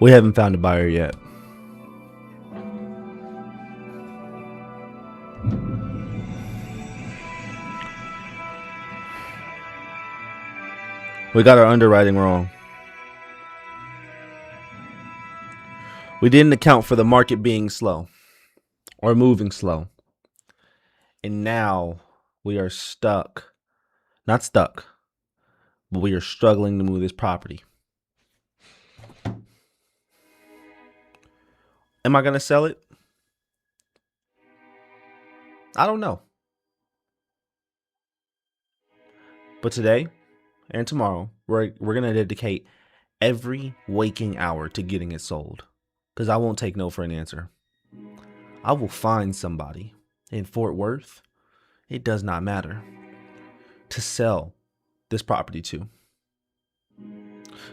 We haven't found a buyer yet. We got our underwriting wrong. We didn't account for the market being slow or moving slow. And now we are stuck. Not stuck, but we are struggling to move this property. Am I going to sell it? I don't know. But today and tomorrow, we're going to dedicate every waking hour to getting it sold. Because I won't take no for an answer. I will find somebody in Fort Worth, it does not matter, to sell this property to.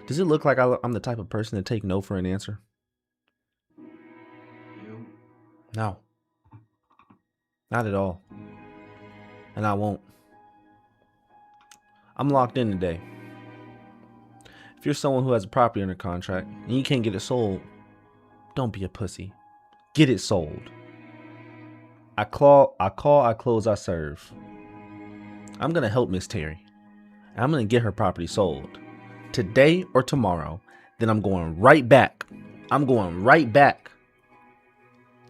Does it look like I'm the type of person to take no for an answer? No. Not at all. And I won't. I'm locked in today. If you're someone who has a property under contract and you can't get it sold, don't be a pussy. Get it sold. I call, I close, I serve. I'm going to help Miss Terry. I'm going to get her property sold today or tomorrow. Then I'm going right back.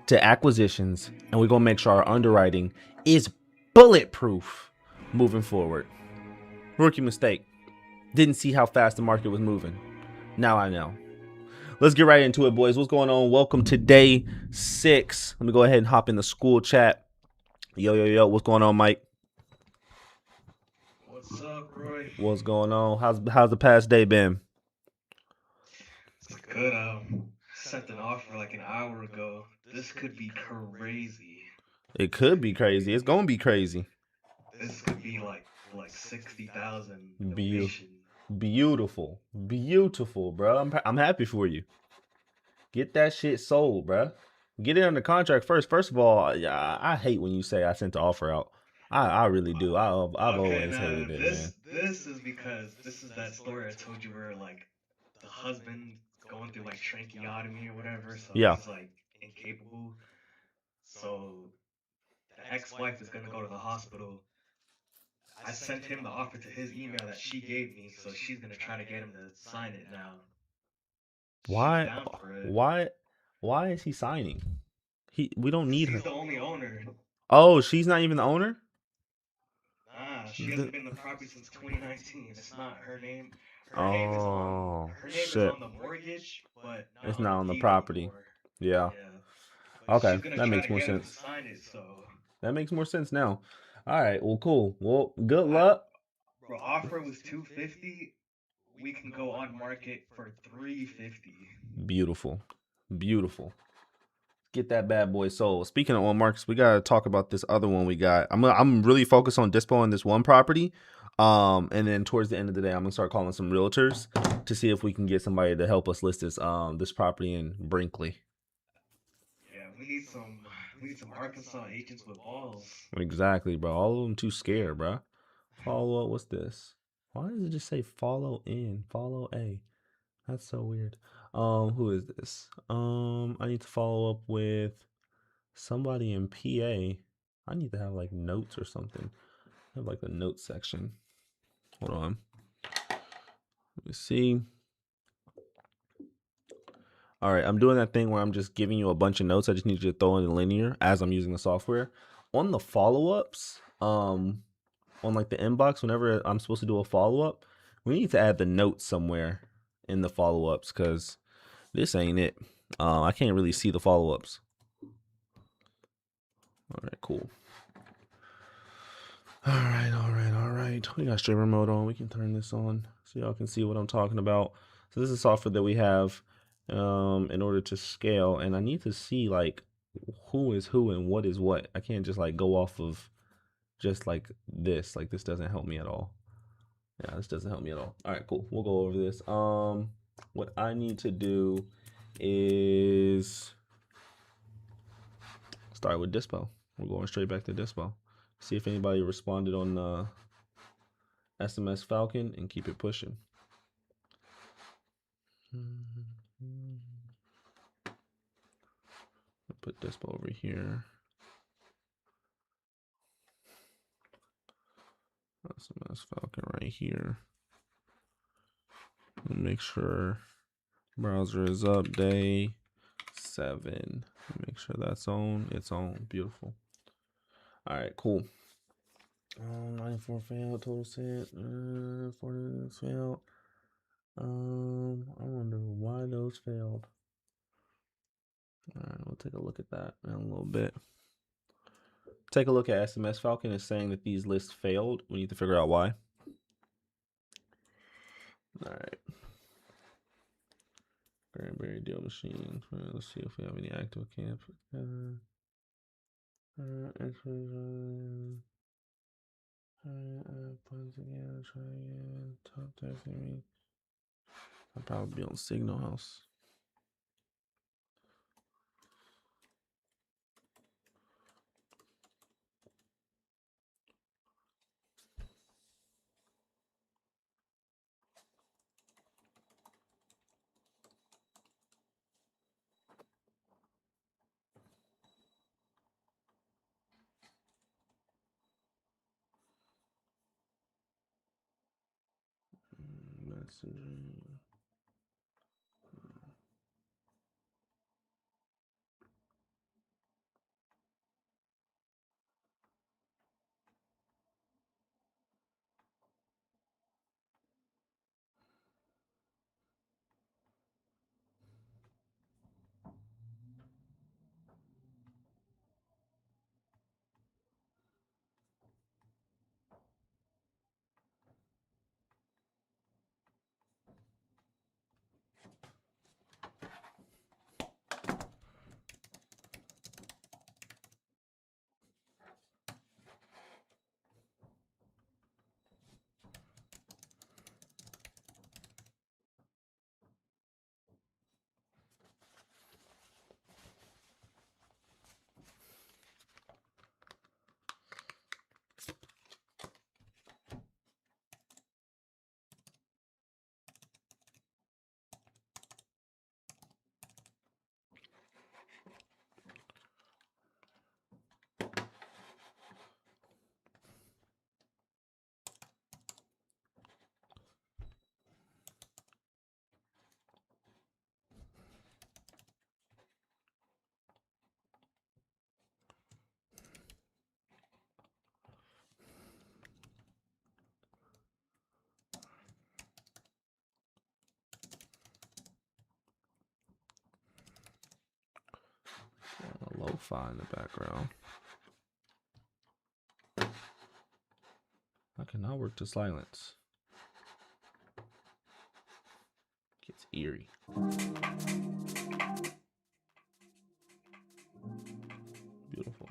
To acquisitions, and we're going to make sure our underwriting is bulletproof moving forward. Rookie mistake. Didn't see how fast the market was moving. Now I know. Let's get right into it, boys. What's going on? Welcome to day 6. Let me go ahead and hop in the school chat. Yo. What's going on, Mike? What's up, Roy? What's going on? How's the past day been? It's good. Sent an offer like an hour ago. This could be crazy. It could be crazy. It's gonna be crazy. This could be like 60,000. Beautiful, bro. I'm happy for you. Get that shit sold, bro. Get it under contract first. First of all, I hate when you say I sent the offer out. I really do. I've always hated it, man. This is because this is that story I told you where like the husband going through like tracheotomy or whatever, so Yeah. he's like incapable. So the ex-wife is gonna go to the hospital. I sent him the offer to his email that she gave me, so she's gonna try to get him to sign it now. She's down for it. Why is he signing? We don't need her. She's the only owner. Oh, she's not even the owner? Nah, she hasn't been in the property since 2019. It's not her name. Her name is on the mortgage, but it's not on the deed property. anymore. Yeah. But Okay, she's gonna that try makes to more get him to sense. sign it, so That makes more sense now. All right, well, cool. Well, good luck. Bro, offer was 250. We can go on market for 350. Beautiful. Get that bad boy sold. Speaking of on markets, we gotta talk about this other one we got. I'm really focused on DISPO on this one property. And then towards the end of the day, I'm gonna start calling some realtors to see if we can get somebody to help us list this property in Brinkley. Yeah, we need some Arkansas agents with balls. Exactly, bro. All of them too scared, bro. Follow up. What's this? Why does it just say follow in? Follow A. That's so weird. Who is this? I need to follow up with somebody in PA. I need to have like notes or something. I have like a notes section. Hold on. Let me see. All right, I'm doing that thing where I'm just giving you a bunch of notes. I just need you to throw in linear as I'm using the software. On the follow-ups, on like the inbox, whenever I'm supposed to do a follow-up, we need to add the notes somewhere in the follow-ups because this ain't it. I can't really see the follow-ups. All right, cool. All right. We got streamer mode on. We can turn this on so y'all can see what I'm talking about. So this is software that we have in order to scale, and I need to see like who is who and what is what. I can't just like go off of just like this. Like this doesn't help me at all. Yeah, this doesn't help me at all. All right, cool. We'll go over this. What I need to do is start with DISPO. We're going straight back to DISPO. See if anybody responded on SMS Falcon and keep it pushing. I'll put DISPO over here. SMS Falcon right here. And make sure browser is up. Day 7. Make sure that's on. It's on. Beautiful. All right, cool. 94 failed. Total set. 40 failed. I wonder why those failed. All right, we'll take a look at that in a little bit. Take a look at SMS Falcon. Is saying that these lists failed. We need to figure out why. All right. Cranberry deal machine. Let's see if we have any active camp. Once again, try again. Top texting me. I'll probably be on Signal House. Messaging. A lo-fi in the background. I cannot work to silence. Gets eerie. Beautiful.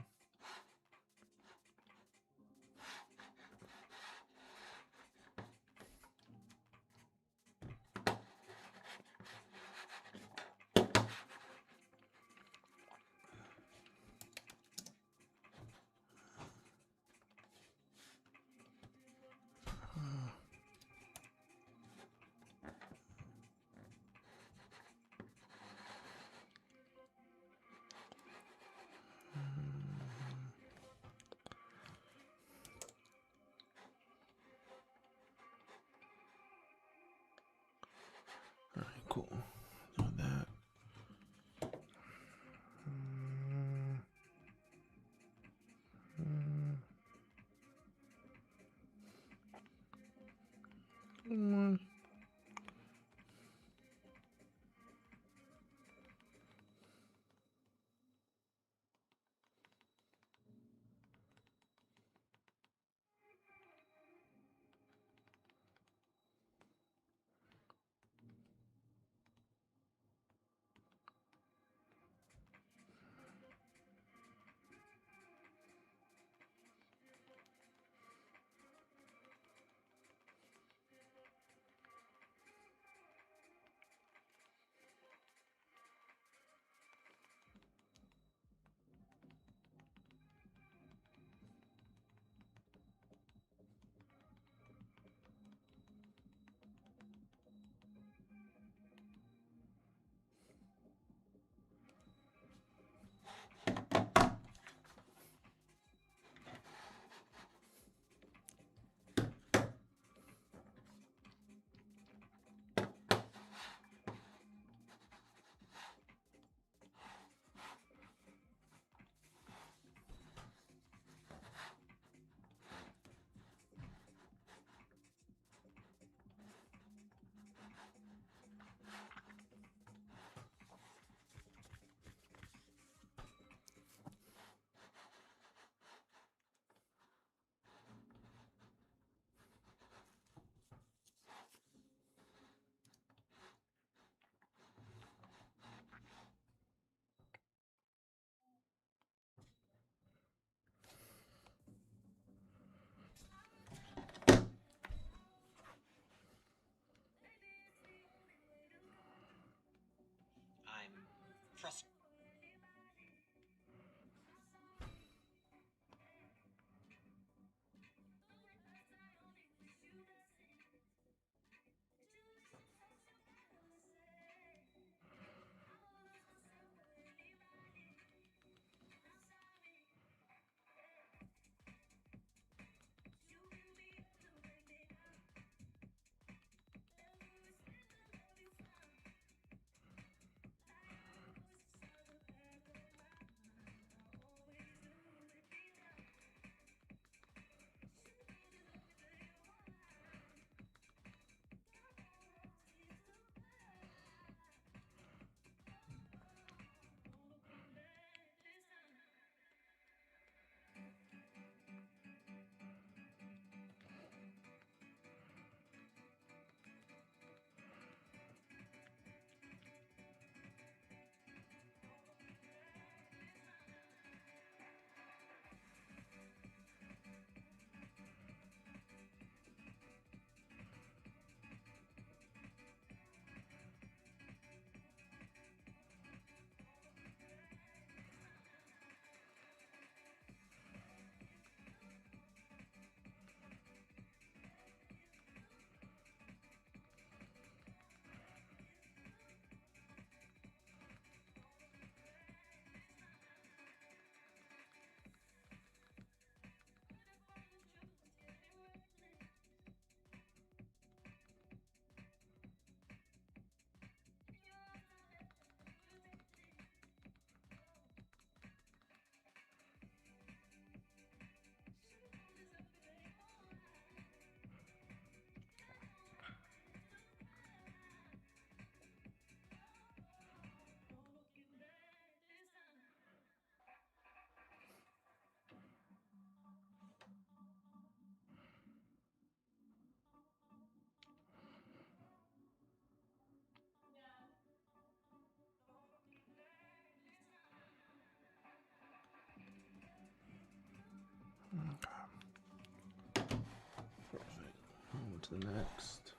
to the next.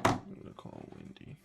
I'm gonna call Wendy.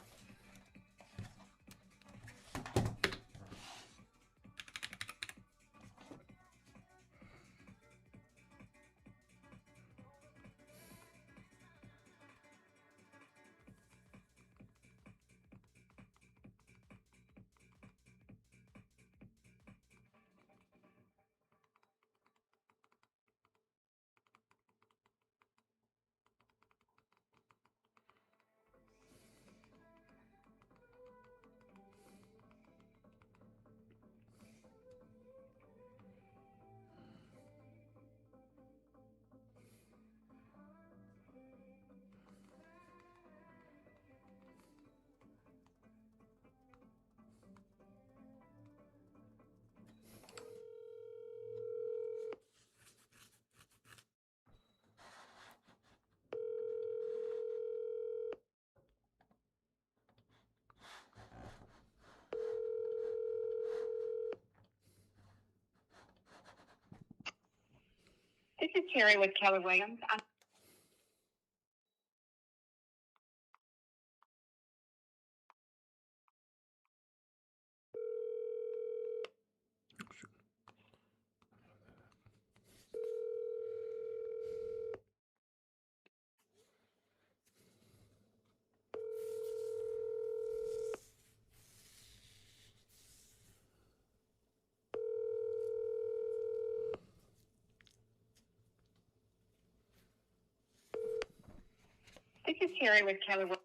This is Terry with Keller Williams. This is Terry with Keller Williams.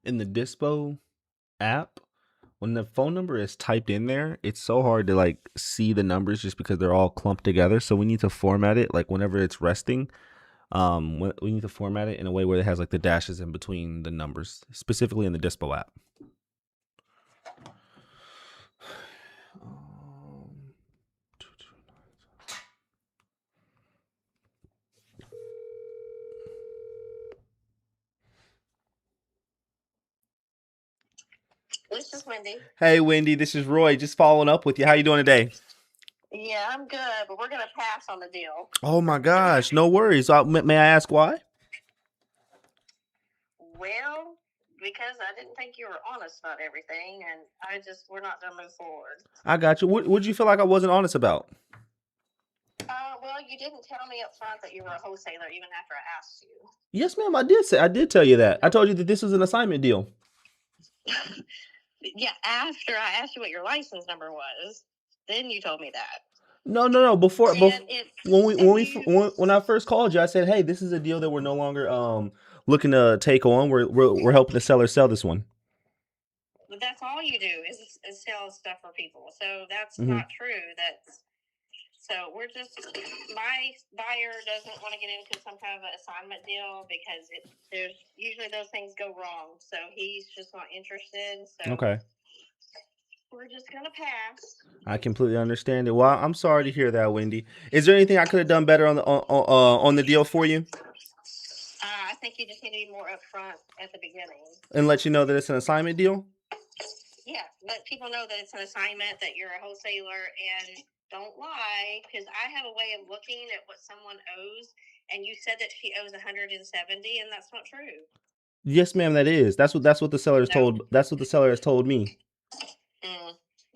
In the DISPO app, when the phone number is typed in there, it's so hard to like see the numbers just because they're all clumped together. So we need to format it like whenever it's resting. We need to format it in a way where it has like the dashes in between the numbers, specifically in the DISPO app. Um, This is Wendy. Hey, Wendy, this is Roy. Just following up with you. How you doing today? Yeah, I'm good, but we're going to pass on the deal. Oh my gosh, no worries. May I ask why? Well, because I didn't think you were honest about everything, and we're not going to move forward. I got you. What did you feel like I wasn't honest about? Well, you didn't tell me up front that you were a wholesaler even after I asked you. Yes, ma'am. I did tell you that. I told you that this was an assignment deal. Yeah, after I asked you what your license number was, then you told me that. No. Before And when I first called you, I said, "Hey, this is a deal that we're no longer looking to take on. We're helping the seller sell this one." But that's all you do is sell stuff for people. So that's Mm-hmm. not true. So we're just, my buyer doesn't want to get into some kind of an assignment deal because there's usually those things go wrong. So he's just not interested. So Okay. we're just gonna pass. I completely understand it. Well, I'm sorry to hear that, Wendy. Is there anything I could have done better on the deal for you? I think you just need to be more upfront at the beginning and let you know that it's an assignment deal? Yeah, let people know that it's an assignment, that you're a wholesaler, and don't lie, because I have a way of looking at what someone owes, and you said that she owes 170, and that's not true. Yes, ma'am, that is. That's what the seller has told. That's what the seller has told me.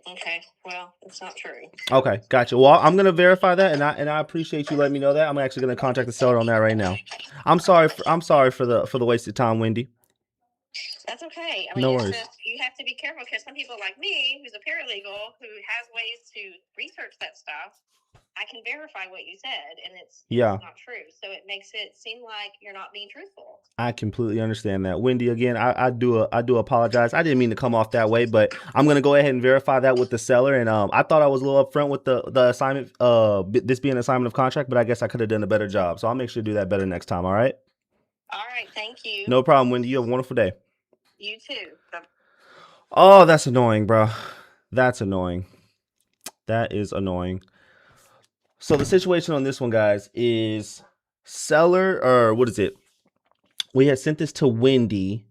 Okay, well, it's not true. Okay, gotcha. Well, I'm gonna verify that, and I appreciate you letting me know that. I'm actually gonna contact the seller on that right now. I'm sorry for the wasted time, Wendy. That's okay. I mean, No it's worries. just you have to be careful because some people like me, who's a paralegal, who has ways to research that stuff, I can verify what you said, and it's not true. So it makes it seem like you're not being truthful. I completely understand that, Wendy. Again, I do apologize. I didn't mean to come off that way, but I'm gonna go ahead and verify that with the seller. And I thought I was a little upfront with the assignment, this being an assignment of contract, but I guess I could have done a better job. So I'll make sure to do that better next time. All right. All right. Thank you. No problem, Wendy. You have a wonderful day. You too. Oh, that's annoying, bro. That's annoying. That is annoying. So the situation on this one, guys, is seller, or what is it? We had sent this to Wendy.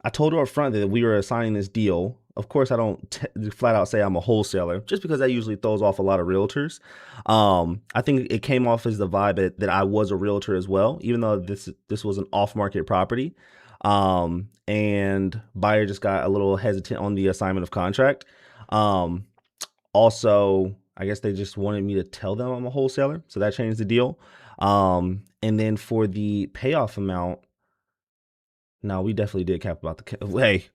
I told her up front that we were assigning this deal. Of course, I don't flat out say I'm a wholesaler, just because that usually throws off a lot of realtors. I think it came off as the vibe that I was a realtor as well, even though this was an off-market property. And buyer just got a little hesitant on the assignment of contract. Also, I guess they just wanted me to tell them I'm a wholesaler, so that changed the deal. And then for the payoff amount, no, we definitely did cap about the hey.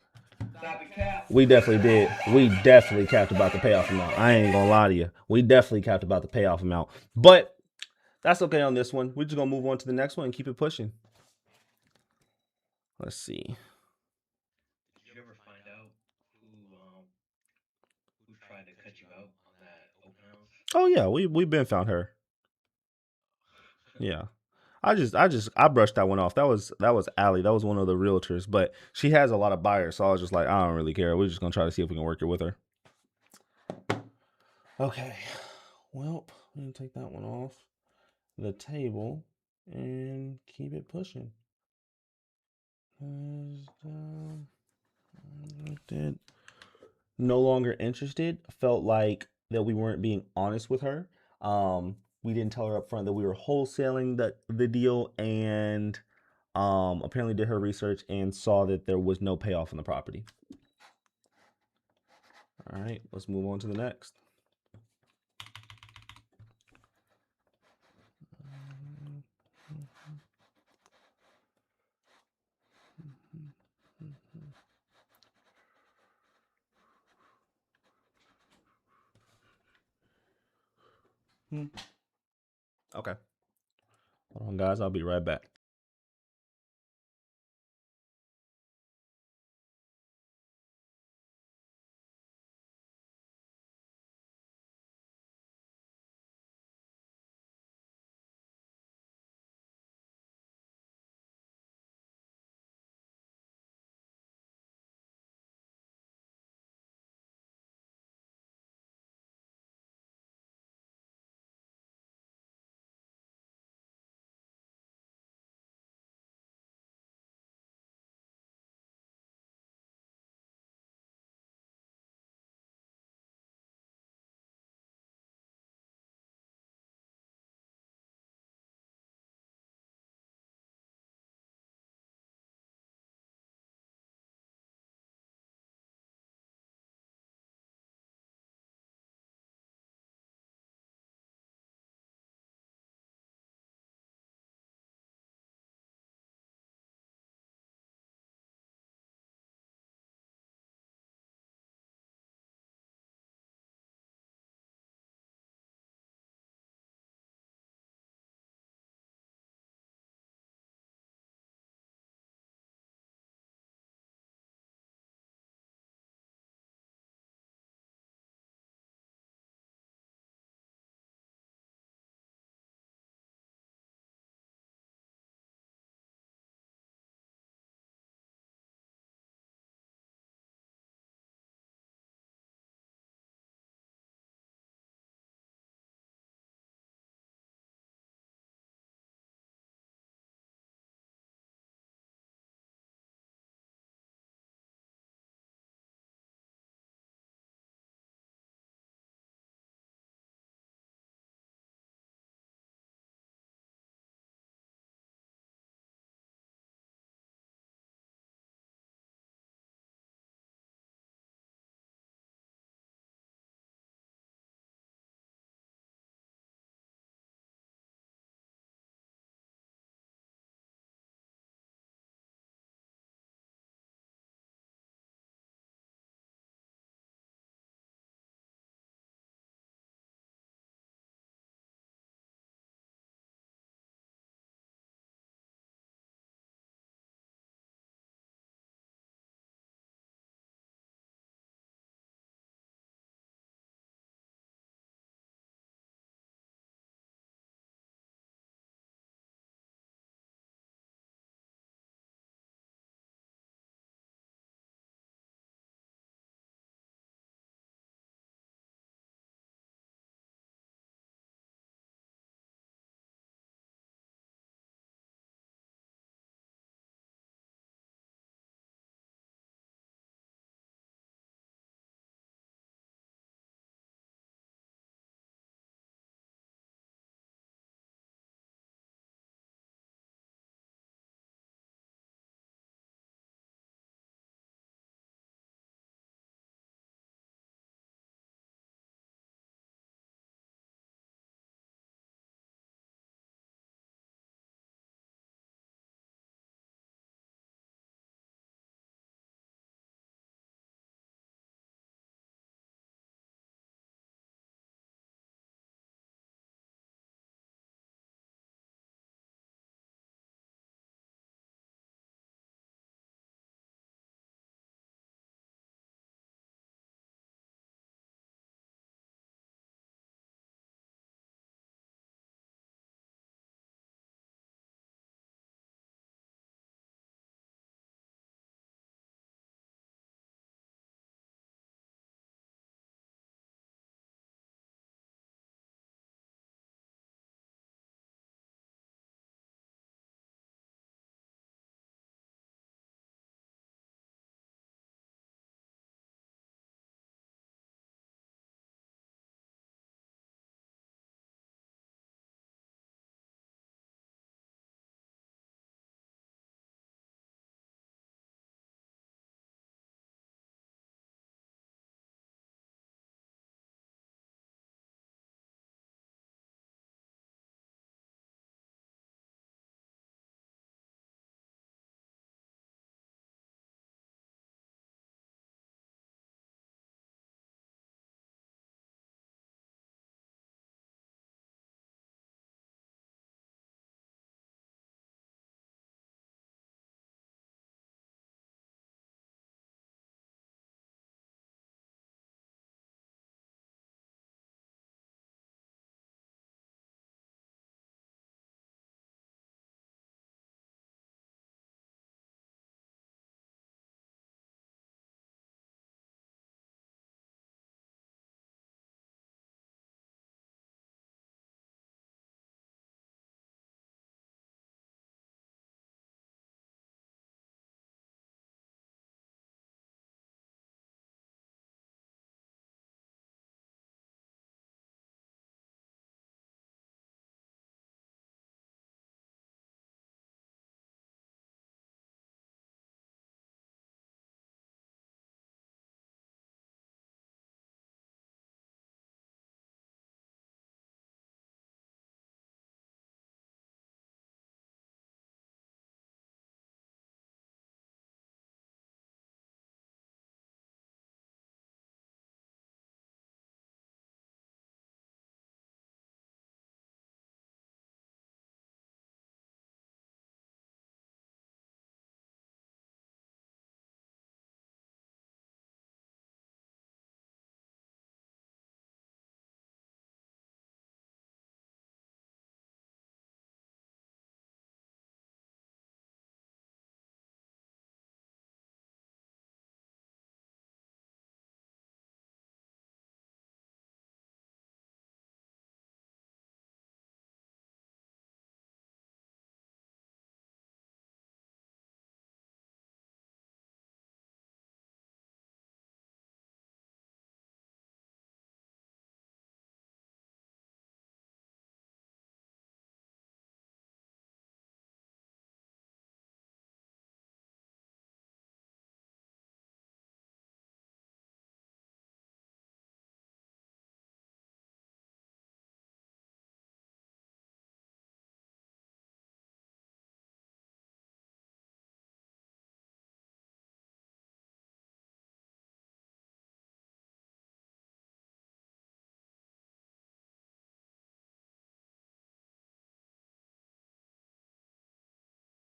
We definitely did. We definitely capped about the payoff amount. I ain't gonna lie to you. We definitely capped about the payoff amount. But that's okay on this one. We're just gonna move on to the next one and keep it pushing. Let's see. Did you ever find out who tried to cut you out on that open house? Oh yeah, we been found her. Yeah. I brushed that one off. That was Allie. That was one of the realtors, but she has a lot of buyers, so I was just like, I don't really care. We're just gonna try to see if we can work it with her. Okay. Well, I'm gonna take that one off the table and keep it pushing. Did no longer interested. Felt like that we weren't being honest with her. We didn't tell her up front that we were wholesaling the deal, and apparently did her research and saw that there was no payoff on the property. All right, let's move on to the next. Okay. Hold on, guys. I'll be right back.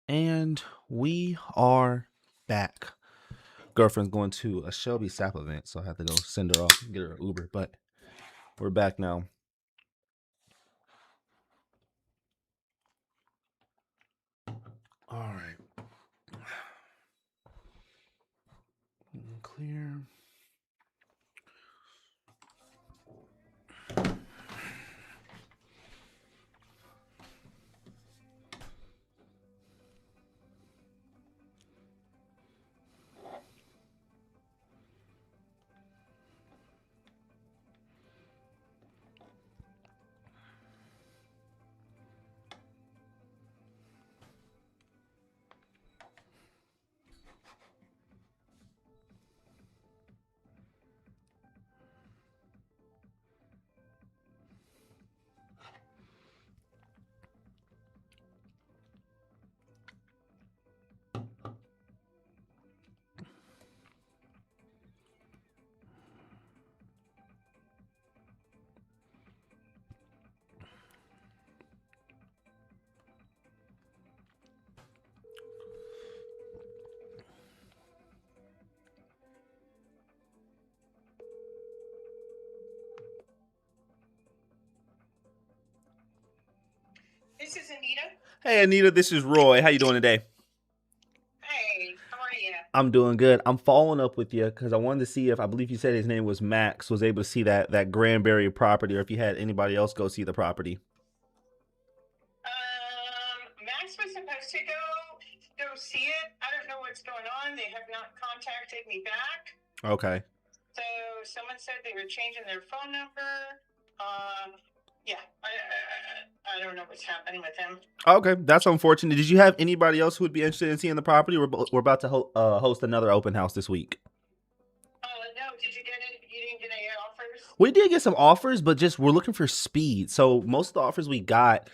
And we are back. Girlfriend's going to a Shelby Sap event, so I have to go send her off and get her an Uber. But we're back now. All right. Clear. This is Anita. Hey, Anita, this is Roy. How you doing today? Hey, how are you? I'm doing good. I'm following up with you because I wanted to see if I believe you said his name was Max, was able to see that Granbury property, or if you had anybody else go see the property. Max was supposed to go see it. I don't know what's going on. They have not contacted me back. Okay. So someone said they were changing their phone number. Yeah, I don't know what's happening with him. Okay, that's unfortunate. Did you have anybody else who would be interested in seeing the property? We're about to host another open house this week. No, did you get it? You didn't get any offers? We did get some offers, but just we're looking for speed. So most of the offers we got,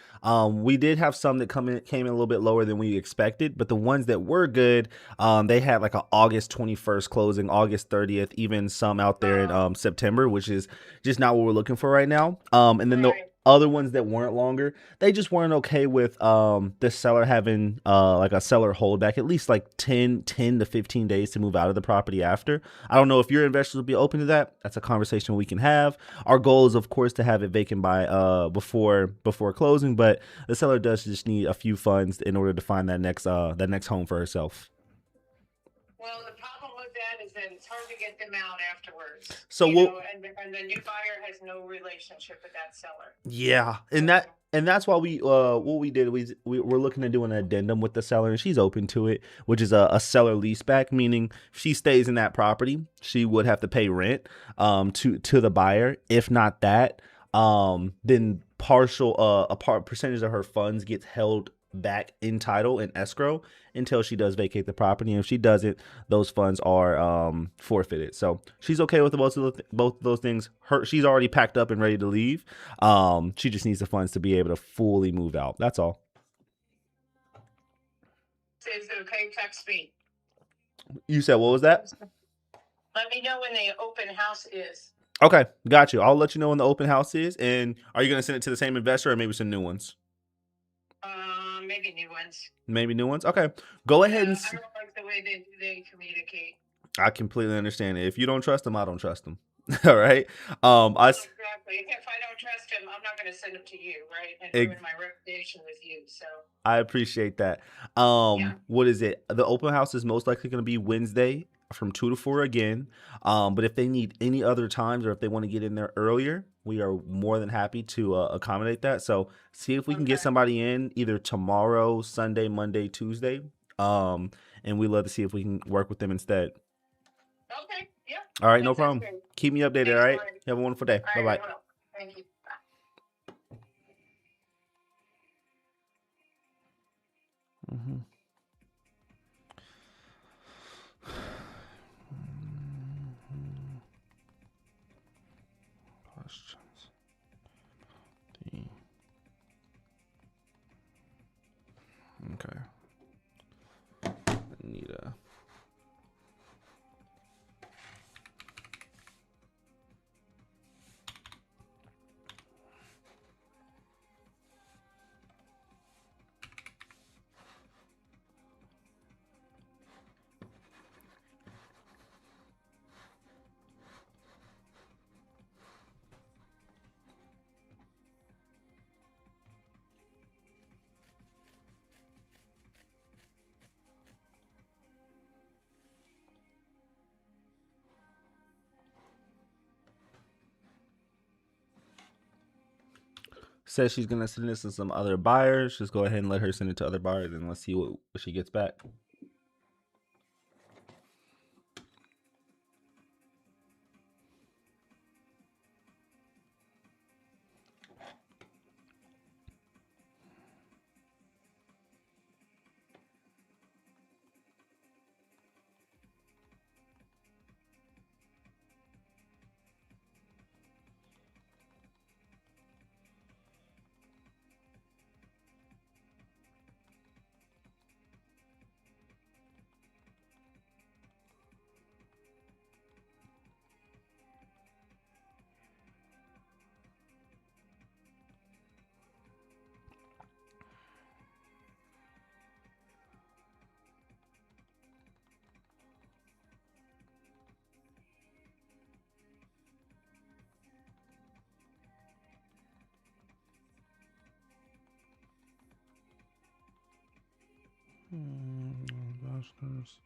we did have some that came in a little bit lower than we expected, but the ones that were good, they had like a August 21st closing, August 30th, even some out there in September, which is just not what we're looking for right now. And then the other ones that weren't longer, they just weren't okay with the seller having like a seller holdback, at least like 10 to 15 days to move out of the property after. I don't know if your investors will be open to that. That's a conversation we can have. Our goal is, of course, to have it vacant by before closing, but the seller does just need a few funds in order to find that next home for herself. Well, the problem with that is that it's hard to get them out afterwards. So and the new buyer has no relationship with that seller. Yeah, and that's why we what we did we're looking to do an addendum with the seller, and she's open to it, which is a seller leaseback, meaning if she stays in that property, she would have to pay rent to the buyer. If not that, then a percentage of her funds gets held back in title and escrow until she does vacate the property, and if she doesn't, those funds are forfeited. So she's okay with both of those things. She's already packed up and ready to leave. She just needs the funds to be able to fully move out. That's all. Is it okay? Text me. You said what was that? Let me know when the open house is. Okay, got you. I'll let you know when the open house is. And are you going to send it to the same investor or maybe some new ones? Maybe new ones. Maybe new ones. Okay, go ahead and. I don't like the way they communicate. I completely understand it. If you don't trust them, I don't trust them. All right. Exactly. If I don't trust him, I'm not going to send him to you, right? And ruin my reputation with you. So I appreciate that. What is it? The open house is most likely going to be Wednesday from 2 to 4 again. But if they need any other times or if they want to get in there earlier, we are more than happy to accommodate that. So see if we can get somebody in either tomorrow, Sunday, Monday, Tuesday. And we'd love to see if we can work with them instead. Okay. Yeah. All right. No problem. Keep me updated. Thanks, all right. Have a wonderful day. Bye-bye. Thank you. Mm-hmm. Questions. Okay. Anita. says she's gonna send this to some other buyers. Just go ahead and let her send it to other buyers, and let's see what she gets back. Bachelor's.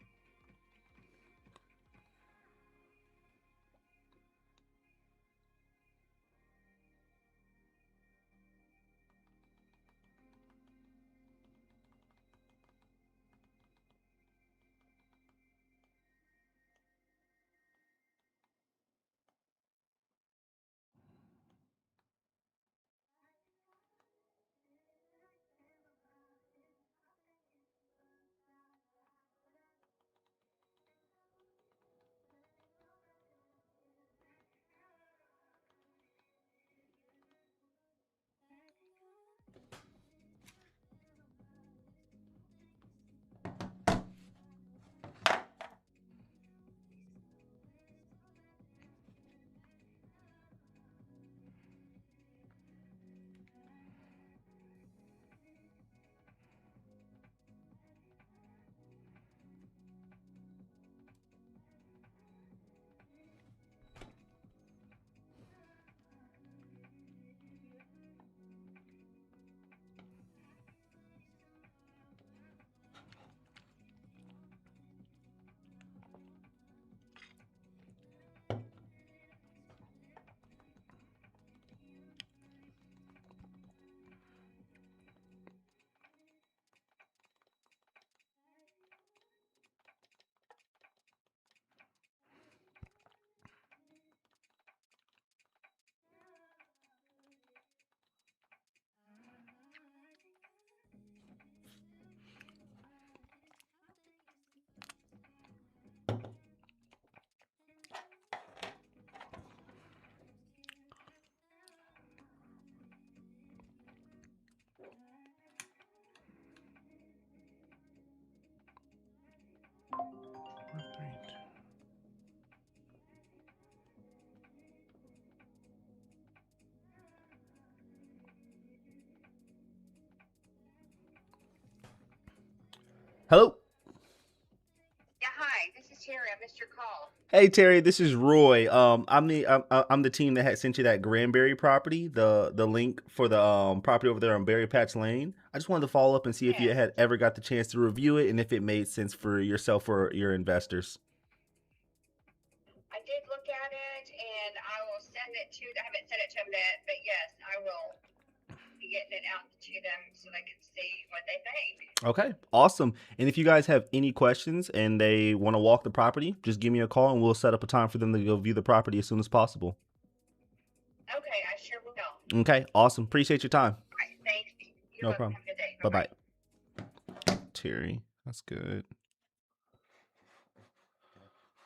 Hello. Yeah, hi. This is Terry. I missed your call. Hey Terry, this is Roy. I'm the team that had sent you that Granbury property, the link for the property over there on Berry Patch Lane. I just wanted to follow up and see if you Yes. had ever got the chance to review it and if it made sense for yourself or your investors. I did look at it, and I will send it to. I haven't sent it to them yet, but yes, I will be getting it out to them so they can see what they think. Okay, awesome. And if you guys have any questions and they want to walk the property, just give me a call and we'll set up a time for them to go view the property as soon as possible. Okay, I sure will. Okay, awesome. Appreciate your time. All right, thanks. No problem. Have a good day. Bye bye. Terry, that's good.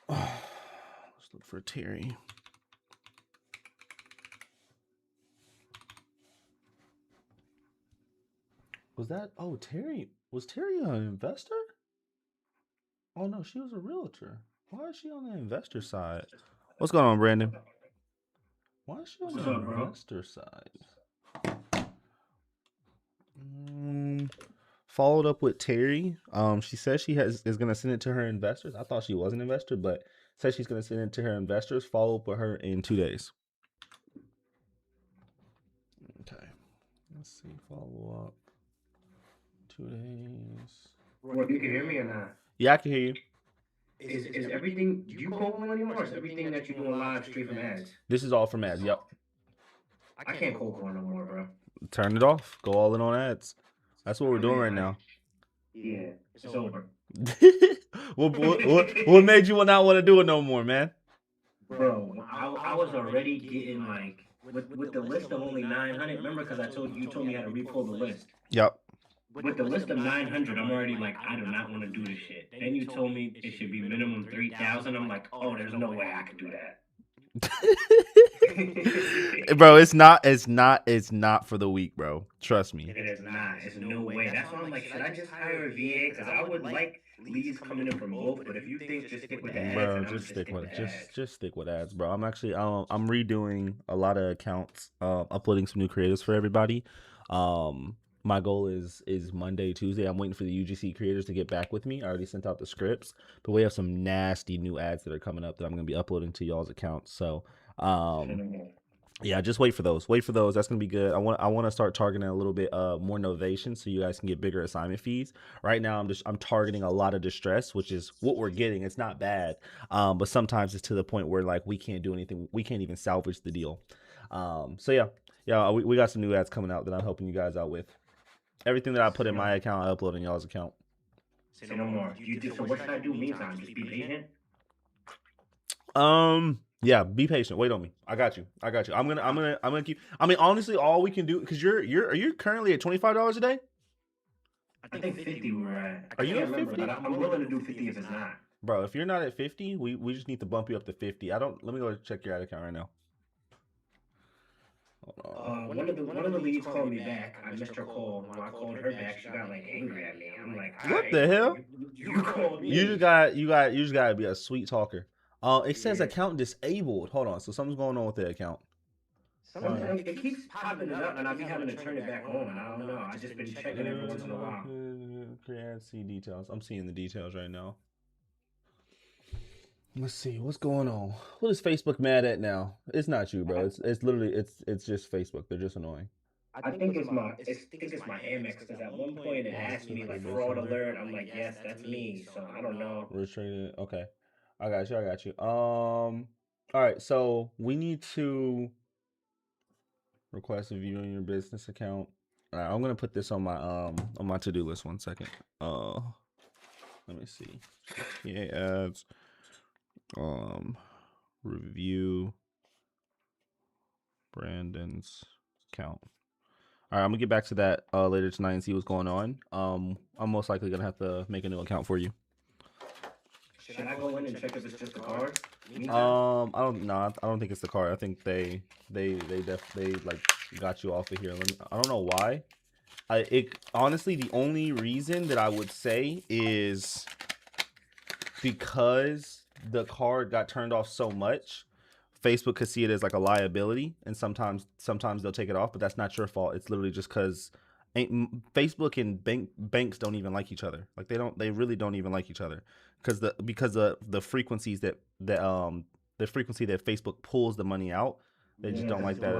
Let's look for Terry. Was that? Oh, Terry. Was Terry an investor? Oh no, she was a realtor. Why is she on the investor side? What's going on, Brandon? Why is she on the investor side? Followed up with Terry. She says she is gonna send it to her investors. I thought she was an investor, but says she's gonna send it to her investors. Follow up with her in 2 days. Okay. Let's see. Follow up. 2 days. Roy, you can hear me or not? Yeah, I can hear you. Is everything? Do you cold call anymore? Or is everything that you're doing live straight from ads? This is all from ads. Yep. I can't cold call no more, bro. Turn it off. Go all in on ads. That's what we're doing right now. Yeah, it's over. What made you not want to do it no more, man? Bro, I was already getting like with the list of only 900. Remember, because you told me how to repull the list. Yep. With the list of 900, I'm already like, I do not want to do this shit. Then you told me it should be minimum 3,000. I'm like, oh, there's no way I could do that. Bro, it's not for the weak, bro. Trust me. It is not. It's no way. That's why I'm like, should I just hire a VA? Because I would like leads coming in from both. But if you think just stick with the ads, Bro, then I'm just stick with the ads. just stick with ads, bro. I'm actually I'm redoing a lot of accounts, uploading some new creatives for everybody. My goal is Monday, Tuesday. I'm waiting for the UGC creators to get back with me. I already sent out the scripts, but we have some nasty new ads that are coming up that I'm gonna be uploading to y'all's accounts. So yeah, just wait for those. Wait for those. That's gonna be good. I want to start targeting a little bit more novation so you guys can get bigger assignment fees. Right now, I'm targeting a lot of distress, which is what we're getting. It's not bad, but sometimes it's to the point where like we can't do anything. We can't even salvage the deal. So yeah, we got some new ads coming out that I'm helping you guys out with. Everything that I put in my account, I upload in y'all's account. Say no more. So what should I do meantime? Just be patient. Yeah, be patient. Wait on me. I got you. I'm gonna keep. I mean, honestly, all we can do because are you currently at $25 a day? I think 50 we were at. Are you at 50? But I'm willing to do 50 if it's not. Bro, if you're not at 50, we just need to bump you up to 50. Let me go check your ad account right now. One of the leads called me back. I missed her call. When I called her back, she got like angry at me. I'm like, what the hell? You called me. You just gotta be a sweet talker. It says account disabled. Hold on. So something's going on with the account. Sometimes it keeps popping it up, and I be having to turn it back on. I don't know. I just been checking every once in a while. Create see details. I'm seeing the details right now. Let's see what's going on. What is Facebook mad at now? It's not you, bro. It's literally it's just Facebook. They're just annoying. I think it's my Amex because at one point it asked me like fraud alert. I'm like, yes, that's me. So I don't know. Restricted. Okay, I got you. All right. So we need to request a view on your business account. All right, I'm gonna put this on my to-do list. 1 second. Let me see. Yeah, ads. Review Brandon's account. All right, I'm gonna get back to that later tonight and see what's going on. I'm most likely gonna have to make a new account for you. Should I go in and check if it's just the card? I don't think it's the card. I think they like got you off of here. I don't know why. Honestly, the only reason that I would say is because the card got turned off so much, Facebook could see it as like a liability, and sometimes they'll take it off, but that's not your fault. It's literally just because Facebook and banks don't even like each other. Like they really don't even like each other because the frequencies that the frequency that Facebook pulls the money out. They just don't like that.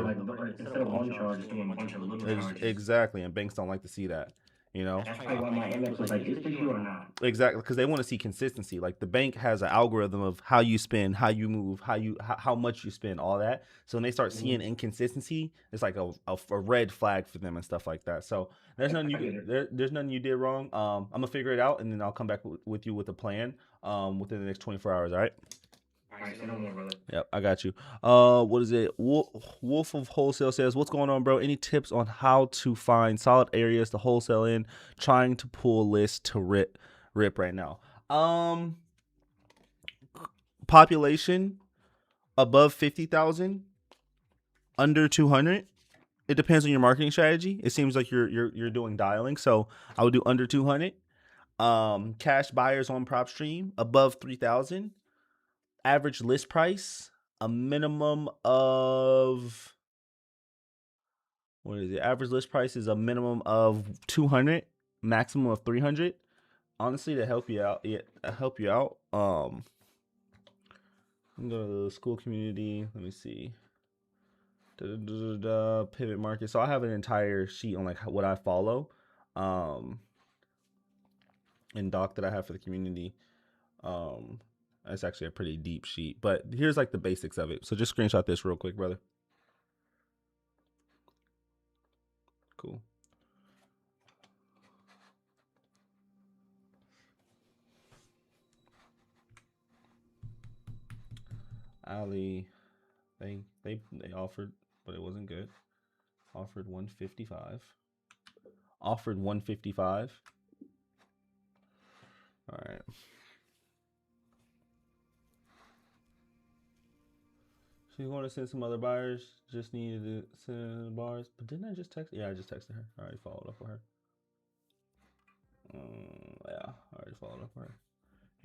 Instead of one charge, it's doing a bunch of little charges. Exactly, and banks don't like to see that. You know, that's probably why my Amex was like, is this you or not? Exactly, because they want to see consistency. Like the bank has an algorithm of how you spend, how you move, how much you spend, all that. So when they start seeing inconsistency, it's like a red flag for them and stuff like that. So there's nothing you did wrong. I'm gonna figure it out, and then I'll come back with you with a plan within the next 24 hours. All right. All right, so no more, brother. Yep, I got you. What is it? Wolf of Wholesale says, "What's going on, bro? Any tips on how to find solid areas to wholesale in? Trying to pull lists to rip right now. Population above 50,000, under 200. It depends on your marketing strategy. It seems like you're doing dialing, so I would do under 200. Cash buyers on PropStream above 3,000. Average list price, a minimum of, what is it? Average list price is a minimum of 200, maximum of 300. Honestly, to help you out, I'm going to the school community. Let me see. Pivot market. So I have an entire sheet on like what I follow, and doc that I have for the community. That's actually a pretty deep sheet, but here's like the basics of it. So just screenshot this real quick, brother. cool. Ali, they offered, but it wasn't good. Offered 155. Offered 155. All right. She's going to send some other buyers. Just needed to send the bars. But didn't I just text? Yeah, I just texted her. I already followed up with her. Yeah, I already followed up with her.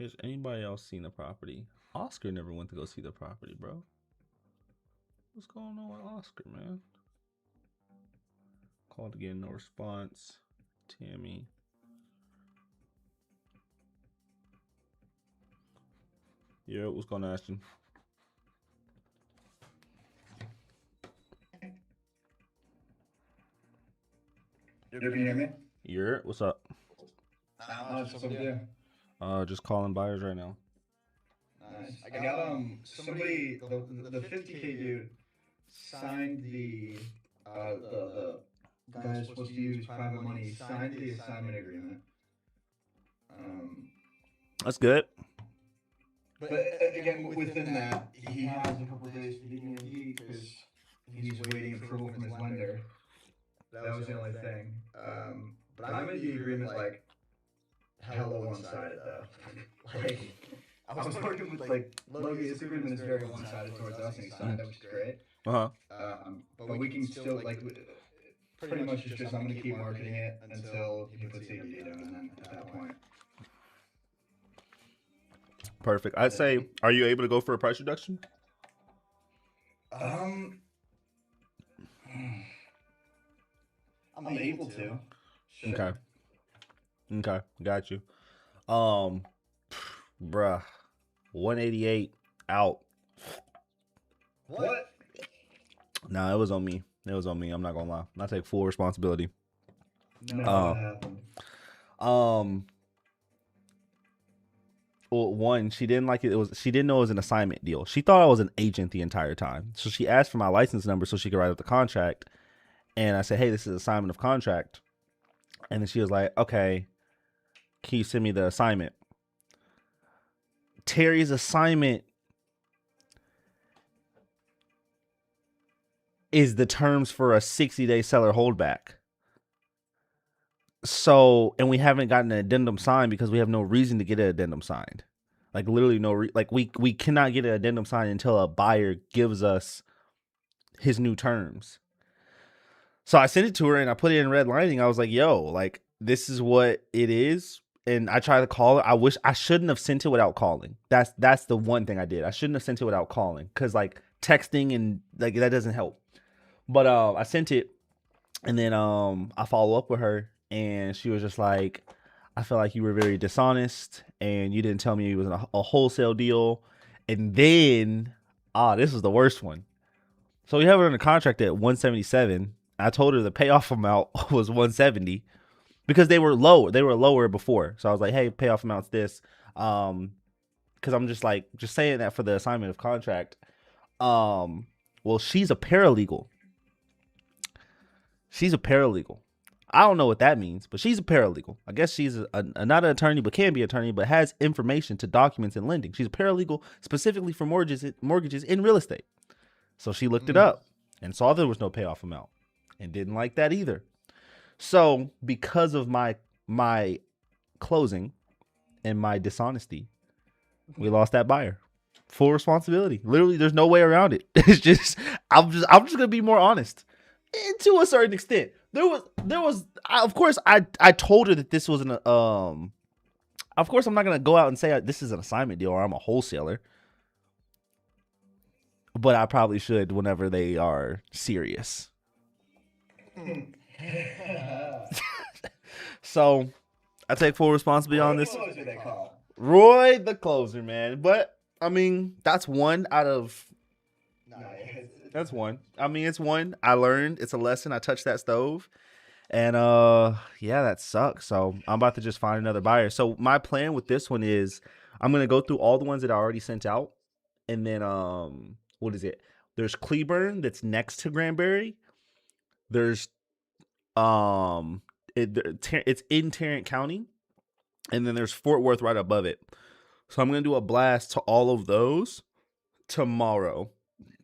Has anybody else seen the property? Oscar never went to go see the property, bro. What's going on with Oscar, man? Called again, no response. Tammy. Yeah, what's going on, Ashton? Can you hear me? Yeah, what's up? What's up with you? Just calling buyers right now. Nice. I got somebody, the 50K dude signed the guy who's supposed to use private money, signed the assignment agreement. That's good. But again, within that, he has a couple days to give me a deed because he's waiting approval from his lender. That was the only thing. But I made the agreement like hella one-sided though. Like I was working with like Logan. This agreement is very one-sided towards us, and he signed it, which is great. But we can still like pretty much it's just I'm gonna keep marketing it until he puts CBD down, and then at that point. Perfect. I'd say, are you able to go for a price reduction? I'm able to. Sure. Okay, got you. Bruh, 188 out. What? Nah, it was on me. It was on me. I'm not gonna lie. I take full responsibility. No, what happened? Well, one, she didn't like it. She didn't know it was an assignment deal. She thought I was an agent the entire time. So she asked for my license number so she could write up the contract. And I said, hey, this is assignment of contract. And then she was like, okay, can you send me the assignment? Terry's assignment is the terms for a 60-day seller holdback. So, and we haven't gotten an addendum signed because we have no reason to get an addendum signed. Like literally we cannot get an addendum signed until a buyer gives us his new terms. So I sent it to her and I put it in redlining. I was like, yo, like this is what it is. And I tried to call her. I wish I shouldn't have sent it without calling. That's the one thing I did. I shouldn't have sent it without calling because like texting and like that doesn't help. But I sent it and then I follow up with her. And she was just like, I feel like you were very dishonest and you didn't tell me it was a wholesale deal. And then, this was the worst one. So we have her under contract at 177. I told her the payoff amount was 170 because they were low. They were lower before. So I was like, hey, payoff amount's this. Because I'm just saying that for the assignment of contract. Well, she's a paralegal. I don't know what that means, but she's a paralegal. I guess she's not an attorney, but can be an attorney, but has information to documents and lending. She's a paralegal specifically for mortgages in real estate. So she looked it up and saw there was no payoff amount and didn't like that either. So because of my closing and my dishonesty, we lost that buyer. Full responsibility. Literally, there's no way around it. It's just I'm just gonna be more honest. And to a certain extent. There was of course I told her that this was of course I'm not going to go out and say this is an assignment deal or I'm a wholesaler. But I probably should whenever they are serious. So, I take full responsibility on this. Roy the closer, man. But I mean, that's one out of That's one. I mean, it's one. I learned. It's a lesson. I touched that stove. And yeah, that sucks. So I'm about to just find another buyer. So my plan with this one is I'm gonna go through all the ones that I already sent out. And then what is it? There's Cleburne that's next to Granbury. There's It's in Tarrant County, and then there's Fort Worth right above it. So I'm gonna do a blast to all of those tomorrow.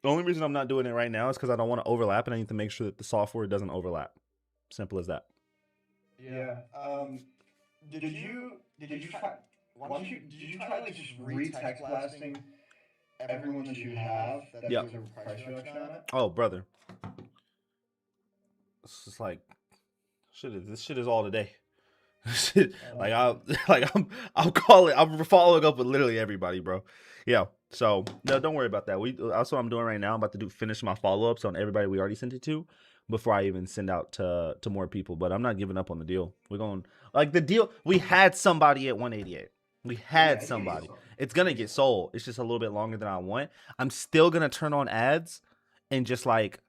The only reason I'm not doing it right now is because I don't want to overlap, and I need to make sure that the software doesn't overlap. Simple as that. Yeah. Did you try? Why don't you? Did you try like just re-text blasting everyone that you have that there was a price reduction on it? Oh, brother. It's just like this shit is all today. I'm following up with literally everybody, bro. Yeah. So no, don't worry about that. That's what I'm doing right now. I'm about to finish my follow-ups on everybody we already sent it to before I even send out to more people. But I'm not giving up on the deal. We're going like the deal. We had somebody at 188. We had somebody. It's gonna get sold. It's just a little bit longer than I want. I'm still gonna turn on ads and just like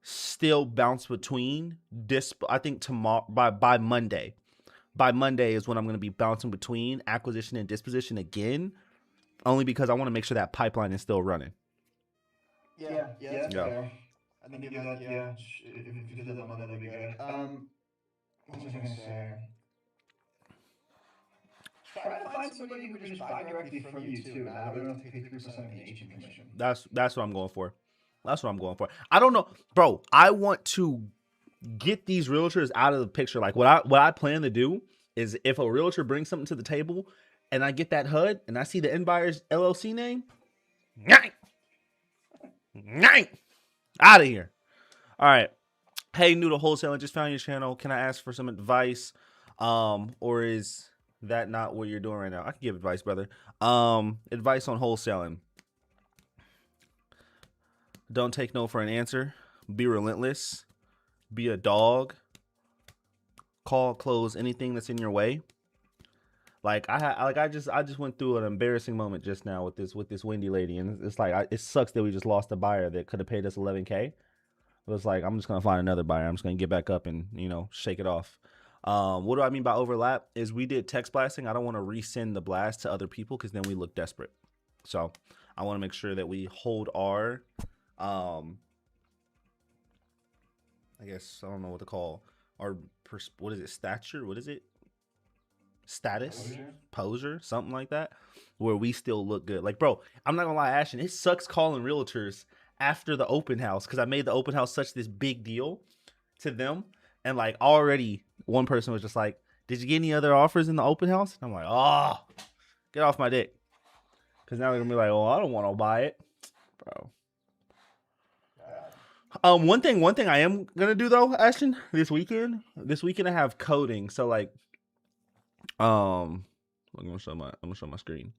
still bounce between DISPO. I think tomorrow by Monday. By Monday is when I'm going to be bouncing between acquisition and disposition again, only because I want to make sure that pipeline is still running. Yeah, that's fair. I think if you could do that Monday, that'd be good. What was I gonna say? Try to find somebody who can just buy directly from you too. Now we don't have to pay 3% of the agent commission. That's what I'm going for. That's what I'm going for. I don't know, bro. I want to get these realtors out of the picture. Like what I plan to do is if a realtor brings something to the table and I get that HUD and I see the end buyer's LLC name, out of here. All right. Hey, new to wholesale, I just found your channel. Can I ask for some advice? Or is that not what you're doing right now? I can give advice, brother. Advice on wholesaling. Don't take no for an answer. Be relentless. Be a dog. Call, close anything that's in your way. Like I just went through an embarrassing moment just now with this Wendy lady, and it's like it sucks that we just lost a buyer that could have paid us $11K. It was like I'm just gonna find another buyer. I'm just gonna get back up and shake it off. What do I mean by overlap? Is we did text blasting. I don't want to resend the blast to other people because then we look desperate. So I want to make sure that we hold our I guess I don't know what to call our what is it, stature? What is it? Status? Poser? Something like that. Where we still look good. Like, bro, I'm not gonna lie, Ashton, it sucks calling realtors after the open house because I made the open house such this big deal to them. And like already one person was just like, did you get any other offers in the open house? And I'm like, oh, get off my dick. Because now they're gonna be like, oh, I don't want to buy it. Bro. One thing I am gonna do though, Ashton, this weekend I have coding. So like, I'm gonna show my screen.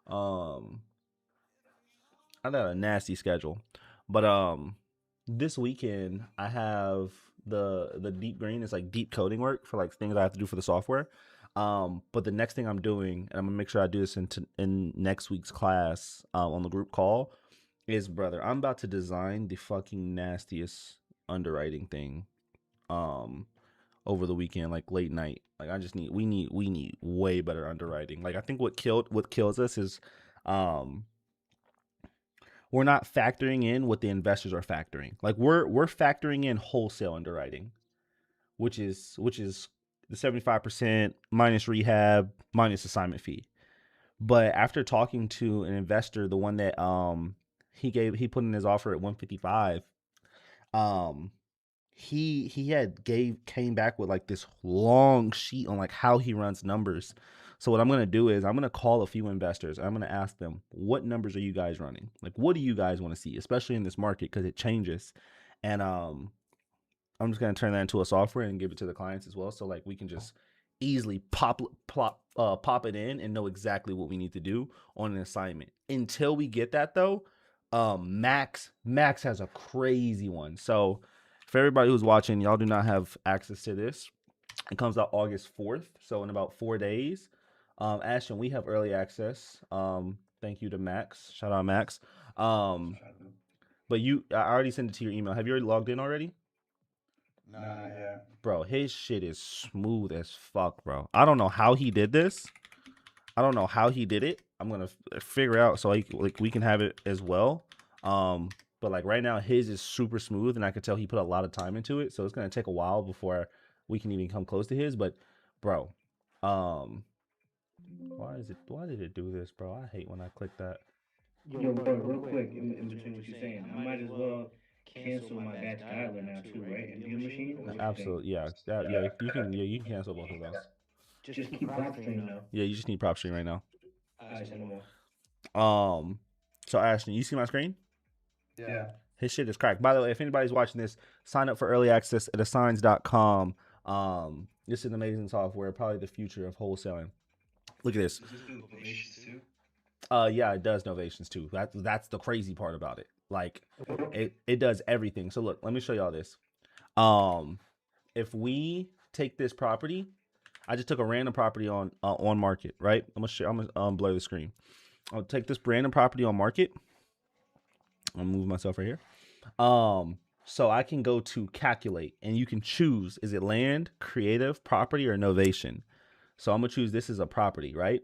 I got a nasty schedule, but this weekend I have the deep green is like deep coding work for like things I have to do for the software. But the next thing I'm doing, and I'm gonna make sure I do this in next week's class on the group call, is brother, I'm about to design the fucking nastiest underwriting thing over the weekend, like late night. Like we need way better underwriting. Like I think what kills us is we're not factoring in what the investors are factoring. Like we're factoring in wholesale underwriting, which is the 75% minus rehab minus assignment fee. But after talking to an investor, the one that he put in his offer at 155, he came back with like this long sheet on like how he runs numbers. So what I'm going to do is I'm going to call a few investors. I'm going to ask them, what numbers are you guys running? Like, what do you guys want to see, especially in this market? Cause it changes. And, I'm just going to turn that into a software and give it to the clients as well. So like we can just easily pop it in and know exactly what we need to do on an assignment. Until we get that though, Max has a crazy one. So for everybody who's watching, y'all do not have access to this. It comes out August 4th. So in about 4 days, Ashton, we have early access. Thank you to Max. Shout out Max. But I already sent it to your email. Have you already logged in already? No, not yet. Bro, his shit is smooth as fuck, bro. I don't know how he did this. I don't know how he did it. I'm gonna figure out so we can have it as well. But But like right now, his is super smooth, and I could tell he put a lot of time into it. So it's gonna take a while before we can even come close to his. But bro, why did it do this, bro? I hate when I click that. Yo, bro, real quick, in between what you're saying, I might as well cancel my batch dialer now too, right? And view machine, or what you think? Absolutely, yeah, you can cancel both of those. Just keep prop stream though. Yeah, you just need prop stream right now. Alright, say no more. So Ashton, you see my screen? Yeah. His shit is cracked. By the way, if anybody's watching this, sign up for early access at assigns.com. This is an amazing software, probably the future of wholesaling. Look at this. Does this do novations too? Yeah, it does novations too. That's the crazy part about it. Like it does everything. So look, let me show y'all this. If we take this property, I just took a random property on market, right? I'm gonna blur the screen. I'll take this random property on market. I'll move myself right here. So I can go to calculate, and you can choose, is it land, creative, property, or novation? So I'm gonna choose this as a property, right?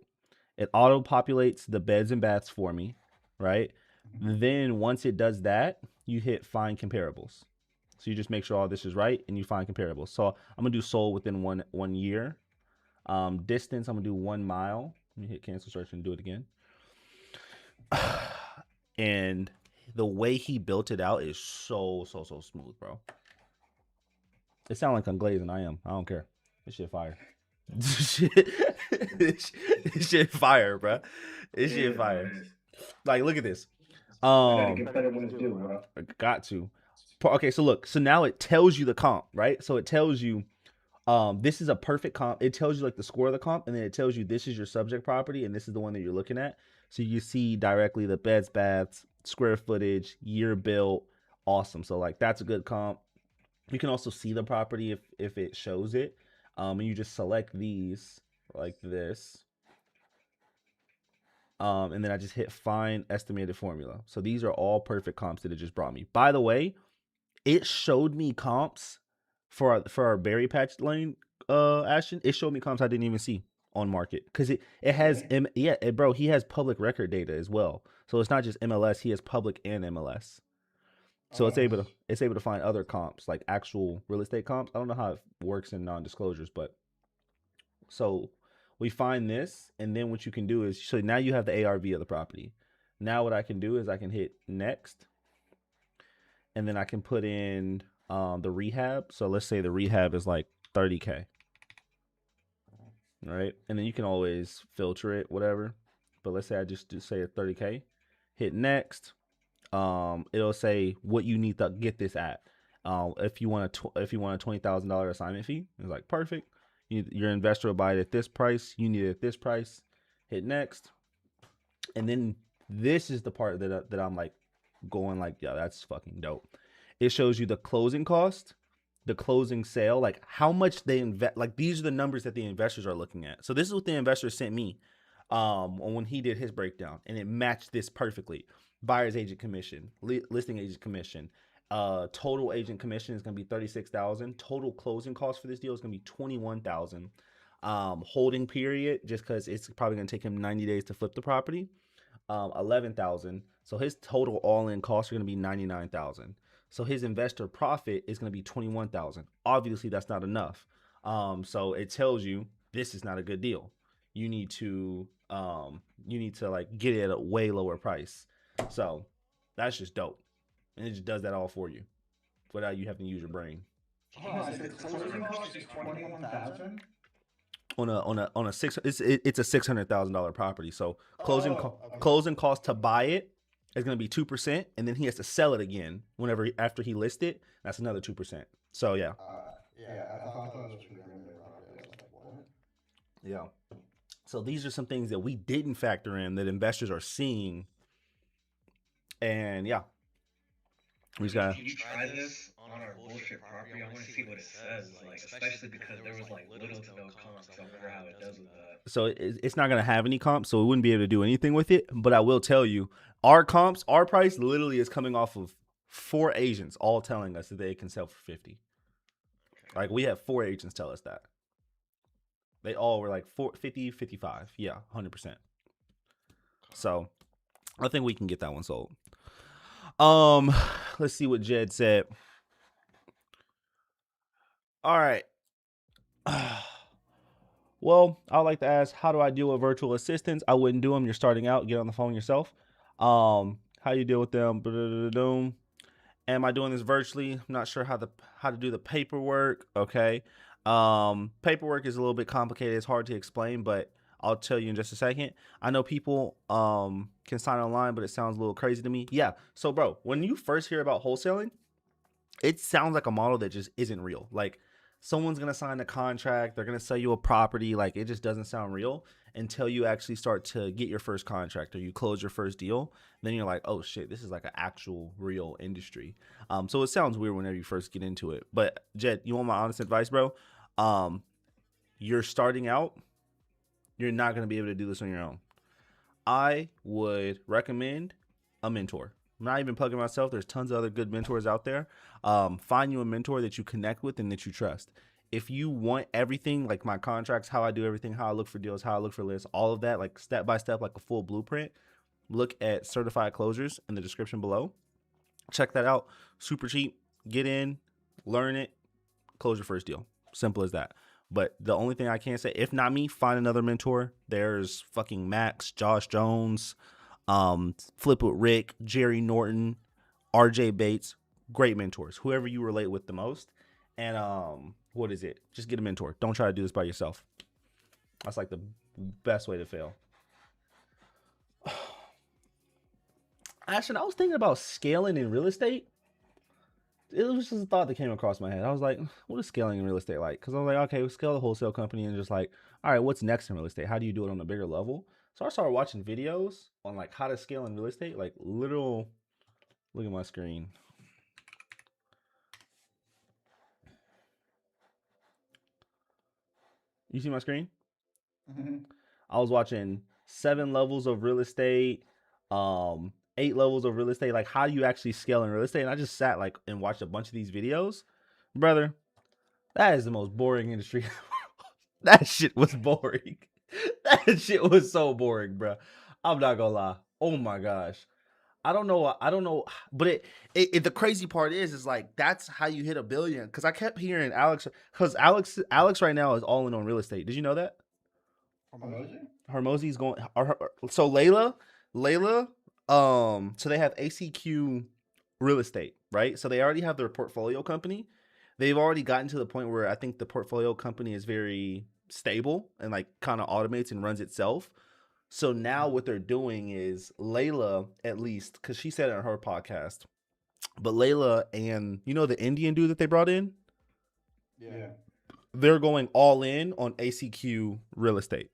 It auto populates the beds and baths for me, right? Then once it does that, you hit find comparables. So you just make sure all this is right, and you find comparables. So I'm gonna do sold within one year. Distance, I'm gonna do 1 mile. Let me hit cancel search and do it again. And the way he built it out is so smooth, bro. It sounds like I'm glazing. I am. I don't care. This shit fire. this shit fire, bro. This shit fire. Like, look at this. Gotta get better when it's due, bro. Got to. Okay, so look. So now it tells you the comp, right? So it tells you, this is a perfect comp. It tells you like the score of the comp, and then it tells you this is your subject property, and this is the one that you're looking at. So you see directly the beds, baths, square footage, year built. Awesome. So like that's a good comp. You can also see the property if it shows it. And you just select these like this. And then I just hit find estimated formula. So these are all perfect comps that it just brought me. By the way, it showed me comps for our berry patch lane, Ashton. It showed me comps I didn't even see on market because it has bro, he has public record data as well. So it's not just MLS, he has public and MLS. So it's able to find other comps, like actual real estate comps. I don't know how it works in non-disclosures, but so we find this, and then what you can do is, so now you have the ARV of the property. Now what I can do is I can hit next, and then I can put in the rehab. So let's say the rehab is like 30K. Right? And then you can always filter it, whatever. But let's say I just do say a 30K. Hit next. It'll say what you need to get this at. If you want a $20,000 assignment fee, it's like perfect. Your investor will buy it at this price. You need it at this price. Hit next, and then this is the part that I'm like going like, yeah, that's fucking dope. It shows you the closing cost, the closing sale, like how much they invest. Like these are the numbers that the investors are looking at. So this is what the investor sent me when he did his breakdown, and it matched this perfectly. Buyer's agent commission, listing agent commission, total agent commission is going to be $36,000. Total closing cost for this deal is going to be $21,000. Holding period, just because it's probably going to take him 90 days to flip the property, $11,000. So his total all-in costs are going to be $99,000. So his investor profit is going to be $21,000. Obviously, that's not enough. So it tells you this is not a good deal. You need to like get it at a way lower price. So that's just dope. And it just does that all for you without you having to use your brain. The closing cost is 21,000. On a it's a $600,000 property. So closing cost to buy it is going to be 2%, and then he has to sell it again after he lists it. That's another 2%. So yeah. I thought it was pretty random property. I was like, what? Yeah. So these are some things that we didn't factor in that investors are seeing. And yeah. Can you try this on our bullshit property? I want to see what it says, like, especially because there was like little to no comps. I wonder how it does with that. So it's not going to have any comps, so we wouldn't be able to do anything with it. But I will tell you, our comps, our price literally is coming off of 4 agents all telling us that they can sell for 50. Like we have 4 agents tell us that. They all were like 50, 55. Yeah, 100%. So I think we can get that one sold. Let's see what Jed said. All right. Well, I would like to ask, how do I deal with virtual assistants? I wouldn't do them. You're starting out. Get on the phone yourself. How you deal with them? Am I doing this virtually? I'm not sure how to do the paperwork. Okay. Paperwork is a little bit complicated. It's hard to explain, but I'll tell you in just a second. I know people can sign online, but it sounds a little crazy to me. Yeah. So, bro, when you first hear about wholesaling, it sounds like a model that just isn't real. Like someone's gonna sign a contract, they're gonna sell you a property. Like it just doesn't sound real until you actually start to get your first contract or you close your first deal. Then you're like, oh shit, this is like an actual real industry. So it sounds weird whenever you first get into it. But Jed, you want my honest advice, bro? You're starting out. You're not gonna be able to do this on your own. I would recommend a mentor. I'm not even plugging myself. There's tons of other good mentors out there. Find you a mentor that you connect with and that you trust. If you want everything, like my contracts, how I do everything, how I look for deals, how I look for lists, all of that, like step by step, like a full blueprint, look at Certified Closers in the description below. Check that out. Super cheap. Get in, learn it, close your first deal. Simple as that. But the only thing I can say, if not me, find another mentor. There's fucking Max, Josh Jones, Flip with Rick, Jerry Norton, RJ Bates, great mentors. Whoever you relate with the most. And what is it? Just get a mentor. Don't try to do this by yourself. That's like the best way to fail. Ashton, I was thinking about scaling in real estate. It was just a thought that came across my head. I was like, what is scaling in real estate like? Because I was like, okay, we'll scale the wholesale company and just like, all right, what's next in real estate? How do you do it on a bigger level? So I started watching videos on like how to scale in real estate, like literal. Look at my screen. You see my screen? Mm-hmm. I was watching 7 levels of real estate, 8 levels of real estate. Like, how do you actually scale in real estate? And I just sat like and watched a bunch of these videos, brother. That is the most boring industry. That shit was boring. That shit was so boring, bro. I'm not gonna lie. Oh my gosh. I don't know, but it the crazy part is like that's how you hit a billion. Because I kept hearing Alex, because Alex right now is all in on real estate. Did you know that? Hormozy? Hermosi's going. So Layla, so they have ACQ Real Estate, right? So they already have their portfolio company. They've already gotten to the point where I think the portfolio company is very stable and like kind of automates and runs itself. So now what they're doing is Layla, at least, because she said it on her podcast, but Layla and the Indian dude that they brought in, Yeah. they're going all in on ACQ Real Estate.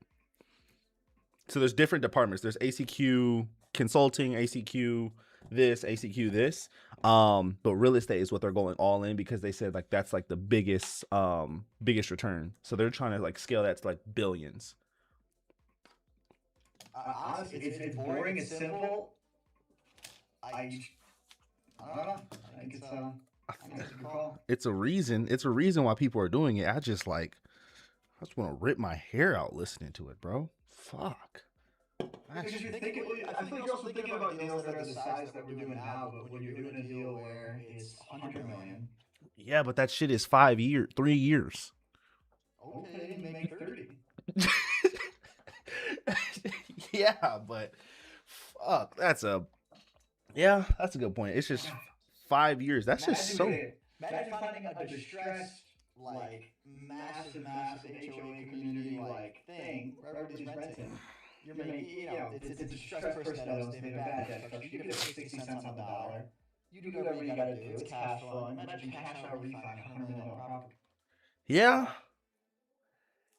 So there's different departments. There's ACQ consulting, ACQ this, ACQ this. But real estate is what they're going all in because they said like that's like the biggest return. So they're trying to like scale that to like billions. Honestly, it's boring. It's simple. I don't know. I think it's a good call. It's a reason why people are doing it. I just want to rip my hair out listening to it, bro. Fuck. Because you're thinking, I feel like you're also thinking about deals that are the size that we're doing now, but when you're doing a deal where it's 100 million. Yeah, but that shit is 3 years. Okay, make 30. Yeah, but fuck, that's a good point. It's just 5 years. That's just so. Imagine finding a distressed, like massive HOA community like thing where everybody's renting. You're making, it's a distressed person that owns, they have a bad debt structure. You get it for 60 cents on the dollar. You do whatever you gotta do. It's cash flowing. Imagine cash out refi on a $100 million property. Yeah.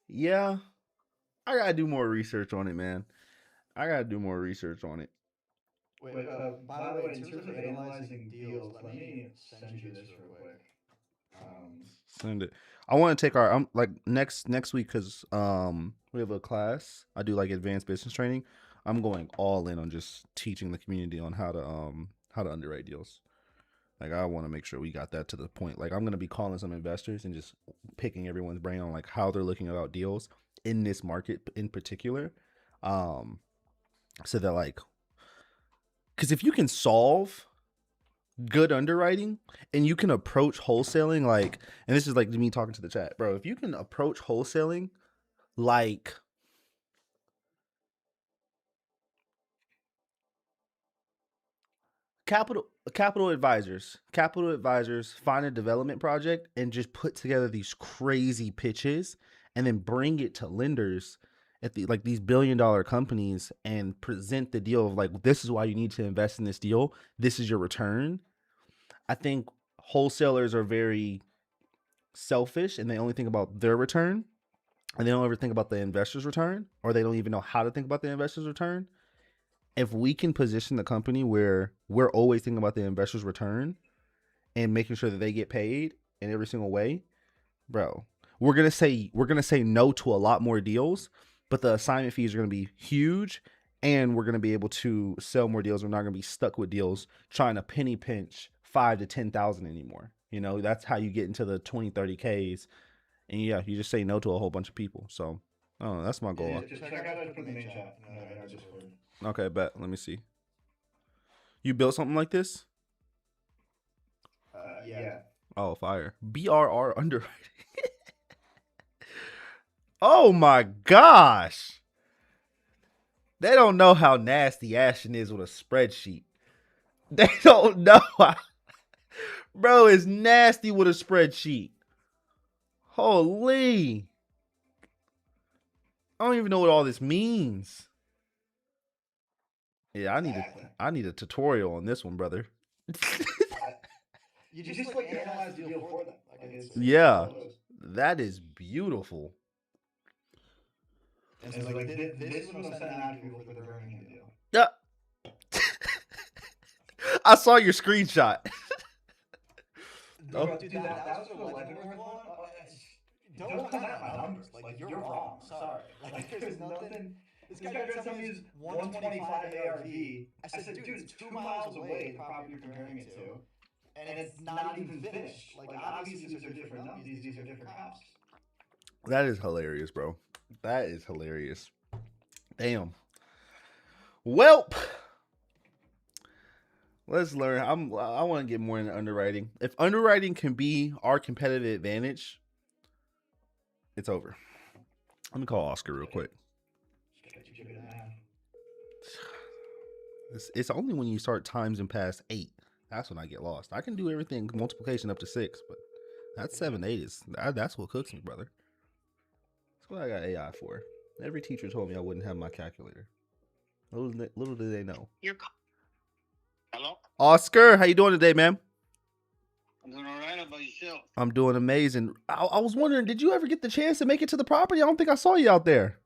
Yeah. I gotta do more research on it, man. I gotta do more research on it. Wait, by the way, in terms of analyzing deals, let me send you this real quick. Send it. I want to take our like next week because we have a class. I do like advanced business training. I'm going all in on just teaching the community on how to underwrite deals. Like I want to make sure we got that to the point. Like I'm gonna be calling some investors and just picking everyone's brain on like how they're looking about deals in this market in particular. So that like, because if you can solve good underwriting, and you can approach wholesaling like, and this is like me talking to the chat, bro. If you can approach wholesaling like capital advisors find a development project and just put together these crazy pitches and then bring it to lenders at the like these billion-dollar companies and present the deal of like, this is why you need to invest in this deal, this is your return. I think wholesalers are very selfish and they only think about their return and they don't ever think about the investor's return, or they don't even know how to think about the investor's return. If we can position the company where we're always thinking about the investor's return and making sure that they get paid in every single way, bro, we're gonna say no to a lot more deals, but the assignment fees are gonna be huge, and we're gonna be able to sell more deals. We're not gonna be stuck with deals trying to penny pinch 5 to 10,000 anymore. You know, that's how you get into the 20, 30Ks, and yeah, you just say no to a whole bunch of people. So, oh, that's my goal. Yeah, just check out it from the main chat in our Discord. Okay, bet. Let me see. You built something like this? Yeah. Oh, fire. BRR underwriting. Oh my gosh. They don't know how nasty Ashton is with a spreadsheet. They don't know. Bro, it's nasty with a spreadsheet. Holy. I don't even know what all this means. Yeah, I need a tutorial on this one, brother. You just like analyze the deal for them. Like yeah, that is beautiful. And so like this is what I'm sending out to people for the Birmingham deal. Yeah. I saw your screenshot. Oh. Dude, that was for the Leavenworth one. Don't come at my numbers. Like, you're wrong. Sorry. Like, there's nothing. This guy tried to tell me he's 125 ARV. I said, dude, it's 2 miles away, the property you're comparing it to. And it's not even finished. Like, obviously, these are different numbers. These are different comps. That is hilarious, bro. That is hilarious. Damn. Welp. Let's learn. I want to get more into underwriting. If underwriting can be our competitive advantage, it's over. Let me call Oscar real quick. It's only when you start times and past 8. That's when I get lost. I can do everything multiplication up to 6, but that's 7, 8 is that's what cooks me, brother. That's what I got AI for. Every teacher told me I wouldn't have my calculator. Little did they know. Hello? Oscar, how you doing today, man? I'm doing all right. How about yourself? I'm doing amazing. I was wondering, did you ever get the chance to make it to the property? I don't think I saw you out there.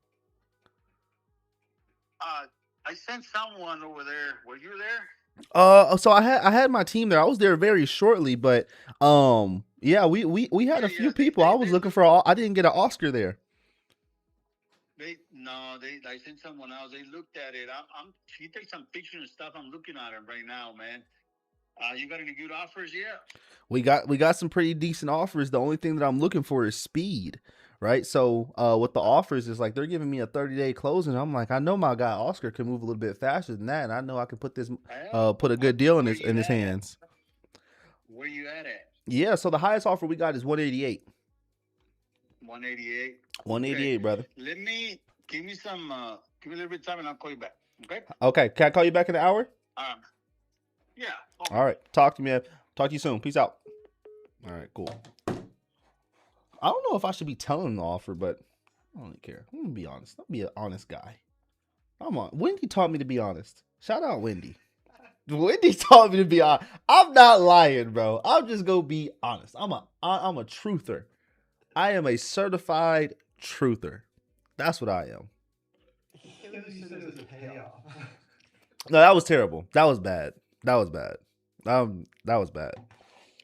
I sent someone over there. Were you there? So I had my team there. I was there very shortly, but yeah, we had a few people. I was looking for. I didn't get an Oscar there. I sent someone else. They looked at it. He takes some pictures and stuff. I'm looking at them right now, man. You got any good offers yet? We got some pretty decent offers. The only thing that I'm looking for is speed, right? So what the offers is like, they're giving me a 30-day closing. I'm like, I know my guy Oscar can move a little bit faster than that, and I know I can put a good deal in his hands. Where you at? Yeah, so the highest offer we got is 188. 188. 188, okay. Brother. Give me a little bit of time and I'll call you back. Okay. Okay. Can I call you back in an hour? Yeah. Okay. All right. Talk to me, man. Talk to you soon. Peace out. All right. Cool. I don't know if I should be telling him the offer, but I don't really care. I'm gonna be honest. I'll be an honest guy. Wendy taught me to be honest. Shout out Wendy. Wendy taught me to be honest. I'm not lying, bro. I'm just gonna be honest. I'm a truther. I am a certified truther. That's what I am. No, that was terrible. That was bad. That was bad. That was bad.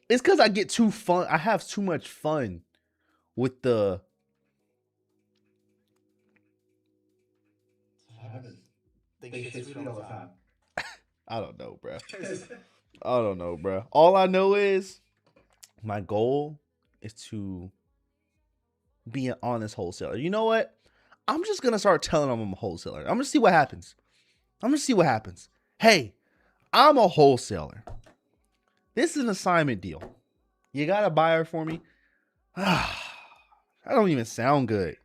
It's because I get too fun. I have too much fun with the. I don't know, bro. I don't know, bro. All I know is my goal is to be an honest wholesaler. You know what? I'm just going to start telling them I'm a wholesaler. I'm going to see what happens. Hey, I'm a wholesaler. This is an assignment deal. You got a buyer for me? That don't even sound good.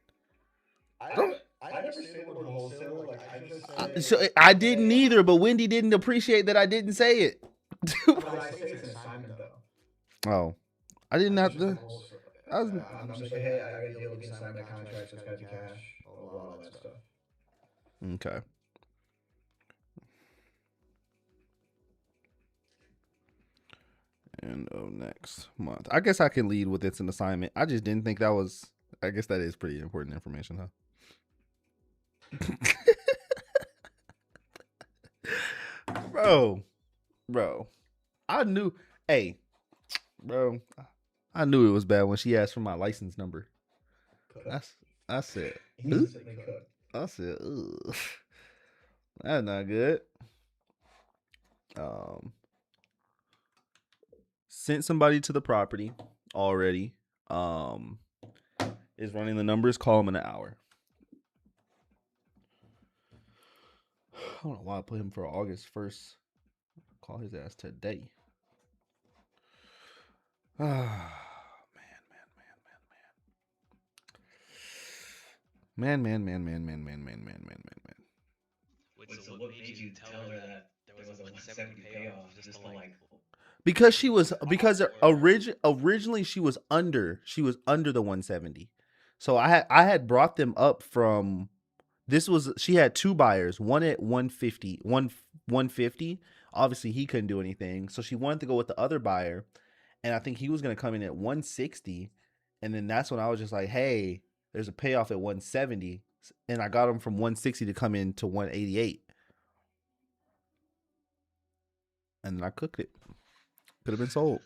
I never say the word wholesaler. Like I just So say. I didn't either, but Wendy didn't appreciate that I didn't say it. But I say it's an assignment though. Oh, I didn't have Just to. like wholesale. I was, I'm just like, hey, I got a deal. We can sign that contract. So it's got to be cash. Blah blah, all that stuff. okay. End of next month. I guess I can lead with it's an assignment. I just didn't think that was. I guess that is pretty important information, huh? bro, I knew. Hey, bro, I knew it was bad when she asked for my license number. I said, I said, ugh, that's not good. Sent somebody to the property already. Is running the numbers. Call him in an hour. I don't know why I put him for August 1st. Call his ass today. Man. Wait, so what made you tell her that there was a 170 payoff just to like? Because originally she was under the 170. So I had brought them up from she had two buyers, one at 150, 150. Obviously he couldn't do anything. So she wanted to go with the other buyer, and I think he was going to come in at 160, and then that's when I was just like, "Hey, there's a payoff at 170." And I got him from 160 to come in to 188. And then I cooked it. Could have been sold.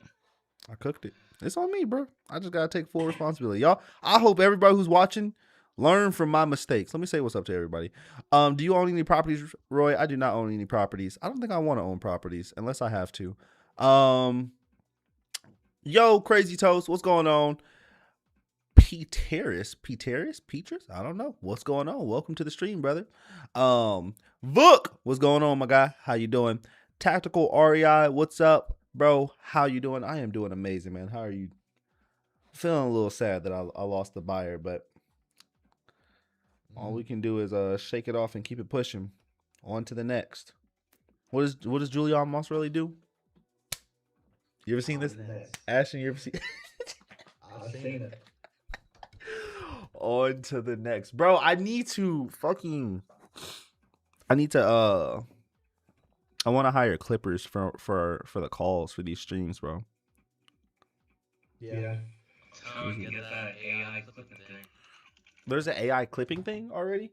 I cooked it. It's on me, bro. I just gotta take full responsibility. Y'all, I hope everybody who's watching learn from my mistakes. Let me say what's up to everybody. Do you own any properties, Roy? I do not own any properties. I don't think I want to own properties unless I have to. Yo, Crazy Toast, what's going on? Petrus? I don't know. What's going on? Welcome to the stream, brother. Vuk, what's going on, my guy? How you doing? Tactical REI, what's up, bro? How you doing? I am doing amazing, man. How are you? Feeling a little sad that I lost the buyer, but all we can do is shake it off and keep it pushing. On to the next. What does Julian Moss really do? You ever seen this? Ashton, you ever seen? I've seen it. On to the next, bro. I need to I want to hire clippers for the calls for these streams, bro. Yeah. Tell her to get that AI clipping thing. There's an AI clipping thing already?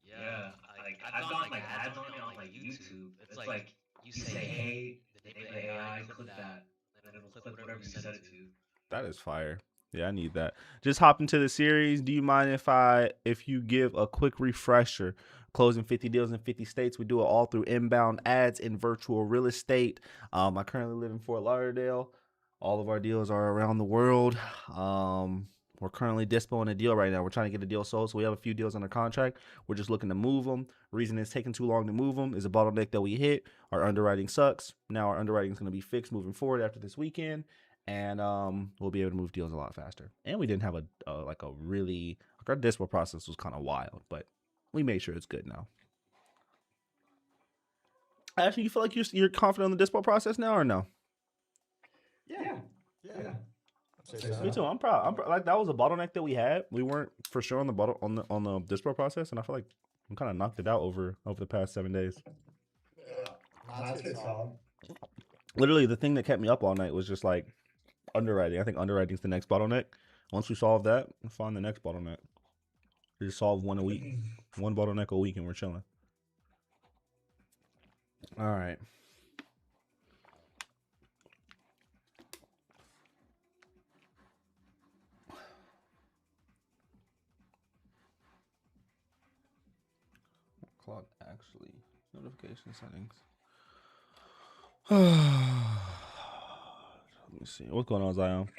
Yeah, like I've gotten like ads on it on like YouTube. It's like you say, "Hey, the name of the AI, clip that," and then it'll clip whatever you set it to. That is fire. Yeah, I need that. Just hop into the series. Do you mind if you give a quick refresher? Closing 50 deals in 50 states. We do it all through inbound ads in virtual real estate. I currently live in Fort Lauderdale. All of our deals are around the world. We're currently dispoing a deal right now. We're trying to get a deal sold, so we have a few deals under contract. We're just looking to move them. Reason it's taking too long to move them is a bottleneck that we hit. Our underwriting sucks. Now our underwriting is going to be fixed moving forward after this weekend. And we'll be able to move deals a lot faster. And we didn't have our dispo process was kind of wild, but we made sure it's good now. Actually, you feel like you're confident on the dispo process now or no? Yeah. Me too. I'm proud. Like that was a bottleneck that we had. We weren't for sure on the dispo process, and I feel like we kind of knocked it out over the past 7 days. That's good, solid. Literally, the thing that kept me up all night was just like underwriting. I think underwriting is the next bottleneck. Once we solve that, we'll find the next bottleneck. We just solve one a week, one bottleneck a week, and we're chilling. All right. Clock actually notification settings. Let me see. What's going on, Zion?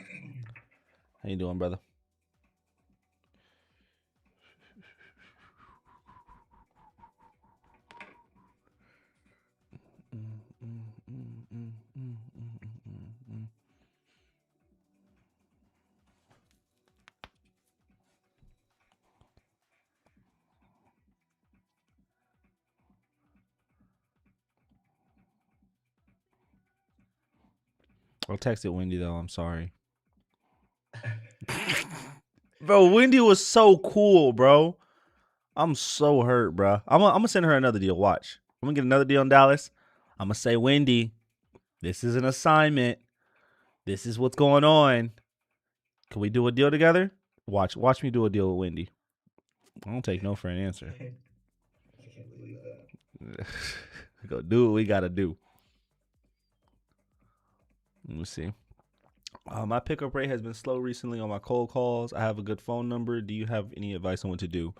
How you doing, brother? I'll text it Wendy though. I'm sorry. Bro, Wendy was so cool, bro. I'm so hurt, bro. I'm gonna send her another deal. Watch. I'm gonna get another deal in Dallas. I'm gonna say, Wendy, this is an assignment. This is what's going on. Can we do a deal together? Watch me do a deal with Wendy. I don't take no for an answer. I can't believe that. Go do what we gotta do. Let me see. My pickup rate has been slow recently on my cold calls. I have a good phone number. Do you have any advice on what to do?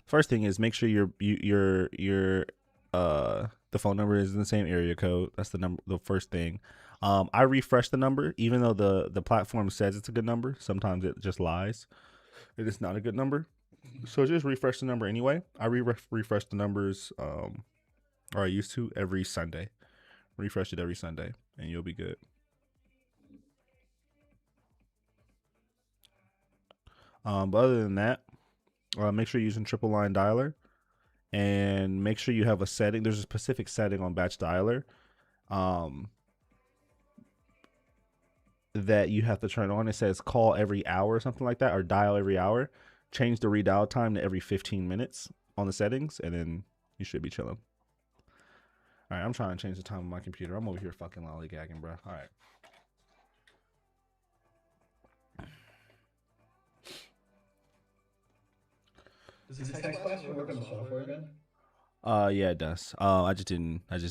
First thing is make sure the phone number is in the same area code. That's the first thing. I refresh the number, even though the platform says it's a good number. Sometimes it just lies. It is not a good number. So just refresh the number anyway. I refresh the numbers, or I used to, every Sunday. Refresh it every Sunday, and you'll be good. But other than that, make sure you're using triple line dialer, and make sure you have a setting. There's a specific setting on batch dialer that you have to turn on. It says call every hour or something like that, or dial every hour. Change the redial time to every 15 minutes on the settings, and then you should be chilling. All right, I'm trying to change the time on my computer. I'm over here fucking lollygagging, bro. All right. Does the text blaster work on the software again? Yeah, it does. I just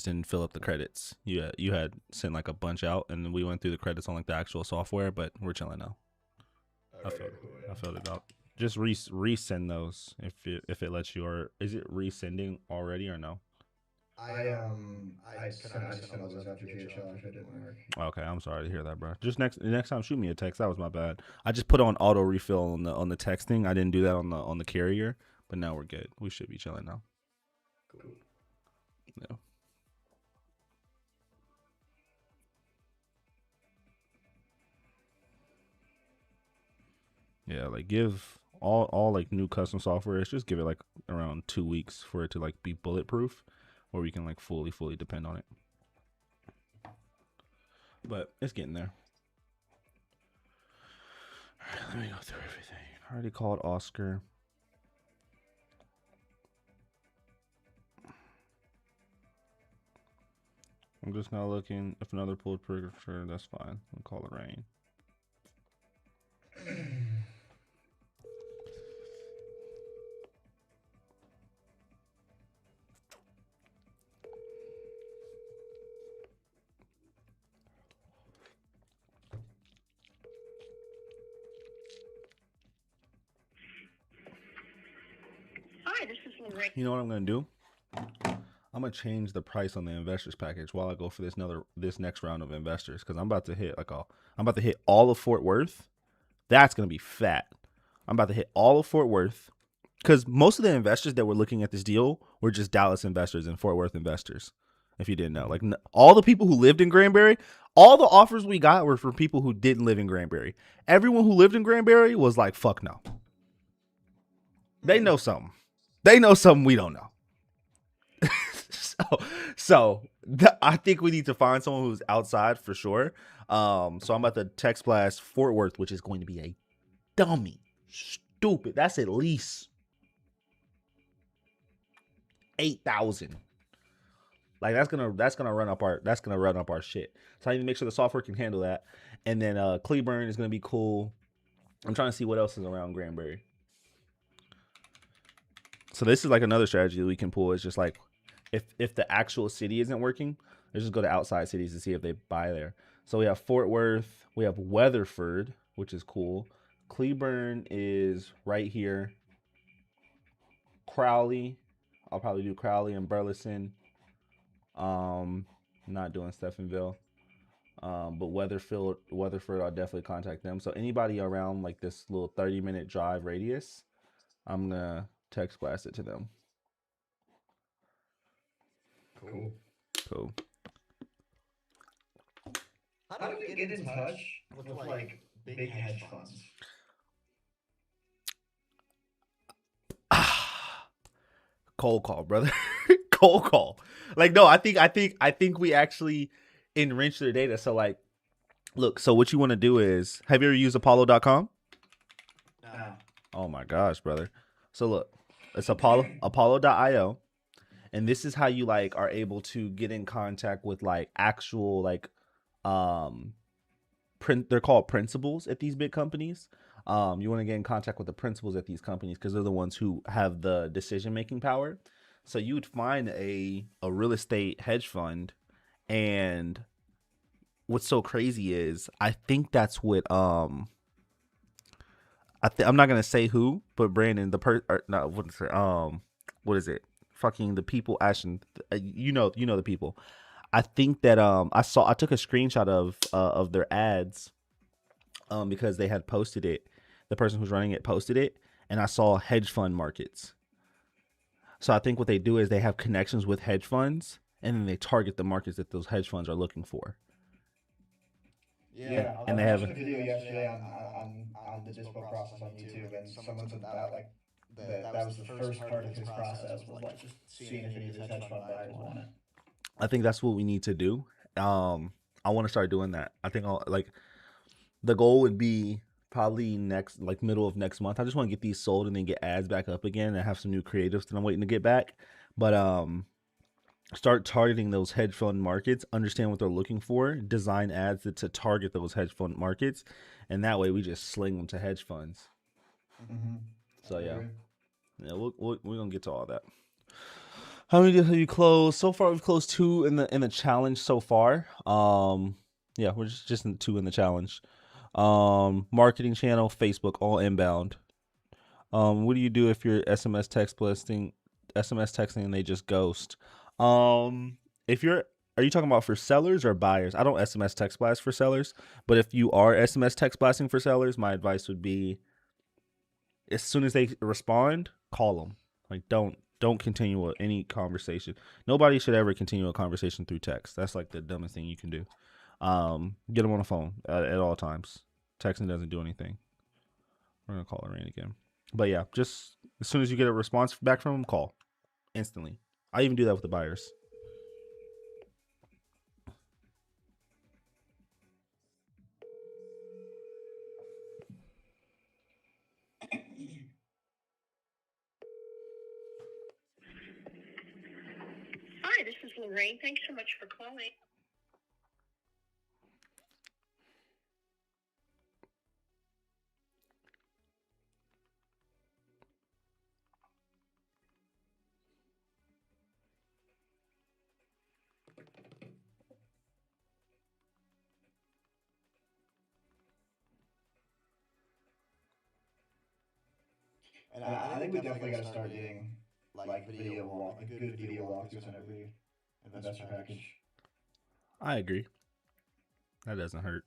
didn't fill up the credits. You had sent like a bunch out, and then we went through the credits on like the actual software, but we're chilling now. I filled it out. Just resend those if it lets you, or is it resending already or no? I sent all those out to DHL after it didn't work. Okay, I'm sorry to hear that, bro. Just next time, shoot me a text. That was my bad. I just put on auto refill on the texting. I didn't do that on the carrier, but now we're good. We should be chilling now. Cool. Yeah. Yeah, like give all like new custom software. Just give it like around 2 weeks for it to like be bulletproof, where we can like fully depend on it. But it's getting there. All right, let me go through everything. I already called Oscar. I'm just now looking if another pulled trigger. Sure, that's fine. I'll call it rain. Hi, this is Lorraine. You know what I'm gonna do? I'm gonna change the price on the investors package while I go for this next round of investors, because I'm about to hit all of Fort Worth. That's gonna be fat. I'm about to hit all of Fort Worth, because most of the investors that were looking at this deal were just Dallas investors and Fort Worth investors. If you didn't know, like all the people who lived in Granbury, all the offers we got were for people who didn't live in Granbury. Everyone who lived in Granbury was like, fuck no. They know something. They know something we don't know. I think we need to find someone who's outside for sure. So I'm about to text blast Fort Worth, which is going to be a dummy, stupid. That's at least 8,000. Like that's gonna run up our shit. So I need to make sure the software can handle that. And then Cleburne is gonna be cool. I'm trying to see what else is around Granbury. So this is like another strategy that we can pull. It's just like if the actual city isn't working, let's just go to outside cities to see if they buy there. So we have Fort Worth, we have Weatherford, which is cool. Cleburne is right here. Crowley, I'll probably do Crowley and Burleson. Not doing Stephenville. But Weatherford, I'll definitely contact them. So anybody around like this little 30-minute drive radius, I'm gonna text blast it to them. Cool. How do we get in touch with like big hedge funds? Cold call, brother. cold call. Like, no, I think we actually enrich their data. So like, look, so what you want to do is, have you ever used Apollo.com? No. Oh my gosh, brother. So look, it's Apollo.io. And this is how you like are able to get in contact with like actual like um they're called principals at these big companies. You want to get in contact with the principals at these companies because they're the ones who have the decision making power. So you would find a real estate hedge fund, and what's so crazy is I think that's what I'm not gonna say who, but Brandon, no, what is it? Fucking the people, Ashton. You know the people. I think that I took a screenshot of their ads because they had posted it. The person who's running it posted it, and I saw hedge fund markets. So I think what they do is they have connections with hedge funds, and then they target the markets that those hedge funds are looking for. Yeah, I And was they have watching a video yesterday on the DISPO process on YouTube, and someone said that like that was the first part of his process was like just seeing if any of his hedge fund buyers want it. I think that's what we need to do. I want to start doing that. I think I'll like the goal would be probably next like middle of next month. I just want to get these sold and then get ads back up again and have some new creatives that I'm waiting to get back. But start targeting those hedge fund markets, understand what they're looking for, design ads to target those hedge fund markets, and that way we just sling them to hedge funds. Mm-hmm. So yeah, we're gonna get to all that. How many have you closed so far? We've closed 2 in the challenge so far. Yeah, we're just in 2 in the challenge. Marketing channel, Facebook, all inbound. What do you do if you're SMS texting and they just ghost? If you're Are you talking about for sellers or buyers? I don't SMS text blast for sellers, but if you are SMS text blasting for sellers, my advice would be as soon as they respond, call them. Like don't continue any conversation. Nobody should ever continue a conversation through text. That's like the dumbest thing you can do. Get them on the phone at all times. Texting doesn't do anything. We're gonna call Lorraine again. But yeah, just as soon as you get a response back from them, call instantly. I even do that with the buyers. Hi, this is Lorraine. Thanks so much for calling. And I think we definitely got to start doing like a good video walkthroughs on every investor package. I agree. That doesn't hurt.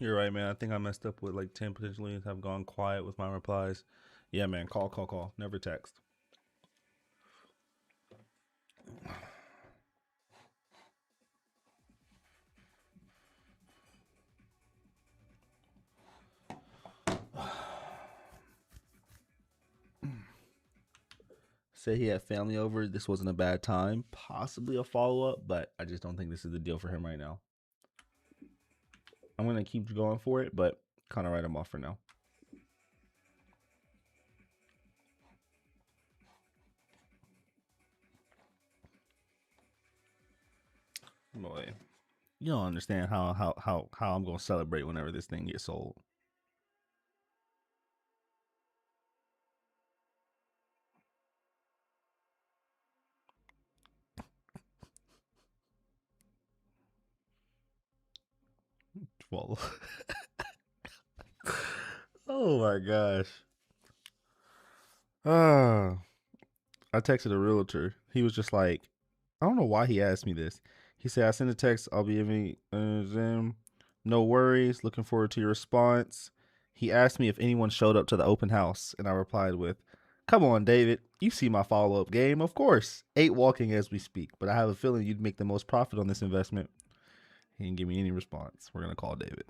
You're right, man. I think I messed up with like 10 potentially have gone quiet with my replies. Yeah, man. Call. Never text. Say he had family over. This wasn't a bad time. Possibly a follow up, but I just don't think this is the deal for him right now. I'm going to keep going for it, but kind of write him off for now. Boy, you don't understand how I'm going to celebrate whenever this thing gets sold. Well, oh my gosh. I texted a realtor. He was just like, I don't know why he asked me this. He said, I sent a text. I'll be giving them. No worries. Looking forward to your response. He asked me if anyone showed up to the open house, and I replied with, come on, David. You see my follow up game. Of course. 8 walking as we speak, but I have a feeling you'd make the most profit on this investment. He didn't give me any response. We're going to call David.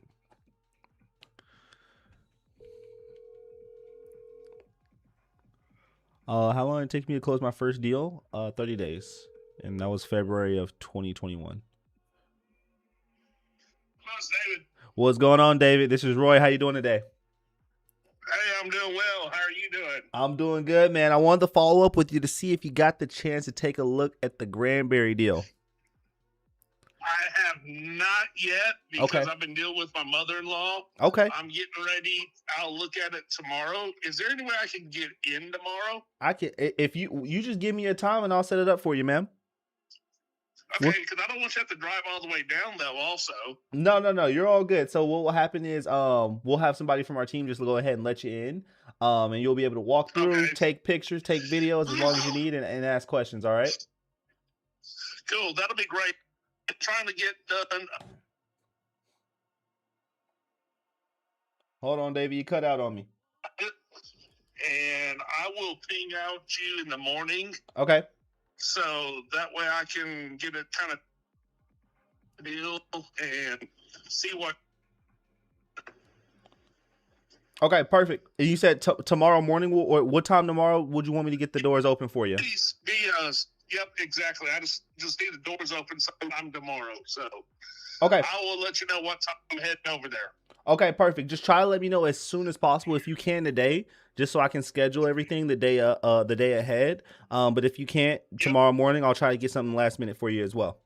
How long did it take me to close my first deal? 30 days. And that was February of 2021. How's David? What's going on, David? This is Roy. How you doing today? Hey, I'm doing well. How are you doing? I'm doing good, man. I wanted to follow up with you to see if you got the chance to take a look at the Granbury deal. I have not yet because Okay. I've been dealing with my mother-in-law. Okay. I'm getting ready. I'll look at it tomorrow. Is there any way I can get in tomorrow? I can if you just give me a time and I'll set it up for you, ma'am. Okay, because I don't want you to have to drive all the way down though. Also. No. You're all good. So what will happen is we'll have somebody from our team just go ahead and let you in. And you'll be able to walk through, take pictures, take videos as long as you need, and ask questions. All right. Cool. That'll be great. I'm trying to get done. Hold on, David. You cut out on me. And I will ping out you in the morning. Okay. So that way I can get a kind of deal and see what. Okay, perfect. And you said tomorrow morning, or what time tomorrow would you want me to get the doors open for you? Yep, exactly. I just need the doors open sometime tomorrow. So okay, I will let you know what time I'm heading over there. Okay, perfect. Just try to let me know as soon as possible if you can today, just so I can schedule everything the day ahead. But if you can't tomorrow morning, I'll try to get something last minute for you as well.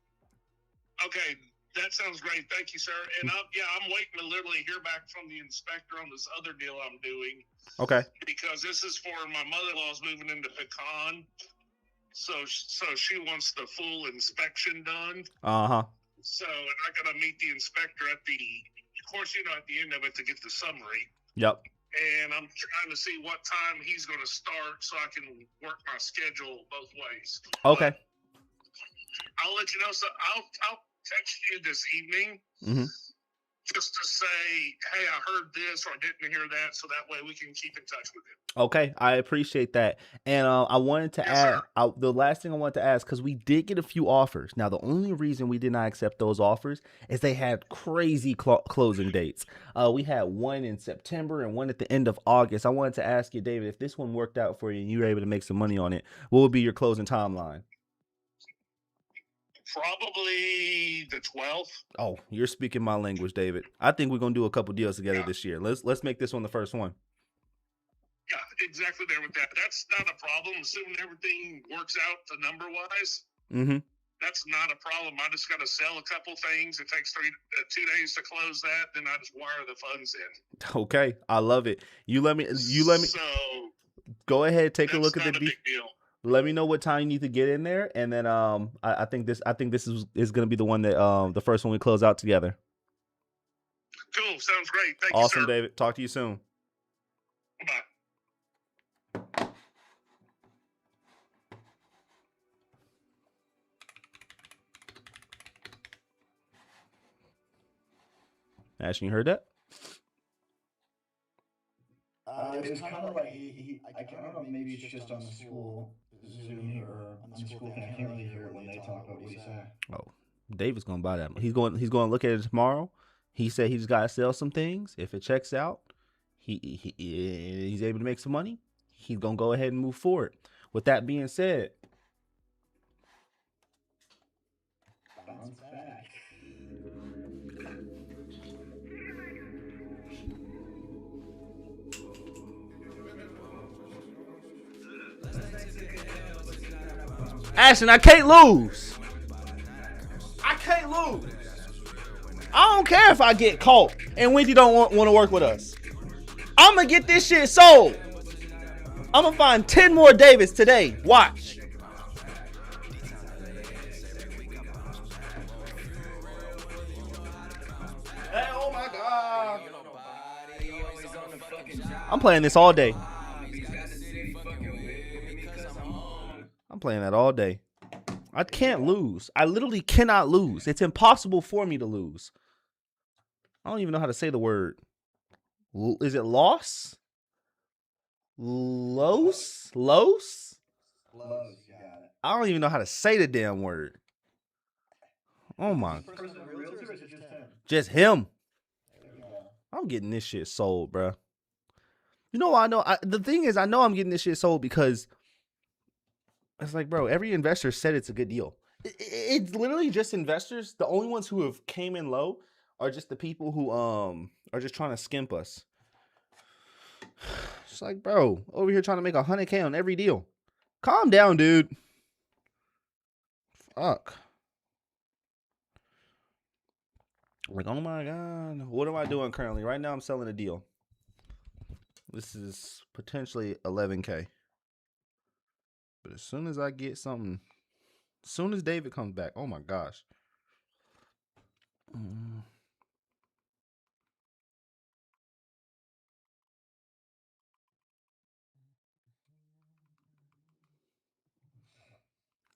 Okay, that sounds great. Thank you, sir. And I'm waiting to literally hear back from the inspector on this other deal I'm doing. Okay. Because this is for my mother-in-law's moving into Pecan, so she wants the full inspection done. So, and I gotta meet the inspector at the end of it to get the summary. Yep. And I'm trying to see what time he's going to start so I can work my schedule both ways. Okay. But I'll let you know. So I'll text you this evening just to say, hey, I heard this or I didn't hear that, so that way we can keep in touch with it. Okay, I appreciate that. And I wanted to add, the last thing I wanted to ask, because we did get a few offers. Now, the only reason we did not accept those offers is they had crazy closing dates. We had one in September and one at the end of August. I wanted to ask you, David, if this one worked out for you and you were able to make some money on it, what would be your closing timeline? Probably the 12th. Oh, you're speaking my language, David. I think we're gonna do a couple deals together this year. Let's make this one the first one. Yeah, exactly there with that. That's not a problem. Assuming everything works out the number wise. That's not a problem. I just got to sell a couple things. It takes 2 days to close that. Then I just wire the funds in. Okay, I love it. You let me. So go ahead, take a look at the big deal. Let me know what time you need to get in there, and then I think this is going to be the one that the first one we close out together. Cool, sounds great. Thank you, Awesome, David. Talk to you soon. Bye. Ashton, you heard that? It was kind of like I don't know. Maybe it's just on the school Zoom here or on the school thing. I can't really hear it when they talk. But what do you say? Oh, David's gonna buy that. He's going to look at it tomorrow. He said he's got to sell some things. If it checks out, he's able to make some money. He's gonna go ahead and move forward. With that being said, Bounce back. Ashton, I can't lose. I can't lose. I don't care if I get caught and Wendy don't want to work with us. I'm going to get this shit sold. I'm going to find 10 more Davids today. Watch. Hey, oh my God. I'm playing this all day. I'm playing that all day. I can't lose. I literally cannot lose. It's impossible for me to lose. I don't even know how to say the word. Is it loss? Los? Los, got it. I don't even know how to say the damn word. Oh my. Just him. I'm getting this shit sold, bro. You know what I know? The thing is, I know I'm getting this shit sold because it's like, bro, every investor said it's a good deal. It's literally just investors. The only ones who have came in low are just the people who are just trying to skimp us. It's like, bro, over here trying to make 100K on every deal. Calm down, dude. Fuck. Like, oh my God. What am I doing currently? Right now I'm selling a deal. This is potentially 11K. But as soon as I get something, as soon as David comes back, oh my gosh.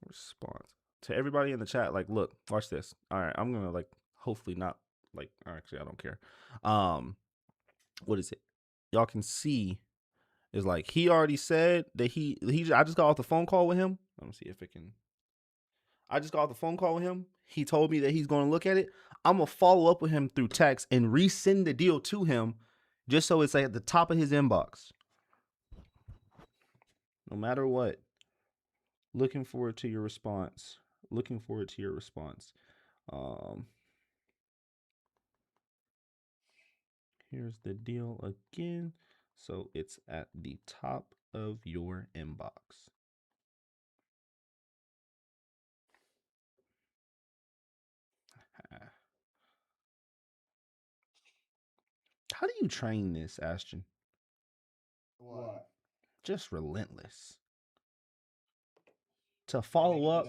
Response to everybody in the chat. Like, look, watch this. All right, I'm gonna like hopefully not like. Actually, I don't care. What is it? Y'all can see is like he already said that he. I just got off the phone call with him. Let me see if it can. I just got off the phone call with him. He told me that he's going to look at it. I'm gonna follow up with him through text and resend the deal to him, just so it's like at the top of his inbox. No matter what. Looking forward to your response. Looking forward to your response. Here's the deal again. So it's at the top of your inbox. How do you train this, Ashton? What? Just relentless. To follow up.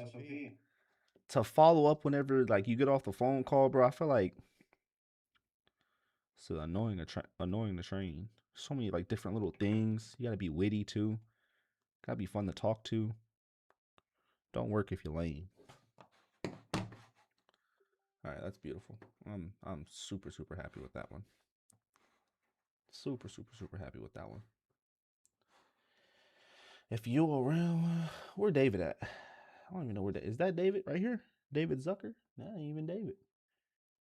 To follow up whenever like you get off the phone call, bro. I feel like it's annoying to train. So many like different little things. You gotta be witty too. Gotta be fun to talk to. Don't work if you're lame. All right, that's beautiful. I'm super happy with that one. Super happy with that one. If you around, where David at? I don't even know where that is. That David right here? David Zucker? That ain't even David.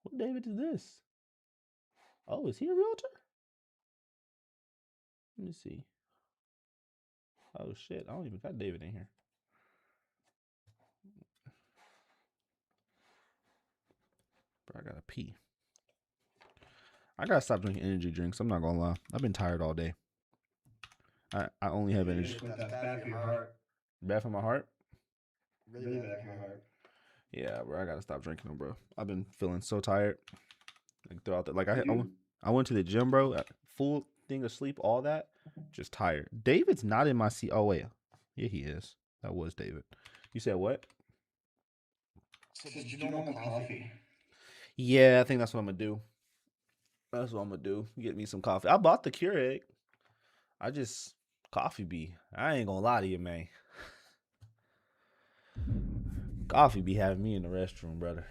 What David is this? Oh, is he a realtor? Let me see. Oh shit, I don't even got David in here. Bro, I gotta pee. I gotta stop drinking energy drinks. I'm not gonna lie. I've been tired all day. I only have energy. That's bad for your heart. Bad for my heart? Really bad for your heart. Yeah, bro. I gotta stop drinking them, bro. I've been feeling so tired. Like throughout the I went to the gym, bro. Full thing of sleep, all that. Just tired. David's not in my seat. Oh wait, yeah, he is. That was David. You said what? Did you know more coffee? Yeah, I think that's what I'm gonna do. That's what I'm gonna do. Get me some coffee. I bought the Keurig. Coffee be. I ain't gonna lie to you, man. Coffee be having me in the restroom, brother.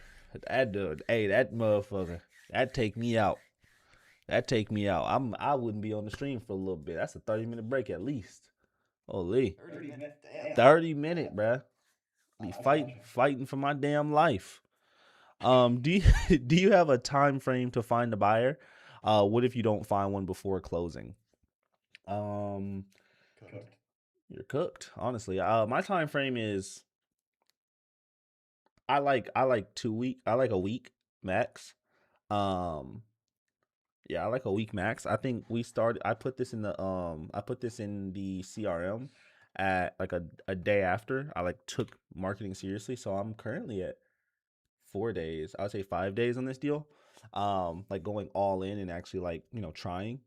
That motherfucker. That take me out. That take me out. I wouldn't be on the stream for a little bit. That's a 30-minute break at least. Holy. 30 minutes. Damn. 30-minute, bruh. Be fighting for my damn life. Do you, do you have a time frame to find a buyer? What if you don't find one before closing? Cooked. You're cooked, honestly. My time frame is I like I like a week max. Um yeah, I like a week max. I think we started I put this in the CRM at like a day after I like took marketing seriously. So I'm currently at 4 days. I would say 5 days on this deal. Like going all in and actually like, trying.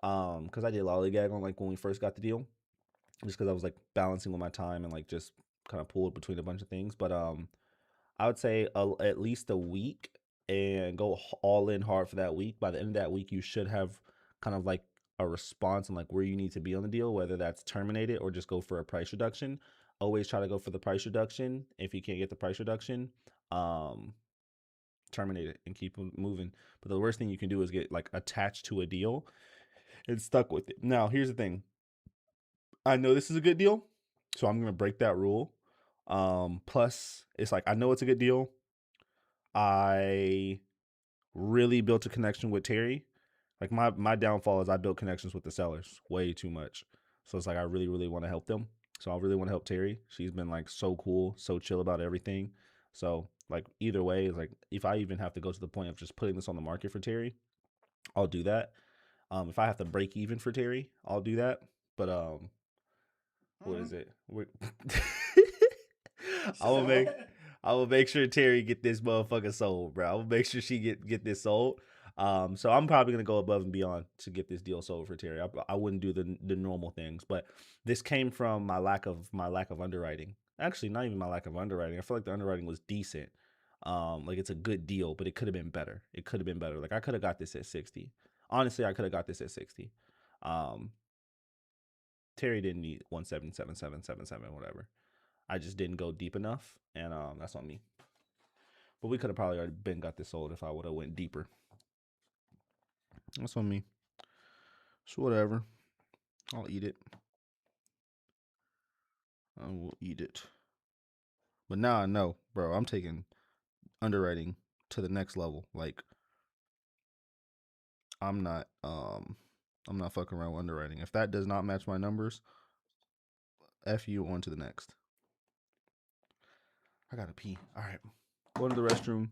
Because I did lollygag on like when we first got the deal. Just because I was like balancing with my time and like just kind of pulled between a bunch of things. But I would say at least a week and go all in hard for that week. By the end of that week, you should have kind of like a response and like where you need to be on the deal, whether that's terminate it or just go for a price reduction. Always try to go for the price reduction. If you can't get the price reduction, terminate it and keep moving. But the worst thing you can do is get like attached to a deal and stuck with it. Now, here's the thing. I know this is a good deal, so I'm gonna break that rule. Plus, it's like I know it's a good deal. I really built a connection with Terry. Like my downfall is I built connections with the sellers way too much. So it's like I really want to help them. So I really want to help Terry. She's been like so cool, so chill about everything. So like either way, it's like if I even have to go to the point of just putting this on the market for Terry, I'll do that. If I have to break even for Terry, I'll do that. But what is it? I will make I will make sure Terry get this motherfucker sold, bro. I will make sure she get this sold. So I'm probably gonna go above and beyond to get this deal sold for Terry. I wouldn't do the normal things, but this came from my lack of underwriting. Actually, not even my lack of underwriting. I feel like the underwriting was decent. Like it's a good deal, but it could have been better. It could have been better. Like I could have got this at 60. Honestly, I could have got this at 60. Um, Terry didn't need 177,777, whatever. I just didn't go deep enough, and that's on me. But we could have probably already been got this sold if I would have went deeper. That's on me. So whatever. I'll eat it. I will eat it. But now I know, bro. I'm taking underwriting to the next level. Like I'm not fucking around with underwriting. If that does not match my numbers, F you on to the next. I gotta pee. All right. Go to the restroom.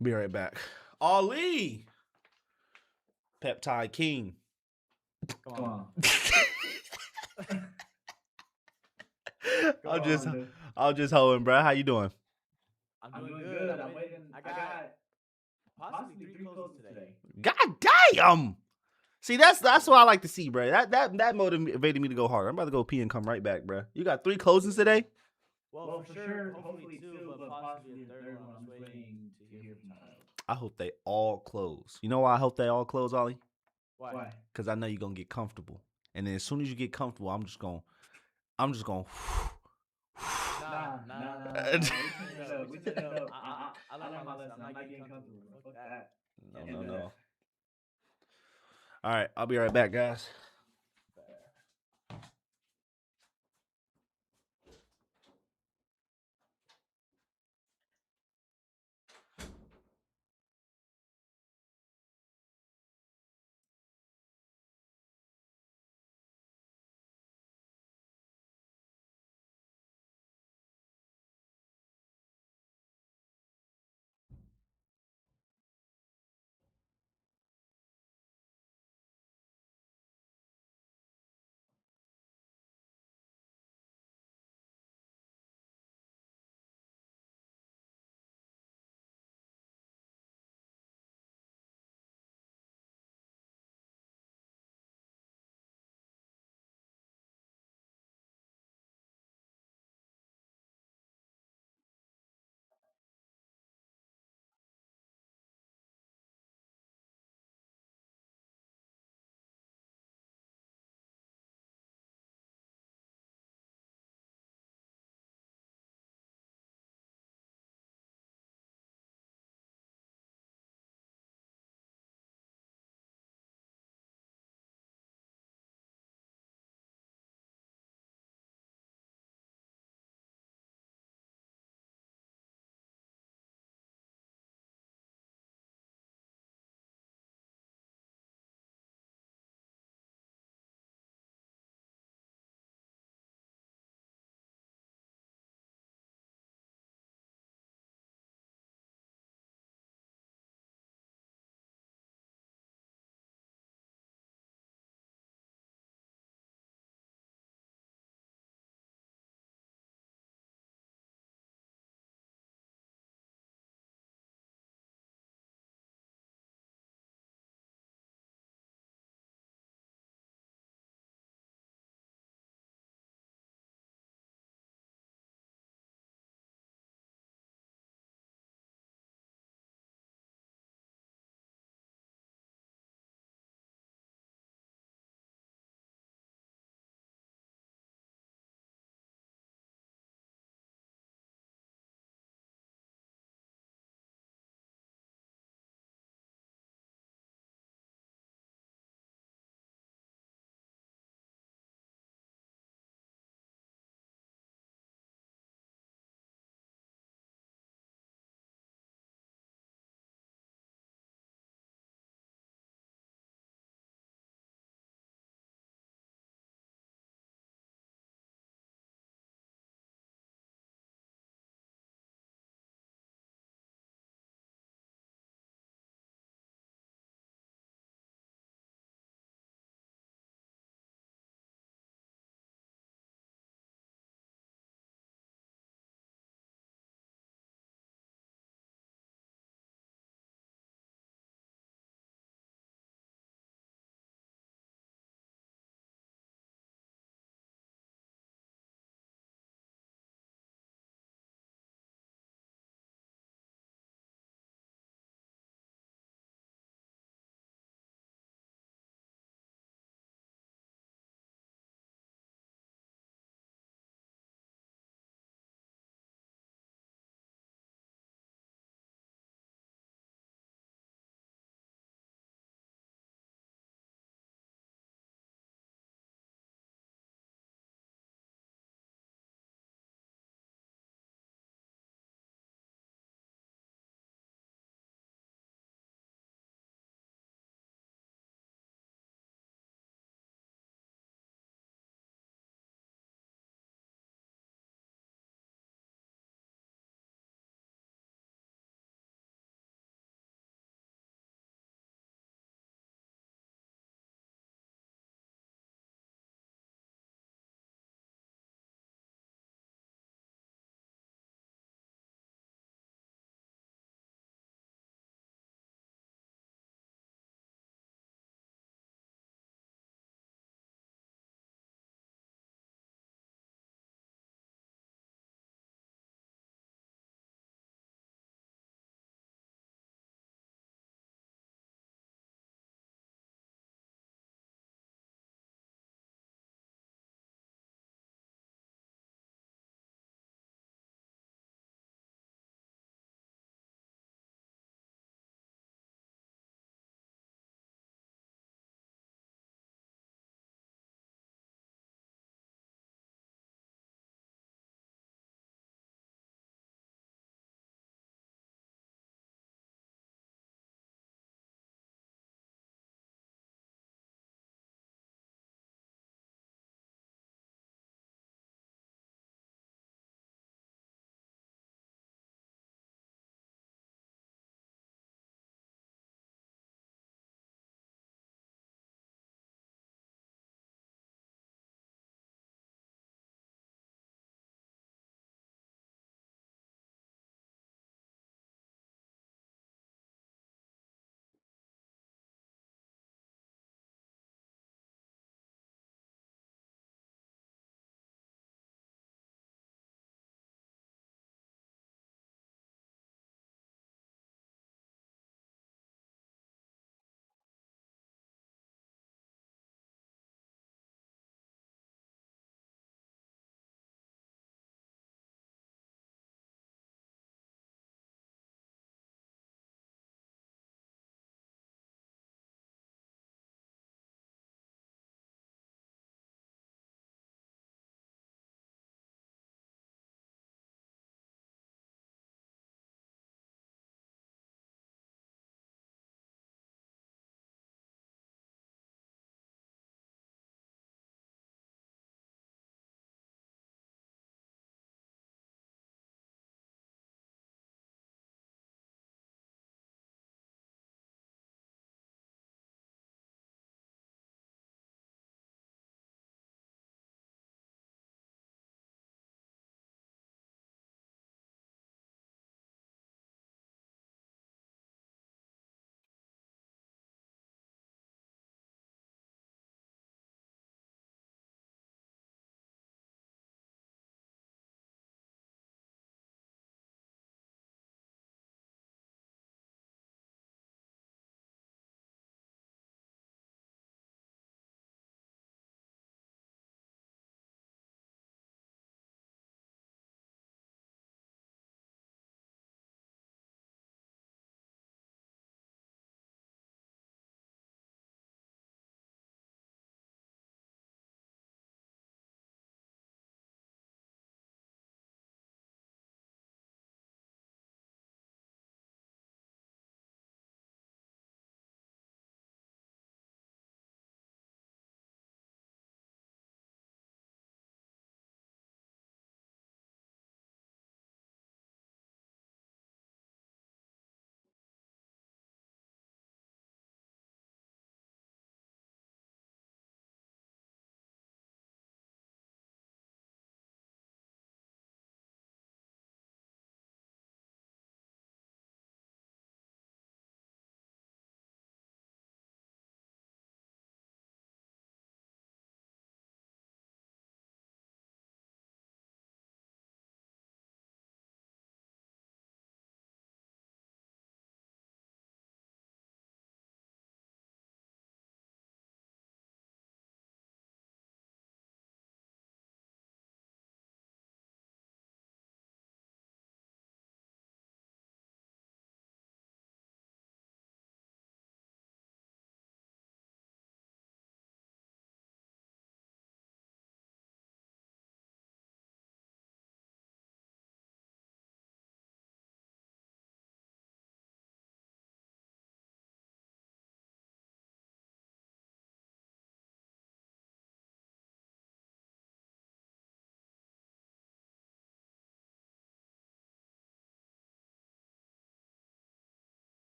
Be right back. Ali! Peptide King. Come on. I'll just hoeing, bro. How you doing? I'm doing good. I'm waiting. I got possibly 3 closes today. God damn! See, that's what I like to see, bro. That motivated me to go hard. I'm about to go pee and come right back, bro. You got 3 closings today? Well, for sure, hopefully 2, but possibly a third one. I'm just waiting to hear from tomorrow. I hope they all close. You know why I hope they all close, Ollie? Why? Because I know you're gonna get comfortable, and then as soon as you get comfortable, I'm just gonna. Nah. We set it up. I learned my lesson. I'm not getting comfortable, bro. Fuck that. No. All right, I'll be right back, guys.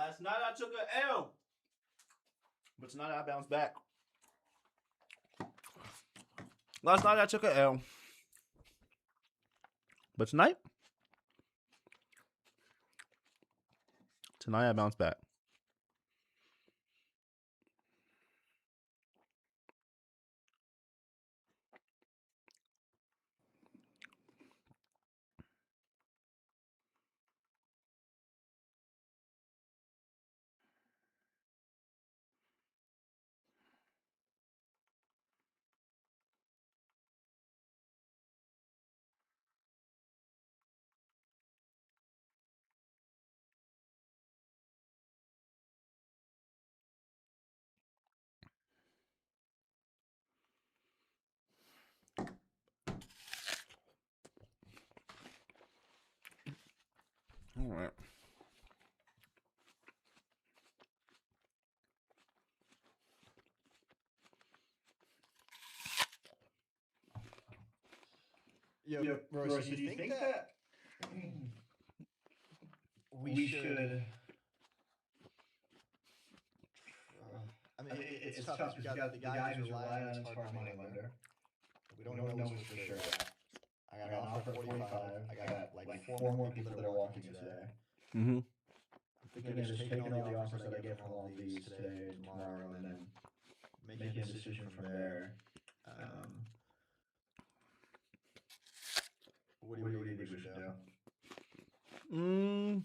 Last night I took an L, but tonight I bounced back. Last night I took an L, but tonight I bounced back. All right. Yo, Royce, do you think that we should? I mean, it's tough because we got the guy who's relying on his hard money lender. We don't know what's for sure yet. I got an offer at 45. I got like four more people that are walking it today. Mm-hmm. I'm thinking of just taking all the offers that I get from all these today and tomorrow, and then making a decision from there. What do you think we should do?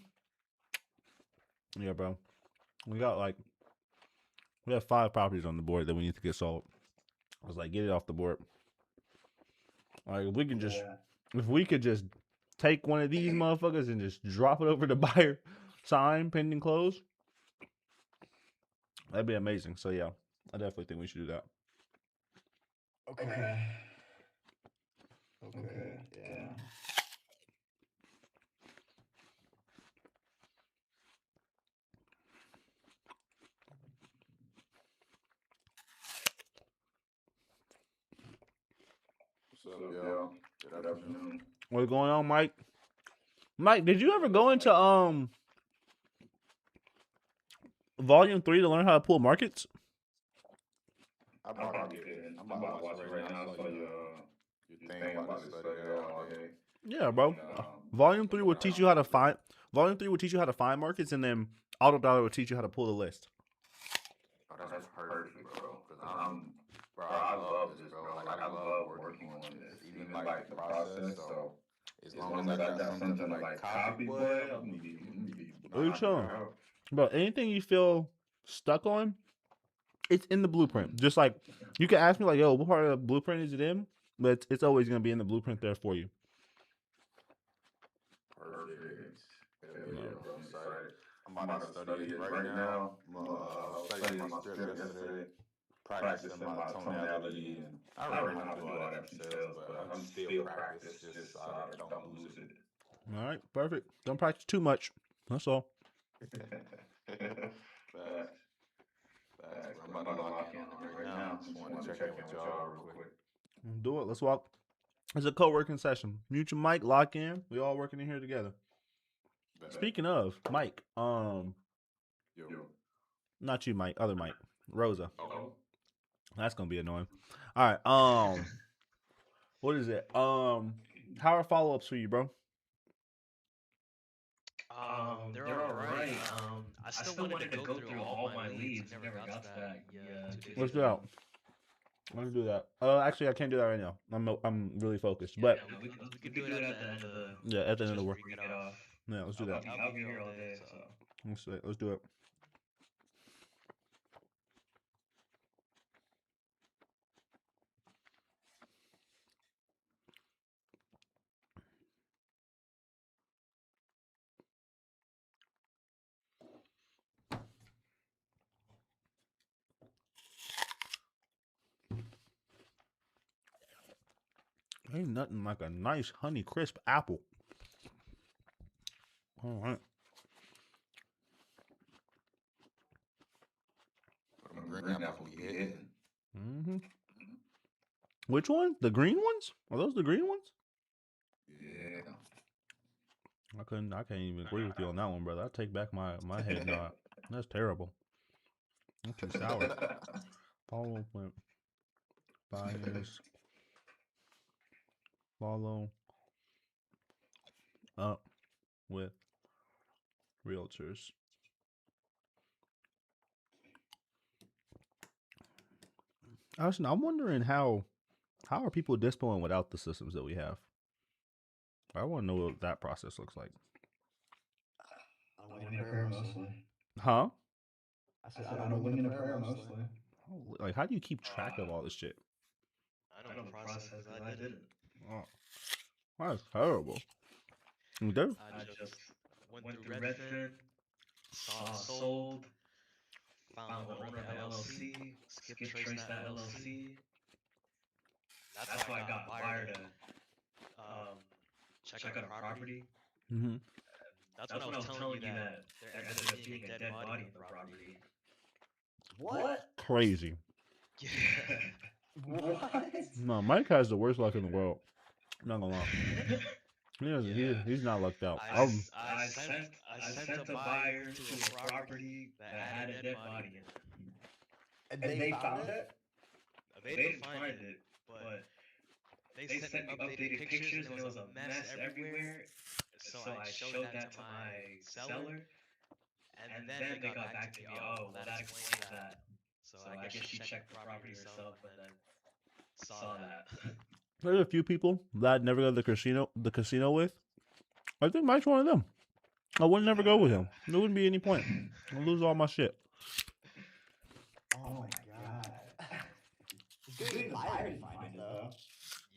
Yeah, bro. We have 5 properties on the board that we need to get sold. I was like, get it off the board. Like, if we could just take one of these motherfuckers and just drop it over to buyer, sign, pending close, that'd be amazing. So yeah, I definitely think we should do that. Okay. Yeah. What's up, yo? Good afternoon. What's going on, Mike? Mike, did you ever go into volume 3 to learn how to pull markets? I probably didn't. I'm about to watch it right now. I saw your thing about to study that all day. Yeah, bro. Volume 3 will teach you how to find. Volume 3 will teach you how to find markets, and then Auto Dollar will teach you how to pull the list. Oh, that's perfect, bro. Bro, I love this, bro. Like, I love working on this, even like the process. So as long as I got something to like copy, boy, I'm gonna be knocking it out. Bro, anything you feel stuck on, it's in the blueprint. Just like you can ask me, like, yo, what part of the blueprint is it in? But it's always gonna be in the blueprint there for you. Perfect. Hell yeah, bro. I'm excited. I'm about to study it right now. I was studying my script yesterday, practicing my tonality, and I already know how to do all that from sales, but I'm just still practice just so I don't lose it. All right, perfect. Don't practice too much. That's all. Facts. I'm about to lock in on it right now. Just wanted to check in with y'all real quick. Do it. Let's walk. It's a co-working session. Mute your mic, lock in. We all working in here together. Speaking of Mike, Yo. not you, Mike. Other Mike, Rosa. Oh. That's gonna be annoying. All right. What is it? How are follow-ups for you, bro? They're all right. I still wanted to go through all my leads. Never got to that. Let's do that. Let's do that. Actually, I can't do that right now. I'm really focused. But we could do it at the end of the at the end of the work. Get off. Yeah, let's do that. I'll be here all day. So Let's do it. Ain't nothing like a nice honey crisp apple. All right. Green apples be hitting. Mm-hmm. Which one? The green ones? Are those the green ones? Yeah. I can't even agree with you on that one, brother. I take back my head nod. That's terrible. I'm too sour. Follow with buyers. Follow up with realtors. Actually, I'm wondering how are people dispoing without the systems that we have? I want to know what that process looks like. I win in prayer mostly. Huh? I said I win in a prayer mostly. Like, how do you keep track of all this shit? I know the process because I did it. Oh, that's terrible. There, I just went through Redfin, saw sold, found the owner of the LLC, skip trace that LLC. That's how I got a buyer to check out a property. mm-hmm. That's when I was telling you that there ended up being a dead body on the property. What? Crazy. Yeah. What? No, Mike has the worst luck in the world. I'm not gonna lie. He's not lucked out. I sent a buyer to a property that had a dead body in it. And they found it? They didn't find it, but they sent me updated pictures and it was a mess everywhere. So I showed that to my seller, and then they got back to me. Oh, well, that explains that. So I guess she checked the property herself and then saw that. There's a few people that I'd never go to the casino with. I think Mike's one of them. I would never go with him. There wouldn't be any point. I'll lose all my shit. Oh my god. It's good the buyer didn't find it though.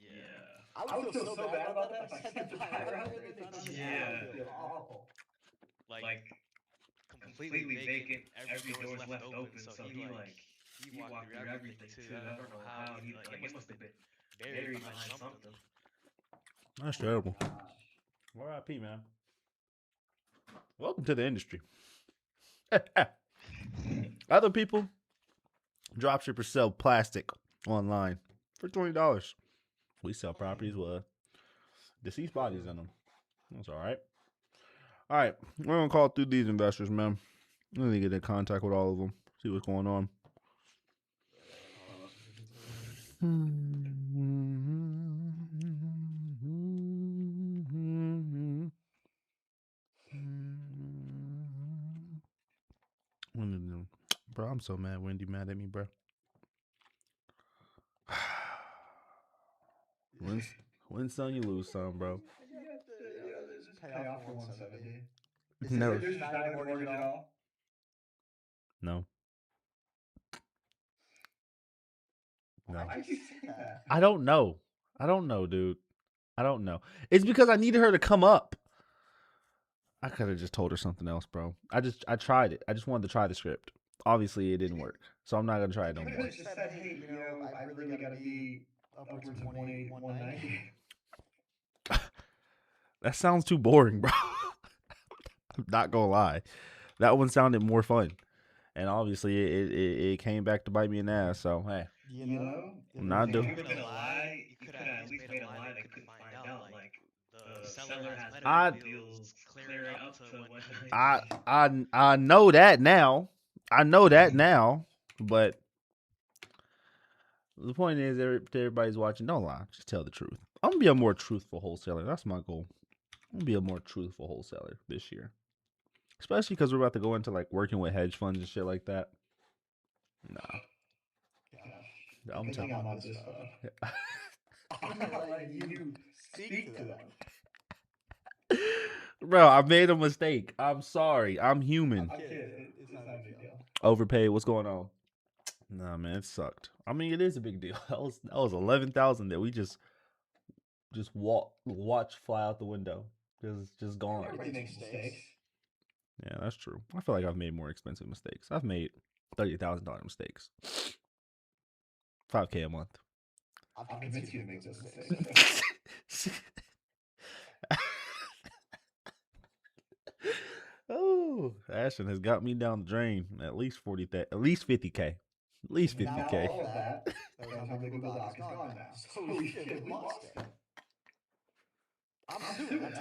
Yeah. I would feel so bad about that if I sent the buyer out there and they found it. Yeah. I would feel awful. Like completely vacant. Every door's left open, so he walked through everything too. I don't know how he it must have been buried behind something. That's terrible. R.I.P. man. Welcome to the industry. Other people, dropshippers sell plastic online for $20. We sell properties with deceased bodies in them. That's all right. All right, we're gonna call through these investors, man. I'm gonna get in contact with all of them, see what's going on. Bro, I'm so mad. Wendy mad at me, bro. Win some, you lose some, bro. You have to just pay off for 170. No. There's not even a mortgage at all? No. Why'd you say that? I don't know, dude. I don't know. It's because I needed her to come up. I could have just told her something else, bro. I tried it. I just wanted to try the script. Obviously, it didn't work, so I'm not gonna try it no more. You could have just said, hey, I really gotta be upwards of 180, 190. That sounds too boring, bro. I'm not gonna lie. That one sounded more fun. And obviously, it came back to bite me in the ass, so hey. I'm not doing If you were gonna lie, you could have at least made a lie they couldn't find out. Like the seller has medical deals clearing up to 190. I know that now. But the point is, everybody's watching. Don't lie. Just tell the truth. I'm gonna be a more truthful wholesaler. That's my goal. I'm gonna be a more truthful wholesaler this year, especially because we're about to go into like working with hedge funds and shit like that. Nah. Gosh. I'm telling you, I'm on this stuff. I'm not letting you speak to them. Bro, I made a mistake. I'm sorry. I'm human. I'm kidding. It's not a big deal. Overpaid. What's going on? Nah, man, it sucked. I mean, it is a big deal. That was 11,000 that we just watch fly out the window. Just gone. Everybody makes mistakes. Yeah, that's true. I feel like I've made more expensive mistakes. I've made $30,000 mistakes. $5K a month. I'll convince you to make those mistakes. Oh, Ashton has got me down the drain. At least 50K. At least 50K. Not all of that. Because my Google Doc is gone now. So we lost it. I'm doing it.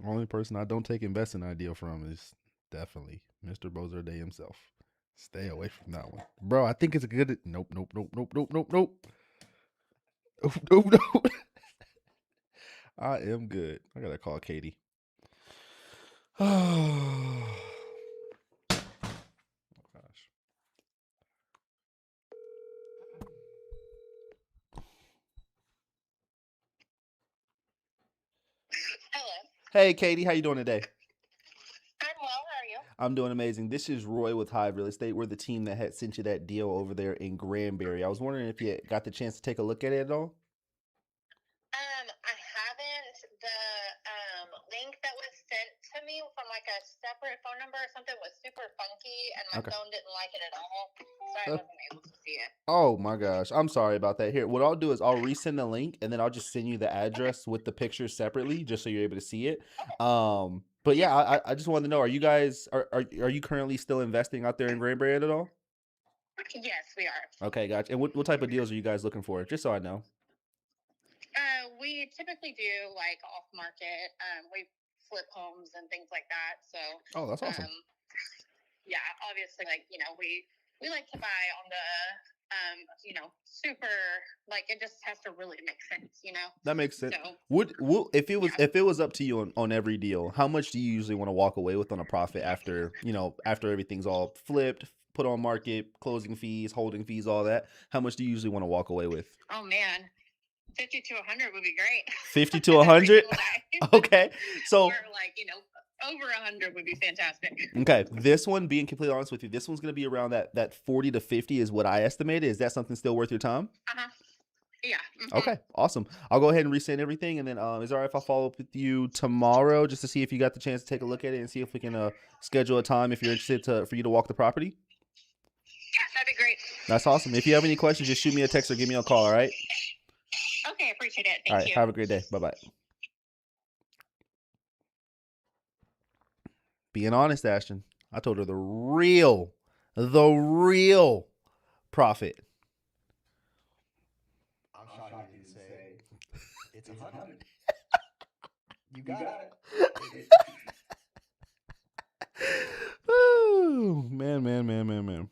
Only person I don't take investing idea from is definitely Mr. Bozerde himself. Stay away from that one, bro. I think it's a good. Nope, nope, nope, nope, nope, nope, nope, nope, nope, nope. I am good. I gotta call Katie. Oh gosh. Hello. Hey, Katie, how you doing today? I'm well. How are you? I'm doing amazing. This is Roy with Hive Real Estate. We're the team that had sent you that deal over there in Granbury. I was wondering if you got the chance to take a look at it at all. I haven't. The link that was sent to me from like a separate phone number or something was super funky, and my Okay. phone didn't like it at all, so I wasn't able to see it. Oh my gosh. I'm sorry about that. Here, what I'll do is I'll resend the link and then I'll just send you the address with the pictures separately just so you're able to see it. But yeah, I just wanted to know, are you guys are you currently still investing out there in Granbury at all? Yes, we are. Okay, gotcha. And what type of deals are you guys looking for? Just so I know. We typically do like off market. We flip homes and things like that. So Oh, that's awesome. Yeah, obviously, like we like to buy on the super, like it just has to really make sense, That makes sense. So Would if it was up to you on every deal, how much do you usually want to walk away with on a profit after everything's all flipped, put on market, closing fees, holding fees, all that? How much do you usually want to walk away with? Oh man, 50 to 100 would be great. 50 to 100? Okay. So or like, over 100 would be fantastic. Okay, this one, being completely honest with you, this one's going to be around that 40 to 50 is what I estimated. Is that something still worth your time? Yeah. Okay, awesome. I'll go ahead and resend everything, and then is it all right if I follow up with you tomorrow just to see if you got the chance to take a look at it and see if we can schedule a time if you're interested for you to walk the property? Yeah, that'd be great. That's awesome. If you have any questions, just shoot me a text or give me a call, all right? Okay, appreciate it. Thank all right, you. have a great day. Bye-bye. Being honest, Ashton, I told her the real profit. I'm shocked you didn't say it's 100. You got it. Oh, man.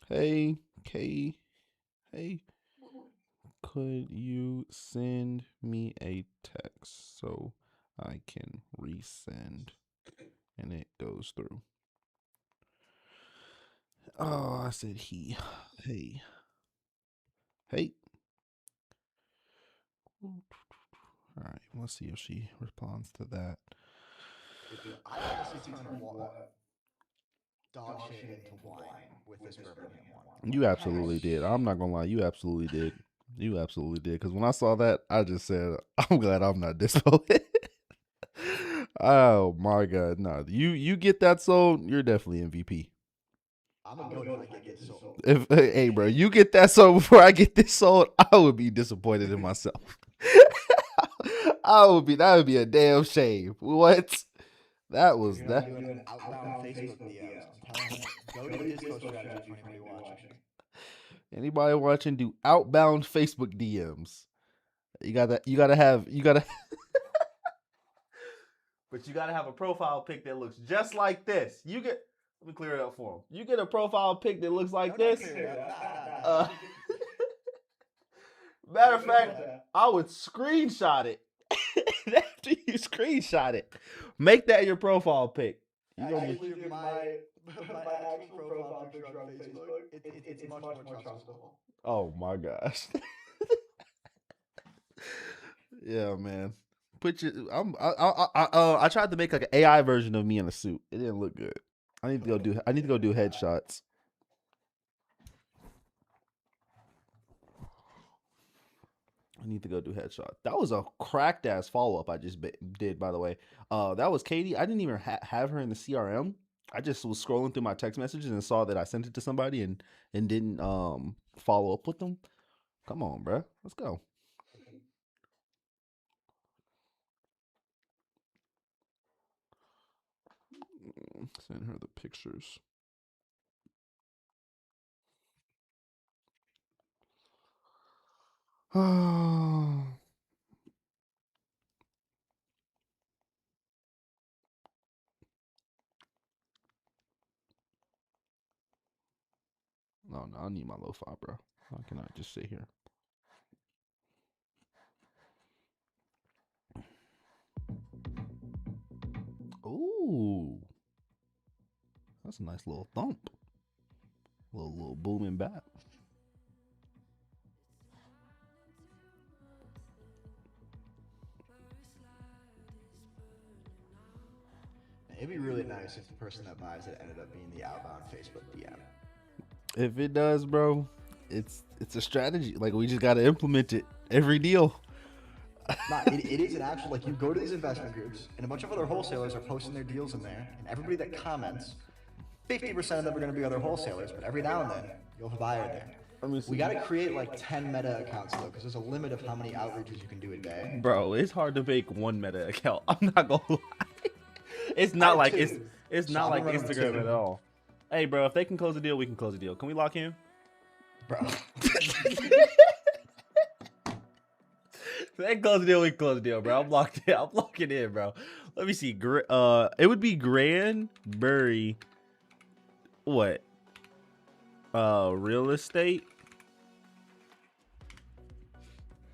Hey, Kay. Hey, could you send me a text so I can resend and it goes through? Oh, I said he. Hey. All right, let's see if she responds to that. I honestly turned dog shit into wine with this Birmingham one. You absolutely did. I'm not gonna lie. You absolutely did. You absolutely did. Because when I saw that, I just said, I'm glad I'm not DISPO. Oh my God. No, you get that sold, you're definitely MVP. I'm gonna go till I get this sold. Hey, bro, you get that sold before I get this sold, I would be disappointed in myself. That would be a damn shame. What? That was that. Doing outbound Facebook DMs. I'm telling you, go to DISPO strategy for anybody watching. Anybody watching, do outbound Facebook DMs. You gotta have. But you gotta have a profile pic that looks just like this. Let me clear it up for him. You get a profile pic that looks like this. Matter of fact, I would screenshot it. After you screenshot it, make that your profile pic. My actual profile picture on Facebook, it's much more trustable. Oh my gosh. Yeah, man. I tried to make like an AI version of me in a suit. It didn't look good. I need to go do headshots. That was a cracked ass follow up I just did, by the way. That was Katie. I didn't even have her in the CRM. I just was scrolling through my text messages and saw that I sent it to somebody and didn't follow up with them. Come on, bro. Let's go. Send her the pictures. No, I need my lo-fi, bro. I cannot just sit here. Ooh. That's a nice little thump. Little booming bat. It'd be really nice if the person that buys it ended up being the outbound Facebook DM. If it does, bro, it's a strategy. Like, we just gotta implement it every deal. It is an actual, like, you go to these investment groups and a bunch of other wholesalers are posting their deals in there, and everybody that comments, 50% of them are going to be other wholesalers, but every now and then you'll have a buyer there. We got to create like 10 meta accounts though, because there's a limit of how many outreaches you can do a day. Bro, it's hard to make one meta account. I'm not gonna lie. It's not like it's not like Instagram at all. Hey, bro, if they can close the deal, we can close the deal. Can we lock in? Bro. If they can close the deal, we can close the deal, bro. I'm locked in. I'm locking in, bro. Let me see. It would be Granbury. What? Real estate.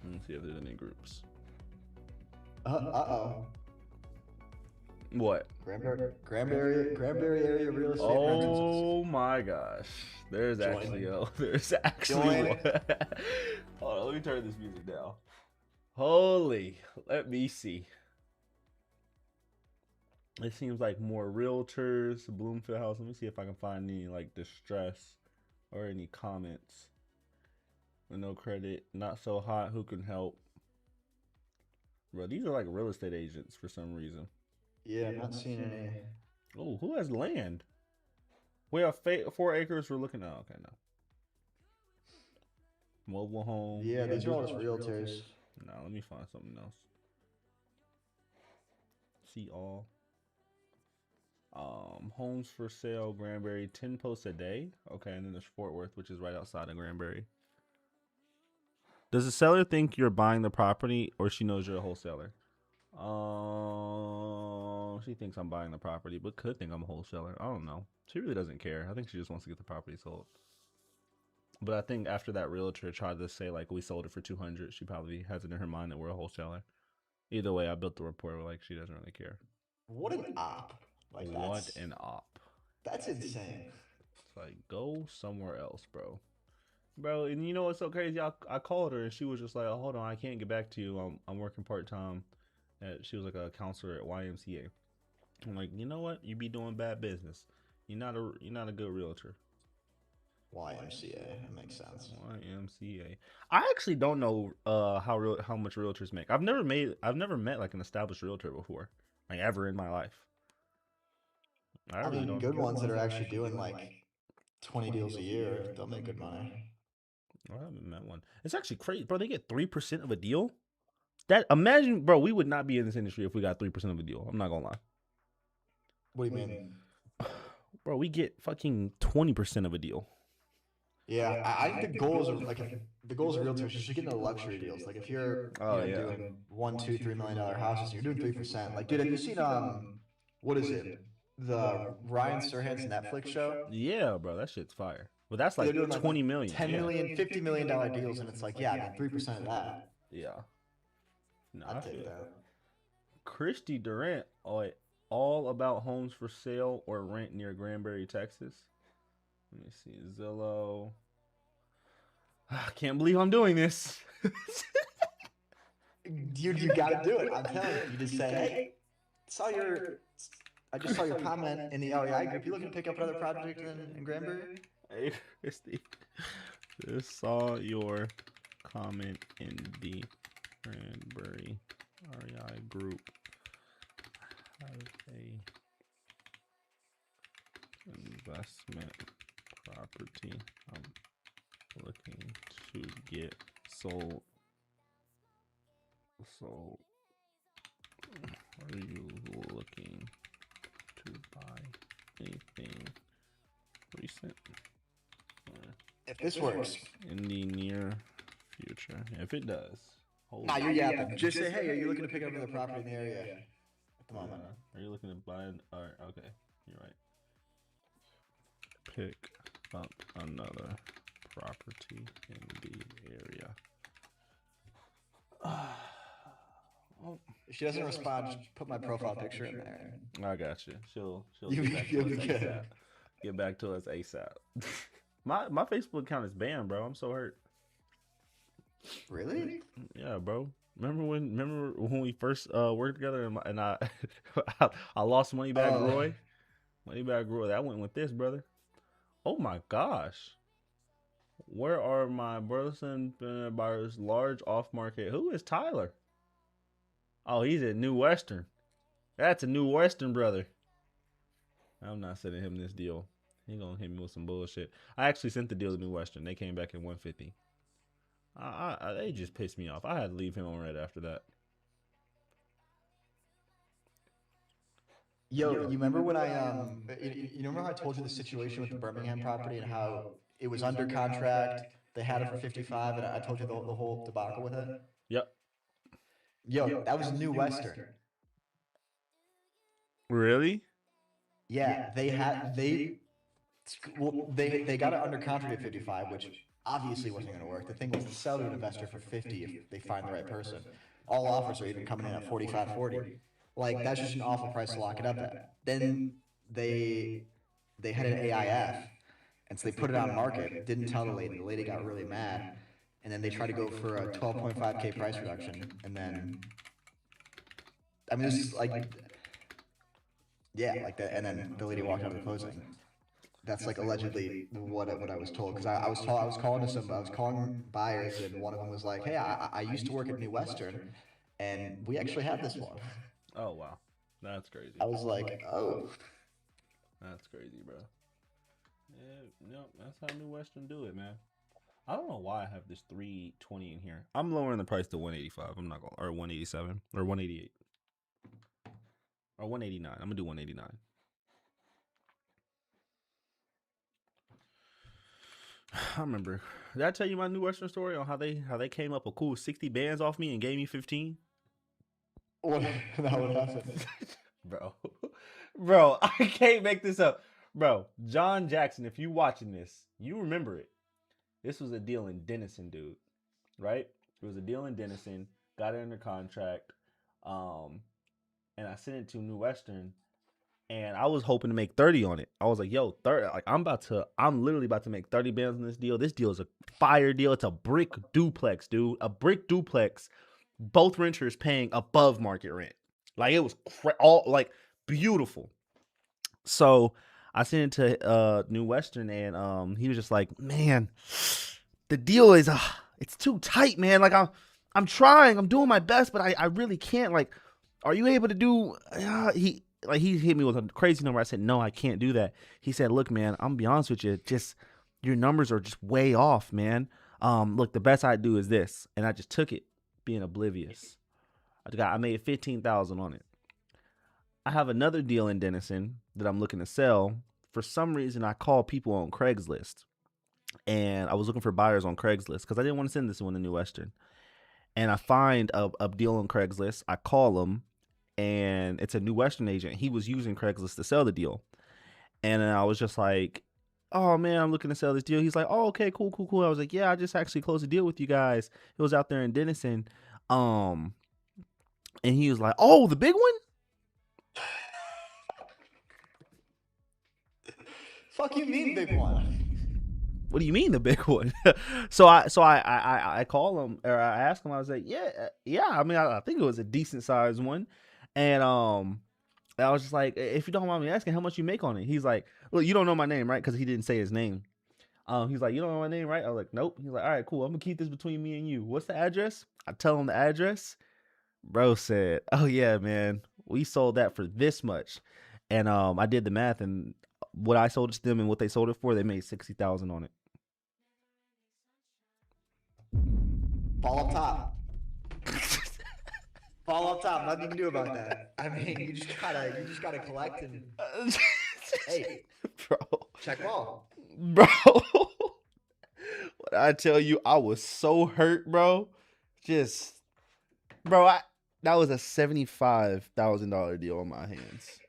Let's see if there's any groups. Uh-oh. What? Granbury area real estate. Oh my gosh. There's actually one. Hold on, let me turn this music down. Holy, let me see. It seems like more realtors, Bloomfield House. Let me see if I can find any like distress or any comments. With no credit, not so hot, who can help? Bro, these are like real estate agents for some reason. Yeah, I'm not seeing any. Oh, who has land? We have 4 acres we're looking at. Okay, no. Mobile home. Yeah, these are all just realtors. No, let me find something else. See all. Homes for sale, Granbury, 10 posts a day. Okay, and then there's Fort Worth, which is right outside of Granbury. Does the seller think you're buying the property, or she knows you're a wholesaler? She thinks I'm buying the property, but could think I'm a wholesaler. I don't know. She really doesn't care. I think she just wants to get the property sold. But I think after that realtor tried to say like we sold it for 200, she probably has it in her mind that we're a wholesaler. Either way, I built the report where like she doesn't really care. What an op! Like what an op! That's insane. It's like go somewhere else, bro. Bro, and you know what's so crazy? I called her and she was just like, oh, hold on, I can't get back to you. I'm working part-time. She was like a counselor at YMCA. I'm like, you know what? You be doing bad business. You're not a good realtor. YMCA, that makes sense. YMCA. I actually don't know how much realtors make. I've never met like an established realtor before, like ever in my life. I mean, good ones that are actually doing like 20 deals a year, they'll make good money. I haven't met one. It's actually crazy, bro. They get 3% of a deal. Imagine, bro. We would not be in this industry if we got 3% of a deal. I'm not gonna lie. What do you mean, bro? We get fucking 20% of a deal. Yeah, I think the goals are like the goals of realtors. You should get into luxury deals. Like if you're doing $1, $2, $3 million houses, and you're doing 3%. Like, dude, have you seen what is it? The Ryan Serhant's Netflix show? Yeah, bro, that shit's fire. But that's like 20 million, $10 million, $50 million deals, and it's like, yeah, I mean, 3% of that. Yeah. No, I'd take that. Christy Durant, all about homes for sale or rent near Granbury, Texas. Let me see, Zillow. I can't believe I'm doing this. Dude, you gotta do it. I'm telling you. You just say, hey, I just saw your comment in the LEI group. You looking to pick up another project in Granbury? Hey, Christy. Just saw your comment in the Granbury REI group. Have a investment property I'm looking to get sold. So, are you looking to buy anything recent? If this works in the near future, if it does. Nah, you're yapping. Just say, hey, are you looking to pick up another property in the area at the moment? Are you looking to buy? Alright, okay, you're right. Pick about another property in the area. If she doesn't respond, just put my profile picture in there. I got you. She'll You'll get back be to us good. ASAP. Get back to us ASAP. My Facebook account is banned, bro. I'm so hurt. Really? Yeah, bro. Remember when we first worked together and I I lost Moneybag Roy? Moneybag Roy. That went with this, brother. Oh my gosh. Where are my Burleson buyers? Large off market. Who is Tyler? Oh, he's at New Western. That's a New Western brother. I'm not sending him this deal. He gonna hit me with some bullshit. I actually sent the deal to New Western. They came back at 150. They just pissed me off. I had to leave him on red after that. Yo, you remember when you remember how I told you the situation with the Birmingham property and how it was under contract, they had it for 55, and I told you the whole debacle with it? Yep. Yo, that was New Western. Really? Yeah, they got it under contract at 55, which obviously wasn't going to work. The thing was to sell to an investor for 50 if they find the right person. All offers are even coming in at 45, 40. Like, that's just an awful price to lock it up at. Then they had an AIF, and so they put it on market, didn't tell the lady. The lady got really mad, and then they tried to go for a 12.5K price reduction, and then, I mean, this is like, yeah, like that, and then the lady walked out of the closing. That's like allegedly what I was told, because I was calling buyers, and one of them was like, "Hey, I used to work at New Western, and we actually had this one." Oh wow, that's crazy. I was like, "Oh, that's crazy, bro." Yeah, no, that's how New Western do it, man. I don't know why I have this 320 in here. I'm lowering the price to 185. I'm not gonna, or 187 or 188 or 189. I'm gonna do 189. I remember. Did I tell you my New Western story on how they came up a cool 60 bands off me and gave me 15? what happened?" Bro, I can't make this up. Bro, John Jackson, if you watching this, you remember it. This was a deal in Denison, dude. Right? It was a deal in Denison. Got it under contract. And I sent it to New Western. And I was hoping to make 30 on it. I was like, yo, 30. Like, I'm literally about to make 30 bands on this deal. This deal is a fire deal. It's a brick duplex, dude. A brick duplex. Both renters paying above market rent. Like, it was all like beautiful. So I sent it to New Western, and he was just like, man, the deal is it's too tight, man. Like, I'm trying, I'm doing my best, but I really can't. Like, are you able to do he hit me with a crazy number. I said, no, I can't do that. He said, look, man, I'm gonna be honest with you, just your numbers are just way off, man. Look, the best I do is this. And I just took it, being oblivious. I made 15,000 on it. I have another deal in Denison that I'm looking to sell. For some reason, I called people on Craigslist, and I was looking for buyers on Craigslist because I didn't want to send this one to New Western. And I find a deal on Craigslist. I call him, and it's a New Western agent. He was using Craigslist to sell the deal. And I was just like, oh, man, I'm looking to sell this deal. He's like, oh, okay, cool. I was like, yeah, I just actually closed a deal with you guys. It was out there in Denison. And he was like, oh, the big one? Fuck you mean big one? What do you mean the big one? so I call him, or I ask him. I was like, yeah. I mean, I think it was a decent sized one, and I was just like, if you don't mind me asking, how much you make on it? He's like, well, you don't know my name, right? Because he didn't say his name. He's like, you don't know my name, right? I was like, nope. He's like, all right, cool. I'm gonna keep this between me and you. What's the address? I tell him the address. Bro said, oh yeah, man, we sold that for this much, and I did the math, and what I sold it to them and what they sold it for, they made 60,000 on it. Fall up top. Fall up top. Nothing you can do about that. I mean, you just gotta collect and hey, bro, check ball, bro. What I tell you, I was so hurt, bro. That was a $75,000 deal on my hands.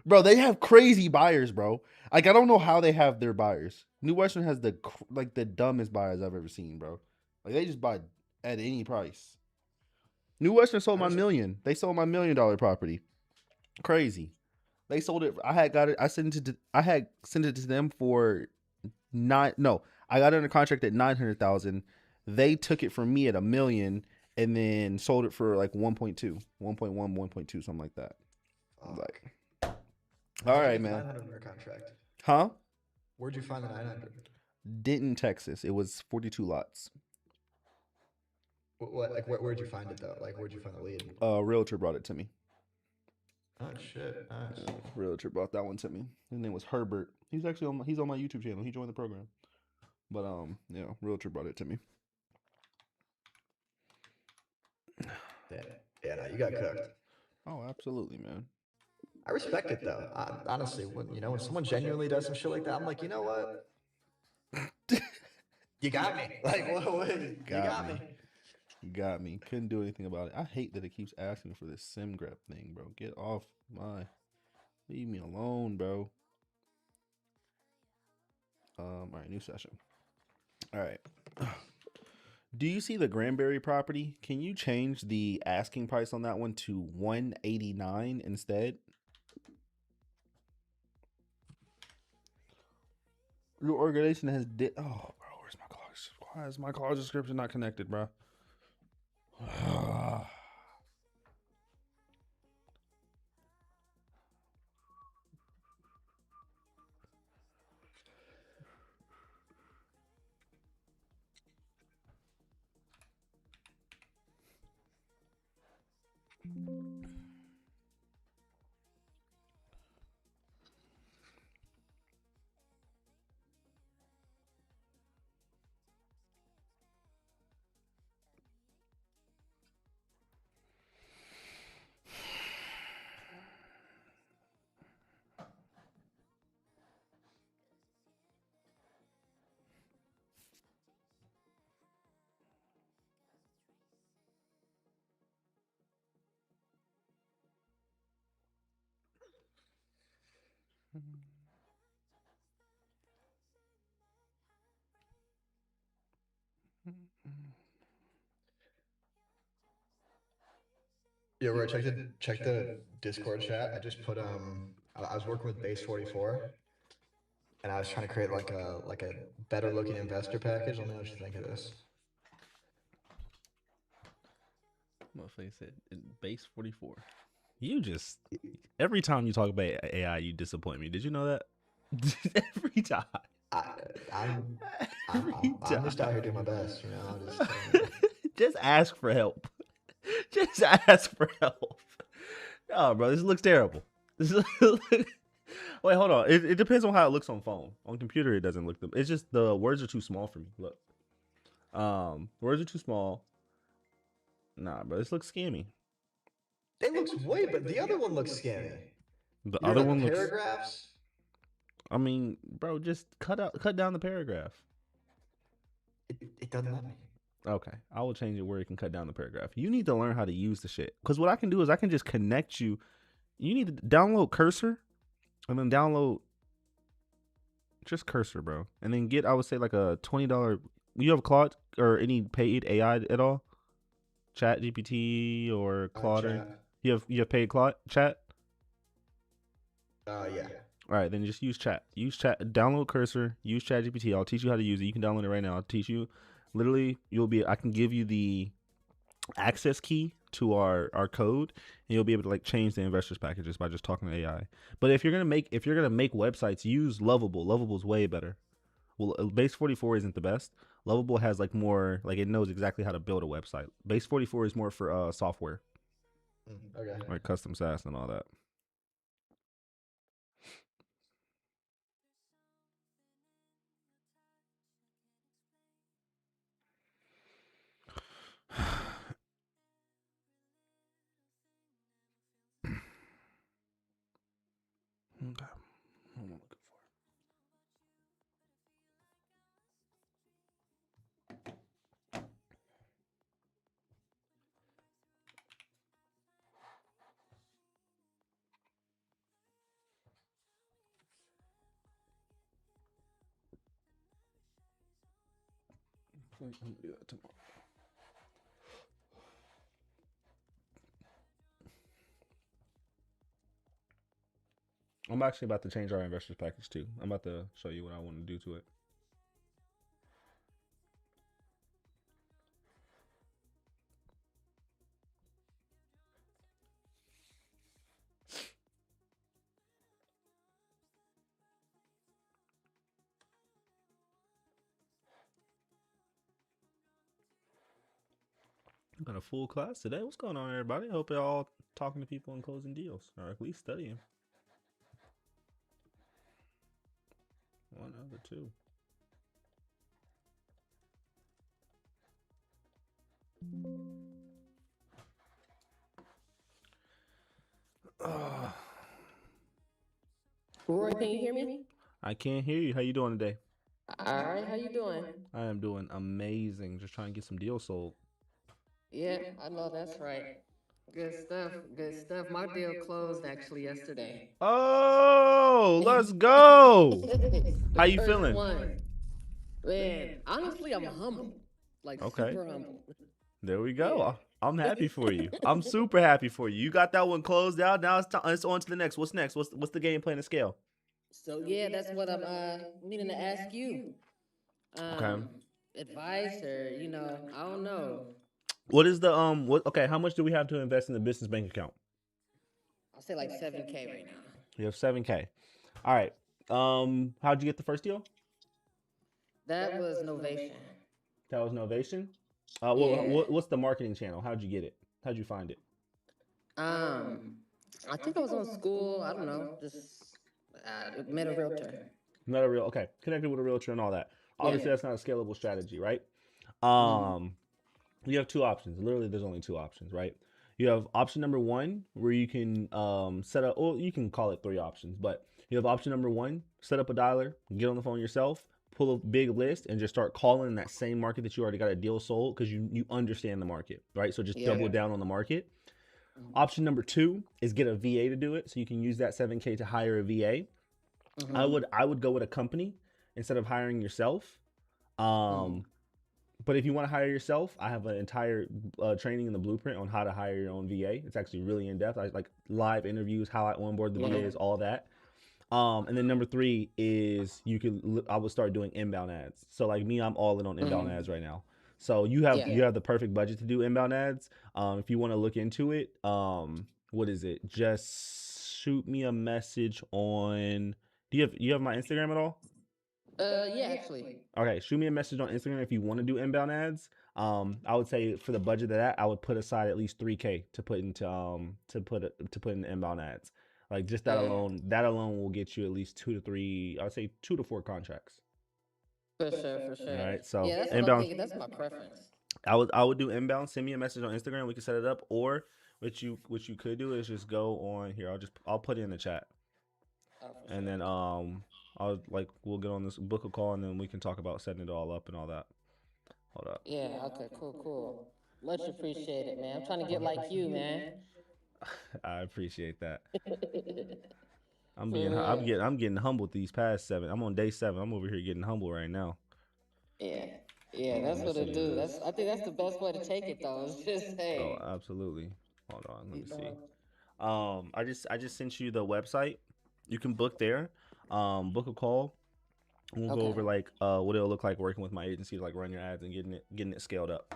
Bro, they have crazy buyers, bro. Like I don't know how they have their buyers. New Western has the dumbest buyers I've ever seen, bro. Like they just buy at any price. New Western sold my million. They sold my $1 million property. Crazy. They sold it. I had got it. I sent it to. I had sent it to them for nine. No, I got it under contract at 900,000. They took it from me at $1 million and then sold it for like 1.2, 1.1, 1.2, something like that. I was like, all right, man. 900 under contract. Huh? Where'd you find the 900? Denton, Texas. It was 42 lots. What? Like, where'd you find it though? Like, where'd you find the lead? Realtor brought it to me. Oh shit! Nice. Realtor brought that one to me. His name was Herbert. He's actually on. He's on my YouTube channel. He joined the program. But yeah, Realtor brought it to me. Yeah, no, you got cooked. Oh, absolutely, man. I respect it though. Honestly, when someone genuinely does some shit like that, I'm like, you know what? You got me. Like, what? You got me. You got me. Couldn't do anything about it. I hate that it keeps asking for this sim grab thing, bro. Get off my. Leave me alone, bro. All right, new session. All right. Do you see the Granbury property? Can you change the asking price on that one to $189 instead? Your organization has oh, bro, where's my college? Why is my college description not connected, bro? Yeah, right. Check the Discord chat. I just put I was working with Base 44, and I was trying to create like a better looking investor package. Let me know what you think of this. Motherfucker said base 44. You just every time you talk about AI, you disappoint me. Did you know that? Every time. I'm just out here doing my best, you know. Just ask for help. Just ask for help. Oh, bro, this looks terrible. Wait, hold on. It depends on how it looks on phone. On computer, it doesn't look. It's just the words are too small for me. Look, words are too small. Nah, bro, this looks scammy. It looks way, but the other one looks scammy. The other one looks. Paragraphs. I mean, bro, just cut down the paragraph. It doesn't let me. Okay, I will change it where it can cut down the paragraph. You need to learn how to use the shit. Because what I can do is I can just connect you. You need to download Cursor and then download just Cursor, bro. And then get, I would say, like a $20. You have Claude or any paid AI at all? Chat GPT or Claude? You have paid Claude chat? Yeah. All right, then just use chat. Use chat. Download Cursor. Use Chat GPT. I'll teach you how to use it. You can download it right now. I'll teach you. Literally, I can give you the access key to our code, and you'll be able to like change the investors packages by just talking to AI. But if you're gonna make websites, use Lovable. Lovable's way better. Well, Base 44 isn't the best. Lovable has like more, like it knows exactly how to build a website. Base 44 is more for software. Okay. Like custom SaaS and all that. Okay. What am I looking for? I'm gonna do that tomorrow. I'm actually about to change our investors package too. I'm about to show you what I want to do to it. I've got a full class today. What's going on, everybody? I hope you're all talking to people and closing deals, or at least studying. One of the two. Roy, can you hear me? I can't hear you. How you doing today? All right, how you doing? I am doing amazing. Just trying to get some deals sold. Yeah, I know that's right. Good stuff. Good stuff. My deal closed actually yesterday. Oh, let's go. How you First feeling? one. Man, honestly, I'm humble. Like Okay. super humble. There we go. Yeah. I'm happy for you. I'm super happy for you. You got that one closed out. Now it's on to the next. What's next? What's the game plan to scale? So yeah, that's what I'm meaning to ask you. Okay. Advice or, I don't know. What is the what okay, how much do we have to invest in the business bank account? I'll say like 7K right now. You have 7K. All right. How'd you get the first deal? That was Novation. That was Novation? Yeah. What's the marketing channel? How'd you get it? How'd you find it? I think I was on school. I don't know. Just met a realtor. Not a real okay. Connected with a realtor and all that. Obviously, Yeah. that's not a scalable strategy, right? Mm-hmm. You have two options. Literally, there's only two options, right? You have option number one where you can set up. Well, you can call it three options, but you have option number one: set up a dialer, get on the phone yourself, pull a big list, and just start calling in that same market that you already got a deal sold because you understand the market, right? So just double down on the market. Mm-hmm. Option number two is get a VA to do it, so you can use that 7K to hire a VA. Mm-hmm. I would go with a company instead of hiring yourself. But if you want to hire yourself, I have an entire training in the blueprint on how to hire your own VA. It's actually really in depth. I like live interviews, how I onboard the VAs, all that. And then number three is I would start doing inbound ads. So like me, I'm all in on inbound ads right now. So you have the perfect budget to do inbound ads. If you want to look into it, what is it? Just shoot me a message on. Do you have my Instagram at all? Yeah, actually. Okay, shoot me a message on Instagram if you want to do inbound ads. I would say for the budget of that, I would put aside at least 3K to put into to put in inbound ads. Like just that alone will get you at least 2 to 3. I would say 2 to 4 contracts. For sure, for sure. All right, so yeah, that's inbound. what I'm thinking. That's my preference. I would do inbound. Send me a message on Instagram. We can set it up. Or what you could do is just go on here. I'll put it in the chat. And then we'll get on this book a call and then we can talk about setting it all up and all that. Hold up. Yeah, okay, cool. Much appreciated, man. I'm trying to get like you, man. I appreciate that. I'm real. getting humbled these past 7. I'm on day 7. I'm over here getting humble right now. Yeah, that's what it do. I think that's the best way to take it though. Is just Oh, absolutely. Hold on, let me see. I just sent you the website. You can book there. Book a call. And we'll go over like what it'll look like working with my agency to like run your ads and getting it scaled up.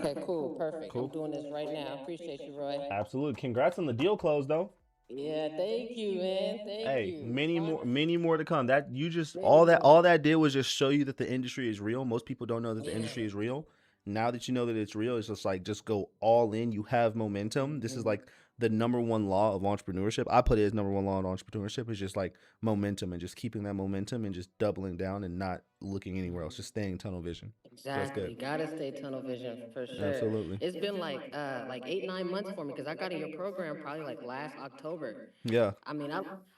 Okay, cool, perfect. Cool. I'm doing this right now. Appreciate you, Roy. Absolutely. Congrats on the deal close though. Yeah, thank you, man. Thank you. Many more to come. That you just all that did was just show you that the industry is real. Most people don't know that the industry is real. Now that you know that it's real, it's just like just go all in. You have momentum. This is like the number one law of entrepreneurship. I put it as number one law of entrepreneurship is just like momentum and just keeping that momentum and just doubling down and not looking anywhere else. Just staying tunnel vision. Exactly. Gotta stay tunnel vision for sure. Absolutely. It's been like 8-9 months for me because I got in your program probably like last October. Yeah. I mean,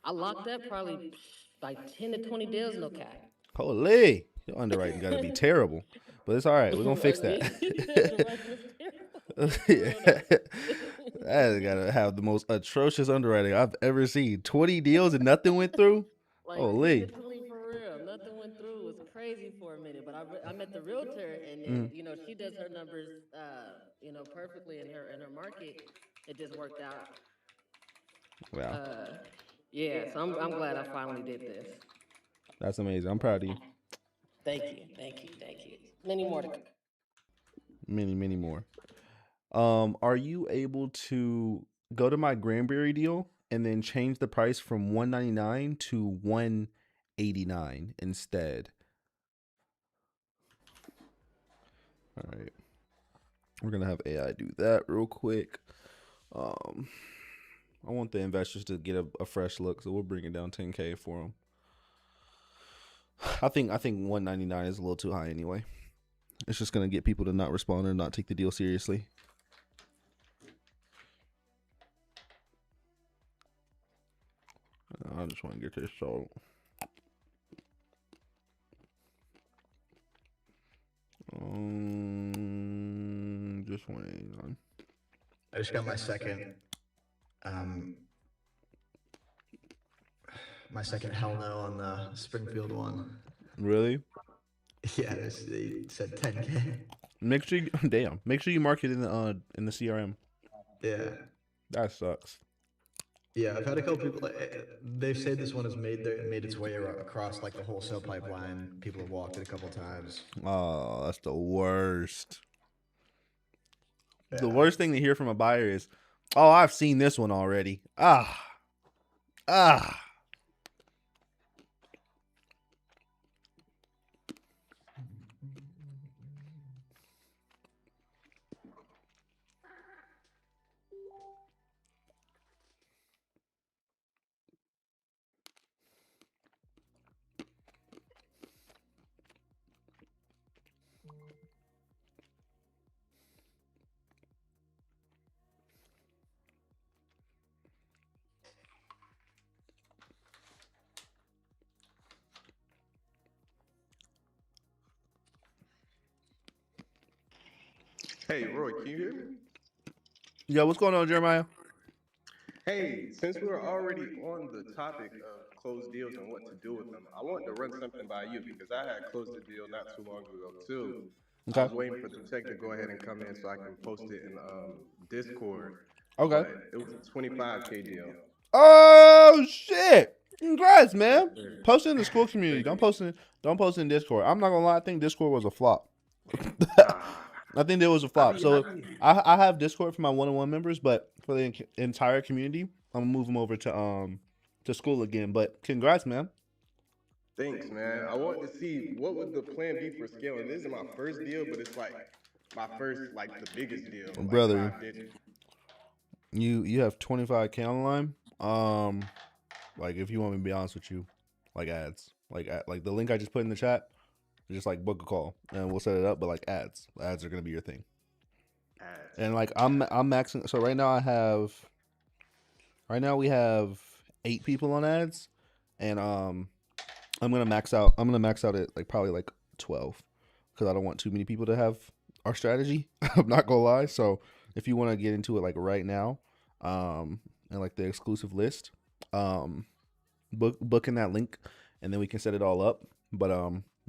I locked up probably like 10 to 20 deals, no cap. Holy, your underwriting got to be terrible, but it's all right. We're gonna fix that. That gotta have the most atrocious underwriting I've ever seen. 20 deals and nothing went through. Like, Holy. literally for real, nothing went through. It was crazy for a minute, but I met the realtor, and then she does her numbers, perfectly in her market. It just worked out. Wow. Yeah. So I'm glad I finally did this. That's amazing. I'm proud of you. Thank you. Many more to come. Many more. Are you able to go to my Granberry deal and then change the price from $199 to $189 instead? All right. We're gonna have AI do that real quick. I want the investors to get a fresh look, so we'll bring it down 10K for them. I think 199 is a little too high anyway. It's just gonna get people to not respond or not take the deal seriously. I just want to get this sold. Just 189. I just got my second hell no on the Springfield one. Really? Yeah, they said 10K. Make sure you Make sure you mark it in the CRM. Yeah. That sucks. Yeah, I've had a couple people. They say this one has made its way across like the wholesale pipeline. People have walked it a couple times. Oh, that's the worst. Yeah. The worst thing to hear from a buyer is, "Oh, I've seen this one already." Ah. Hey, Roy, can you hear me? Yeah, what's going on, Jeremiah? Hey, since we're already on the topic of closed deals and what to do with them, I wanted to run something by you because I had closed a deal not too long ago too. Okay. I was waiting for the check to go ahead and come in so I can post it in Discord. Okay. But it was a 25K deal. Oh shit! Congrats, man. Yes, Post it in the school community. Thank Don't post it in Discord. I'm not gonna lie. I think Discord was a flop. I think there was a flop. I have Discord for my one-on-one members, but for the entire community, I'm gonna move them over to school again. But congrats, man. Thanks, man. I wanted to see what would the plan be for scaling. This is my first deal, but it's like my first, like the biggest deal, like Brother. 5 digits. You have 25K online. Like if you want me to be honest with you, like ads, like the link I just put in the chat, just like book a call and we'll set it up. But like ads are gonna be your thing. Ads. And like I'm maxing. So right now we have 8 people on ads, and I'm gonna max out. I'm gonna max out at like probably like 12, because I don't want too many people to have our strategy. I'm not gonna lie. So if you want to get into it like right now, and like the exclusive list, book in that link, and then we can set it all up. But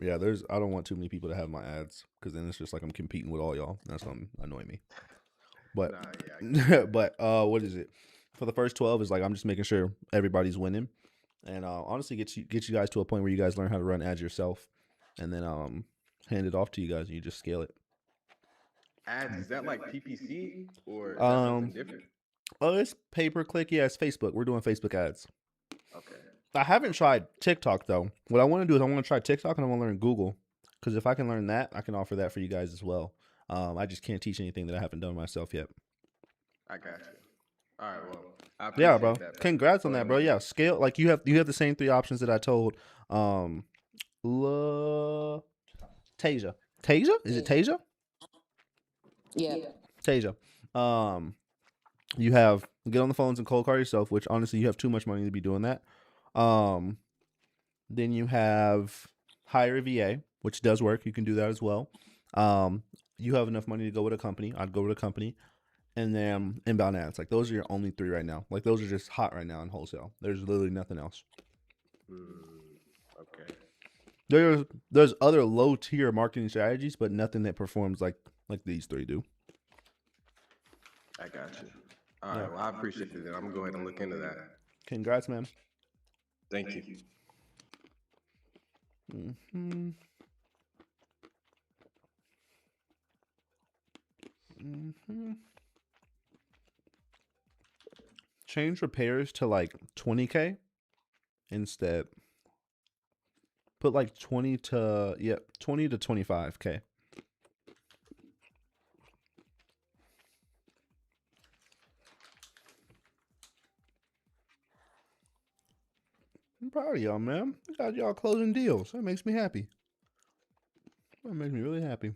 yeah, I don't want too many people to have my ads, because then it's just like I'm competing with all y'all. That's gonna annoy me. But but what is it? For the first 12 is like I'm just making sure everybody's winning, and honestly get you guys to a point where you guys learn how to run ads yourself, and then hand it off to you guys and you just scale it. Ads, is that like PPC or is that something different? Oh, it's pay per click. Yeah, it's Facebook. We're doing Facebook ads. Okay. I haven't tried TikTok though. What I want to do is I want to try TikTok and I want to learn Google, because if I can learn that, I can offer that for you guys as well. I just can't teach anything that I haven't done myself yet. I got you. All right, well, I appreciate bro. that. Congrats on that, bro. Yeah, scale. Like you have the same 3 options that I told. Tasia. Tasia? Is it Tasia? Yeah. Tasia. You have get on the phones and cold call yourself, which honestly you have too much money to be doing that. Then you have hire a VA, which does work. You can do that as well. You have enough money to go with a company. I'd go with a company. And then inbound ads. Like those are your only 3 right now. Like those are just hot right now in wholesale. There's literally nothing else. Okay. There's other low tier marketing strategies, but nothing that performs like these three do. I got you. All Yeah. right. Well, I appreciate it. I'm gonna go ahead and look into that. Congrats, man. Thank you. Mm-hmm. Mm-hmm. Change repairs to like 20K instead. Put like 20 to 25K. I'm proud of y'all, man. I got y'all closing deals. That makes me happy. That makes me really happy.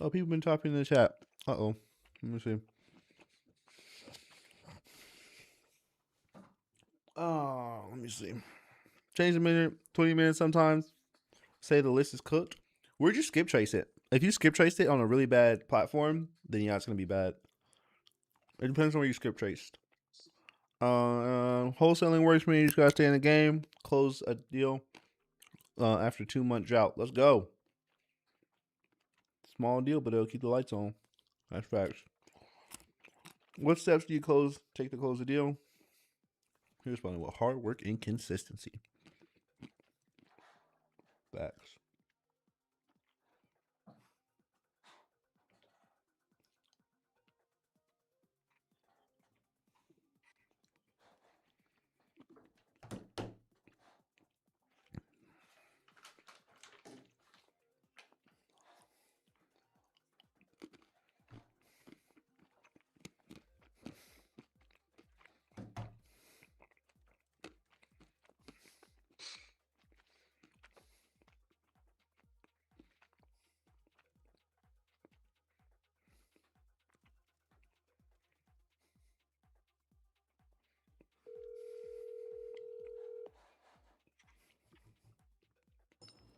Oh, people been talking in the chat. Uh-oh. Let me see. Oh, let me see. Change a minute, 20 minutes sometimes. Say the list is cooked. Where'd you skip trace it? If you skip traced it on a really bad platform, then yeah, it's gonna be bad. It depends on where you skip traced. Wholesaling works for me. You just gotta stay in the game. Close a deal after 2 month drought. Let's go. Small deal, but it'll keep the lights on. That's facts. What steps do you take to close a deal? Here's one with hard work and consistency. Facts.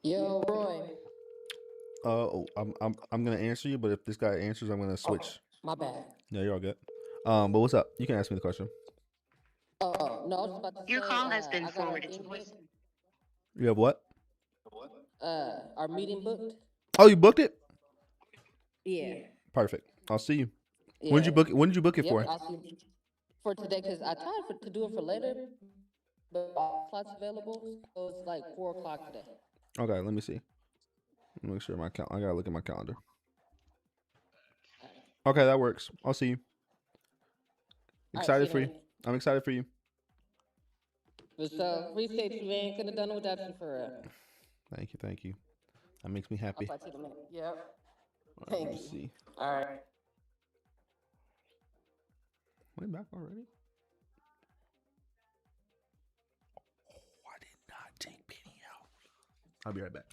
Yo, Roy. I'm gonna answer you, but if this guy answers, I'm gonna Oh, switch. my bad. Yeah, you're all good. But what's up? You can ask me the question. Oh, no, I was just about to Your say, call has been I got our forwarded to thing voice. booked. You have what? Our meeting booked. Oh, you booked it? Yeah. Perfect. I'll see you. When did you Yeah. book it? When did you book it Yep. for? I'll see you for today because I tried to do it for later, but all slots available. So it's like 4 o'clock today. Okay, let me see. Let me make sure my I gotta look at my calendar. All right. Okay, that works. I'll see you. All right. See Excited you for you. later. I'm excited for you. So appreciate you, man. Couldn't have done it without you for real. Thank you. That makes me I'll happy. talk to you in a minute. Yep. All right, let Thank me you. see. All right. Way back already? Oh, I did not take Penny out. I'll be right back.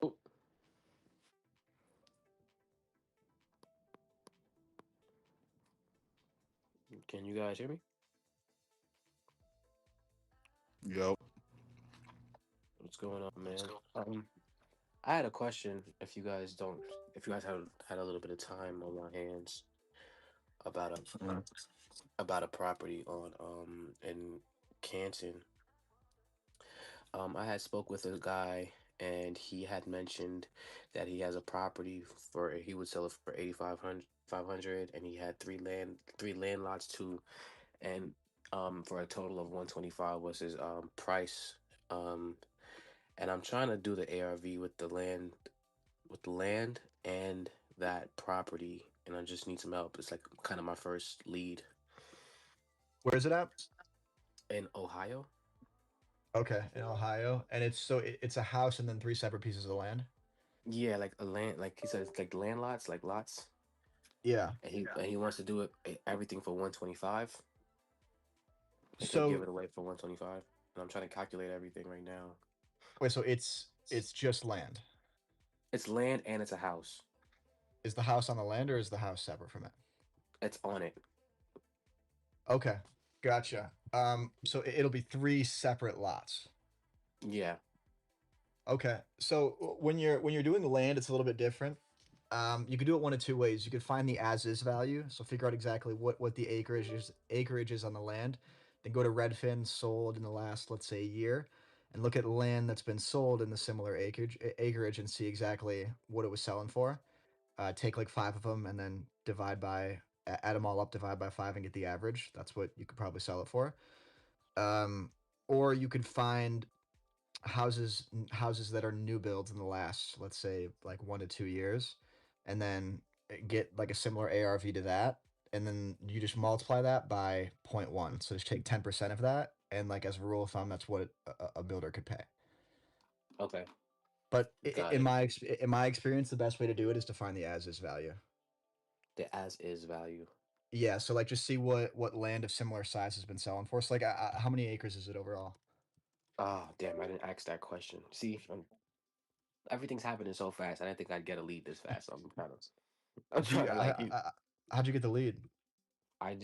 Oh, can you guys hear me? Yo. What's going on, man? I had a question. If you guys don't, if you guys had a little bit of time on your hands about a property on in Canton. I had spoke with a guy, and he had mentioned that he has a property for he would sell it for 500, and he had three land lots too, and for a total of 125 was his price. Um, and I'm trying to do the ARV with the land and that property, and I just need some help. It's like kind of my first lead Where is it at? in Ohio. Okay, in Ohio, and it's a house and then three separate pieces of land. Yeah, like a land, like he said, it's like land lots, like lots, Yeah. and he wants to do it everything for 125. Like he'll give So it away for 125, and I'm trying to calculate everything right now. wait, so it's just land. It's land and it's a house. Is the house on the land or is the house separate from it? It's on it. Okay, gotcha. So it'll be three separate lots. Yeah. Okay, so when you're doing the land, it's a little bit different. You could do it one of two ways. You could find the as is value, so figure out exactly what the acreage is on the land. Then go to Redfin sold in the last, let's say, year, and look at land that's been sold in the similar acreage and see exactly what it was selling for. Take like five of them and then add them all up, divide by five, and get the average. That's what you could probably sell it for. Um, or you could find houses that are new builds in the last, let's say, like 1 to 2 years, and then get like a similar ARV to that, and then you just multiply that by zero point 0.1. So just take 10% of that, and like as a rule of thumb, that's what a builder could pay. Okay. But Got it. in my experience, the best way to do it is to find the as is value. The as is value. Yeah, so like just see what land of similar size has been selling for. So like, how many acres is it overall? Oh, damn! I didn't ask that question. See, everything's happening so fast. I didn't think I'd get a lead this fast. So I'm Do trying you, to like you. how'd you get the lead? I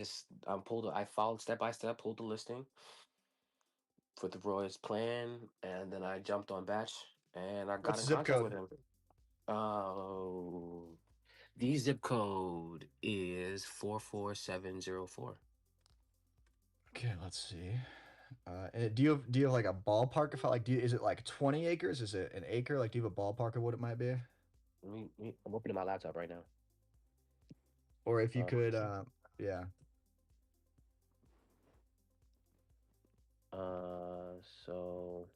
followed step by step, pulled the listing for the Roy's plan, and then I jumped on Batch, and I got What's in the zip contact with code? him. Oh, the zip code is 44704. Okay, let's see. And do you have like a ballpark? If I like, is it like 20 acres? Is it an acre? Like, do you have a ballpark of what it might be? I'm opening my laptop right now. Or if you Uh, could, yeah. so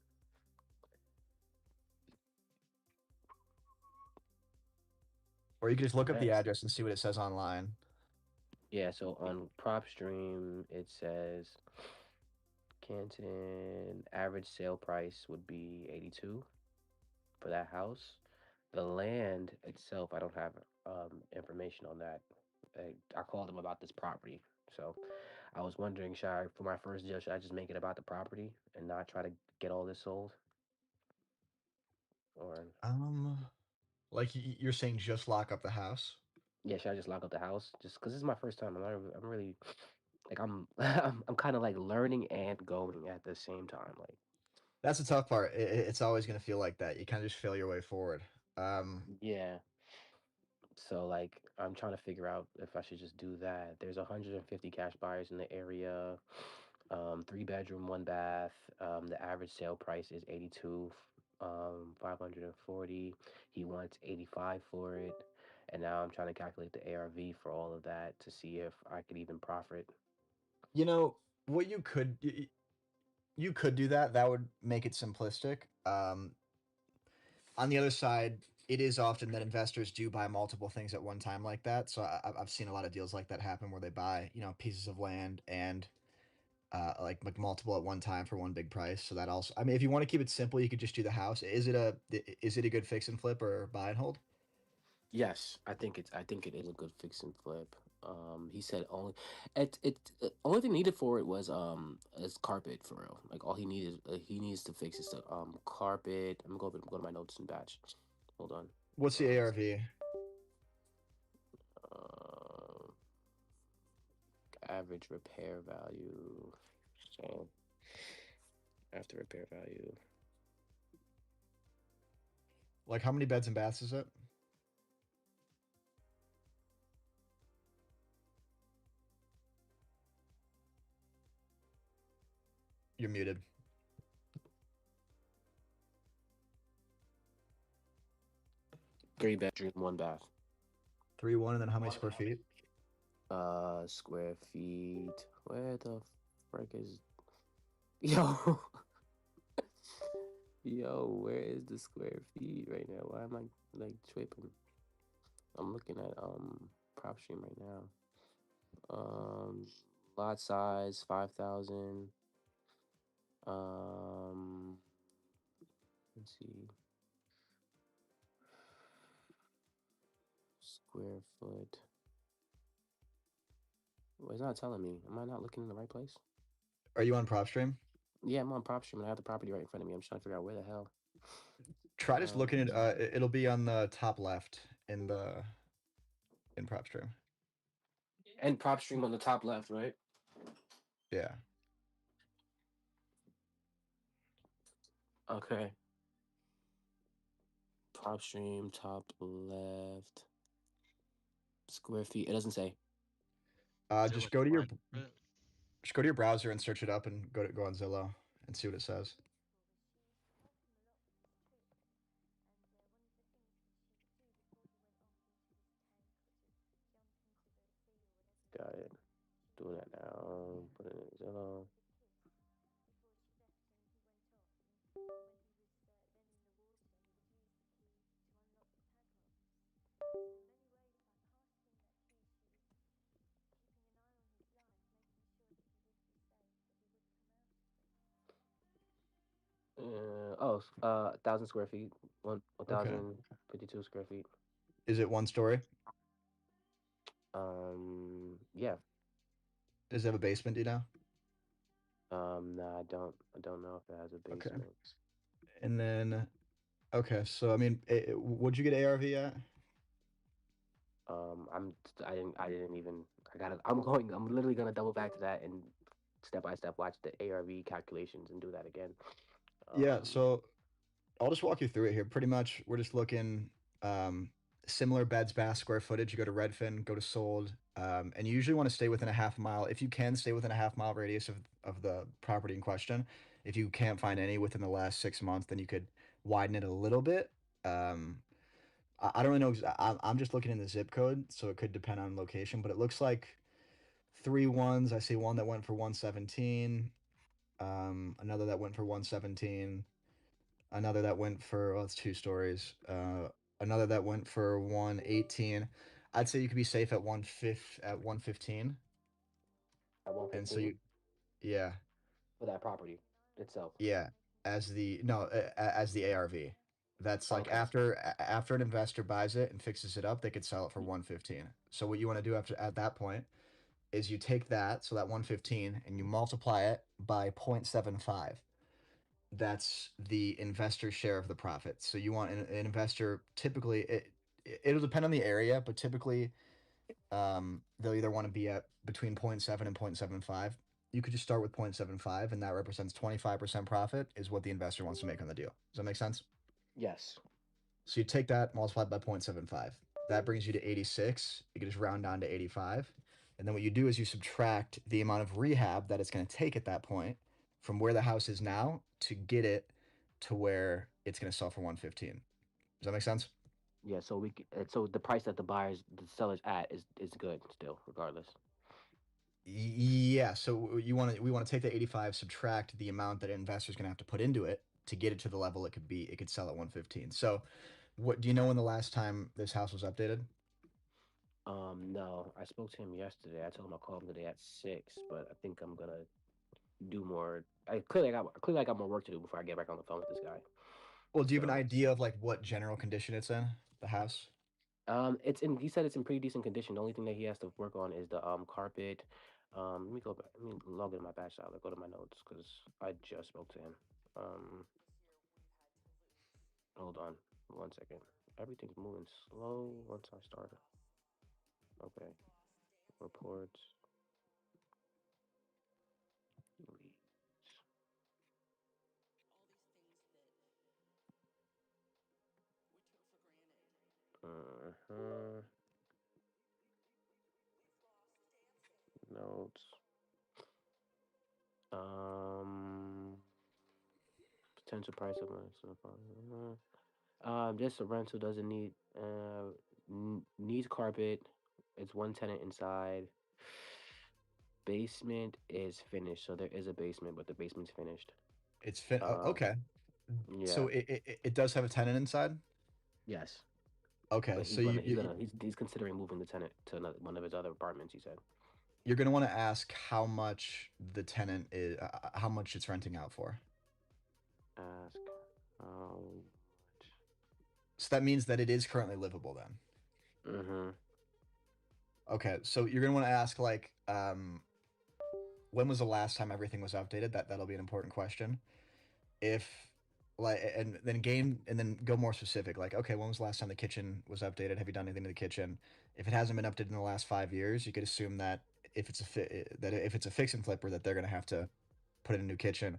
Or you could just look up the that's address and see what it says online. yeah. So on PropStream, it says Canton average sale price would be 82 for that house. The land itself, I don't have information on that. I called them about this property, so I was wondering, for my first deal, should I just make it about the property and not try to get all this sold, or Um, like you're saying, just lock up the house. yeah, should I just lock up the house? Just because this is my first time, I'm really like I'm kind of like learning and going at the same time. Like, That's the tough part. It's always going to feel like that. You kind of just fail your way forward. yeah. So like I'm trying to figure out if I should just do that. There's 150 cash buyers in the area. 3 bedroom, 1 bath. The average sale price is 82, 540. He wants 85 for it. And now I'm trying to calculate the ARV for all of that to see if I could even profit. You know what you could do that. That would make it simplistic. On the other side, it is often that investors do buy multiple things at one time like that. So I've seen a lot of deals like that happen where they buy, pieces of land and like multiple at one time for one big price. So that also, I mean, if you want to keep it simple, you could just do the house. Is it a good fix and flip or buy and hold? Yes, I think it is a good fix and flip. He said only thing needed for it was is carpet for real. Like all he needs to fix is the carpet. I'm gonna go to my notes and batch. Hold on. What's the ARV? Average repair value. So after repair value. Like, how many beds and baths is it? You're muted. 3 bedroom, 1 bath. 3-1, and then how many square feet? Square feet. Where the frick is? Yo, yo, where is the square feet right now? Why am I like tripping? I'm looking at PropStream right now. Lot size 5,000. Let's see. Square foot. Well, it's not telling me. Am I not looking in the right place? Are you on PropStream? Yeah, I'm on PropStream and I have the property right in front of me. I'm just trying to figure out where the hell. Try just looking at it'll be on the top left in PropStream. And PropStream on the top left, right? Yeah. Okay. PropStream top left. Square feet. It doesn't say. Just go to your browser and search it up and go on Zillow and see what it says. Got it. Doing that now. Put it in Zillow. Oh, 1,000 square feet. One Okay. 1,052 square feet. Is it one story? Yeah. Does it have a basement, do you know? No, I don't. I don't know if it has a Okay. basement. And then, okay, so I mean, would you get ARV at? I didn't even. I'm literally gonna double back to that and step by step watch the ARV calculations and do that again. Yeah, so I'll just walk you through it here. Pretty much, we're just looking similar beds, bath, square footage. You go to Redfin, go to sold, and you usually want to stay within a half mile. If you can stay within a half mile radius of the property in question. If you can't find any within the last 6 months, then you could widen it a little bit. I don't really know. I'm just looking in the zip code, so it could depend on location. But it looks like 3 ones. I see one that went for 117. Another that went for 117. Another that went for, well, it's 2 stories. Another that went for 118. I'd say you could be safe at 115. At And so you, 115 yeah, for that property itself. yeah, as the no, as the ARV. That's like Okay. after an investor buys it and fixes it up, they could sell it for 115. So what you want to do after at that point is you take that, so that 115, and you multiply it by 0.75. That's the investor share of the profit. So you want an investor, typically it'll depend on the area, but typically they'll either want to be at between zero point 0.7 and 0.75. You could just start with 0.75, and that represents 25% profit is what the investor wants to make on the deal. Does that make sense? Yes. So you take that multiplied by 0.75. That brings you to 86. You can just round down to 85. And then what you do is you subtract the amount of rehab that it's going to take at that point from where the house is now to get it to where it's going to sell for 115. Does that make sense? Yeah. So the price that the sellers at is good still, regardless. Yeah. So we want to take the 85, subtract the amount that an investor's going to have to put into it to get it to the level it could sell at 115. So what do you know when the last time this house was updated? No, I spoke to him yesterday. I told him I'll call him today at 6, but I think I'm gonna do more. I got more work to do before I get back on the phone with this guy. Well, do you have an So, idea of like what general condition it's in, the house? it's in. He said it's in pretty decent condition. The only thing that he has to work on is the carpet. Let me go back. Let me log into my batch out. Go to my notes because I just spoke to him. Hold on 1 second. Everything's moving slow once I start. Okay. Reports. Leads. Uh-huh. Notes. Potential price of my. This rental doesn't need needs carpet. It's one tenant inside. Basement is finished, so there is a basement, but the basement's finished. It's Um, okay. yeah, So it does have a tenant inside. yes, Okay, but so he's considering moving the tenant to another, one of his other apartments. He said. you're gonna want to ask how much the tenant is, how much it's renting out for. Ask how much. So that means that it is currently livable then. Mm-hmm. Okay, so you're gonna want to ask like, when was the last time everything was updated? That'll be an important question. If like, and then go more specific. Like, okay, when was the last time the kitchen was updated? Have you done anything to the kitchen? If it hasn't been updated in the last 5 years, you could assume that if it's a fix and flipper, that they're gonna have to put in a new kitchen.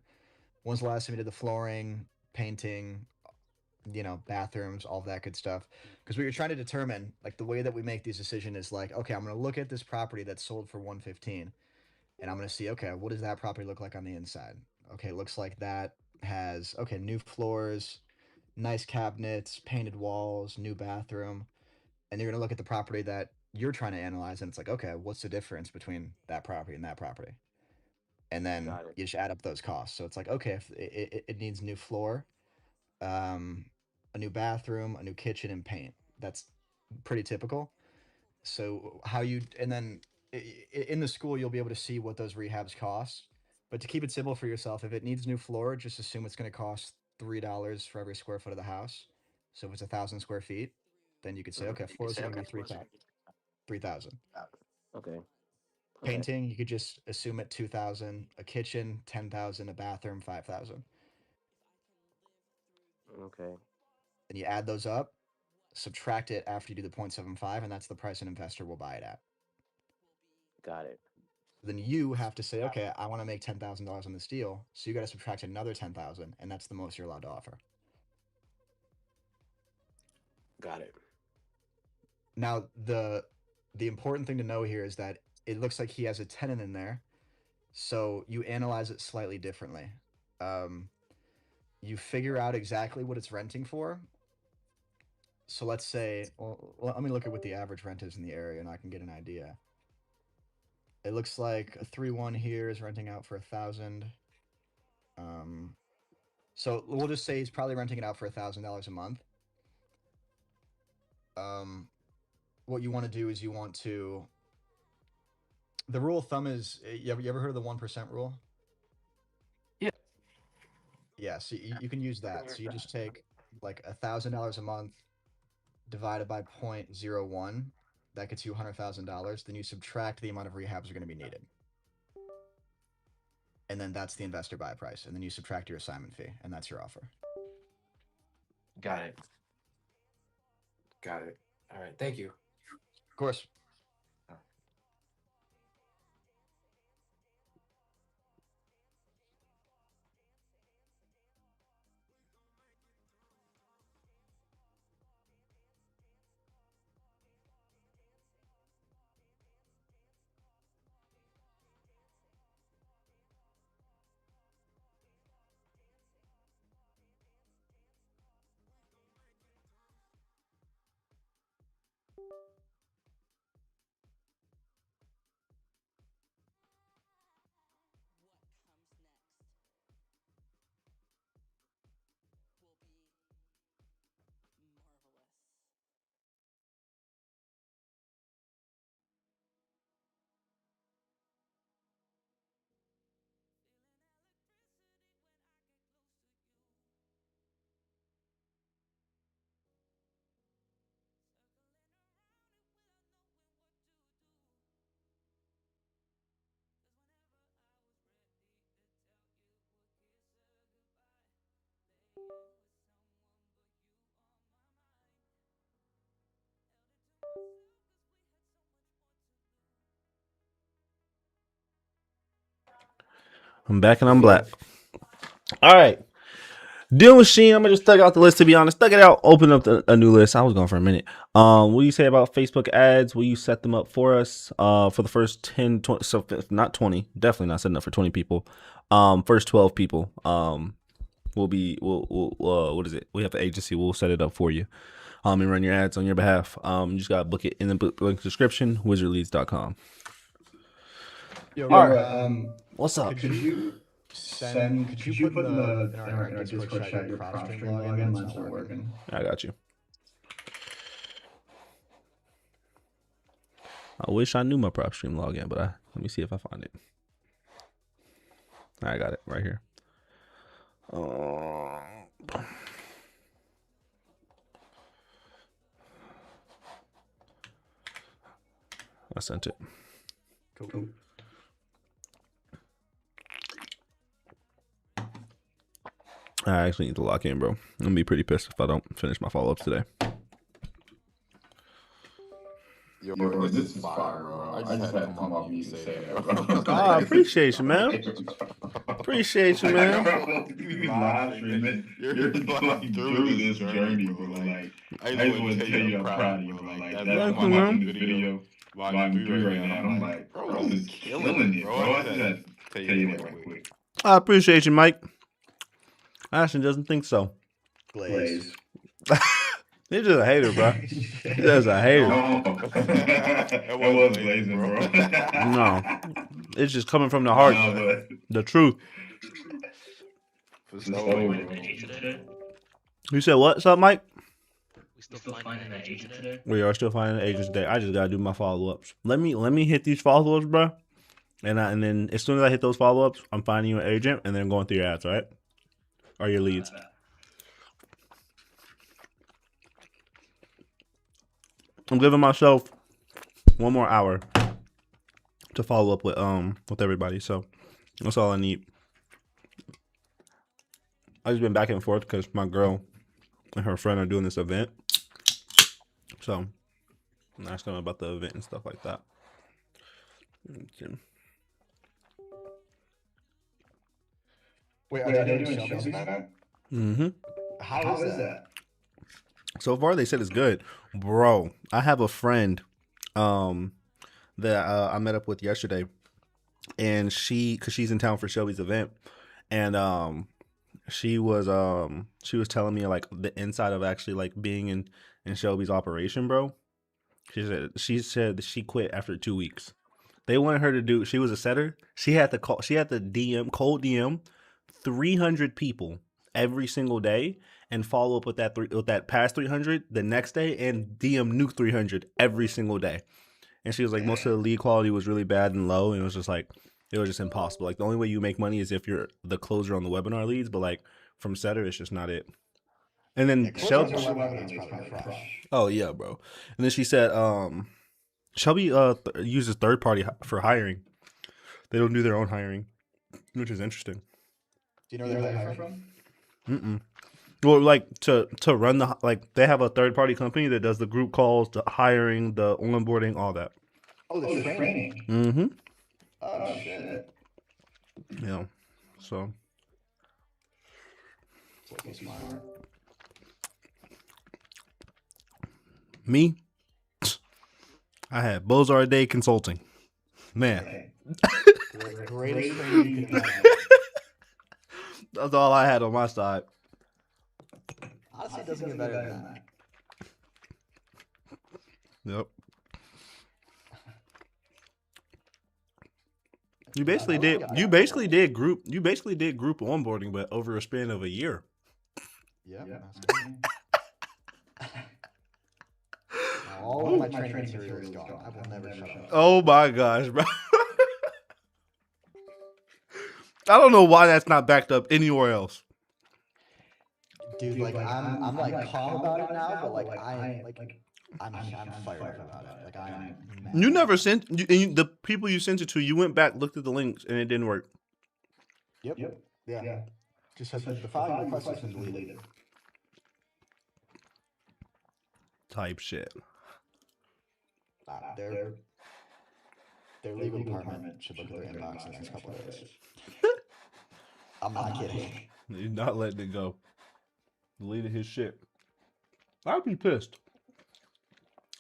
When's the last time you did the flooring, painting, bathrooms, all that good stuff? Because what you're trying to determine, like the way that we make these decisions is like, okay, I'm gonna look at this property that's sold for 115, and I'm gonna see, okay, what does that property look like on the inside? Okay, looks like that has new floors, nice cabinets, painted walls, new bathroom, and you're gonna look at the property that you're trying to analyze, and it's like, okay, what's the difference between that property and that property? And then Got it. you just add up those costs. So it's like, okay, if it needs new floor, um, a new bathroom, a new kitchen, and paint. That's pretty typical. So how you and then in the school you'll be able to see what those rehabs cost. But to keep it simple for yourself, if it needs new floor, just assume it's going to cost $3 for every square foot of the house. So if it's 1,000 square feet, then you could say, okay, You could floors say are going to okay. be 3,000. Okay. Okay. Painting, you could just assume at 2,000. A kitchen, 10,000. A bathroom, 5,000. Okay. Then you add those up, subtract it after you do the 0.75, and that's the price an investor will buy it at. Got it. Then you have to say, okay, I want to make $10,000 on this deal, so you got to subtract another 10,000, and that's the most you're allowed to offer. Got it. Now, the important thing to know here is that it looks like he has a tenant in there, so you analyze it slightly differently. You figure out exactly what it's renting for. So let's say, well, let me look at what the average rent is in the area, and I can get an idea. It looks like a 3-1 here is renting out for 1,000. So we'll just say he's probably renting it out for $1,000 a month. What you want to do is you want to. The rule of thumb is you ever heard of the 1% rule? Yeah. Yeah, so you can use that. So you just take like $1,000 a month divided by 0.01. That gets you $100,000. Then you subtract the amount of rehabs are going to be needed. And then that's the investor buy price. And then you subtract your assignment fee, and that's your offer. Got it. Got it. All right. Thank you. Of course. I'm back and I'm black. All right. Deal machine. I'm gonna just thug out the list. To be honest, thug it out. Open up a new list. I was going for a minute. What do you say about Facebook ads? Will you set them up for us? For the first 10, 20, so not 20, definitely not setting up for 20 people. First 12 people. We'll what is it? We have an agency. We'll set it up for you. And run your ads on your behalf. You just gotta book it in the link description. Wizardleads.com. Yo, All right. What's up? Could you put in our Discord chat your prop stream login? Mine's not working. I got you. I wish I knew my prop stream login, but let me see if I find it. I got it right here. I sent it. Cool. I actually need to lock in, bro. I'm gonna be pretty pissed if I don't finish my follow-ups today. Yo, bro, this is fire, bro. I just had to come off mute and say that, bro. I appreciate you, man. Appreciate you, man. You live streaming. You're like through this journey, bro. Like, I just want to tell you I'm proud of you, bro. Like, that's I'm watching this video, volume 3 right now, and I'm like, bro, is killing it, bro. I just had to tell you that right quick. I appreciate you, Mike. Ashton doesn't think so. Glaze. He's just a hater, bro. He's just a hater. That was blazing, bro. No, it's just coming from the heart. The truth. For sure. You said what's up, Mike? We still finding that agent today? We are still finding agents today. I just gotta do my follow-ups. Let me hit these follow-ups, bro. And then as soon as I hit those follow-ups, I'm finding you an agent and then going through your ads, right? Or your leads. I'm giving myself 1 more hour to follow up with everybody. So that's all I need. I just been back and forth because my girl and her friend are doing this event. So I'm asking them about the event and stuff like that. Wait, are they doing Shelby's event? Mm-hmm. How is that? So far, they said it's good, bro. I have a friend, that I met up with yesterday, and cause she's in town for Shelby's event, and she was telling me like the inside of actually like being in Shelby's operation, bro. She said that she quit after 2 weeks. They wanted her to do. She was a setter. She had to cold DM 300 people every single day and follow up with that past 300 the next day and DM new 300 every single day. And she was like, most of the lead quality was really bad and low, and it was just impossible. Like the only way you make money is if you're the closer on the webinar leads, but like from setter, it's just not it. And then Shelby, oh yeah, bro. And then she said, Shelby uses third party for hiring. They don't do their own hiring, which is interesting. Do you know where they hire from? Mm-mm. Well, like to run they have a third party company that does the group calls, the hiring, the onboarding, all that. Oh, the training. Mm-hmm. Oh shit. Yeah. So. Smart. Me, I had Bozar Day Consulting. Man. Greatest training you could have. That's all I had on my side. Honestly, it doesn't get better than that. Yep. You basically did group onboarding, but over a span of a year. Yeah. All of my training material is gone. I will never shut up. Oh my gosh, bro. I don't know why that's not backed up anywhere else. Dude, like I'm like calm about it now, but like I'm fired up about it. Like I'm mad. You never sent the people you sent it to. You went back, looked at the links, and it didn't work. Yep. Yeah. Just said the file you requested has been deleted. Type shit. Their legal department should look at their inbox in the next couple of days. I'm not kidding. He's not letting it go. Deleted his shit. I'd be pissed.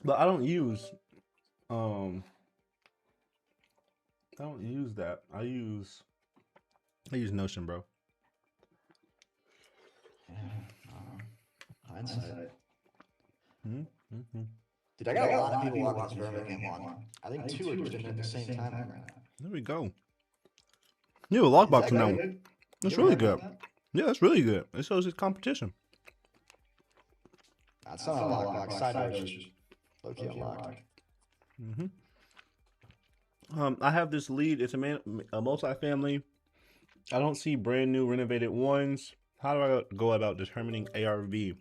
But I don't use that. I use Notion, bro. Yeah, hindsight. Mm-hmm. Dude, I got a lot of people watching this Birmingham one. I think 2 are just doing it at the same time right now. There we go. You have a lockbox from that one. That's really good. Yeah, that's really good. It shows it's competition. That's not a lockbox. Side door is just low-key unlocked. I have this lead. It's a multifamily. I don't see brand new renovated ones. How do I go about determining ARV?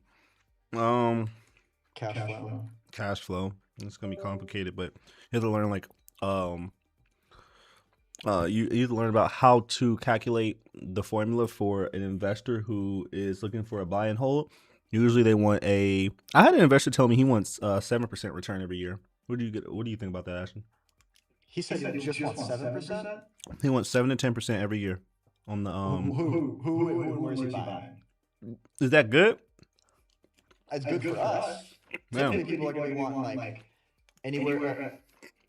Cash flow. It's gonna be complicated, but you have to learn like you need to learn about how to calculate the formula for an investor who is looking for a buy and hold. Usually they want I had an investor tell me he wants 7% return every year. What do you think about that, Ashton? He said he just wants 7%? He wants 7 to 10% every year on the who is he buying? Is that good? It's good for us. Typically people are gonna be wanting like anywhere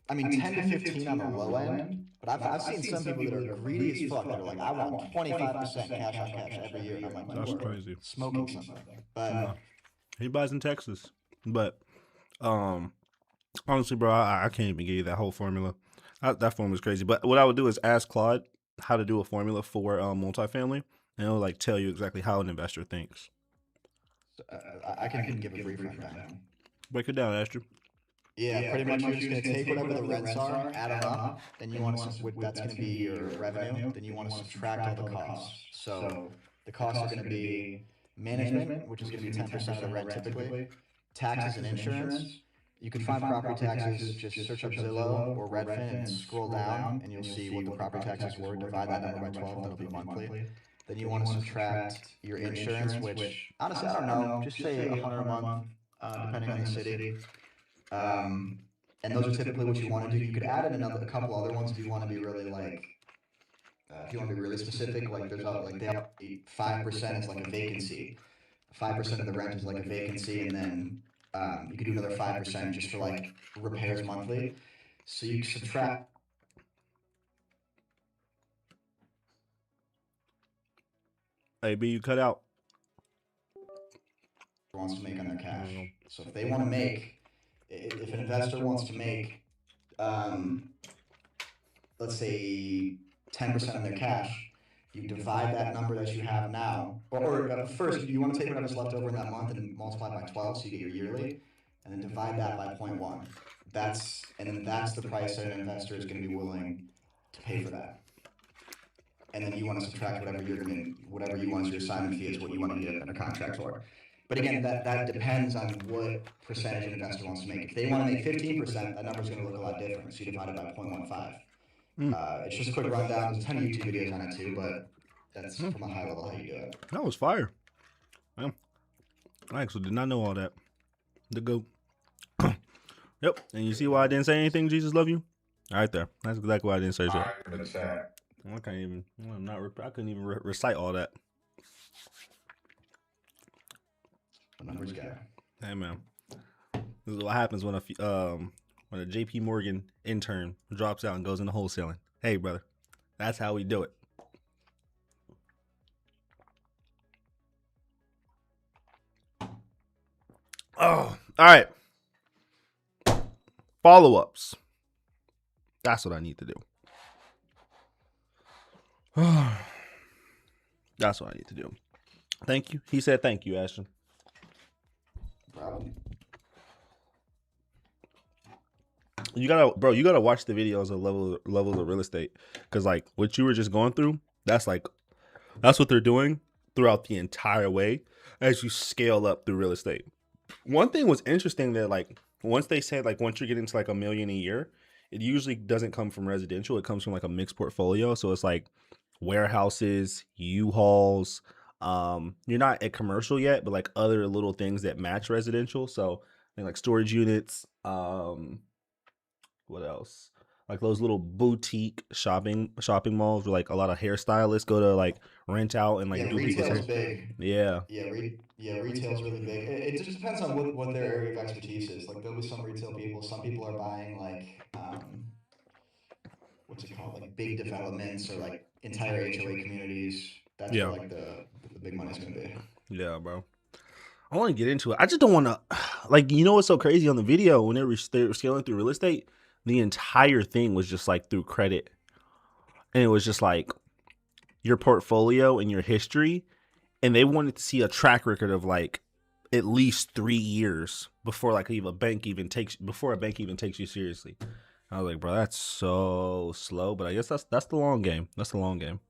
10 to 15 on the low end. But I've seen some people that are greedy as fuck that are like, I want 25% cash on cash every year. And I'm like, that's crazy. Smoking something. But he buys in Texas. But honestly, bro, I can't even give you that whole formula. That formula is crazy. But what I would do is ask Claude how to do a formula for multifamily, and it'll like tell you exactly how an investor thinks. I can give a brief rundown. Break it down, Astrid. Yeah, pretty much you're just going to take whatever the rents are, add them up, then you want to, that's going to be your revenue, then you want to subtract all the costs. So the costs are going to be management, which is going to be 10% of the rent typically, taxes and insurance. You can find property taxes, just search up Zillow or Redfin and scroll down and you'll see what the property taxes were, divide that number by 12, that'll be monthly. Then you want to subtract your insurance, which honestly, I don't know, just say $100 a month, depending on the city. And those are typically what you want to do. You could add in a couple other ones if you want to be really if you want to be really specific. Like there's like they have 5% is like a vacancy. 5% of the rent is like a vacancy, and then you could do another 5% just for like repairs monthly. So you subtract. Hey, B, you cut out. Wants to make on their cash. So if they want to make, if an investor wants to make, let's say 10% of their cash, you divide that number that you have now, or first you want to take whatever's left over in that month and multiply by 12 so you get your yearly, and then divide that by 0.1. That's the price that an investor is going to be willing to pay for that. And then you want to subtract whatever you want as your assignment fee is what you want to get under contract for. But again, that depends on what percentage an investor wants to make. If they want to make 15%, that number's going to look a lot different. So you divide it by 0.15. It's just a quick rundown. There's a ton of YouTube videos on it too, but that's from a high level how you do it. That was fire. Yeah. I actually did not know all that. The goat. Yep. And you see why I didn't say anything, Jesus love you? Right there. That's exactly why I didn't say so. I couldn't even recite all that. The numbers guy. Hey man, this is what happens when a JP Morgan intern drops out and goes into wholesaling. Hey brother, that's how we do it. Oh, all right. Follow-ups. That's what I need to do. That's what I need to do. Thank you. He said thank you, Ashton. Problem. You gotta watch the videos of levels of real estate, because like what you were just going through, that's what they're doing throughout the entire way as you scale up through real estate. One thing was interesting that like once they said like once you're getting to like $1 million a year, it usually doesn't come from residential. It comes from like a mixed portfolio. So it's like warehouses, U-Hauls. You're not at commercial yet, but like other little things that match residential. So I think like storage units. What else? like those little boutique shopping malls where like a lot of hairstylists go to like rent out and like do people's hair. Retail's big. Yeah. Retail's really big. It just depends on what their area of expertise is. Like there'll be some retail people. Some people are buying like what's it called? Like big developments or like entire HOA communities. That's where like the big money's gonna be. Yeah, bro. I want to get into it. I just don't want to, like, you know what's so crazy on the video when they were scaling through real estate? The entire thing was just like through credit. And it was just like your portfolio and your history. And they wanted to see a track record of like at least 3 years before like a bank even takes you seriously. I was like, bro, that's so slow. But I guess that's the long game. That's the long game.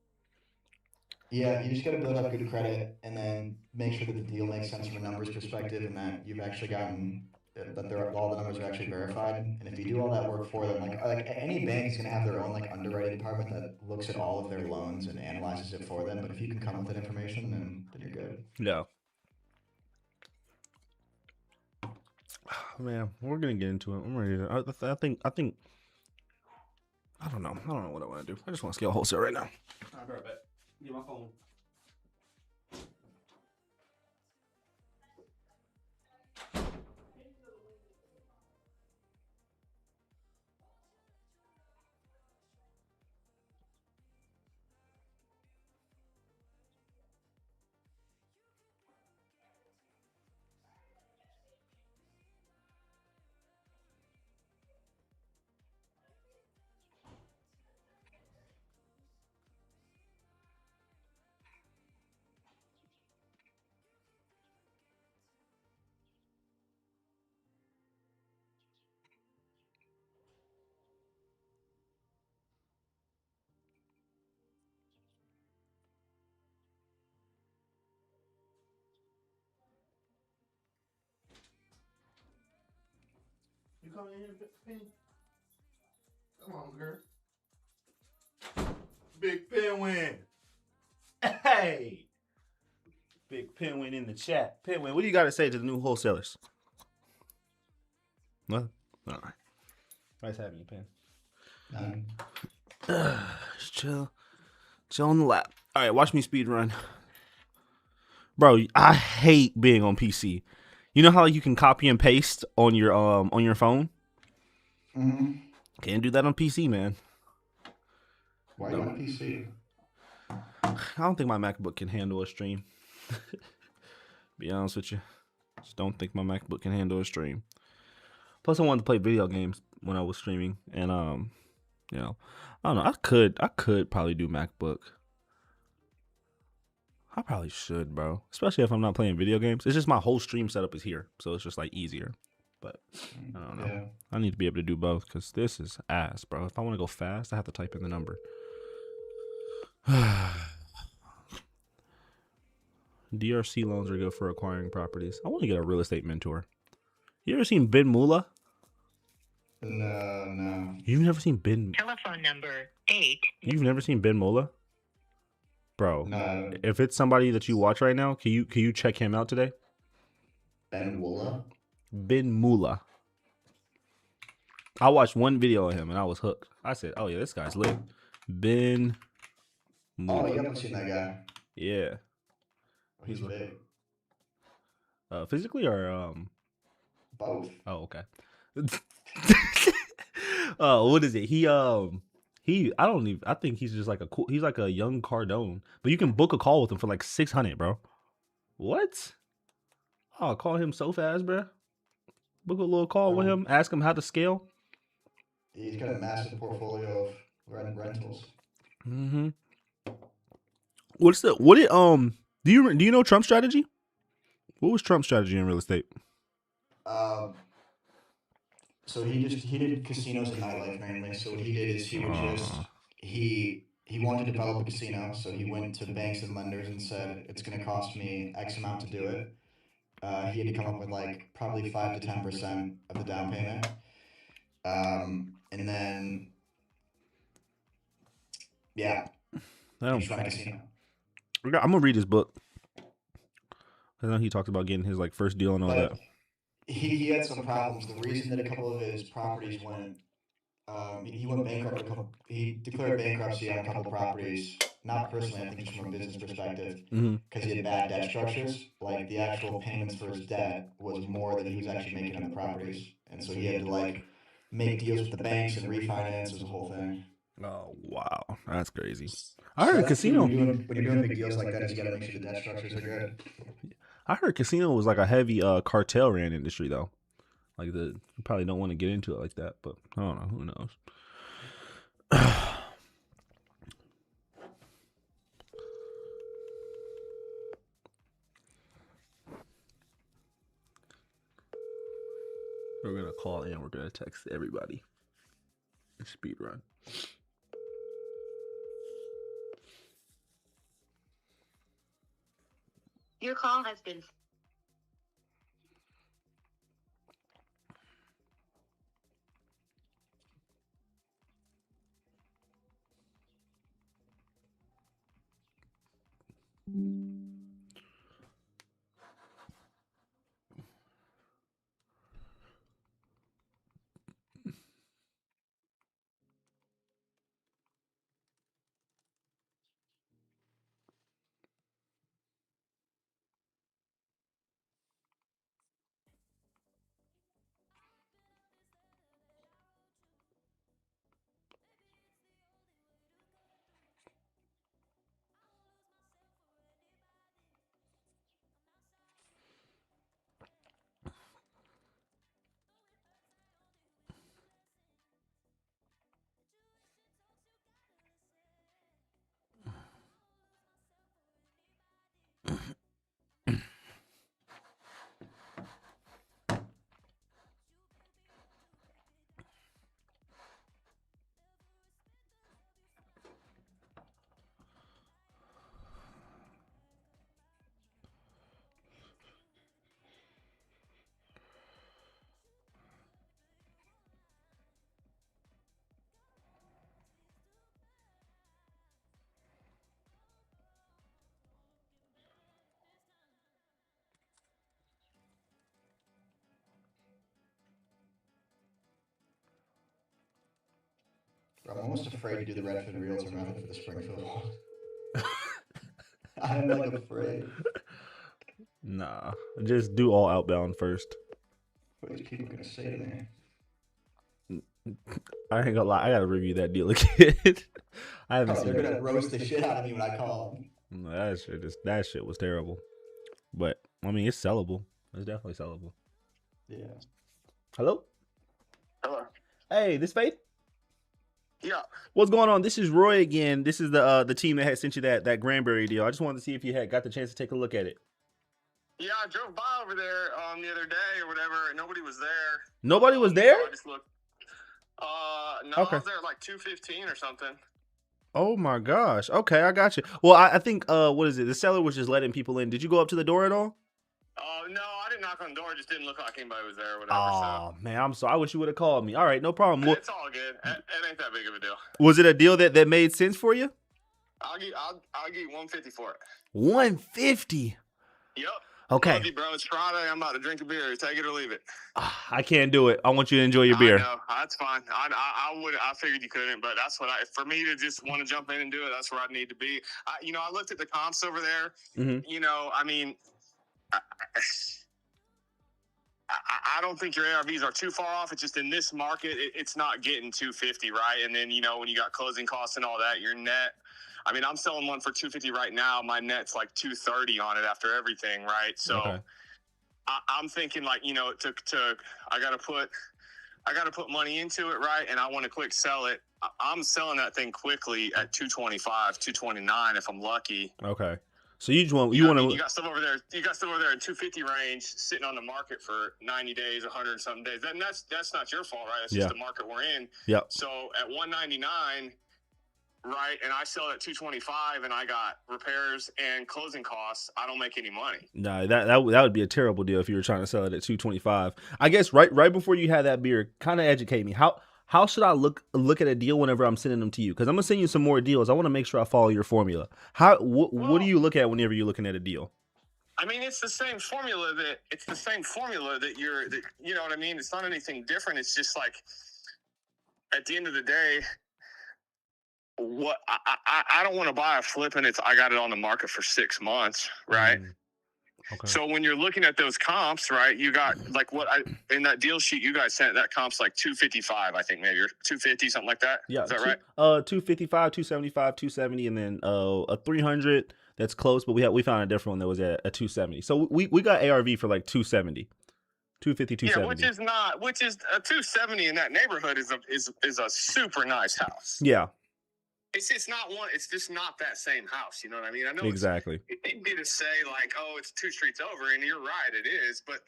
Yeah, you just got to build up good credit and then make sure that the deal makes sense from a numbers perspective and that you've actually gotten that all the numbers are actually verified. And if you do all that work for them, like any bank is going to have their own like underwriting department that looks at all of their loans and analyzes it for them. But if you can come with that information, then you're good. Yeah. Man, we're gonna get into it. I'm ready to. I think. I don't know. I don't know what I want to do. I just want to scale wholesale right now. I'll be right back. Get my phone. You coming in here, Penny? Come on, girl. Big Penguin. Hey. Big Penguin in the chat. Penguin, what do you got to say to the new wholesalers? Nothing? All right. Nice having you, Pen. Just chill. Chill on the lap. All right, watch me speed run. Bro, I hate being on PC. You know how you can copy and paste on your phone? Mm-hmm. Can't do that on PC, man. Why you on PC? I don't think my MacBook can handle a stream. Be honest with you. Just don't think my MacBook can handle a stream. Plus I wanted to play video games when I was streaming. And you know, I don't know. I could probably do MacBook. I probably should, bro. Especially if I'm not playing video games. It's just my whole stream setup is here. So it's just like easier. But I don't know. Yeah. I need to be able to do both because this is ass, bro. If I want to go fast, I have to type in the number. DRC loans are good for acquiring properties. I want to get a real estate mentor. You ever seen Ben Mula? No. You've never seen Ben? Telephone number 8. You've never seen Ben Mula? Bro, no. If it's somebody that you watch right now, can you check him out today? Ben Mula? Ben Mula. I watched one video of him and I was hooked. I said, oh yeah, this guy's lit. Ben Mula. Oh, you haven't seen that guy? Yeah. He's big. Physically or both. Oh, okay. What is it? I think he's just like he's like a young Cardone. But you can book a call with him for like 600, bro. What? Oh, call him so fast, bro. Book a little call with him, ask him how to scale. He's got a massive portfolio of rentals. Mm-hmm. Do you know Trump's strategy? What was Trump's strategy in real estate? So he did casinos and nightlife mainly. So what he did is he would just he wanted to develop a casino. So he went to banks and lenders and said it's going to cost me X amount to do it. He had to come up with like probably 5 to 10% of the down payment, and then he just ran a casino. I'm gonna read his book. I know he talked about getting his like first deal and all that. He had some problems. The reason that a couple of his properties went He went bankrupt. He declared bankruptcy on a couple properties. Not personally, I think just from a business perspective, because he had bad debt structures. Like the actual payments for his debt was more than he was actually making on the properties, and so he had to like make deals with the banks and refinance. It was a whole thing. Oh wow, that's crazy. I So heard that's the key casino. when you're doing big deals like that is you got to make sure the debt structures are good. I heard casino was like a heavy cartel ran industry though. Like you probably don't want to get into it like that, but I don't know. Who knows? We're gonna call in. We're gonna text everybody. Speed run. Your call has been. I'm almost afraid to do the Redfin Realtor method for the Springfield one. I'm like afraid. Nah, just do all outbound first. What are these people gonna say to me? I ain't gonna lie. I gotta review that deal again. I haven't seen. They're gonna roast the shit out of me when I call them. No, that shit was terrible. But I mean, it's sellable. It's definitely sellable. Yeah. Hello. Hello. Hey, this Faith. Yeah. What's going on? This is Roy again. This is the team that had sent you that Granbury deal. I just wanted to see if you had got the chance to take a look at it. Yeah, I drove by over there the other day or whatever. Nobody was there. Nobody was there? So I just looked. No, Okay. I was there at like 2:15 or something. Oh my gosh. Okay, I got you. Well, I think what is it? The seller was just letting people in. Did you go up to the door at all? No, I didn't knock on the door. It just didn't look like anybody was there or whatever. Oh man, I'm sorry. I wish you would have called me. All right, no problem. Well, it's all good. It ain't that big of a deal. Was it a deal that made sense for you? I'll give you 150 for it. 150. Yep. Okay. Love you, bro. It's Friday. I'm about to drink a beer. Take it or leave it. I can't do it. I want you to enjoy your beer. No, that's fine. I figured you couldn't, but that's what for me to just want to jump in and do it. That's where I need to be. I looked at the comps over there. Mm-hmm. I mean, I don't think your ARVs are too far off. It's just in this market, it's not getting 250, right? And then, when you got closing costs and all that, your net, I mean, I'm selling one for 250 right now. My net's like 230 on it after everything, right? So okay. I'm thinking like, I got to put money into it, right? And I want to quick sell it. I'm selling that thing quickly at 225, 229 if I'm lucky. Okay. So you want you want to? You got stuff over there. You got stuff over there in 250 range, sitting on the market for 90 days, 100 and something days. And that's not your fault, right? That's just the market we're in. Yeah. So at 199, right, and I sell it at 225, and I got repairs and closing costs. I don't make any money. No, that would be a terrible deal if you were trying to sell it at 225. I guess right before you had that beer, kind of educate me. How should I look at a deal whenever I'm sending them to you? Because I'm gonna send you some more deals. I want to make sure I follow your formula. What do you look at whenever you're looking at a deal? I mean, it's the same formula that you know what I mean. It's not anything different. It's just like at the end of the day, what I don't want to buy a flip and I got it on the market for 6 months, right? Okay. So when you're looking at those comps, right, you got like in that deal sheet you guys sent, that comp's like 255, I think maybe, or 250, something like that. Yeah. Is that right? 255, 275, 270, and then a 300 that's close, but we found a different one that was at a 270. So we got ARV for like 270. 250, 270. Yeah, which is a 270 in that neighborhood is a super nice house. Yeah. It's just not that same house. You know what I mean? I know exactly. It's easy to say like, oh, it's 2 streets over, and you're right, it is. But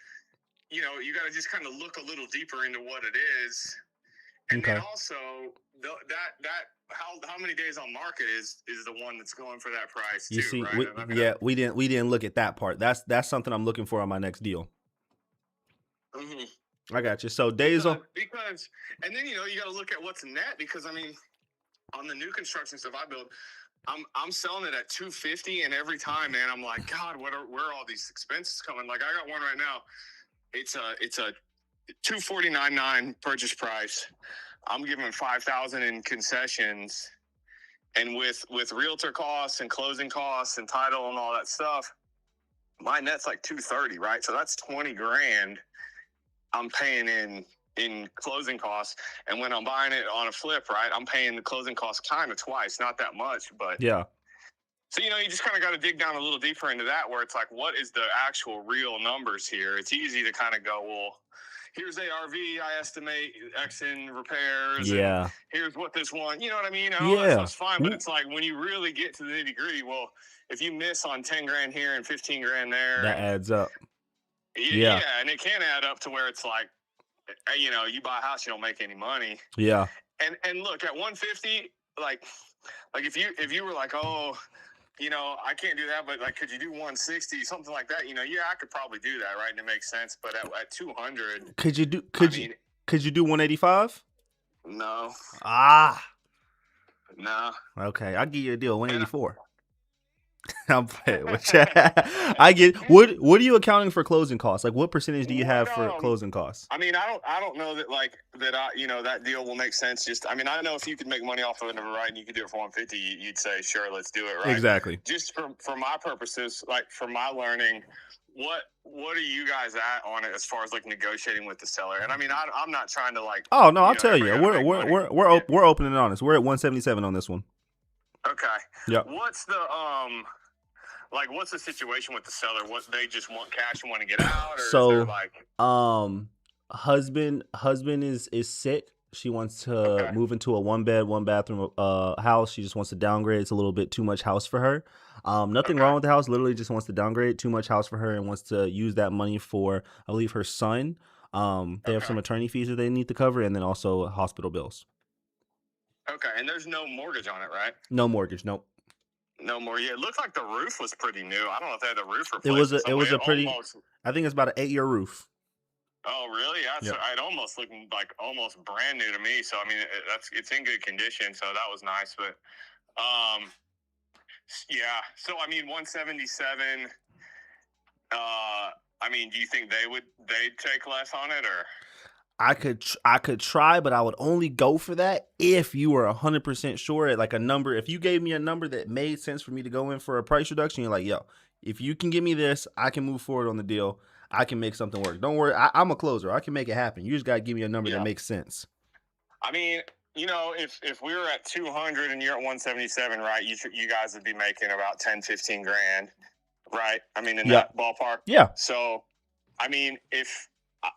you know, you got to just kind of look a little deeper into what it is, and then also how many days on market is the one that's going for that price You too, see, right? we didn't look at that part. That's something I'm looking for on my next deal. Mm-hmm. I got you. So days on because, and then you know you got to look at what's net, because I mean, on the new construction stuff I build, I'm selling it at 250, and every time, man, I'm like, God, where are all these expenses coming? Like I got one right now. It's a $249.9 purchase price. I'm giving $5,000 in concessions, and with realtor costs and closing costs and title and all that stuff, my net's like $230, right? So that's $20,000 I'm paying in closing costs. And when I'm buying it on a flip, right, I'm paying the closing costs kind of twice, not that much, but yeah. So, you know, you just kind of got to dig down a little deeper into that, where it's like, what is the actual real numbers here? It's easy to kind of go, well, here's ARV, I estimate X in repairs. Yeah. And here's what this one, you know what I mean? And all that stuff's fine, but it's like when you really get to the nitty gritty, well, if you miss on $10,000 here and $15,000 there, that adds up. Yeah, and it can add up to where it's like, you know, you buy a house, you don't make any money. Yeah. And look, at 150, like if you were like, oh, you know, I can't do that, but like, could you do 160, something like that? You know, yeah, I could probably do that, right? And it makes sense. But at 200, could you do 185? No. No. Okay, I'll give you a deal, 184. I'm playing with you. I get what are you accounting for closing costs? Like, what percentage do you have for closing costs? I mean, I don't know that you know, that deal will make sense. Just, I mean, I know if you could make money off of it, right, and you could do it for 150, you'd say, sure, let's do it, right? Exactly. Just for my purposes, like for my learning, what are you guys at on it as far as like negotiating with the seller? And I mean, I'm not trying to like. Oh no, I'll tell you, we're open and honest. We're at 177 on this one. Okay. Yeah. What's the situation with the seller? What, they just want cash and want to get out, or so, is there like husband is sick. She wants to move into a 1-bed, 1-bathroom house. She just wants to downgrade. It's a little bit too much house for her. Nothing wrong with the house. Literally just wants to downgrade. Too much house for her, and wants to use that money for, I believe, her son. They have some attorney fees that they need to cover, and then also hospital bills. Okay, and there's no mortgage on it, right? No mortgage, nope. No more. Yeah, it looked like the roof was pretty new. I don't know if they had the roof replaced. It was a pretty. I think it's about an 8-year roof. Oh, really? Yeah. It almost looked like almost brand new to me. So I mean, it's in good condition. So that was nice. But yeah. So I mean, 177. I mean, do you think they'd take less on it, or? I could try, but I would only go for that if you were 100% sure at like a number. If you gave me a number that made sense for me to go in for a price reduction, you're like, yo, if you can give me this, I can move forward on the deal. I can make something work. Don't worry, I'm a closer. I can make it happen. You just gotta give me a number that makes sense. I mean, you know, if we were at 200 and you're at 177, right? You guys would be making about 10-15 grand, right? I mean, in that ballpark. Yeah. So, I mean, if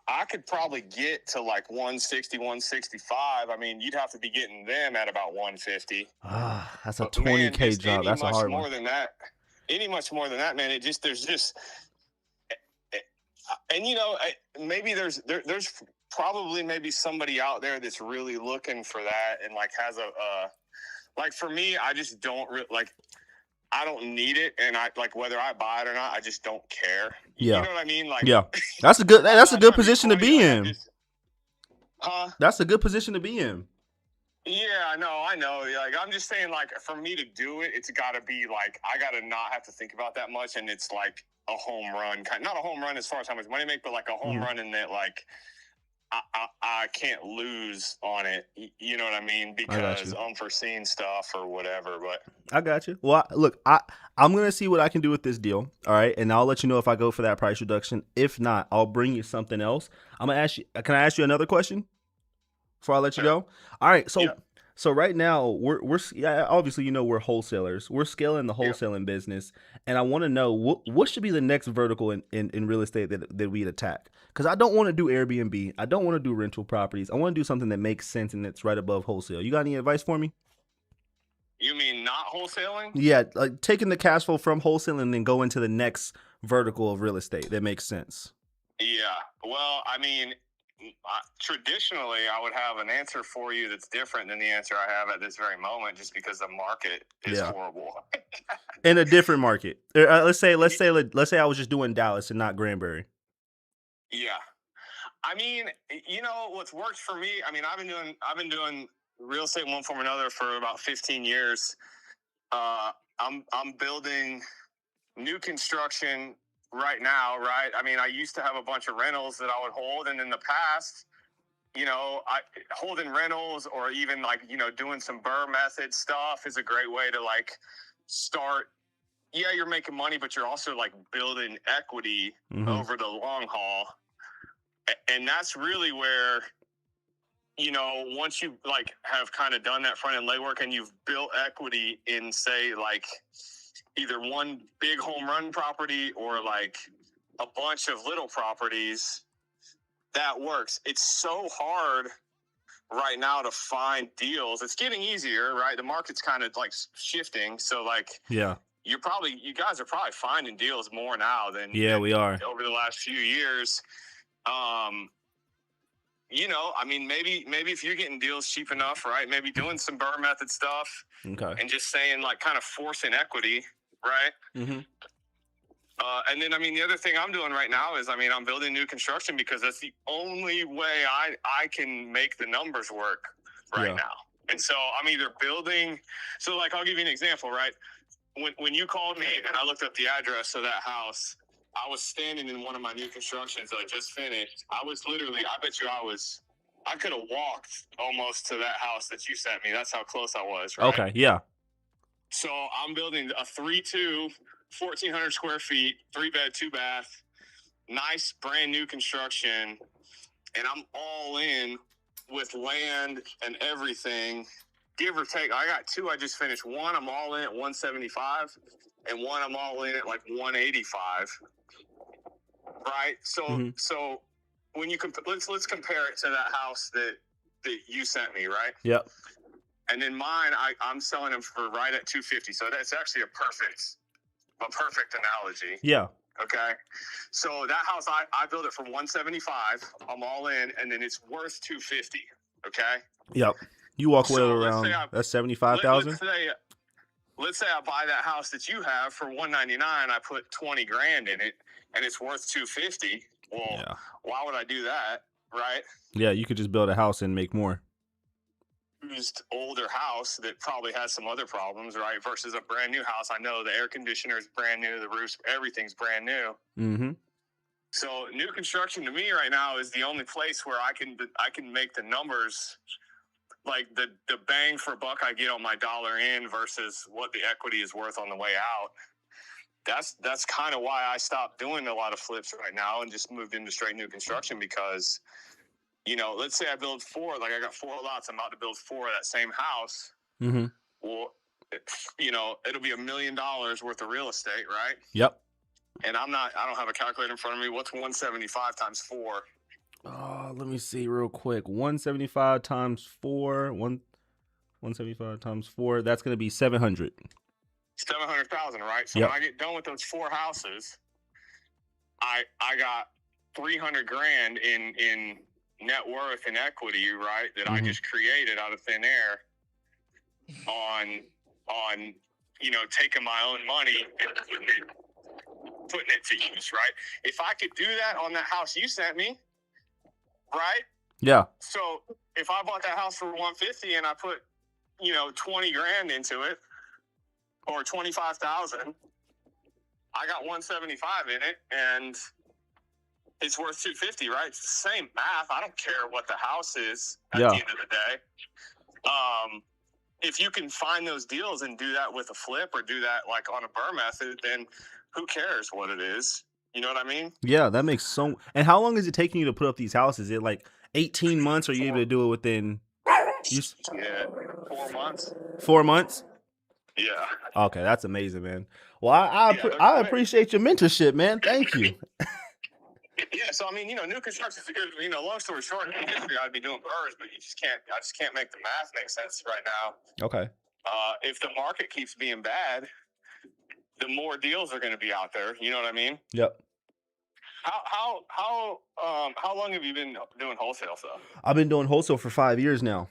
I could probably get to like 160, 165. I mean, you'd have to be getting them at about 150. That's a 20K job. That's a hard one. Any much more than that, man. And you know, maybe there's probably maybe somebody out there that's really looking for that and like has like for me, I just don't I don't need it, and I like whether I buy it or not. I just don't care. Yeah. You know what I mean? Like, yeah, that's a good position to be in. That's a good position to be in. Yeah, I know. Like, I'm just saying, like, for me to do it, it's got to be like I got to not have to think about that much, and it's like a home run, not a home run as far as how much money I make, but like a home run in that, like, I can't lose on it. You know what I mean? Because unforeseen stuff or whatever. But I got you. Well, look, I'm gonna see what I can do with this deal. All right, and I'll let you know if I go for that price reduction. If not, I'll bring you something else. I'm gonna ask you. Can I ask you another question before I let you go? All right. So right now we're obviously we're wholesalers. We're scaling the wholesaling business, and I want to know what should be the next vertical in real estate that we'd attack. Because I don't want to do Airbnb. I don't want to do rental properties. I want to do something that makes sense and that's right above wholesale. You got any advice for me? You mean not wholesaling? Yeah, like taking the cash flow from wholesaling and then go into the next vertical of real estate that makes sense. Yeah. Well, I mean, traditionally, I would have an answer for you that's different than the answer I have at this very moment, just because the market is horrible. In a different market, let's say I was just doing Dallas and not Granbury. Yeah, I mean, what's worked for me. I mean, I've been doing real estate one form or another for about 15 years. I'm building new construction right now, right? I mean, I used to have a bunch of rentals that I would hold, and in the past, holding rentals or even doing some BRRRR method stuff is a great way to start. Yeah, you're making money, but you're also building equity over the long haul. And that's really where, once you have kind of done that front end legwork and you've built equity in, say, either one big home run property or a bunch of little properties, that works. It's so hard right now to find deals. It's getting easier, right? The market's kind of shifting. So you guys are probably finding deals more now than we are over the last few years. I mean, maybe if you're getting deals cheap enough, right? Maybe doing some BRRRR method stuff, and just saying kind of forcing equity, right? Mm-hmm. And then, I mean, the other thing I'm doing right now is, I'm building new construction because that's the only way I can make the numbers work right now. And so I'm either building. So I'll give you an example, right? When you called me and I looked up the address of that house, I was standing in one of my new constructions that I just finished. I was literally, I could have walked almost to that house that you sent me. That's how close I was, right? Okay, yeah. So I'm building a 3-2, 1,400 square feet, 3-bed, 2-bath, nice brand new construction. And I'm all in with land and everything, give or take. I got two I just finished. One I'm all in at 175, and one I'm all in at 185. Right? So when you let's compare it to that house that you sent me, right? Yep. And then mine, I'm selling them for right at 250. So that's actually a perfect analogy. Yeah. Okay. So that house, I built it for 175. I'm all in, and then it's worth 250. Okay. Yep. You walk away around that's 75,000. Let's say I buy that house that you have for 199. I put 20 grand in it, and it's worth 250. Well, why would I do that? Right. Yeah, you could just build a house and make more. Used older house that probably has some other problems, right? Versus a brand new house. I know the air conditioner is brand new, the roofs, everything's brand new. Mm-hmm. So new construction to me right now is the only place where I can make the numbers, the bang for buck I get on my dollar in versus what the equity is worth on the way out. That's kind of why I stopped doing a lot of flips right now and just moved into straight new construction because, let's say I build 4, I got 4 lots. I'm about to build 4 of that same house. Mm-hmm. Well, it'll be $1 million worth of real estate, right? Yep. And I don't have a calculator in front of me. What's 175 times 4? Let me see real quick. 175 times 4. 175 times 4. That's going to be 700. 700,000, right? So when I get done with those 4 houses, I got 300 grand in net worth and equity, right? That I just created out of thin air on taking my own money and putting it to use, right? If I could do that on that house you sent me, right? Yeah. So if I bought that house for 150 and I put, 20 grand into it or 25,000, I got 175 in it, and it's worth 250, right? It's the same math. I don't care what the house is at Yeah. the end of the day. If you can find those deals and do that with a flip or do that like on a burr method, then who cares what it is? You know what I mean? Yeah, that makes so. And how long is it taking you to put up these houses? Is it like 18 months? Or are you able to do it within? Yeah, 4 months. 4 months? Yeah. Okay, that's amazing, man. Well, I appreciate your mentorship, man. Thank you. Yeah, so I mean, new construction is good. Long story short, in history, I'd be doing burrs, but I just can't make the math make sense right now. Okay. If the market keeps being bad, the more deals are going to be out there. You know what I mean? Yep. How long have you been doing wholesale stuff? I've been doing wholesale for 5 years now.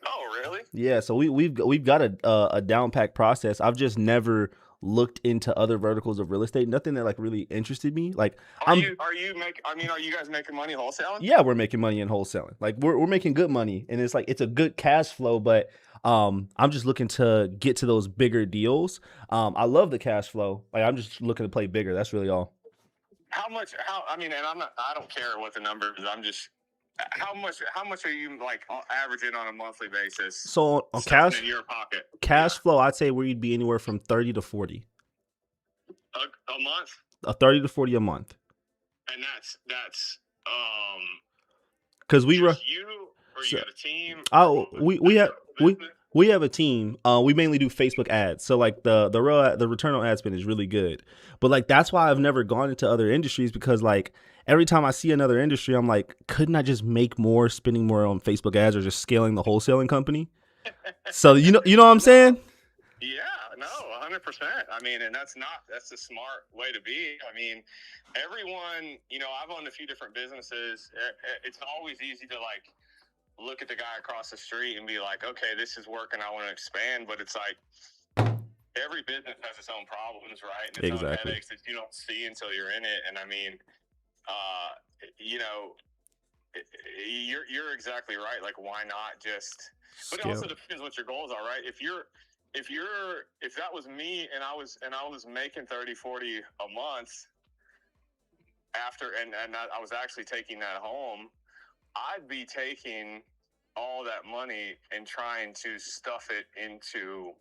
Oh, really? Yeah, so we've got a down pack process. I've just never looked into other verticals of real estate. Nothing that like really interested me. Like, are you guys making money wholesaling? Yeah, we're making money in wholesaling. Like we're making good money, and it's like it's a good cash flow. But I'm just looking to get to those bigger deals. I love the cash flow. Like I'm just looking to play bigger. That's really all. And I don't care what the number is. I'm just. How much are you like averaging on a monthly basis? So on cash in your pocket, cash flow, I'd say we'd be anywhere from 30 to 40 a month. 30 to 40 a month. And that's because we you or you got a team. Oh, we have a team. We mainly do Facebook ads. So like the return on ad spend is really good. But like that's why I've never gone into other industries, because like every time I see another industry, I'm like, couldn't I just make more spending more on Facebook ads or just scaling the wholesaling company? So you know what I'm saying? Yeah, no, 100%. I mean, and that's the smart way to be. I mean, everyone, I've owned a few different businesses. It's always easy to like look at the guy across the street and be like, okay, this is working, I want to expand. But it's like every business has its own problems, right? And its own headaches that you don't see until you're in it. And I mean, you're exactly right. Like, why not just? But it also depends what your goals are, right? If that was me and I was making 30, 40 a month after, and I was actually taking that home, I'd be taking all that money and trying to stuff it into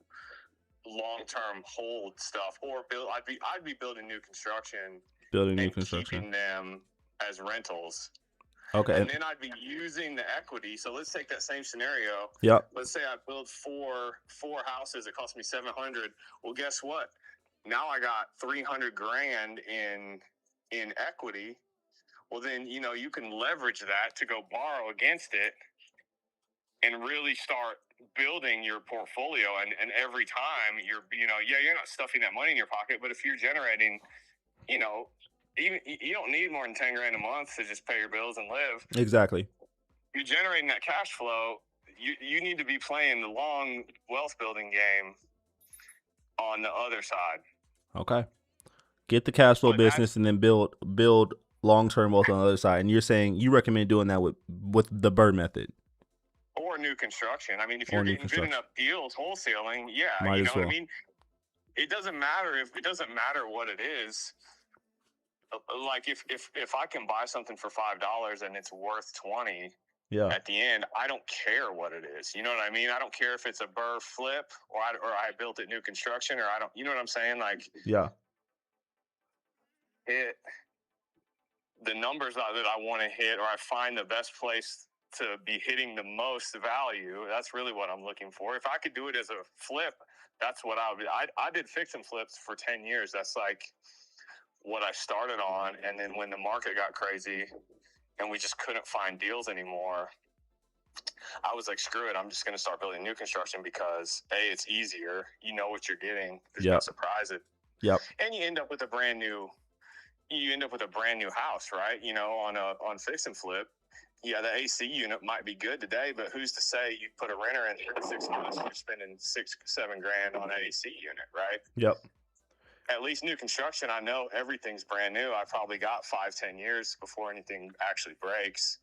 long-term hold stuff, or I'd be building new construction, keeping them as rentals. Okay. And then I'd be using the equity. So let's take that same scenario. Yep. Let's say I build four houses. It cost me $700. Well, guess what? Now I got $300,000 in equity. Well, then, you can leverage that to go borrow against it and really start building your portfolio. And every time you're not stuffing that money in your pocket, but if you're generating, even you don't need more than $10,000 a month to just pay your bills and live. Exactly. You're generating that cash flow. You need to be playing the long wealth building game on the other side. Okay. Get the cash flow business and then build long-term wealth on the other side. And you're saying you recommend doing that with the BRRRR method. Or new construction. I mean, if you're getting good enough deals wholesaling, yeah, Might as well. I mean, it doesn't matter what it is. Like if I can buy something for $5 and it's worth $20, at the end, I don't care what it is. You know what I mean? I don't care if it's a BRRRR flip or I built it new construction, or I don't. You know what I'm saying? Like, yeah. The numbers that I want to hit, or I find the best place to be hitting the most value. That's really what I'm looking for. If I could do it as a flip, that's what I would. I did fix and flips for 10 years. That's like what I started on. And then when the market got crazy and we just couldn't find deals anymore, I was like, screw it. I'm just going to start building new construction because A, it's easier. You know what you're getting. There's no surprises. Yep. And you end up with a brand new house, right? On fix and flip. Yeah, the AC unit might be good today, but who's to say you put a renter in for 6 months and you're spending $6-7 grand on an AC unit, right? Yep. At least new construction, I know everything's brand new. I probably got 5-10 years before anything actually breaks.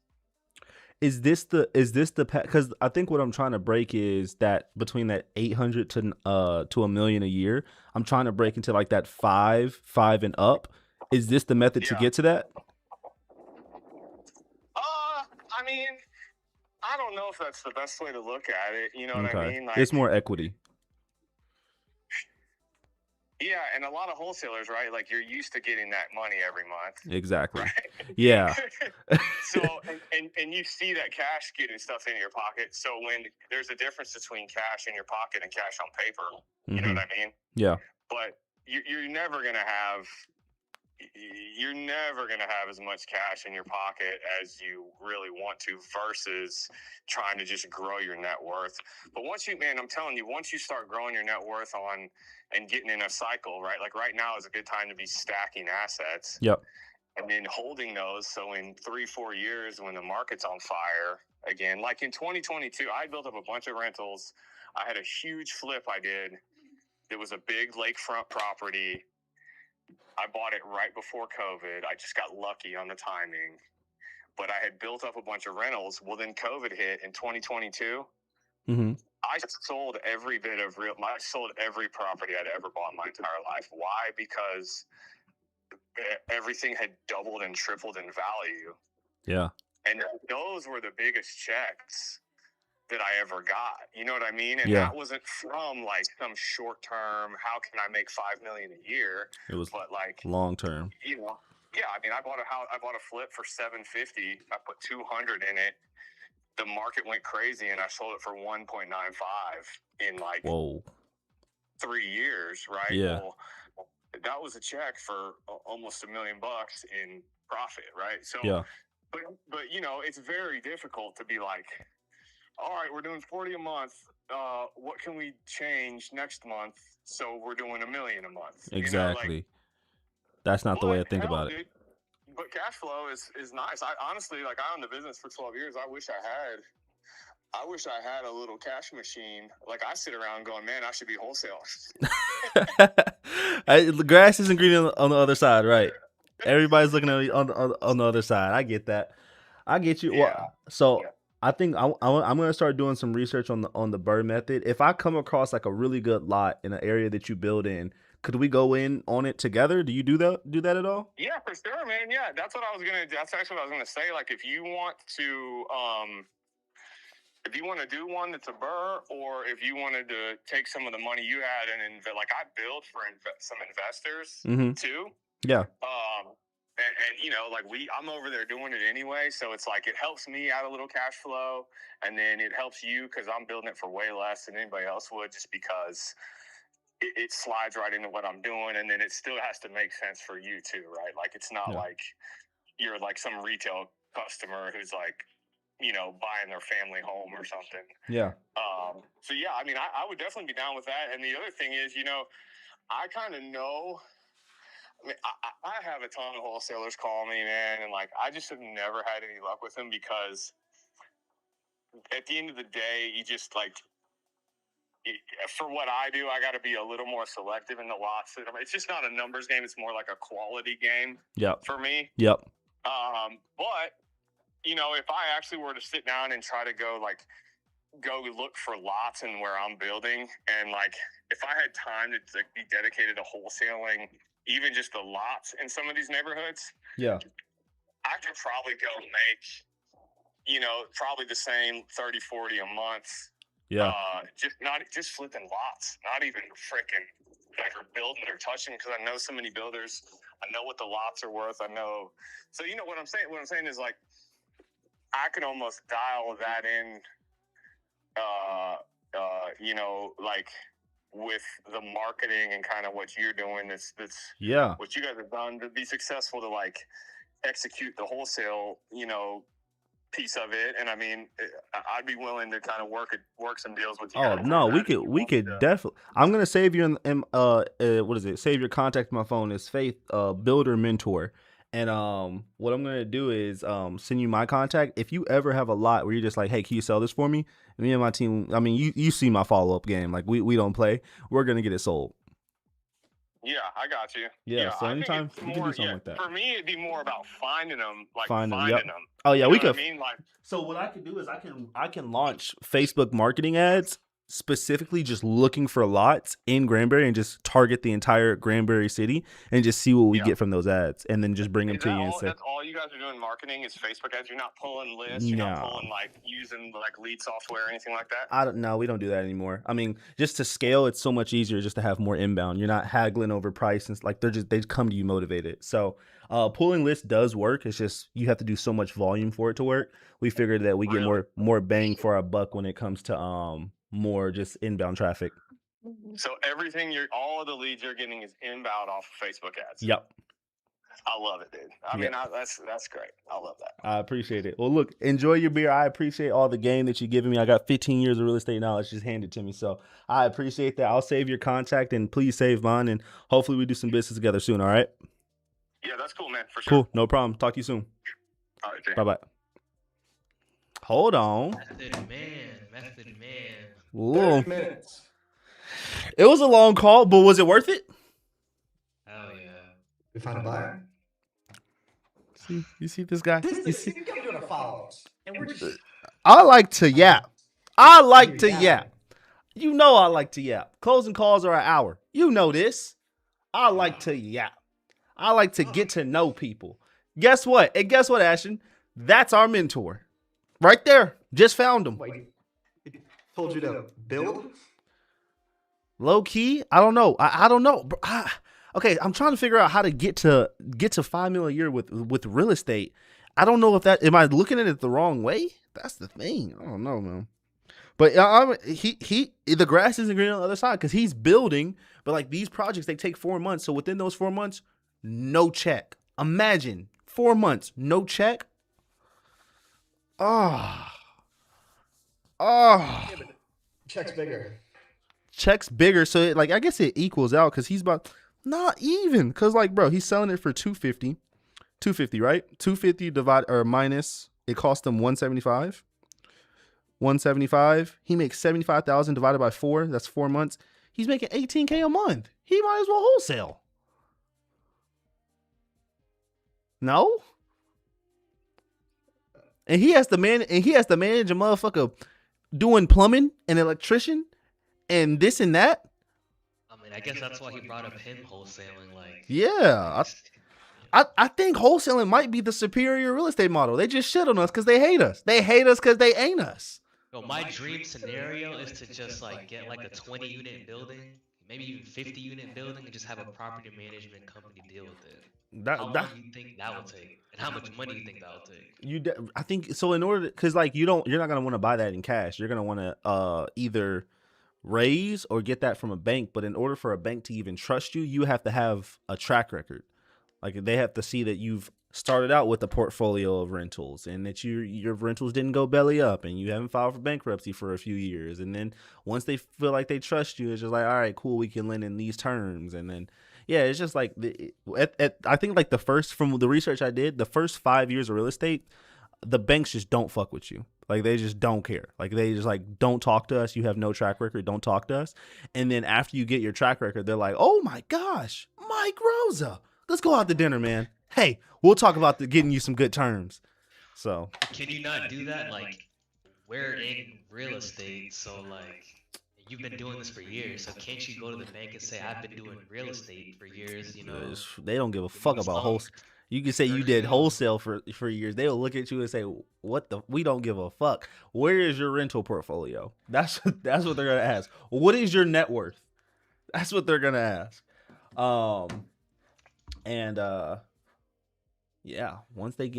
Is this the because I think what I'm trying to break is that between that 800 to $1 million a year, I'm trying to break into like that five and up. Is this the method to get to that? mean, I don't know if that's the best way to look at it. You know what I mean? Like, it's more equity. Yeah, and a lot of wholesalers, right? Like, you're used to getting that money every month. Exactly. Right? Yeah. So, and you see that cash getting stuff in your pocket. So when there's a difference between cash in your pocket and cash on paper, you know what I mean? Yeah. But you're never gonna have as much cash in your pocket as you really want to versus trying to just grow your net worth. But I'm telling you, once you start growing your net worth on and getting in a cycle, right? Like right now is a good time to be stacking assets. Yep. And then holding those. So in 3-4 years, when the market's on fire again, like in 2022, I built up a bunch of rentals. I had a huge flip I did. It was a big lakefront property. I bought it right before COVID. I just got lucky on the timing. But I had built up a bunch of rentals. Well, then COVID hit in 2022. I sold every bit of I sold every property I'd ever bought in my entire life. Why? Because everything had doubled and tripled in value. Yeah. And those were the biggest checks that I ever got. You know what I mean? And Yeah. that wasn't from like some short term, how can I make $5 million a year? It was but like long term. You know, yeah. I mean, I bought a house. I bought a flip for $750. I put $200 in it. The market went crazy, and I sold it for $1.95 in like 3 years. Right? Yeah. Well, that was a check for almost $1 million in profit. Right? So, yeah. But you know, it's very difficult to be like, all right, we're doing 40 a month. What can we change next month? So we're doing $1 million a month. Exactly. You know, like, that's not the way I think about it. Dude, but cash flow is nice. I honestly, like, I owned the business for 12 years. I wish I had a little cash machine. Like, I sit around going, man, I should be wholesale. The grass isn't green on the other side, right? Everybody's looking at on the other side. I get that. I get you. Yeah. Well, so I think I'm gonna start doing some research on the bird method. If I come across like a really good lot in an area that you build in, could we go in on it together? Do you do that at all? Yeah, for sure, man. Yeah, that's what I was gonna. That's actually what I was gonna say. Like, if you want to do one that's a burr, or if you wanted to take some of the money you had and like I build for some investors too. Yeah. And you know, like I'm over there doing it anyway, so it's like it helps me add a little cash flow, and then it helps you because I'm building it for way less than anybody else would, just because it slides right into what I'm doing, and then it still has to make sense for you too, right? Like, it's not like you're like some retail customer who's like, you know, buying their family home or something. Yeah. So yeah, I mean, I would definitely be down with that. And the other thing is, you know, I kind of know. I mean, I have a ton of wholesalers call me, man, and like I just have never had any luck with them because at the end of the day, you just like. For what I do, I got to be a little more selective in the lots. It's just not a numbers game; it's more like a quality game. Yep. For me. Yep. But you know, if I actually were to sit down and try to go look for lots and where I'm building, and like if I had time to be dedicated to wholesaling, even just the lots in some of these neighborhoods, yeah, I could probably go make, you know, probably the same 30-40 a month. Yeah. Just flipping lots, not even freaking like or building or touching, because I know so many builders. I know what the lots are worth. I know. So you know what I'm saying. What I'm saying is like I can almost dial that in. You know, like with the marketing and kind of what you're doing. That's what you guys have done to be successful to like execute the wholesale, you know, piece of it. And I mean, I'd be willing to kind of work some deals with you. Oh no, we could definitely. I'm gonna save you in what is it? Save your contact on my phone. It's Faith, Builder Mentor. And what I'm gonna do is send you my contact. If you ever have a lot where you're just like, hey, can you sell this for me? Me and my team. I mean, you see my follow up game. Like we don't play. We're gonna get it sold. Yeah, I got you. Yeah, so anytime we can do something like that. For me, it'd be more about finding them, like finding them. Oh yeah, you we know could. What I mean, like, so what I can do is I can launch Facebook marketing ads specifically just looking for lots in Granbury and just target the entire Granbury city and just see what we get from those ads, and then just bring them to you and say, that's all you guys are doing marketing is Facebook ads? You're not pulling lists, you're not pulling like using like lead software or anything like that? I don't know. We don't do that anymore. I mean, just to scale, it's so much easier just to have more inbound. You're not haggling over price, and like they come to you motivated. So pulling lists does work. It's just you have to do so much volume for it to work. We figured that we get more bang for our buck when it comes to more just inbound traffic. So all of the leads you're getting is inbound off of Facebook ads. Yep. I love it, dude. I mean, that's great. I love that. I appreciate it. Well, look, enjoy your beer. I appreciate all the game that you're giving me. I got 15 years of real estate knowledge just handed to me. So I appreciate that. I'll save your contact, and please save mine. And hopefully we do some business together soon. All right? Yeah, that's cool, man. For sure. Cool. No problem. Talk to you soon. All right. Bye-bye. Hold on. Method man. Whoa. 30 minutes. It was a long call, but was it worth it? Hell yeah. We found a buyer. See, you see this guy? You kept doing a follow-ups, and we're just. I like to yap. I like to yap. You know I like to yap. Closing calls are an hour. You know this. I like to yap. I like to get to know people. Guess what? And guess what, Ashton? That's our mentor. Right there. Just found him. Wait, it told you to build? Low key? I don't know. I don't know. Okay, I'm trying to figure out how to get to $5 million a year with real estate. I don't know if that, am I looking at it the wrong way? That's the thing. I don't know, man. But the grass isn't green on the other side because he's building. But like these projects, they take 4 months. So within those 4 months, no check. Imagine 4 months, no check. Check's bigger. Check's bigger. So I guess it equals out because he's about not even because bro, he's selling it for $250. $250, right? $250 divide or minus. It cost him $175. $175. He makes $75,000 divided by 4. That's 4 months. He's making $18K a month. He might as well wholesale. No. And he has to manage a motherfucker doing plumbing and electrician and this and that. I mean, I guess that's why he brought up him wholesaling. Yeah. I think wholesaling might be the superior real estate model. They just shit on us because they hate us. They hate us because they ain't us. Yo, my dream scenario is to just get a 20-unit building, maybe even 50-unit building, and just have a property management company deal with it. How long do you think that would take, and how much money do you think that would take? I think so. In order, because you're not gonna want to buy that in cash. You're gonna want to either raise or get that from a bank. But in order for a bank to even trust you, you have to have a track record. Like they have to see that you've started out with a portfolio of rentals and that your rentals didn't go belly up and you haven't filed for bankruptcy for a few years. And then once they feel like they trust you, it's just like, all right, cool, we can lend in these terms. And then, yeah, it's just like, I think from the research I did, the first 5 years of real estate, the banks just don't fuck with you. Like they just don't care. Like they just don't talk to us. You have no track record. Don't talk to us. And then after you get your track record, they're like, oh my gosh, Mike Rosa. Let's go out to dinner, man. Hey, we'll talk about getting you some good terms. So can you not do that? We're in real estate, so you've been doing this for years. So can't you go to the bank and say, I've been doing real estate for years? They don't give a fuck about wholesale. You can say you did wholesale for years. They'll look at you and say, we don't give a fuck. Where is your rental portfolio? That's what they're gonna ask. What is your net worth? That's what they're gonna ask. And yeah, once you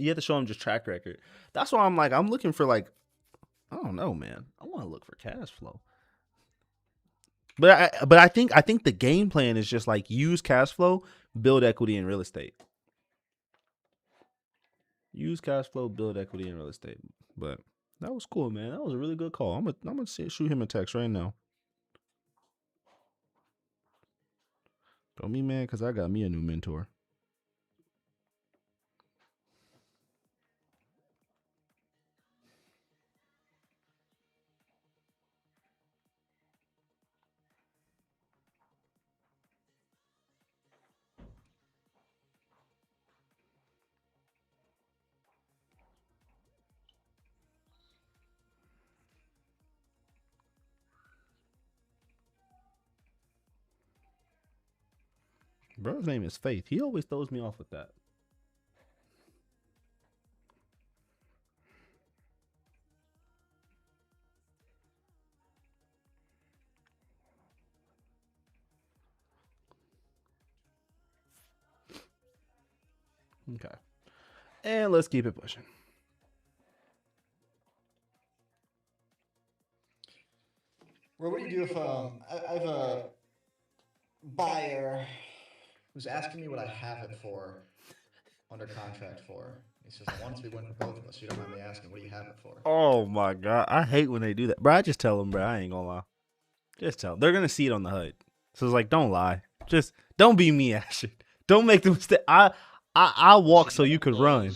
have to show them just track record. That's why I'm looking for I don't know, man. I want to look for cash flow. But I think the game plan is just use cash flow, build equity in real estate. Use cash flow, build equity in real estate. But that was cool, man. That was a really good call. I'm gonna shoot him a text right now. Don't be mad because I got me a new mentor. Bro's name is Faith. He always throws me off with that. Okay. And let's keep it pushing. Well, what do you do if I have a buyer who's asking me what I have it for under contract for? He says, I want it to be one for both of us. You don't mind me asking, what do you have it for? Oh my God. I hate when they do that. Bro, I just tell them, bro. I ain't gonna lie. Just tell them. They're gonna see it on the HUD. So it's like, don't lie. Just don't be me, Ashton. Don't make the mistake. I walk so you could run.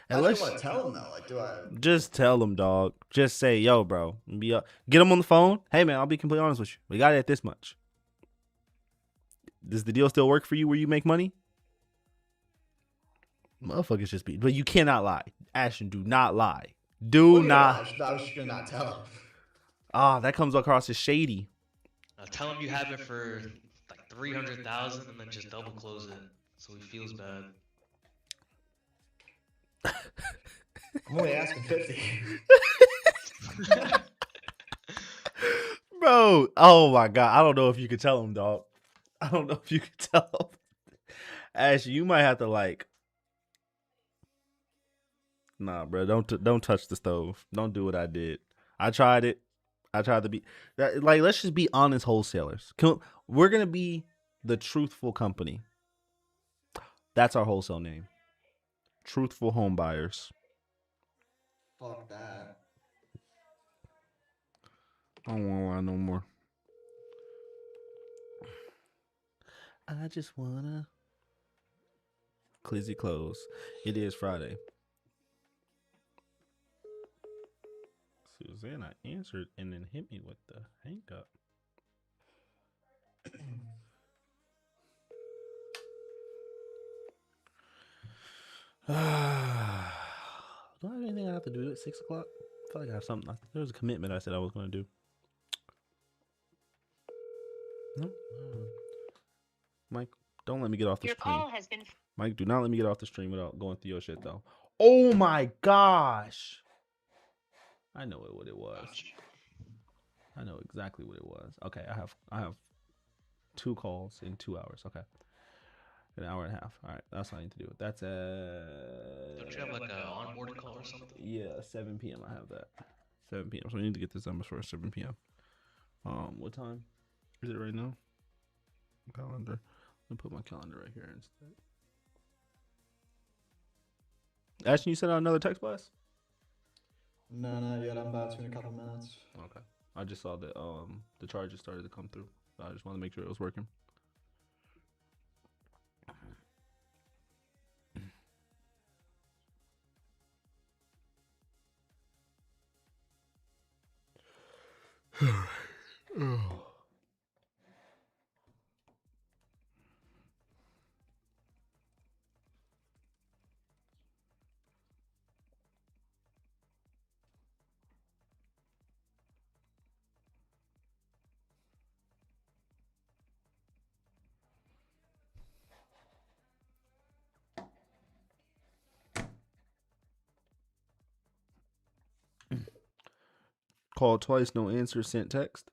I just want to tell them though. Like, do I just tell them, dog? Just say, yo, bro. Get them on the phone. Hey, man, I'll be completely honest with you. We got it at this much. Does the deal still work for you where you make money? Motherfuckers just be. But you cannot lie. Ashton, do not lie. Do not. I was just gonna not tell him. Ah, that comes across as shady. Tell him you have it for like 300,000 and then just double close it so he feels bad. I'm only asking 50. Bro, oh my God. I don't know if you could tell him, dog. I don't know if you could tell him. Ashley, you might have to like. Nah, bro. Don't touch the stove. Don't do what I did. I tried it. I tried to be like. Let's just be honest wholesalers. We're gonna be the truthful company. That's our wholesale name. Truthful home buyers. Fuck that. I don't want to lie no more. I just wanna Clizzy close. It is Friday. Susanna answered and then hit me with the hang up. Do I have anything I have to do at 6 o'clock? I feel like I have something. There was a commitment I said I was going to do. No. Mike, don't let me get off the stream. Call has been. Mike, do not let me get off the stream without going through your shit, though. Oh my gosh. I know what it was. I know exactly what it was. Okay, I have 2 calls in 2 hours. Okay. An hour and a half. All right, that's what I need to do. That's Don't you have like an onboarding call or something? Yeah, 7 p.m. I have that. 7 p.m. So I need to get this done before 7 p.m. What time is it right now? Calendar. I'm gonna put my calendar right here instead. Ashton, you sent out another text blast? No, not yet. I'm about to in a couple minutes. Okay. I just saw that the charges started to come through. So I just wanted to make sure it was working. Oh. Called twice, no answer, sent text.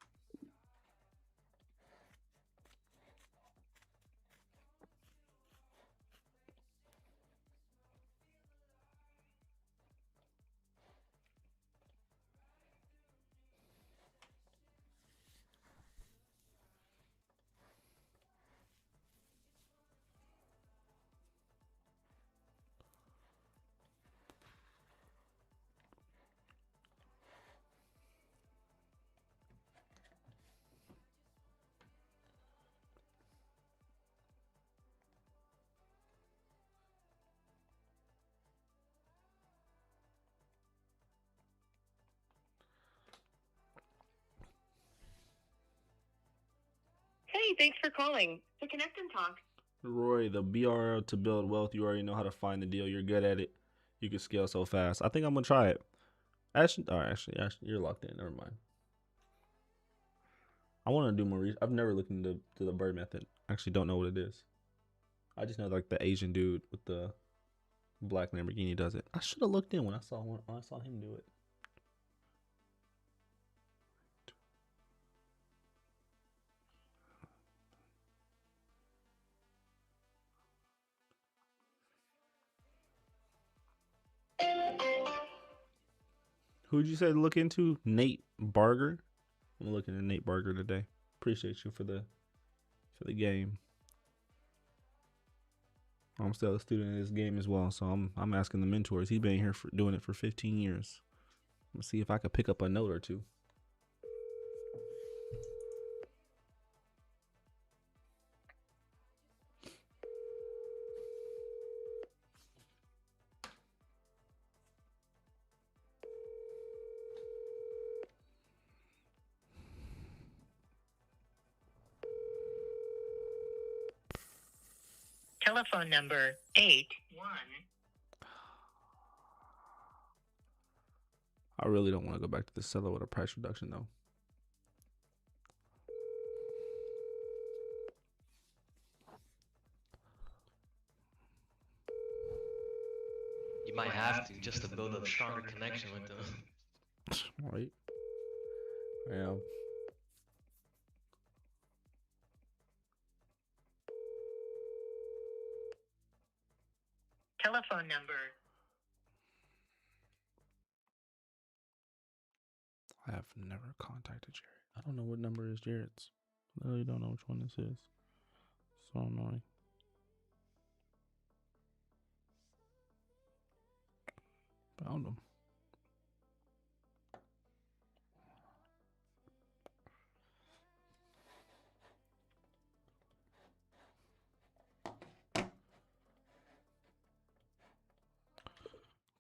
Hey, thanks for calling. To connect and talk. Roy, the BRL to build wealth. You already know how to find the deal. You're good at it. You can scale so fast. I think I'm gonna try it. Actually, you're locked in. Never mind. I want to do more research. I've never looked into the bird method. actually don't know what it is. I just know like the Asian dude with the black Lamborghini does it. I should have looked in when I saw him do it. Who'd you say to look into? Nate Barger. I'm looking at Nate Barger today. Appreciate you for the game. I'm still a student in this game as well, so I'm asking the mentors. He's been here for doing it for 15 years. Let's see if I could pick up a note or two. Telephone number 81. I really don't want to go back to the seller with a price reduction though. You might have to just to build a stronger connection with them. Right? Yeah. Telephone number. I have never contacted Jared. I don't know what number is Jared's. I really don't know which one this is. So annoying. Found him.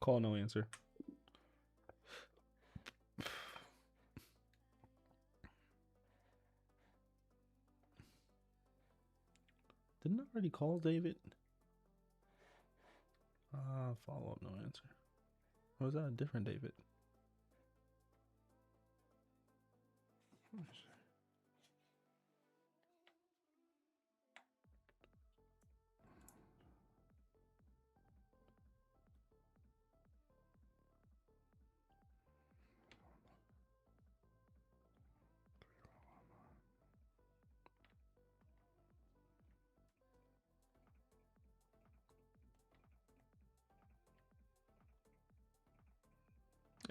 Call, no answer. Didn't I already call David? Follow up, no answer. Or was that a different David?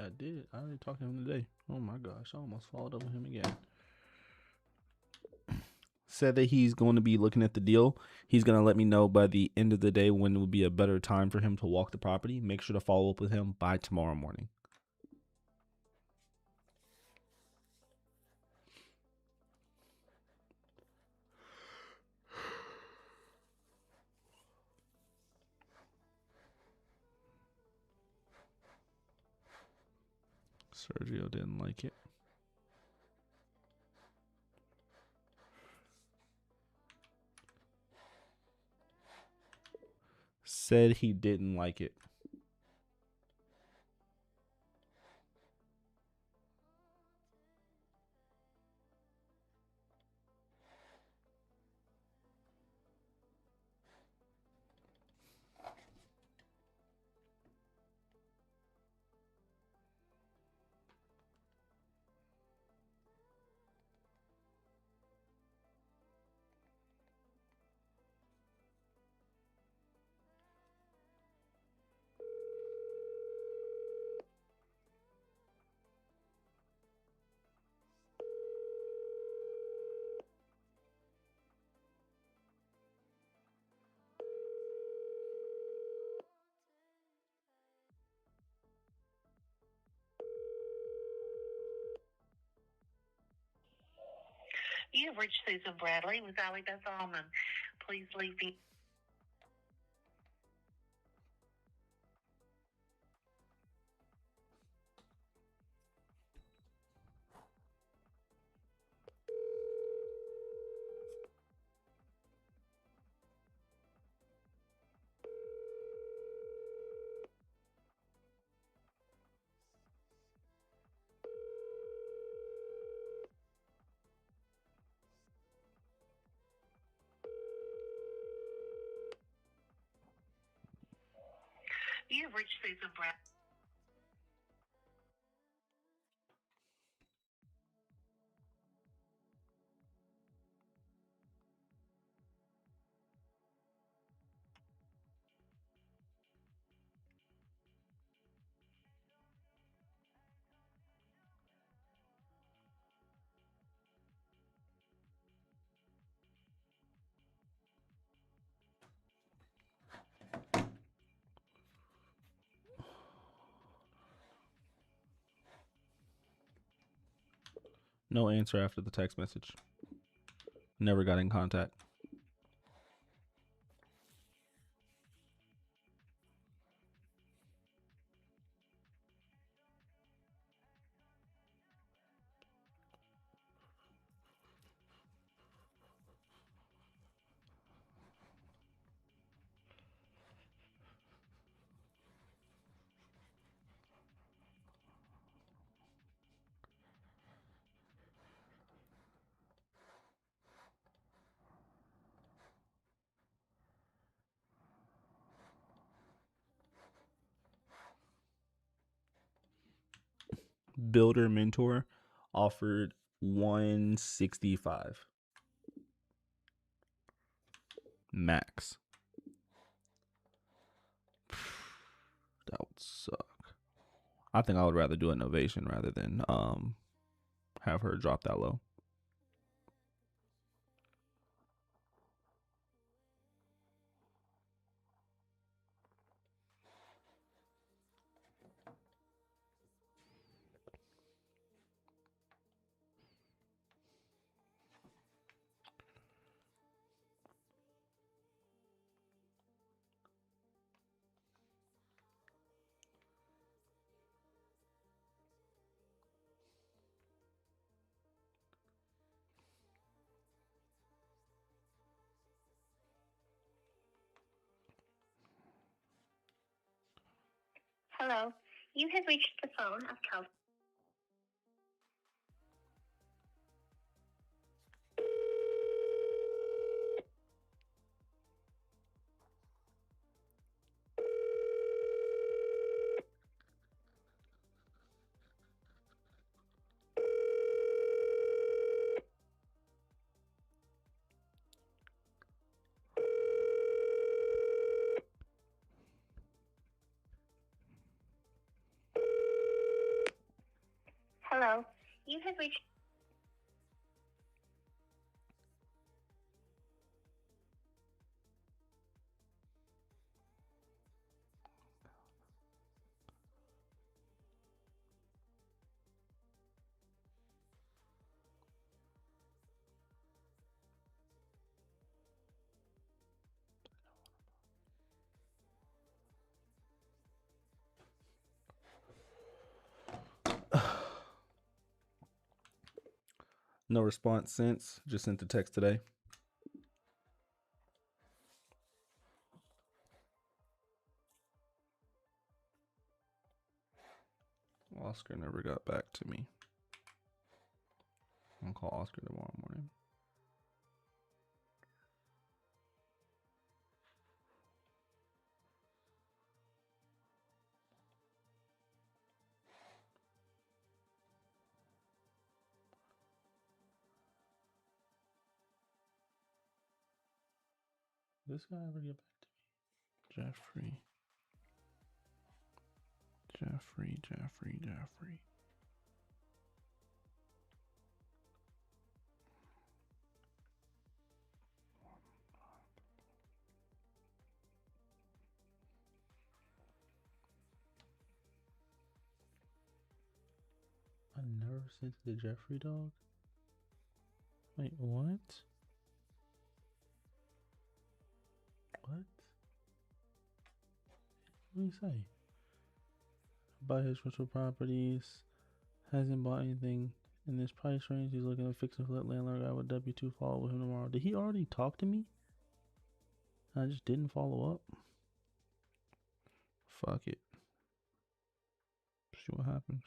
I did. I already talked to him today. Oh my gosh, I almost followed up with him again. Said that he's going to be looking at the deal. He's going to let me know by the end of the day when would be a better time for him to walk the property. Make sure to follow up with him by tomorrow morning. Sergio didn't like it. Said he didn't like it. You have reached Susan Bradley with Allie Beth Allman. Please leave me. You have reached Susan Brown. No answer after the text message. Never got in contact. Builder Mentor offered 165 max. That would suck. I think I would rather do innovation rather than have her drop that low. Hello. You have reached the phone of Cal. Hello. You have reached. No response since. Just sent the text today. Oscar never got back to me. I'll call Oscar tomorrow morning. This guy ever get back to me? Jeffrey. I never sent the Jeffrey dog. Wait, what? What? What do you say? Buy his rental properties. Hasn't bought anything in this price range. He's looking to fix and flip landlord guy with W2. Follow with him tomorrow. Did he already talk to me? I just didn't follow up. Fuck it. See what happens.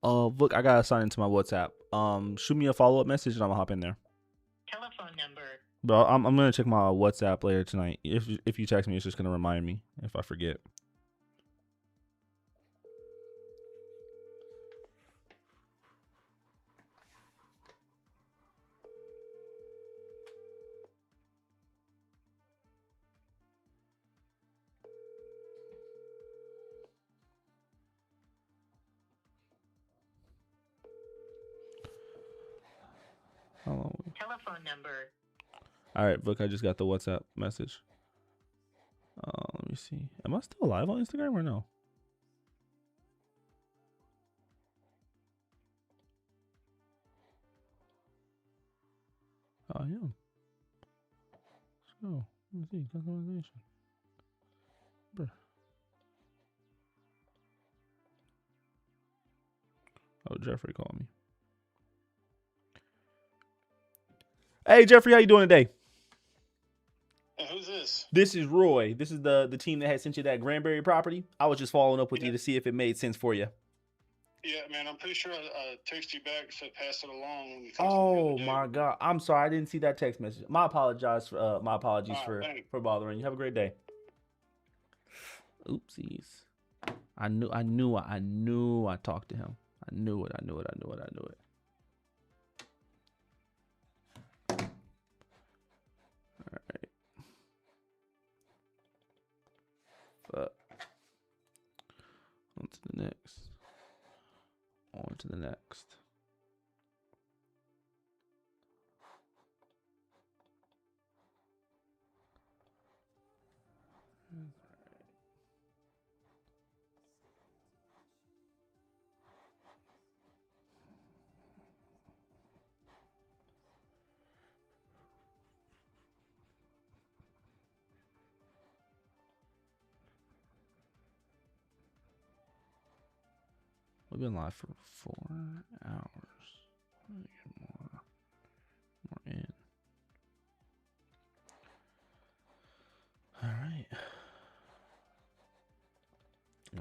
Look, I gotta sign into my WhatsApp. Shoot me a follow-up message and I'm gonna hop in there. Telephone number. But I'm gonna check my WhatsApp later tonight. If you text me, it's just gonna remind me if I forget. Telephone number. All right, look, I just got the WhatsApp message. Let me see. Am I still live on Instagram or no? Oh, I am. Let's go. Let me see. Customization. Bruh. Oh, Jeffrey called me. Hey, Jeffrey, how you doing today? Who's this? This is Roy. This is the team that had sent you that Granbury property. I was just following up with you to see if it made sense for you. Yeah, man, I'm pretty sure I texted you back, said pass it along when you Oh my God, I'm sorry, I didn't see that text message. My apologies for bothering you. Have a great day. Oopsies. I knew I talked to him. I knew it. All right. But on to the next. We've been live for 4 hours. More in. All right.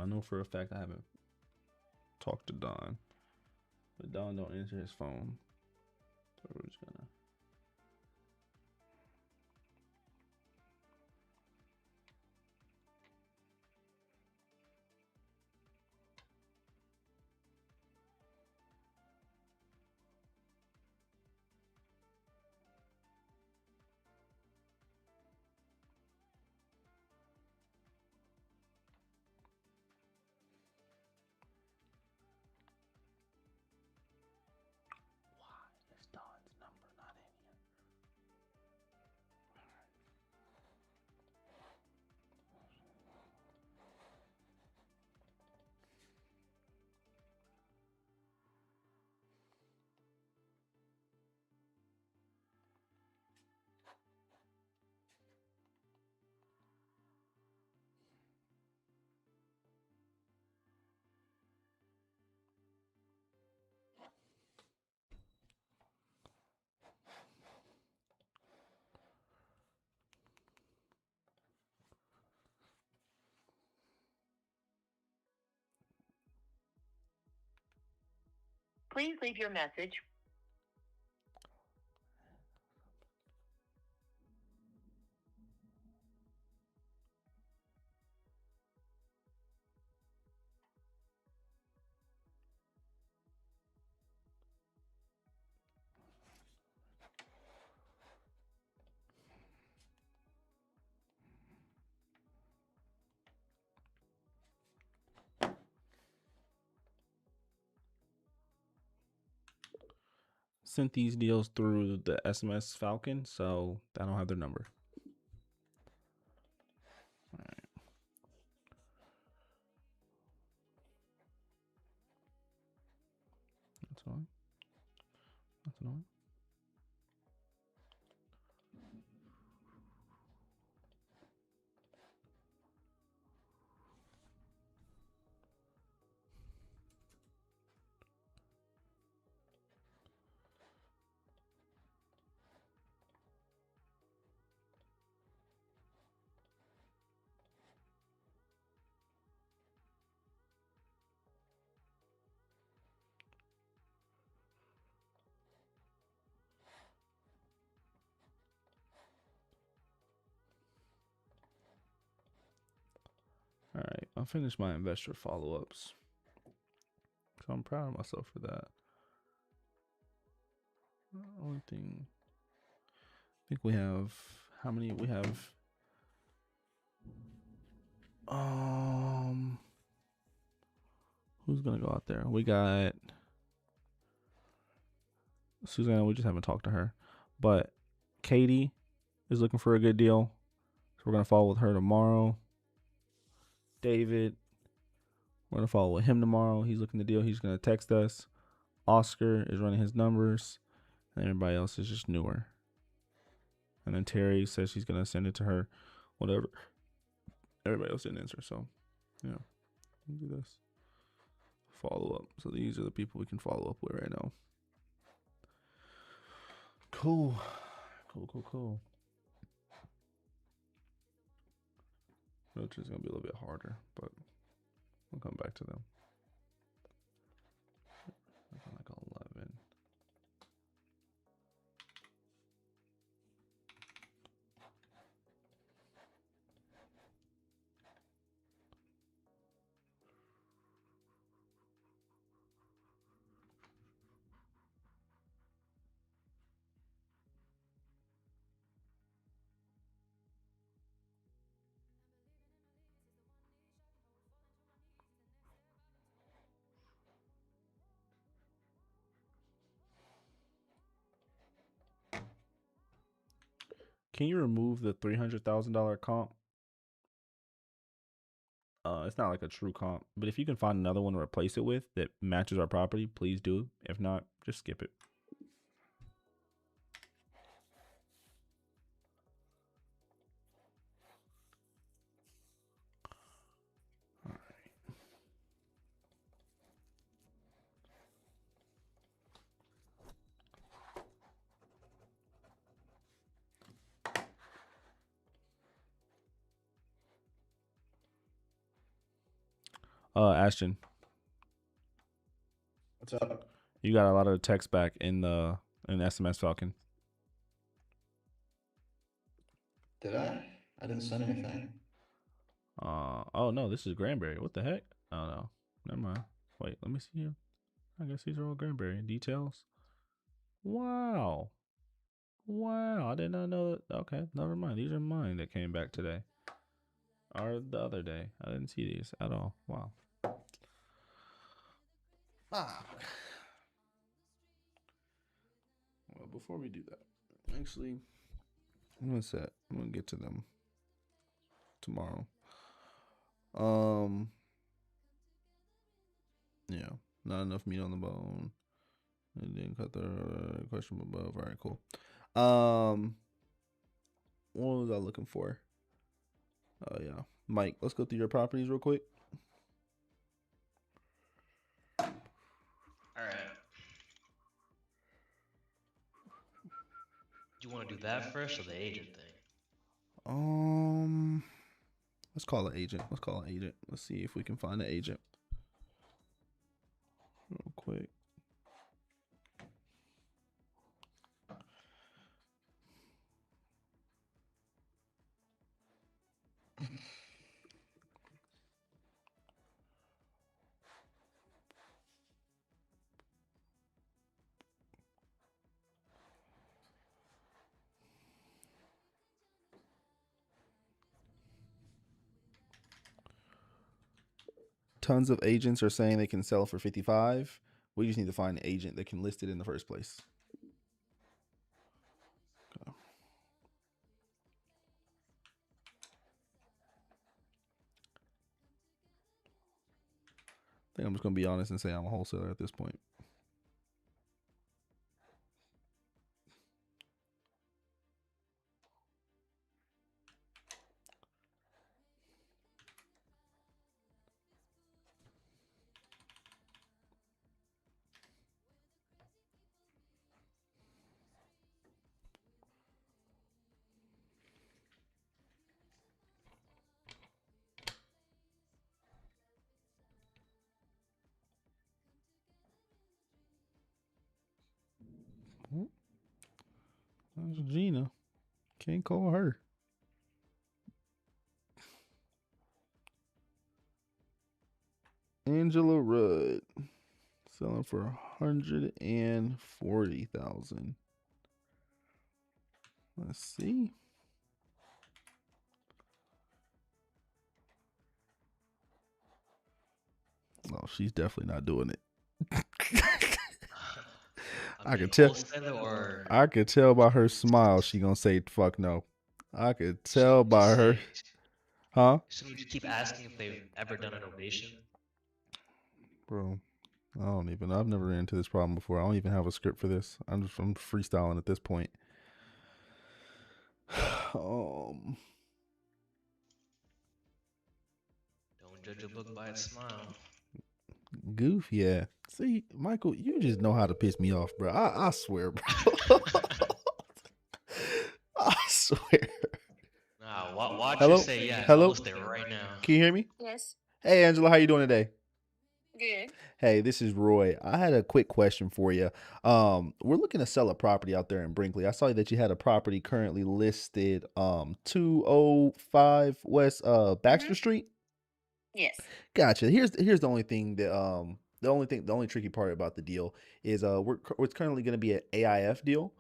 I know for a fact I haven't talked to Don, but Don don't answer his phone, so we're just gonna. Please leave your message. Sent these deals through the SMS Falcon, so I don't have their number. All right. That's all. That's annoying. All right, I'll finish my investor follow-ups. So I'm proud of myself for that. Only thing, I think we have, how many? We have, who's gonna go out there? We got Susanna. We just haven't talked to her, but Katie is looking for a good deal, so we're gonna follow with her tomorrow. David, we're gonna follow with him tomorrow. He's looking the deal. He's gonna text us. Oscar is running his numbers, and everybody else is just newer. And then Terry says she's gonna send it to her, whatever. Everybody else didn't answer, so yeah, we'll do this follow up. So these are the people we can follow up with right now. Cool. Which is gonna be a little bit harder, but we'll come back to them. Like 11. Can you remove the $300,000 comp? It's not like a true comp, but if you can find another one to replace it with that matches our property, please do. If not, just skip it. Ashton, What's up? you got a lot of text back in SMS Falcon. Did I? I didn't send anything. Oh no, this is Granberry. What the heck? Oh no, never mind. Wait, let me see here. I guess these are all Granberry details. Wow, I did not know that. Okay, never mind. These are mine that came back today, or the other day. I didn't see these at all. Wow. Well, before we do that, actually, I'm gonna get to them tomorrow. Yeah, not enough meat on the bone. And didn't cut the question above. All right, cool. What was I looking for? Oh yeah, Mike. Let's go through your properties real quick. All right. Do you want to do that first or the agent thing? Let's call an agent. Let's see if we can find an agent real quick. Tons of agents are saying they can sell for 55. We just need to find an agent that can list it in the first place. Okay. I think I'm just gonna be honest and say I'm a wholesaler at this point. That's Gina. Can't call her. Angela Rudd selling for $140,000. Let's see. Oh, she's definitely not doing it. I could tell. Or I could tell by her smile she gonna say fuck no. I could tell by her. Huh? shouldn't we just keep asking if they've ever done an ovation? Bro, I don't even. I've never ran into this problem before. I don't even have a script for this. I'm freestyling at this point. Don't judge a book by its smile. Goof, yeah. See, Michael, you just know how to piss me off, bro. I swear, bro. I swear. Nah, watch Hello? her say yes. Hello? I'll list it right now. Can you hear me? Yes. Hey, Angela, how you doing today? Good. Hey, this is Roy. I had a quick question for you. We're looking to sell a property out there in Brinkley. I saw that you had a property currently listed 205 West Baxter Street. Yes. Gotcha. Here's the only thing that the only tricky part about the deal is it's currently going to be an AIF deal.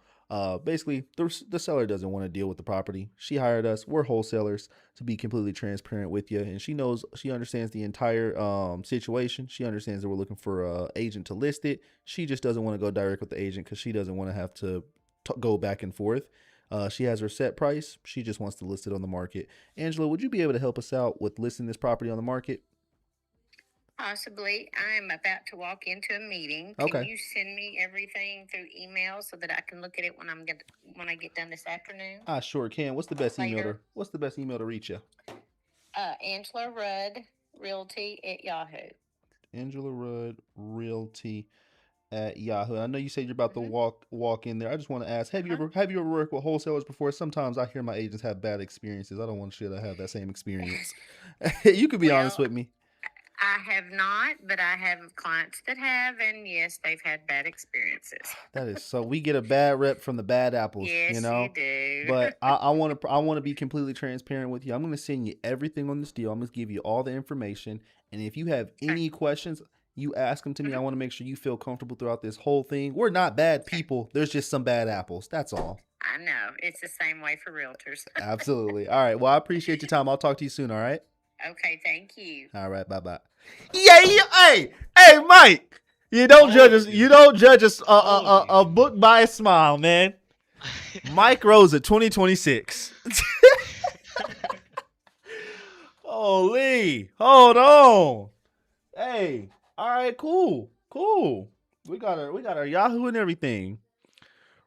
Basically, the seller doesn't want to deal with the property. She hired us. We're wholesalers to be completely transparent with you, and she understands the entire situation. She understands that we're looking for a agent to list it. She just doesn't want to go direct with the agent because she doesn't want to have to go back and forth. She has her set price. She just wants to list it on the market. Angela, would you be able to help us out with listing this property on the market? Possibly. I'm about to walk into a meeting. Can Okay. you send me everything through email so that I can look at it when I get done this afternoon? I sure can. What's the best email Later. to reach you? Angela Rudd Realty at Yahoo. Angela Rudd Realty at Yahoo. I know you said you're about to walk in there. I just want to ask, have you ever worked with wholesalers before? Sometimes I hear my agents have bad experiences. I don't want you to have that same experience. You could be honest with me. I have not, but I have clients that have, and yes, they've had bad experiences. That is so. We get a bad rep from the bad apples, Yes, you know. you do. But I want to be completely transparent with you. I'm going to send you everything on this deal. I'm going to give you all the information, and if you have any questions, you ask them to me. I want to make sure you feel comfortable throughout this whole thing. We're not bad people. There's just some bad apples. That's all. I know. It's the same way for realtors. Absolutely. All right. Well, I appreciate your time. I'll talk to you soon. All right. Okay. Thank you. All right. Bye bye. Yeah. Hey, Mike. You don't judge us. You don't judge us a book by a smile, man. Mike Rosa, 2026. Holy, hold on. Hey, all right, cool. We got our Yahoo and everything.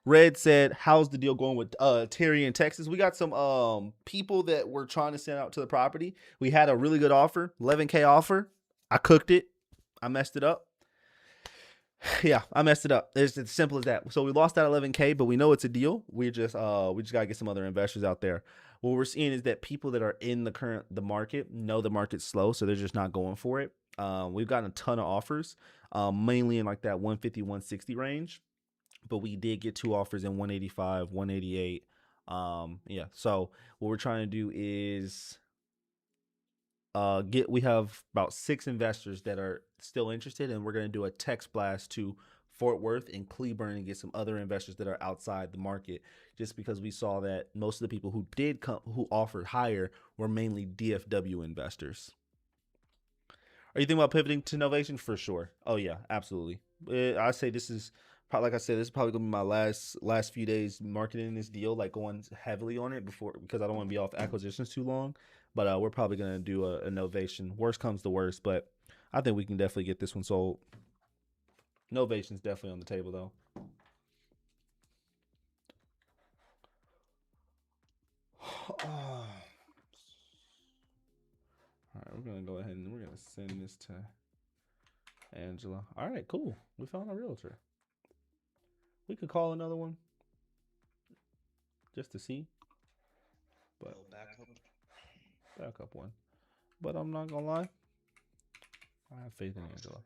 Red said, "How's the deal going with Terry in Texas?" We got some people that we're trying to send out to the property. We had a really good offer, $11K offer. I cooked it. I messed it up. Yeah, I messed it up. It's as simple as that. So we lost that $11K, but we know it's a deal. We just gotta get some other investors out there. What we're seeing is that people that are in the market know the market's slow, so they're just not going for it. We've gotten a ton of offers, mainly in like that 150, 160 range, but we did get 2 offers in 185, 188. Yeah. So what we're trying to do is we have about 6 investors that are still interested, and we're going to do a text blast to Fort Worth and Cleburne and get some other investors that are outside the market, just because we saw that most of the people who offered higher were mainly DFW investors. Are you thinking about pivoting to Novation? For sure. Oh yeah, absolutely. I say this is probably, like I said, this is probably gonna be my last few days marketing this deal, like going heavily on it because I don't want to be off acquisitions too long. But we're probably gonna do a Novation. Worst comes to worst, but I think we can definitely get this one sold. Novation's definitely on the table though. All right, we're gonna go ahead and we're gonna send this to Angela. All right, cool. We found a realtor. We could call another one just to see, but backup one. But I'm not gonna lie, I have faith in Angela.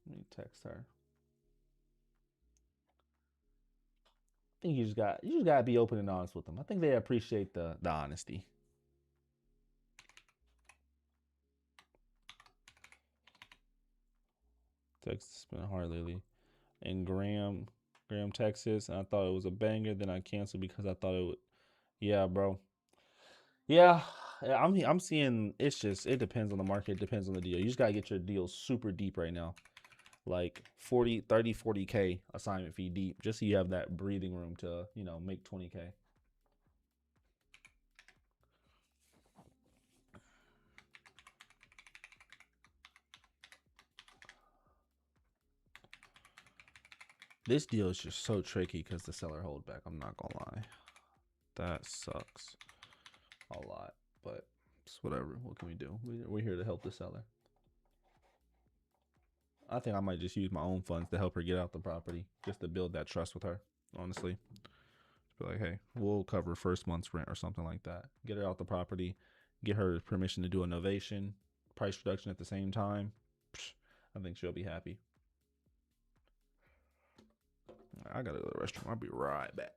Let me text her. I think you just gotta be open and honest with them. I think they appreciate the honesty. Texas has been hard lately. And Graham, Texas. And I thought it was a banger. Then I canceled because I thought it would. Yeah, bro. Yeah, I'm seeing. It's just it depends on the market. It depends on the deal. You just gotta get your deals super deep right now, like 40, 30, 40K assignment fee deep, just so you have that breathing room to make 20K. This deal is just so tricky because the seller hold back. I'm not gonna lie, that sucks a lot, but it's whatever. What can we do? We're here to help the seller. I think I might just use my own funds to help her get out the property, just to build that trust with her. Honestly, be like, hey, we'll cover first month's rent or something like that. Get her out the property, get her permission to do a novation, price reduction at the same time. I think she'll be happy. I gotta go to the restroom. I'll be right back.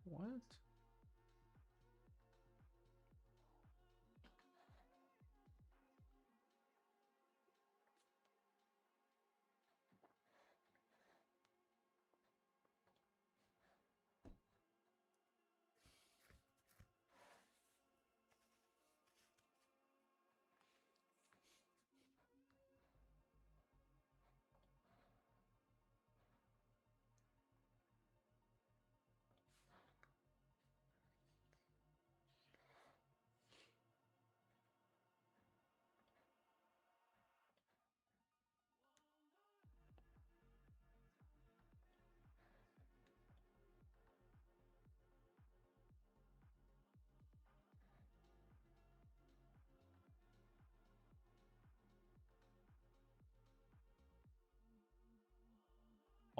What?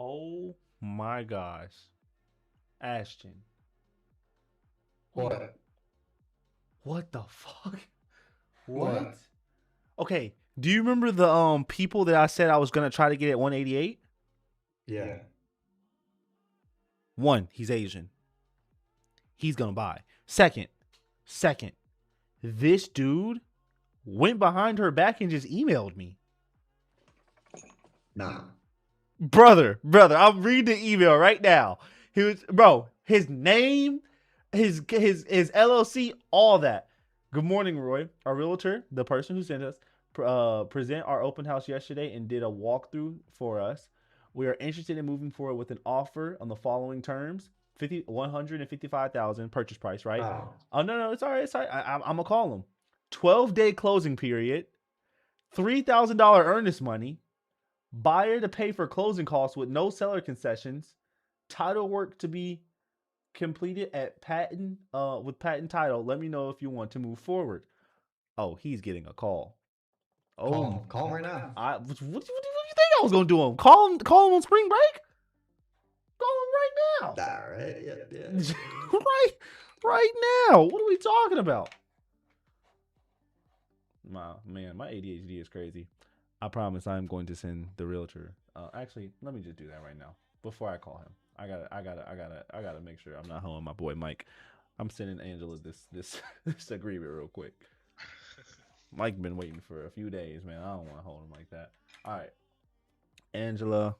Oh my gosh, Ashton. What? What the fuck? What? Okay, do you remember the people that I said I was gonna try to get at 188? Yeah. One, he's Asian. He's gonna buy. Second, this dude went behind her back and just emailed me. Nah. brother, I'm reading the email right now. He was, bro, his name, his LLC, all that. Good morning, Roy. Our realtor, the person who sent us, present our open house yesterday and did a walkthrough for us. We are interested in moving forward with an offer on the following terms: 155,000 purchase price, right? Oh no, it's all right. It's all right. I'm gonna call him. 12-day closing period, $3,000 earnest money, buyer to pay for closing costs with no seller concessions, title work to be completed at patent with patent title. Let me know if you want to move forward. Oh, he's getting a call. Oh, Call him right now. What do you think I was gonna do him? Call him on spring break? Call him right now. All right, yeah. right now. What are we talking about? My ADHD is crazy. I promise I'm going to send the realtor. Actually, let me just do that right now before I call him. I gotta make sure I'm not holding my boy Mike. I'm sending Angela this agreement real quick. Mike been waiting for a few days, man. I don't want to hold him like that. All right, Angela.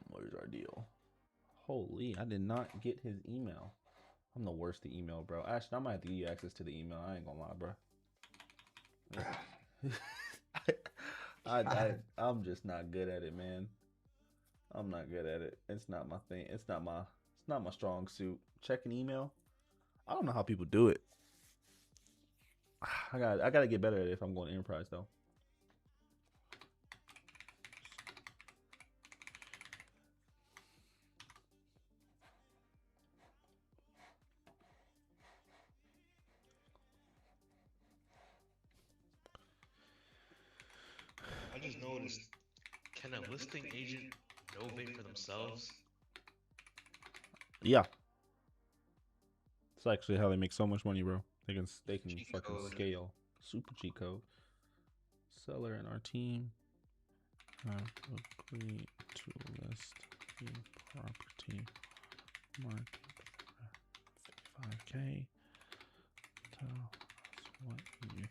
Where's our deal? Holy, I did not get his email. I'm the worst to email, bro. Actually, I might have to give you access to the email. I ain't gonna lie, bro. I'm just not good at it, man. I'm not good at it. It's not my thing. It's not my strong suit. Checking email. I don't know how people do it. I gotta get better at it if I'm going to enterprise though. I just noticed, can a listing agent novate for themselves? Yeah. It's actually how they make so much money, bro. They can fucking scale. Super cheat code. Seller and our team have agreed to list the property market for 55K. Tell us what you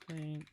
think.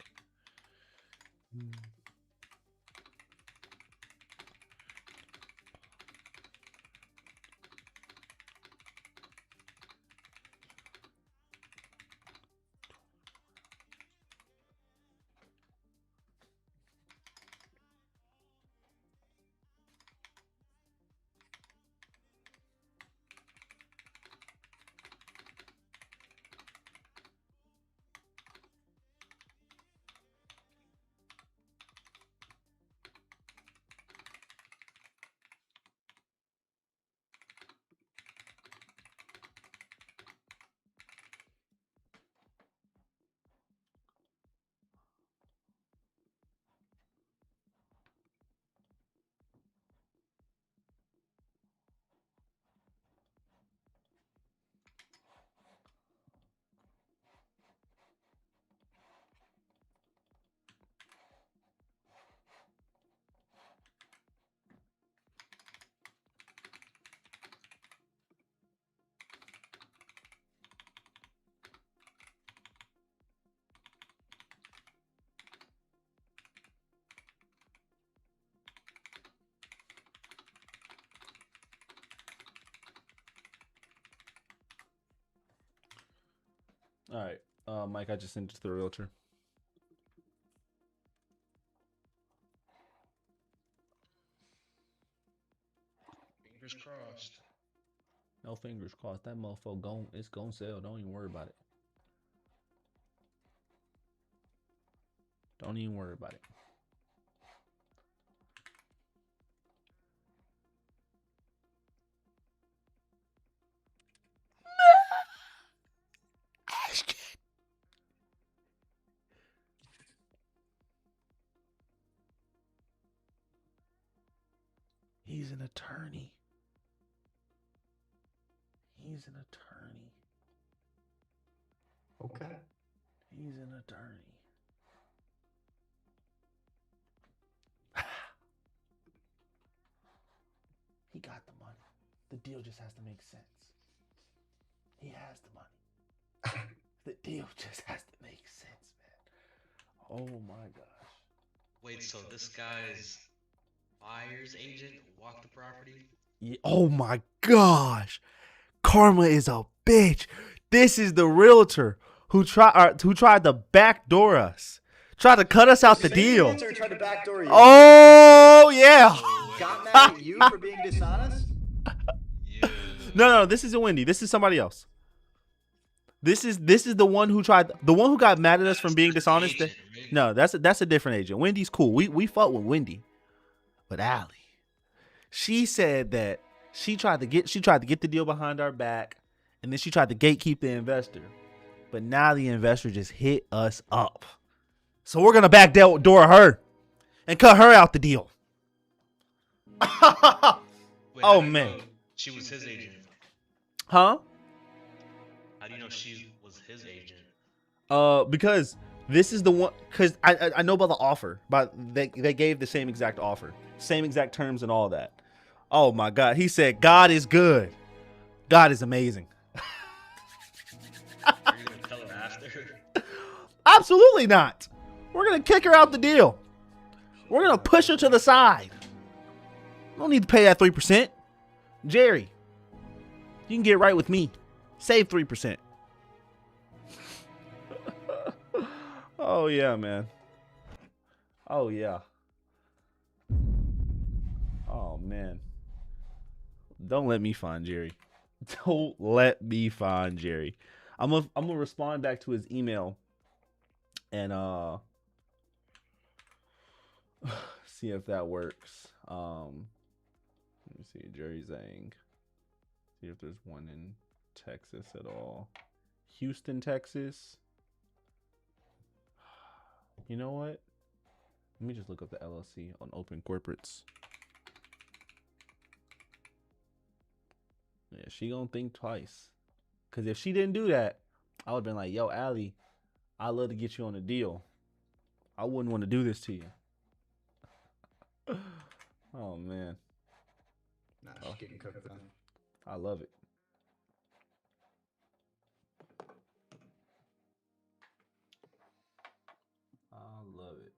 All right, Mike, I just sent it to the realtor. Fingers crossed. No fingers crossed. That motherfucker it's gonna sell. Don't even worry about it. Don't even worry about it. He's an attorney. He's an attorney. Okay. He's an attorney. He got the money. The deal just has to make sense. He has the money. The deal just has to make sense, man. Oh my gosh. Wait, so this guy's buyer's agent walked the property? Yeah, oh my gosh. Karma is a bitch. This is the realtor who tried to backdoor us. Tried to cut us out the deal. Realtor tried to backdoor you. Oh yeah. Got mad at you for being dishonest? Yeah. No, this isn't Wendy. This is somebody else. This is the one who got mad at us from being dishonest. Agent, right? No, that's a different agent. Wendy's cool. We fought with Wendy. But Allie, she said that she tried to get the deal behind our back, and then she tried to gatekeep the investor. But now the investor just hit us up. So we're gonna backdoor her and cut her out the deal. Wait, oh man. She was his agent. Huh? How do you know she was his agent? Because this is the one. Because I know about the offer, but they gave the same exact offer, same exact terms, and all that. Oh my God! He said, "God is good. God is amazing." Are you gonna tell her after? Absolutely not. We're gonna kick her out the deal. We're gonna push her to the side. Don't need to pay that 3%. Jerry, you can get right with me. Save 3%. Oh yeah, man. Oh yeah. Oh man. Don't let me find Jerry. Don't let me find Jerry. I'm gonna respond back to his email and see if that works. Let me see, Jerry Zhang. See if there's one in Texas at all. Houston, Texas. You know what? Let me just look up the LLC on Open Corporates. Yeah, she gonna think twice. Cause if she didn't do that, I would've been like, yo, Allie, I'd love to get you on a deal. I wouldn't want to do this to you. Oh man. Nah, she's getting cooked then. I love it. I love it.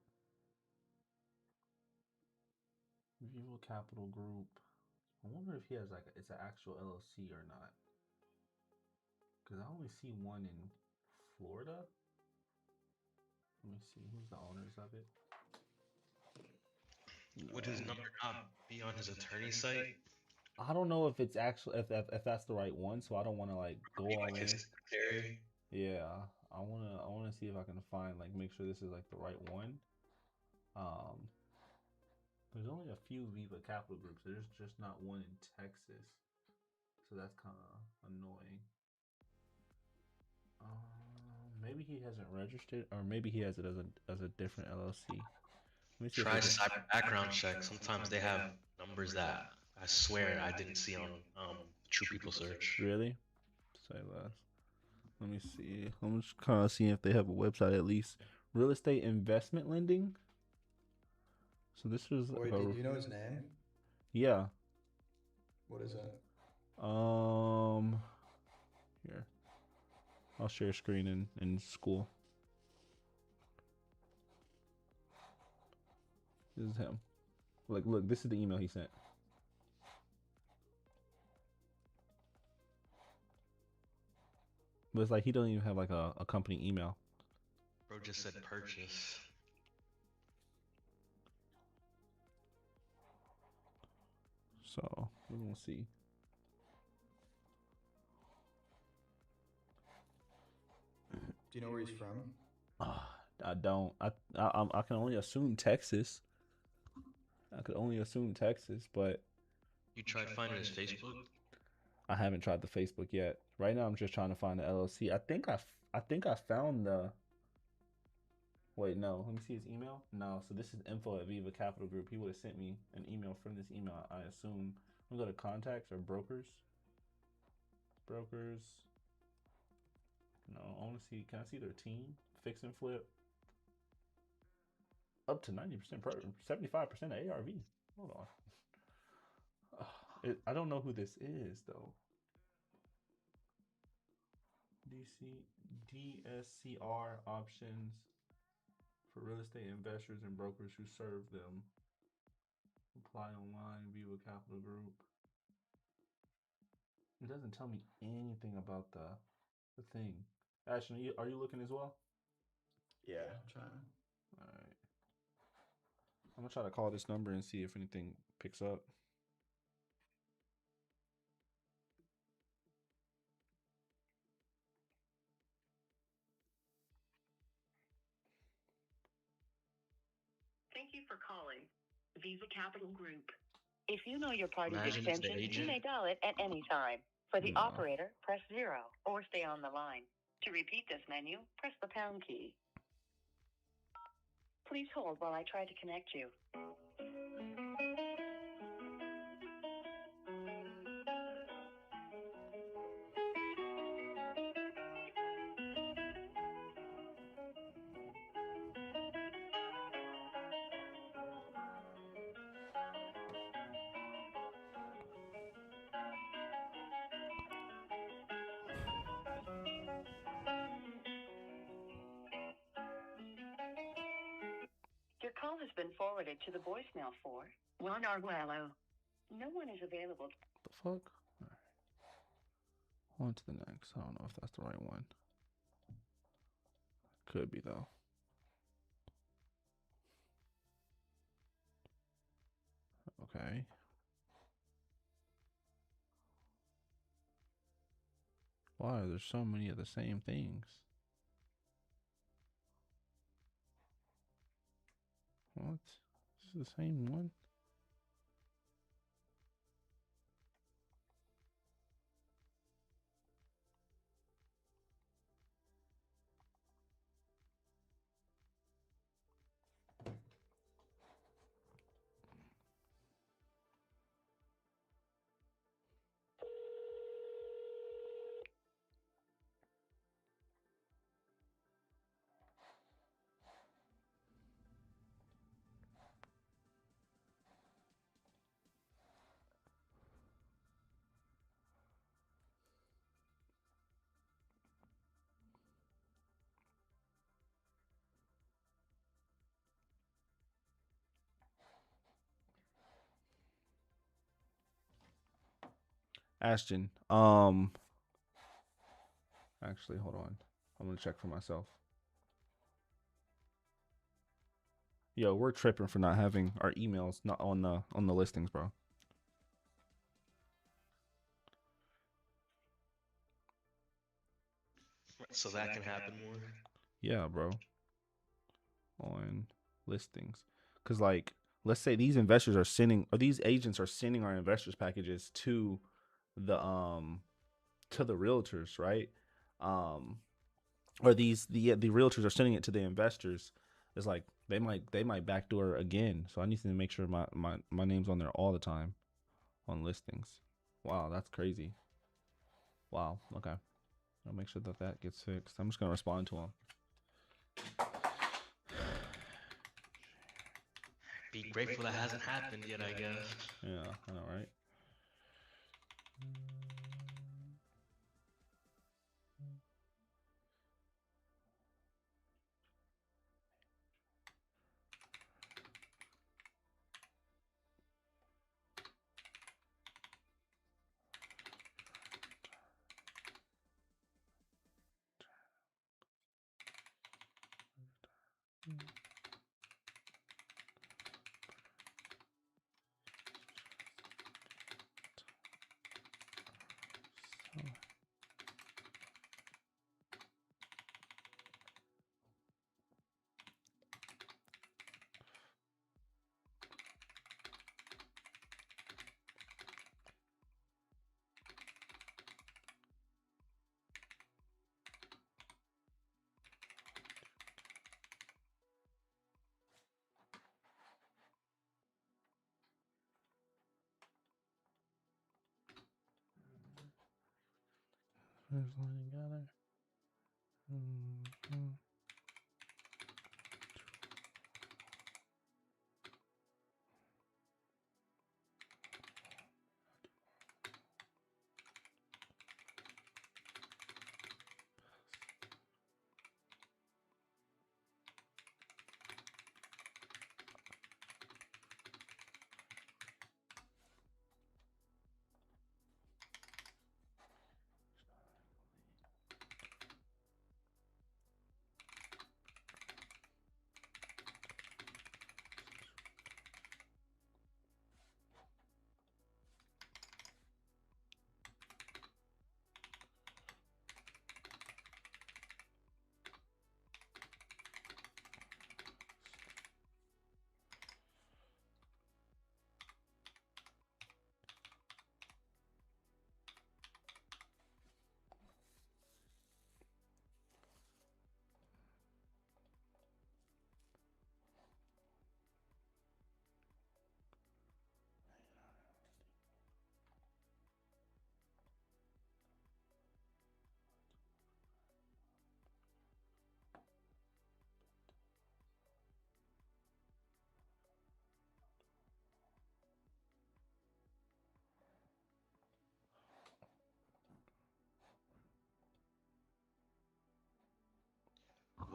Vivo Capital Group. I wonder if he has it's an actual LLC or not. Cause I only see one in Florida. Let me see who's the owners of it. Would his number not be on his attorney's site? I don't know if it's actually if that's the right one, so I don't want to go all Like in. his secretary? Yeah, I wanna see if I can find make sure this is the right one. There's only a few Viva Capital groups. There's just not one in Texas, so that's kind of annoying. Maybe he hasn't registered, or maybe he has it as a different LLC. Let me see. Try cyber background check. Sometimes they have numbers that I swear I didn't see on True People search. Really? Say less. Let me see. I'm just kind of seeing if they have a website at least. Real estate investment lending. So this is. Wait, do you know his name? Yeah. What is that? Here. I'll share screen in school. This is him. Look, this is the email he sent. But it's he doesn't even have a company email. Bro just said purchase. So we're gonna see. Do you know where he's from? I don't. I can only assume Texas. I could only assume Texas, but You tried finding his Facebook? I haven't tried the Facebook yet. Right now, I'm just trying to find the LLC. I think I found the. Wait, no. Let me see his email. No, so this is info@Viva Capital Group. He would have sent me an email from this email, I assume. I'm gonna go to contacts or brokers. Brokers. No, I want to see. Can I see their team? Fix and flip. Up to 90%, 75% ARV. Hold on. I don't know who this is though. DSCR options for real estate investors and brokers who serve them. Apply online, view a capital group. It doesn't tell me anything about the thing. Ashton, are you looking as well? Yeah, I'm trying. All right. I'm gonna try to call this number and see if anything picks up. Thank you for calling Visa Capital Group. If you know your party's Imagine it's the extension, you agent. may dial it at any time. For the No. operator, press 0 or stay on the line. To repeat this menu, press the pound key. Please hold while I try to connect you. Your call has been forwarded to the voicemail for Juan Arguello. No one is available. The fuck? All right. On to the next. I don't know if that's the right one. Could be though. Okay. Why are there so many of the same things? What? This is the same one? Ashton, actually, hold on. I'm gonna check for myself. Yo, we're tripping for not having our emails not on the listings, bro. So that can happen more. Yeah, bro. On listings, because like, let's say these investors are sending, or these agents are sending our investors packages to the realtors, right? Or the realtors are sending it to the investors. It's like they might backdoor again. So I need to make sure my name's on there all the time on listings. Wow, that's crazy. Wow. Okay, I'll make sure that gets fixed. I'm just gonna respond to them. Be grateful that hasn't happened yet, I guess. Yeah, I know, right? Line together.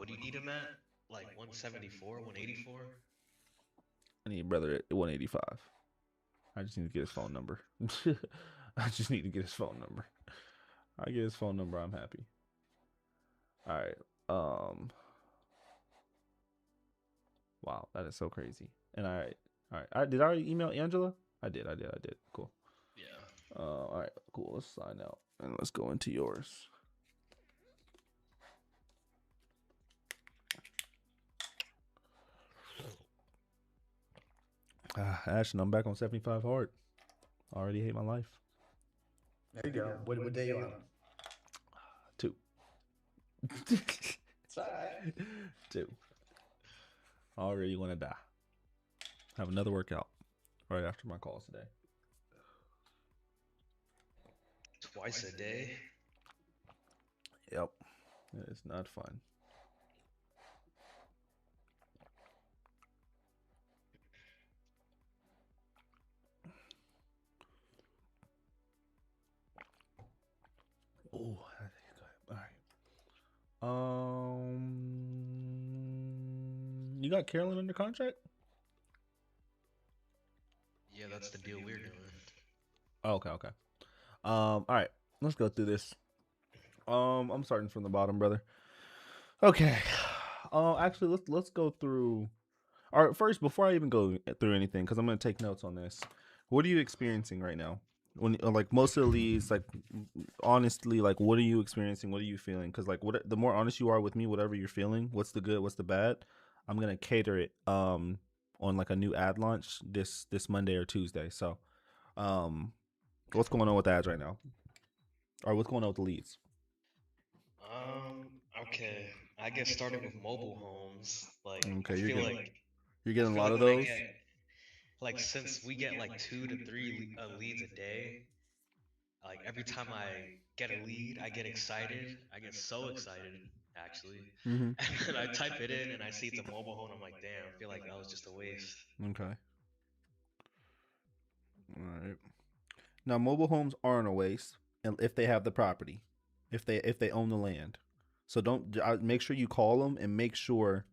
do you need him at? Like 174, 184? I need brother at 185. I just need to get his phone number. I just need to get his phone number. I get his phone number, I'm happy. All right. Wow, that is so crazy. And all right. Did I already email Angela? I did. Cool. Yeah. All right, cool. Let's sign out and let's go into yours. Ashton, I'm back on 75 hard. I already hate my life. There you go. What day you on? 2. It's all right. 2. I already want to die. Have another workout right after my calls today. Twice a day? Yep. It's not fun. Oh, all right. You got Carolyn under contract? Yeah, that's the deal we're doing. Oh, okay. All right. Let's go through this. I'm starting from the bottom, brother. Okay. Actually, let's go through. All right, first, before I even go through anything, because I'm gonna take notes on this. What are you experiencing right now? When like most of the leads, like honestly, like what are you experiencing? What are you feeling? Because like the more honest you are with me, whatever you're feeling, what's the good, what's the bad, I'm gonna cater it on like a new ad launch this Monday or Tuesday. So, what's going on with ads right now? Or what's going on with the leads? Okay. I guess starting with mobile homes, like Okay, I feel like you're I getting a feel lot like of when I those. get like since we get like 2 to 3 leads a day, like every time I get a lead, I get excited. I get so excited, actually. Mm-hmm. And then I type it in and I see it's a mobile home. I'm like, damn, I feel like that was just a waste. Okay. All right. Now, mobile homes aren't a waste, and if they have the property, if they own the land. So don't make sure you call them and make sure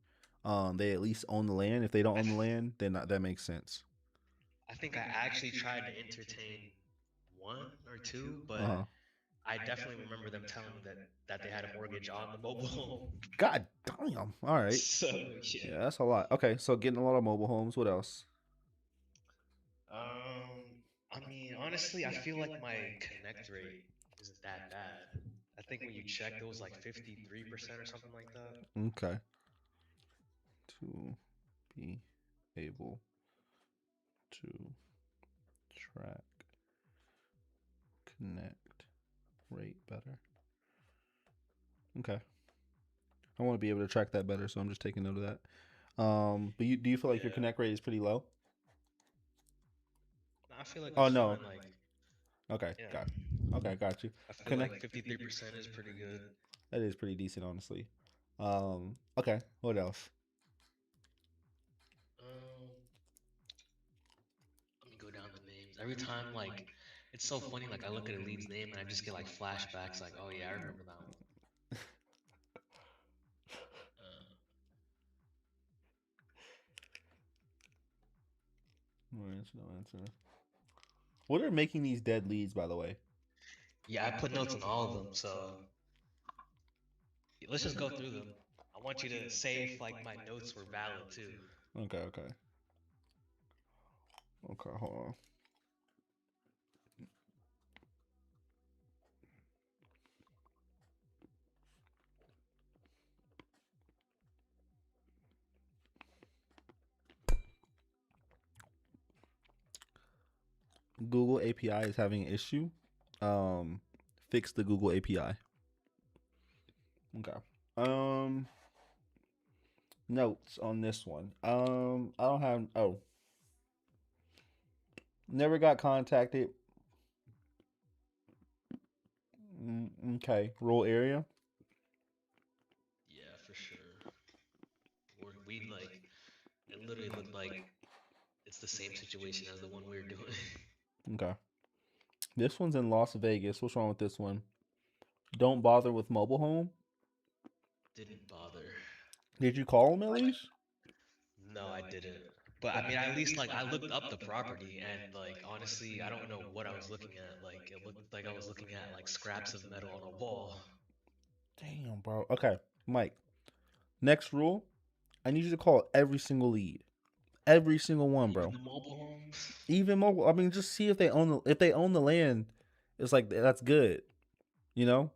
they at least own the land. If they don't own the land, then that makes sense. I think I actually tried to entertain 1 or 2, but Uh-huh. I definitely remember them telling me that they had a mortgage on the mobile home. God damn. All right. So Yeah, that's a lot. Okay, so getting a lot of mobile homes. What else? I mean, honestly, I feel like my connect rate isn't that bad. I think when you checked, it was like 53% or something like that. Okay. To be able to track connect rate better. Okay. I want to be able to track that better, so I'm just taking note of that. But do you feel like your connect rate is pretty low? I feel like Oh it's no. fine, like Okay, yeah. got you. I feel like 53% is pretty good. That is pretty decent, honestly. Okay. What else? Let me go down the names. Every time, like, it's so funny. Like, I look at a lead's name and I just get like flashbacks. Like, oh yeah, I remember that one. No answer. What are making these dead leads, by the way? Yeah, I put notes on all of them, so let's just go through them. I want you to say if like my notes were valid too. Okay, hold on. Google API is having an issue. Fix the Google API. Okay. Notes on this one. I don't have. Oh, never got contacted. Okay, rural area. Yeah, for sure. We like it. Literally looked like it's the same situation as the one we were doing. Okay. This one's in Las Vegas. What's wrong with this one? Don't bother with mobile home. Didn't bother. Did you call him at least? No, I didn't. But I mean, at least like I looked up the property and like honestly, I don't know what I was looking at. Like it looked like I was looking at like scraps of metal on a wall. Damn, bro. Okay, Mike. Next rule: I need you to call every single lead, every single one, Even bro. the mobile homes. Even mobile. I mean, just see if they own the land. It's like that's good. You know,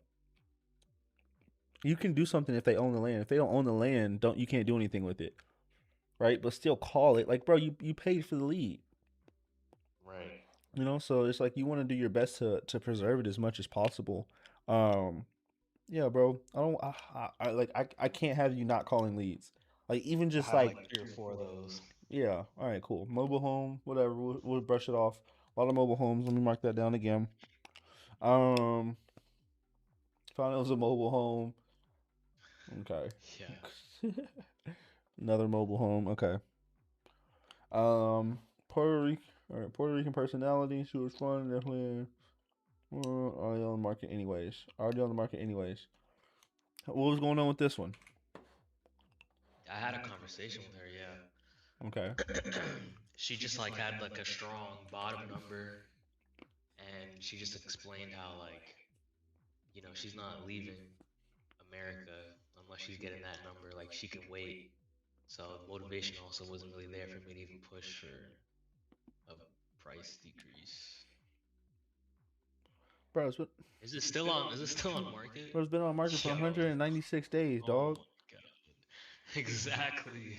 you can do something if they own the land. If they don't own the land, you can't do anything with it, right? But still call it. Like, bro, you paid for the lead. Right. You know, so it's like you want to do your best to preserve it as much as possible. Yeah, bro. I don't. I can't have you not calling leads. Like even I just have like like 3 or 4 of those. yeah. All right, cool. Mobile home, whatever. We'll brush it off. A lot of mobile homes. Let me mark that down again. Um, found it was a mobile home. Okay. Yeah. Another mobile home. Okay. Puerto Rican. All right. Puerto Rican personality. She was fun. Definitely. Already on the market anyways. Already on the market anyways. What was going on with this one? I had a conversation with her, yeah. Okay. She just like had like a strong bottom number and she just explained how like, she's not leaving America unless she's getting that number. Like she can wait. So motivation also wasn't really there for me to even push for a price decrease. Bro, Is it still on market? it's been on market for Yo. 196 days, Oh dog. my god. Exactly.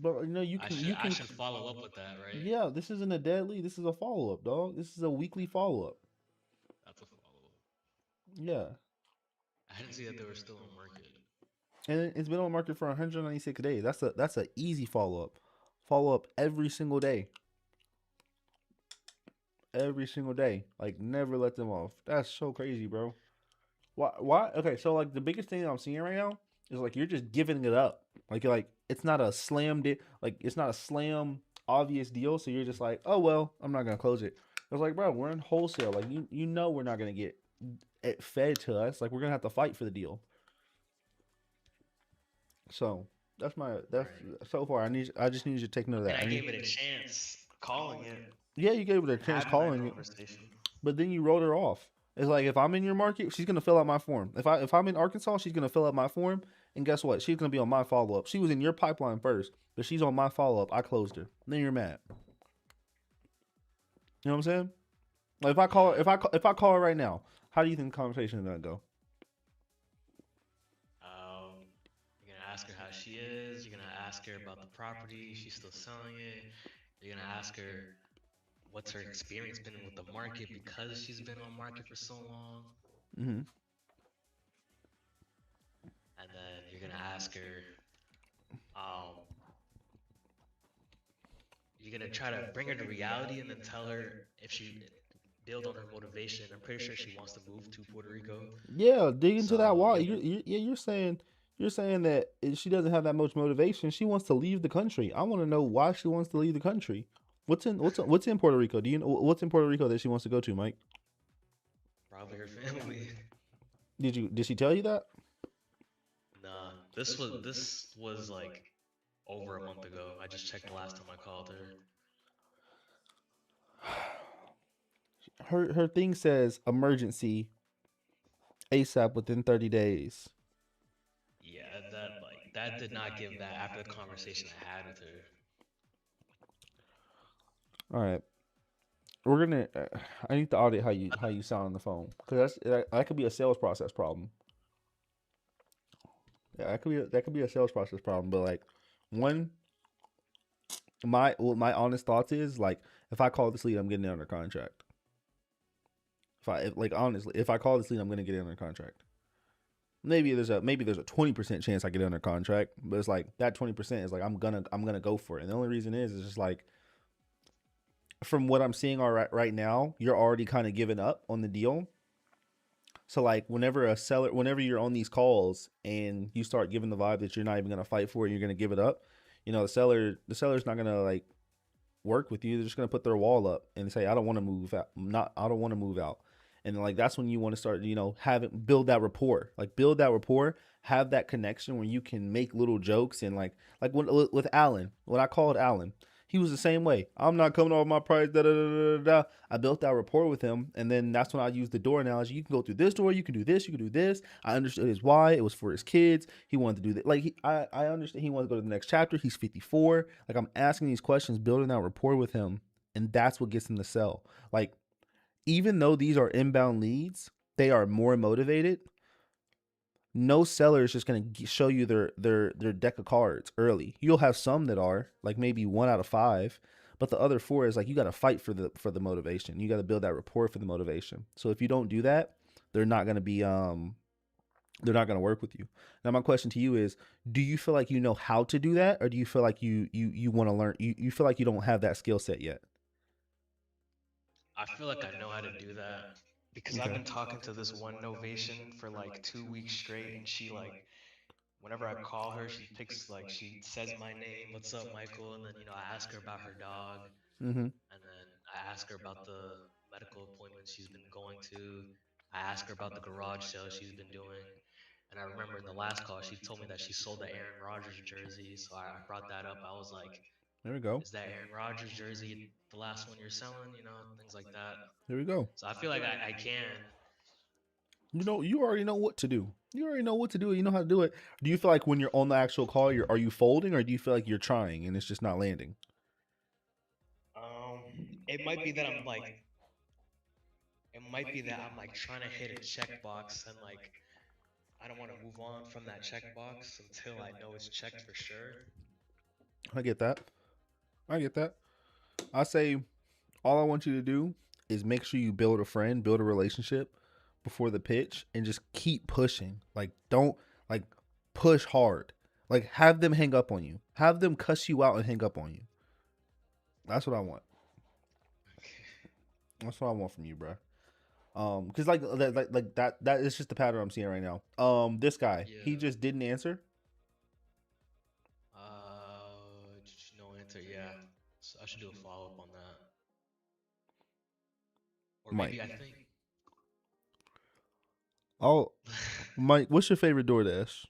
But you know you I can should follow up with that, right? yeah, this isn't a deadly. This is a follow up, dog. This is a weekly follow up. That's a follow up. Yeah, I didn't see that they were still on market. and it's been on market for 196 days. That's a easy follow up. Follow up every single day. Every single day. Like never let them off. That's so crazy, bro. Why? Okay, so like the biggest thing I'm seeing right now is like you're just giving it up. Like it's not a like it's not a slam obvious deal. So you're just like, oh well, I'm not gonna close it. It's like, bro, we're in wholesale. Like you know we're not gonna get it fed to us. Like we're gonna have to fight for the deal. So that's Right. so far. I just need you to take note of And that. I gave it a chance calling it Yeah, you gave it a and chance having that calling it, conversation. but then you wrote her off. It's like if I'm in your market, she's gonna fill out my form. If I'm in Arkansas, she's gonna fill out my form, and guess what? She's gonna be on my follow up. She was in your pipeline first, but she's on my follow up. I closed her. Then you're mad. You know what I'm saying? Like if I call her, if I call her right now, how do you think the conversation is gonna go? You're gonna ask her how she is. You're gonna ask her about the property. She's still selling it. You're gonna ask her what's her experience been with the market because she's been on market for so long. Mm-hmm. And then you're gonna ask her, um, you're gonna try to bring her to reality and then tell her if she build on her motivation. I'm pretty sure she wants to move to Puerto Rico. Yeah, dig into that So why. You're saying that she doesn't have that much motivation. She wants to leave the country. I want to know why she wants to leave the country. What's in Puerto Rico? Do you know what's in Puerto Rico that she wants to go to, Mike? probably her family. Did she tell you that? Nah, this was like over a month ago. I just checked the last time I called her. Her thing says emergency ASAP within 30 days. Yeah, that did not give that after the conversation I had with her. All right. We're gonna. I need to audit how you sound on the phone because that could be a sales process problem. Yeah, that could be a sales process problem. But like, one, my honest thoughts is like, if I call this lead, I'm getting it under contract. Honestly, if I call this lead, I'm gonna get it under contract. Maybe there's a 20% chance I get it under contract, but it's like that 20% is like I'm gonna go for it. And the only reason is just like from what I'm seeing right now, you're already kind of giving up on the deal. So like whenever you're on these calls and you start giving the vibe that you're not even gonna fight for it, you're gonna give it up. You know, the seller's not gonna like work with you. They're just gonna put their wall up and say, I don't want to move out. I don't want to move out. And like that's when you want to start, build that rapport. Like build that rapport, have that connection where you can make little jokes and like with Alan, when I called Alan, he was the same way. I'm not coming off my price. Da, da, da, da, da. I built that rapport with him, and then that's when I used the door analogy. You can go through this door. You can do this. You can do this. I understood his why. It was for his kids. He wanted to do that. Like I understand. He wanted to go to the next chapter. He's 54. Like I'm asking these questions, building that rapport with him, and that's what gets him to sell. Like even though these are inbound leads, they are more motivated. No seller is just going to show you their deck of cards early. You'll have some that are like maybe 1 out of 5, but the other 4 is like you got to fight for the motivation. You got to build that rapport for the motivation. So if you don't do that, they're not going to work with you. Now my question to you is, do you feel like you know how to do that, or do you feel like you want to learn? You feel like you don't have that skill set yet? I feel like I know how to do that because I've been talking to this one Novation for like 2 weeks straight, and she like whenever I call her, she picks like she says my name, "What's up, Michael?" And then I ask her about her dog, Mm-hmm. and then I ask her about the medical appointments she's been going to. I ask her about the garage sale she's been doing. And I remember in the last call, she told me that she sold the Aaron Rodgers jersey. So I brought that up. I was like, there we go. is that Aaron Rodgers jersey the last one you're selling? Things like that. There we go. So I feel like I can. You already know what to do. You already know what to do. You know how to do it. Do you feel like when you're on the actual call, are you folding, or do you feel like you're trying and it's just not landing? It might be that I'm like, trying to hit a checkbox and like, I don't want to move on from that checkbox until I know it's checked for sure. I get that. I say all I want you to do is make sure you build a friend, build a relationship before the pitch, and just keep pushing. Like don't push hard. Like have them hang up on you. Have them cuss you out and hang up on you. That's what I want. That's what I want from you, bro. Because like that is just the pattern I'm seeing right now. This guy, he just didn't answer. No answer. Yeah, so I should do a follow up on that. Or maybe Mike. I think. Oh, Mike, what's your favorite DoorDash?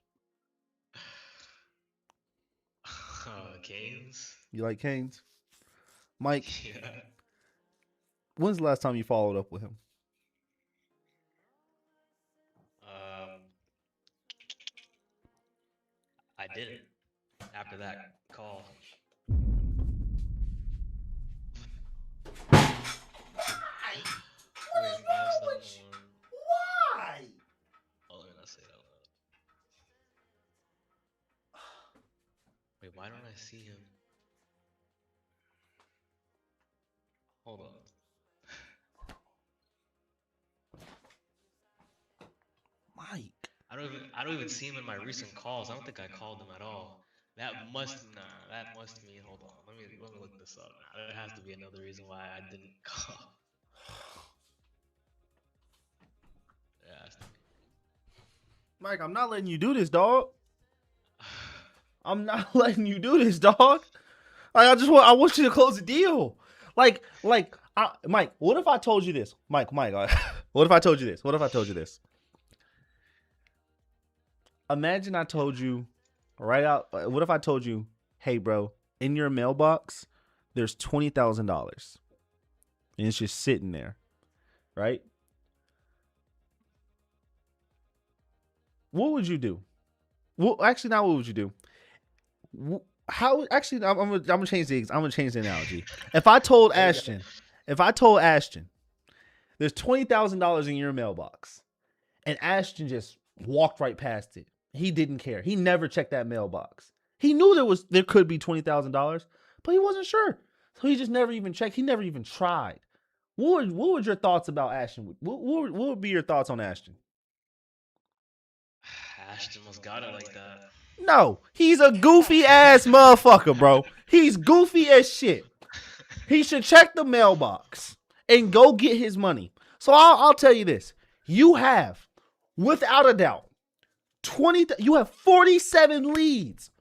Canes. You like Canes? Mike. Yeah. When's the last time you followed up with him? I didn't. After that call. Why? Oh, let me not say that loud. Wait, why don't I see him? Hold on. Mike. I don't even see him in my recent calls. I don't think I called him at all. That must mean, hold on. Let me look this up now. There has to be another reason why I didn't call. Yeah. Mike, I'm not letting you do this, dog. I'm not letting you do this, dog. I want you to close the deal. Mike, what if I told you this? Mike, what if I told you this? Imagine I told you what if I told you, hey, bro, in your mailbox, there's $20,000 and it's just sitting there, right? What would you do? Well, actually, not what would you do? How? Actually, I'm gonna change the analogy. If I told Ashton, there's $20,000 in your mailbox, and Ashton just walked right past it. He didn't care. He never checked that mailbox. He knew there could be $20,000, but he wasn't sure, so he just never even checked. He never even tried. What would your thoughts about Ashton? What would be your thoughts on Ashton? Ashton must got it like that. No, he's a goofy ass motherfucker, bro. He's goofy as shit. He should check the mailbox and go get his money. So I'll tell you this. You have, without a doubt, you have 47 leads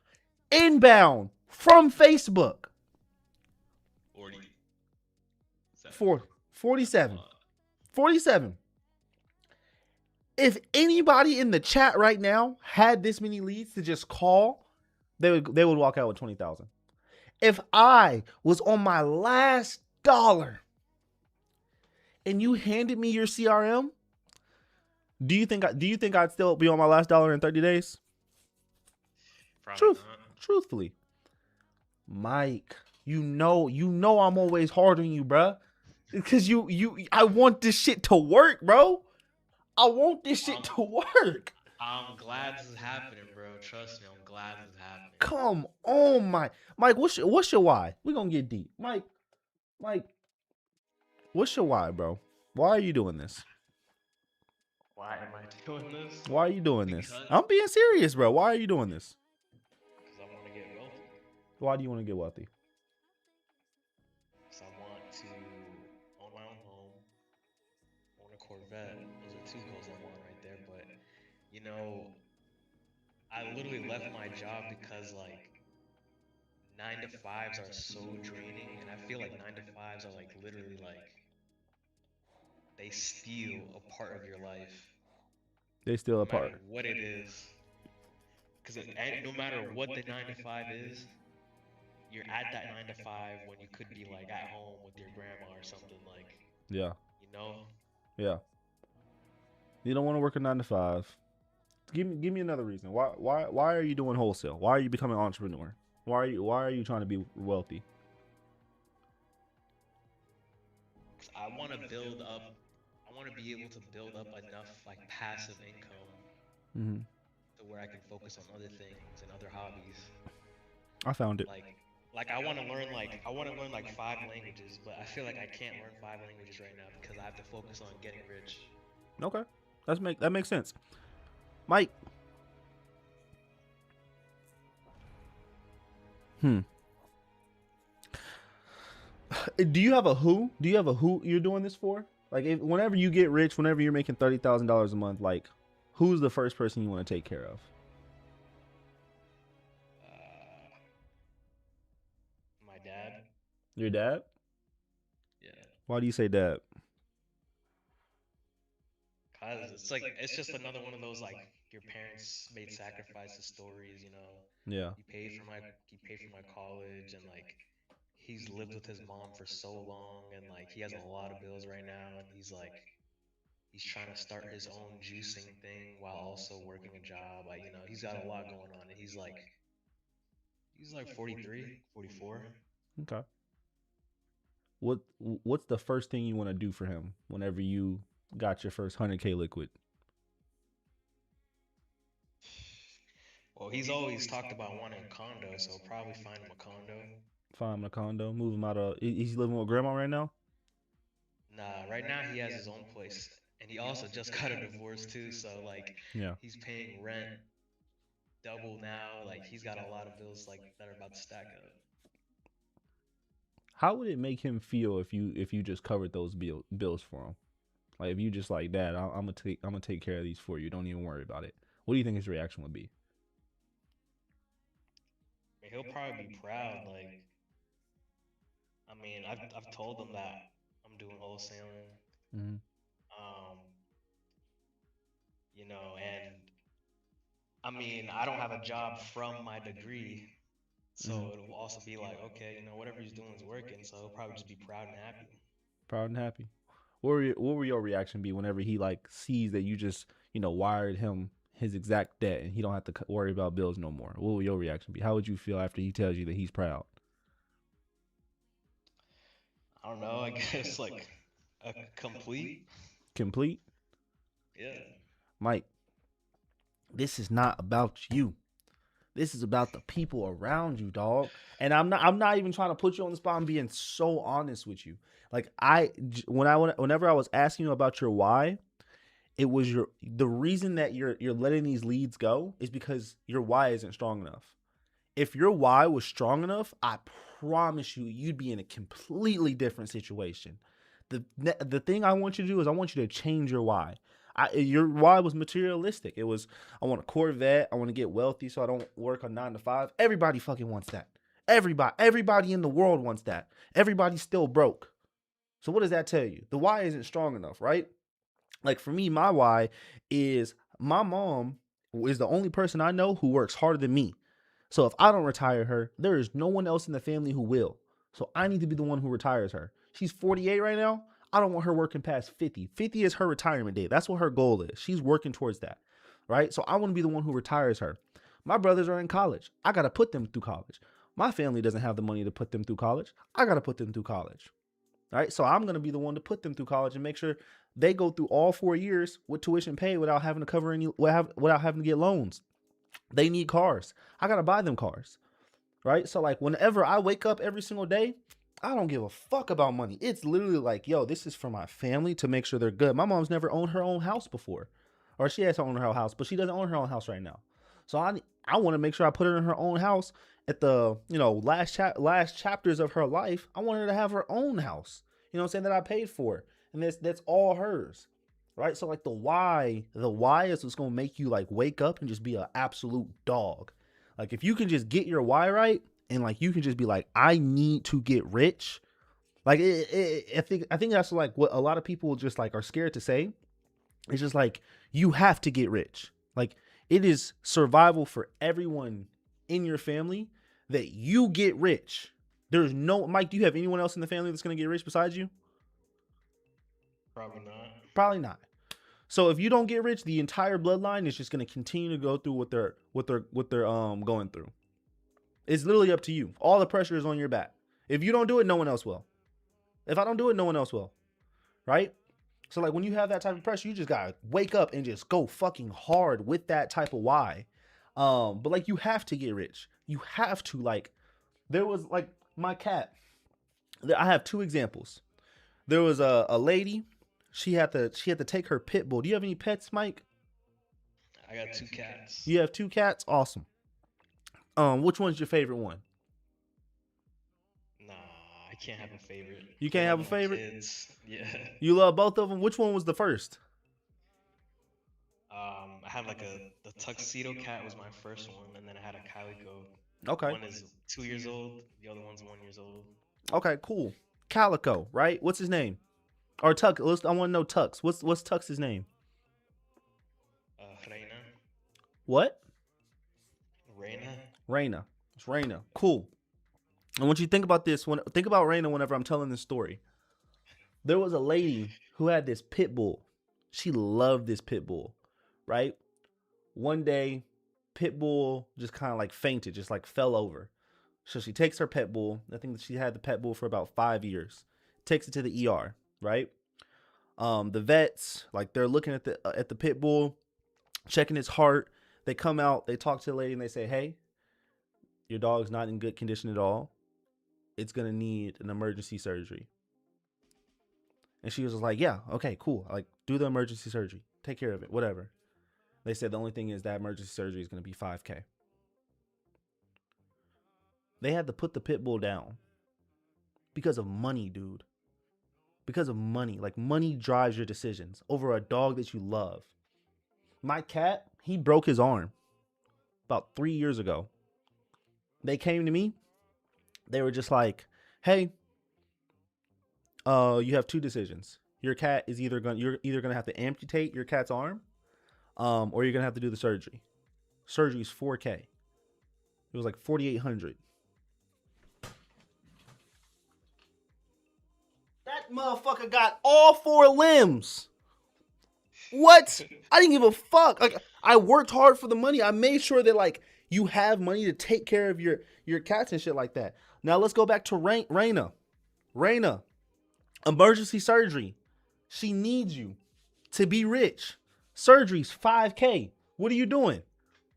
inbound from Facebook. 47. If anybody in the chat right now had this many leads to just call, they would walk out with 20,000. If I was on my last dollar and you handed me your CRM, do you think I'd still be on my last dollar in 30 days? Probably not. Truthfully. Mike, you know I'm always hard on you, bruh. Because I want this shit to work, bro. I want this shit to work. I'm glad this is happening, bro. Trust me, I'm glad this is happening. Come on, Mike. What's your why? We're gonna get deep. Mike, what's your why, bro? Why are you doing this? Why am I doing this? Why are you doing this? I'm being serious, bro. Why are you doing this? Because I want to get wealthy. Why do you want to get wealthy? Because I want to own my own home, own a Corvette. Those are two goals I want right there. But, you know, I literally left my job because, like, 9 to 5s are so draining. And I feel like 9 to 5s are, like, literally, like, they steal a part of your life. They steal a part. No matter what it is. Because no matter what the 9 to 5 is, you're at that 9 to 5 when you could be like at home with your grandma or something, like. Yeah. You know? Yeah. You don't want to work a 9 to 5. Give me another reason. Why are you doing wholesale? Why are you becoming an entrepreneur? Why are you trying to be wealthy? Because I want to build up. I want to be able to build up enough like passive income to where I can focus on other things and other hobbies. I found it. Like I want to learn like 5 languages, but I feel like I can't learn 5 languages right now because I have to focus on getting rich. Okay, that makes sense. Mike. Do you have a who? Do you have a who you're doing this for? Like, whenever you get rich, whenever you're making $30,000 a month, like, who's the first person you want to take care of? My dad. Your dad? Yeah. Why do you say dad? Cause it's just another one of those like your parents made sacrifices stories, you know. Yeah. He paid for my college, and like he's lived with his mom for so long, and like he has a lot of bills right now, and he's trying to start his own juicing thing while also working a job. Like, you know, he's got a lot going on, and he's like 43, 44. Okay. What's the first thing you want to do for him whenever you got your first 100K liquid? Well, he's always talked about wanting a condo, so I'll probably find him a condo. Find him a condo, move him out of. He's living with grandma right now? Nah, right now he has his own place, and he also just got a divorce too. So like, yeah, he's paying rent double now. Like, he's got a lot of bills like that are about to stack up. How would it make him feel if you just covered those bills for him? Like, if you just like, Dad, I'm gonna take care of these for you. Don't even worry about it. What do you think his reaction would be? He'll probably be proud. Like, I mean, I've told him that I'm doing wholesaling. You know, and I mean, I don't have a job from my degree, so it'll also be like, okay, you know, whatever he's doing is working, so he'll probably just be proud and happy. Proud and happy. What will your reaction be whenever he like sees that you just, you know, wired him his exact debt and he don't have to worry about bills no more? What will your reaction be? How would you feel after he tells you that he's proud? I don't know. I guess like a complete. Complete? Yeah. Mike, this is not about you. This is about the people around you, dog. And I'm not even trying to put you on the spot. I'm being so honest with you. Like, whenever I was asking you about your why, it was the reason that you're letting these leads go is because your why isn't strong enough. If your why was strong enough, I promise you'd be in a completely different situation. The thing I want you to do is I want you to change your why. Your why was materialistic. It was, I want a Corvette. I want to get wealthy so I don't work a 9 to 5. Everybody fucking wants that. Everybody in the world wants that. Everybody's still broke. So what does that tell you? The why isn't strong enough, right? Like for me, my why is my mom is the only person I know who works harder than me. So if I don't retire her, there is no one else in the family who will. So I need to be the one who retires her. She's 48 right now. I don't want her working past 50. 50 is her retirement date. That's what her goal is. She's working towards that. Right? So I want to be the one who retires her. My brothers are in college. I got to put them through college. My family doesn't have the money to put them through college. I got to put them through college. Right? So I'm going to be the one to put them through college and make sure they go through all 4 years with tuition paid without having to cover any without having to get loans. They need cars. I got to buy them cars. Right? So like whenever I wake up every single day, I don't give a fuck about money. It's literally like, yo, this is for my family to make sure they're good. My mom's never owned her own house before. Or she has to own her own house, but she doesn't own her own house right now. So I want to make sure I put her in her own house at the, last chapters of her life. I want her to have her own house. You know what I'm saying, that I paid for. And that's all hers. Right? So like the why is what's going to make you like wake up and just be an absolute dog. Like if you can just get your why right and like you can just be like, I need to get rich. Like I think that's like what a lot of people just like are scared to say. It's just like, you have to get rich. Like it is survival for everyone in your family that you get rich. There's no, Mike, do you have anyone else in the family that's going to get rich besides you? Probably not. Probably not. So if you don't get rich, the entire bloodline is just going to continue to go through what they're going through. It's literally up to you. All the pressure is on your back. If you don't do it, no one else will. If I don't do it, no one else will. Right? So like when you have that type of pressure, you just gotta wake up and just go fucking hard with that type of why. But like you have to get rich. You have to. Like there was like my cat. I have 2 examples. There was a lady. She had to take her pit bull. Do you have any pets, Mike? I got 2 cats. You have 2 cats? Awesome. Which one's your favorite one? Nah, I can't have a favorite. You can't have a favorite? Kids. Yeah. You love both of them? Which one was the first? I had like the tuxedo cat was my first one, and then I had a calico. Okay. One is 2 years old. The other one's 1 year old. Okay, cool. Calico, right? What's his name? Or Tux? I want to know Tux. What's Tux's name? Reina. What? Reina. It's Reina. Cool. And once you think about this, think about Reina whenever I'm telling this story. There was a lady who had this pit bull. She loved this pit bull, right? One day, pit bull just kind of like fainted, just like fell over. So she takes her pet bull. I think she had the pet bull for about 5 years. Takes it to the ER, right? The vets, like they're looking at the pit bull, checking its heart. They come out, they talk to the lady and they say, hey, your dog's not in good condition at all. It's going to need an emergency surgery. And she was like, yeah, okay, cool. Like, do the emergency surgery. Take care of it, whatever. They said the only thing is that emergency surgery is going to be $5,000. They had to put the pit bull down because of money, dude. Because of money. Like, money drives your decisions over a dog that you love. My cat, he broke his arm about 3 years ago. They came to me. They were just like, hey, you have 2 decisions. Your cat is you're either gonna have to amputate your cat's arm, or you're gonna have to do the surgery. Surgery is $4,000. It was like $4,800. That motherfucker got all 4 limbs. What? I didn't give a fuck. Like, I worked hard for the money. I made sure that like you have money to take care of your cats and shit like that. Now let's go back to Reina. Reina, emergency surgery. She needs you to be rich. Surgery's $5,000. What are you doing?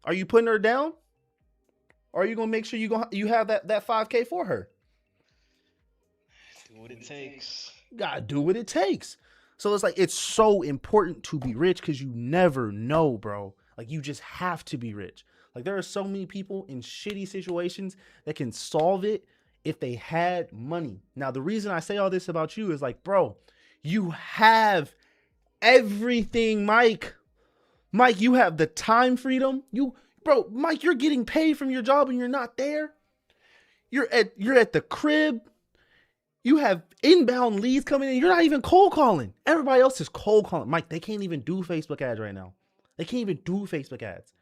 Are you putting her down? Or are you gonna make sure you have that $5,000 for her? Do what it takes. You gotta do what it takes. So it's like, it's so important to be rich because you never know, bro. Like, you just have to be rich. Like, there are so many people in shitty situations that can solve it if they had money. Now, the reason I say all this about you is like, bro, you have everything, Mike. Mike, you have the time freedom. Mike, you're getting paid from your job and you're not there. You're at the crib. You have inbound leads coming in. You're not even cold calling. Everybody else is cold calling. Mike, they can't even do Facebook ads right now. They can't even do Facebook ads.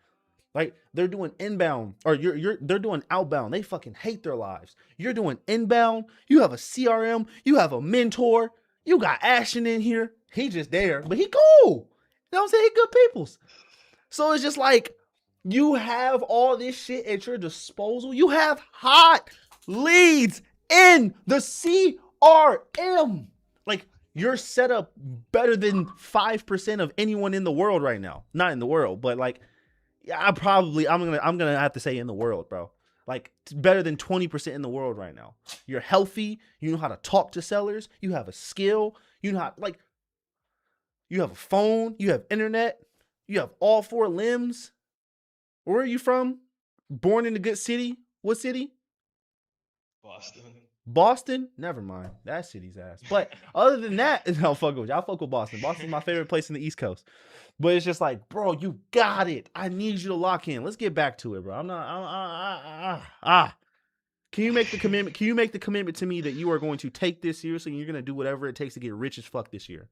Like they're doing inbound or they're doing outbound. They fucking hate their lives. You're doing inbound. You have a CRM. You have a mentor. You got Ashton in here. He just there, but he cool. You know what I'm saying? He good peoples. So it's just like you have all this shit at your disposal. You have hot leads in the CRM. Like you're set up better than 5% of anyone in the world right now. Not in the world, but like I'm gonna have to say in the world, bro. Like better than 20% in the world right now. You're healthy. You know how to talk to sellers. You have a skill. You know how you have a phone. You have internet. You have all 4 limbs. Where are you from? Born in a good city. What city? Boston. Boston? Never mind. That city's ass. But other than that, no, fuck with you. I'll fuck with Boston. Boston's my favorite place in the East Coast. But it's just like, bro, you got it. I need you to lock in. Let's get back to it, bro. Can you make the commitment? Can you make the commitment to me that you are going to take this seriously and you're going to do whatever it takes to get rich as fuck this year?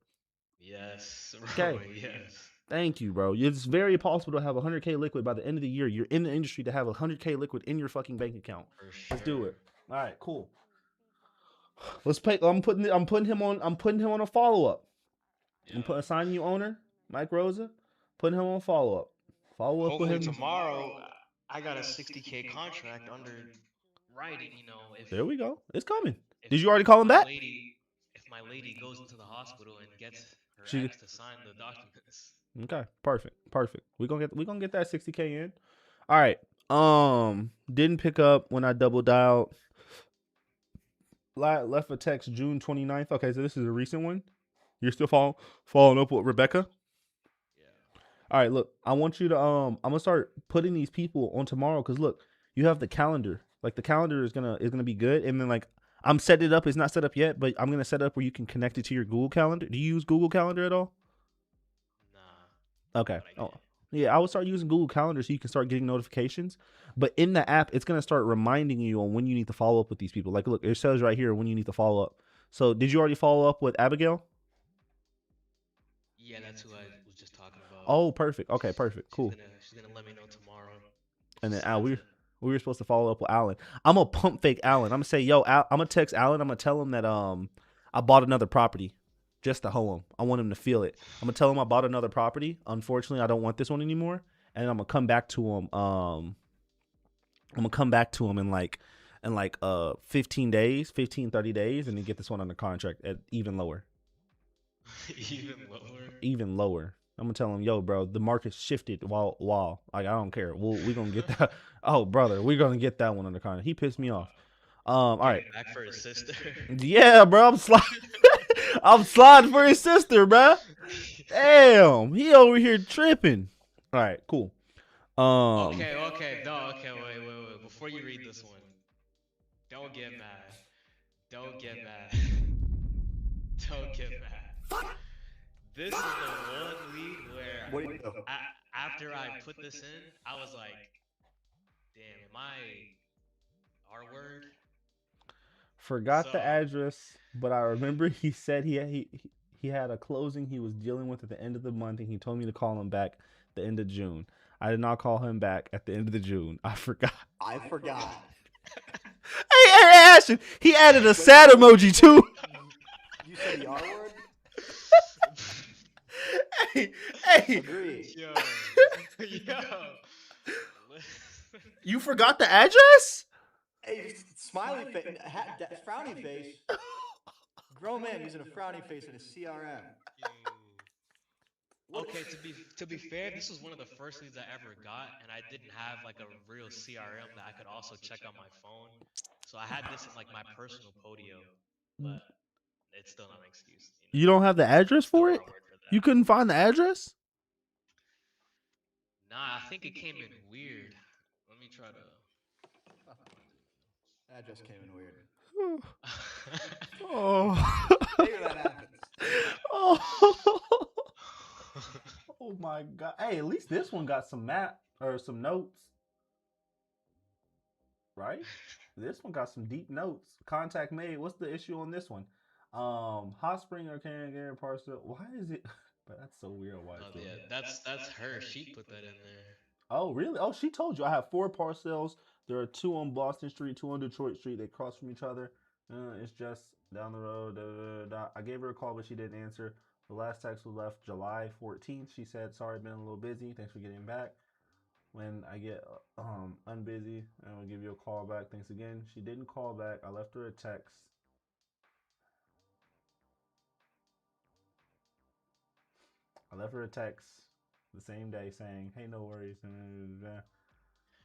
Yes, Okay. bro, yes. Thank you, bro. It's very possible to have 100K liquid by the end of the year. You're in the industry to have 100K liquid in your fucking bank account. For sure. Let's do it. All right, cool. Let's pay. I'm putting him on a follow up. I'm assigning you owner Mike Rosa. Putting him on follow up. Follow up with Hopefully him tomorrow. I got a 60K contract under writing. You know, if there we go. It's coming. Did you already call him back? If my lady goes into the hospital and gets her She- ex to sign the documents. Okay, perfect. We gonna get that 60K in. All right. Didn't pick up when I double dialed. Left a text June 29th. Okay, so this is a recent one. You're still following up with Rebecca? Yeah. All right, look, I want you to I'm gonna start putting these people on tomorrow because look, you have the calendar. Like the calendar is gonna be good, and then like I'm set it up. It's not set up yet, but I'm gonna set it up where you can connect it to your Google Calendar. Do you use Google Calendar at all? Nah. Okay. Oh, yeah, I would start using Google Calendar so you can start getting notifications. But in the app, it's gonna start reminding you on when you need to follow up with these people. Like, look, it says right here when you need to follow up. So, did you already follow up with Abigail? Yeah, that's who I was just talking about. Oh, perfect. Okay, perfect. Cool. She's gonna let me know tomorrow. And then we were supposed to follow up with Alan. I'm gonna pump fake Alan. I'm gonna say, yo, I'm gonna text Alan. I'm gonna tell him that I bought another property just to hoe him. I want him to feel it. I'm gonna tell him I bought another property. Unfortunately, I don't want this one anymore. And I'm gonna come back to him. I'm gonna come back to him in 15 days, 30 days, and then get this one under contract at even lower. Even lower. I'm gonna tell him, yo, bro, the market shifted while like I don't care. We gonna get that. Oh, brother, we're gonna get that one under contract. He pissed me off. All right. Back for his sister. Yeah, bro, I'm sliding. I'm sliding for his sister, bro. Damn, he over here tripping. All right, cool. Okay, wait. Before you read this one, don't get mad. Don't get mad. Don't get mad. This is the one lead where after I put this in, I was like, damn, am I R word? Forgot the address, but I remember he said he had a closing he was dealing with at the end of the month, and he told me to call him back the end of June. I did not call him back at the end of the June. I forgot. Hey, Ashton, he added a sad emoji too. You said the R word? Hey. Agree. Yo. You forgot the address? Hey, smiley face, frowny face. Grown man using a frowny face in a CRM. Okay, to be fair, this was one of the first leads I ever got, and I didn't have like a real CRM that I could also check on my phone. So I had this in like my personal Podio, but it's still not an excuse. You don't have the address for it? You couldn't find the address? Nah, I think it came in weird. Let me try to. Address came in weird. Oh. Maybe that happens. Oh my god. Hey, at least this one got some map or some notes. right? This one got some deep notes. Contact made. What's the issue on this one? Hot spring or Karen parcel. Why is it? But that's so weird. Why it's Oh doing yeah, that. that's her. She put that in there. Oh, really? Oh, she told you. I have 4 parcels. There are 2 on Boston Street, 2 on Detroit Street. They cross from each other. It's just down the road. Da, da, da, da. I gave her a call, but she didn't answer. The last text was left July 14th. She said, "Sorry, been a little busy. Thanks for getting back. When I get unbusy, I will give you a call back. Thanks again." She didn't call back. I left her a text. The same day saying, "Hey, no worries."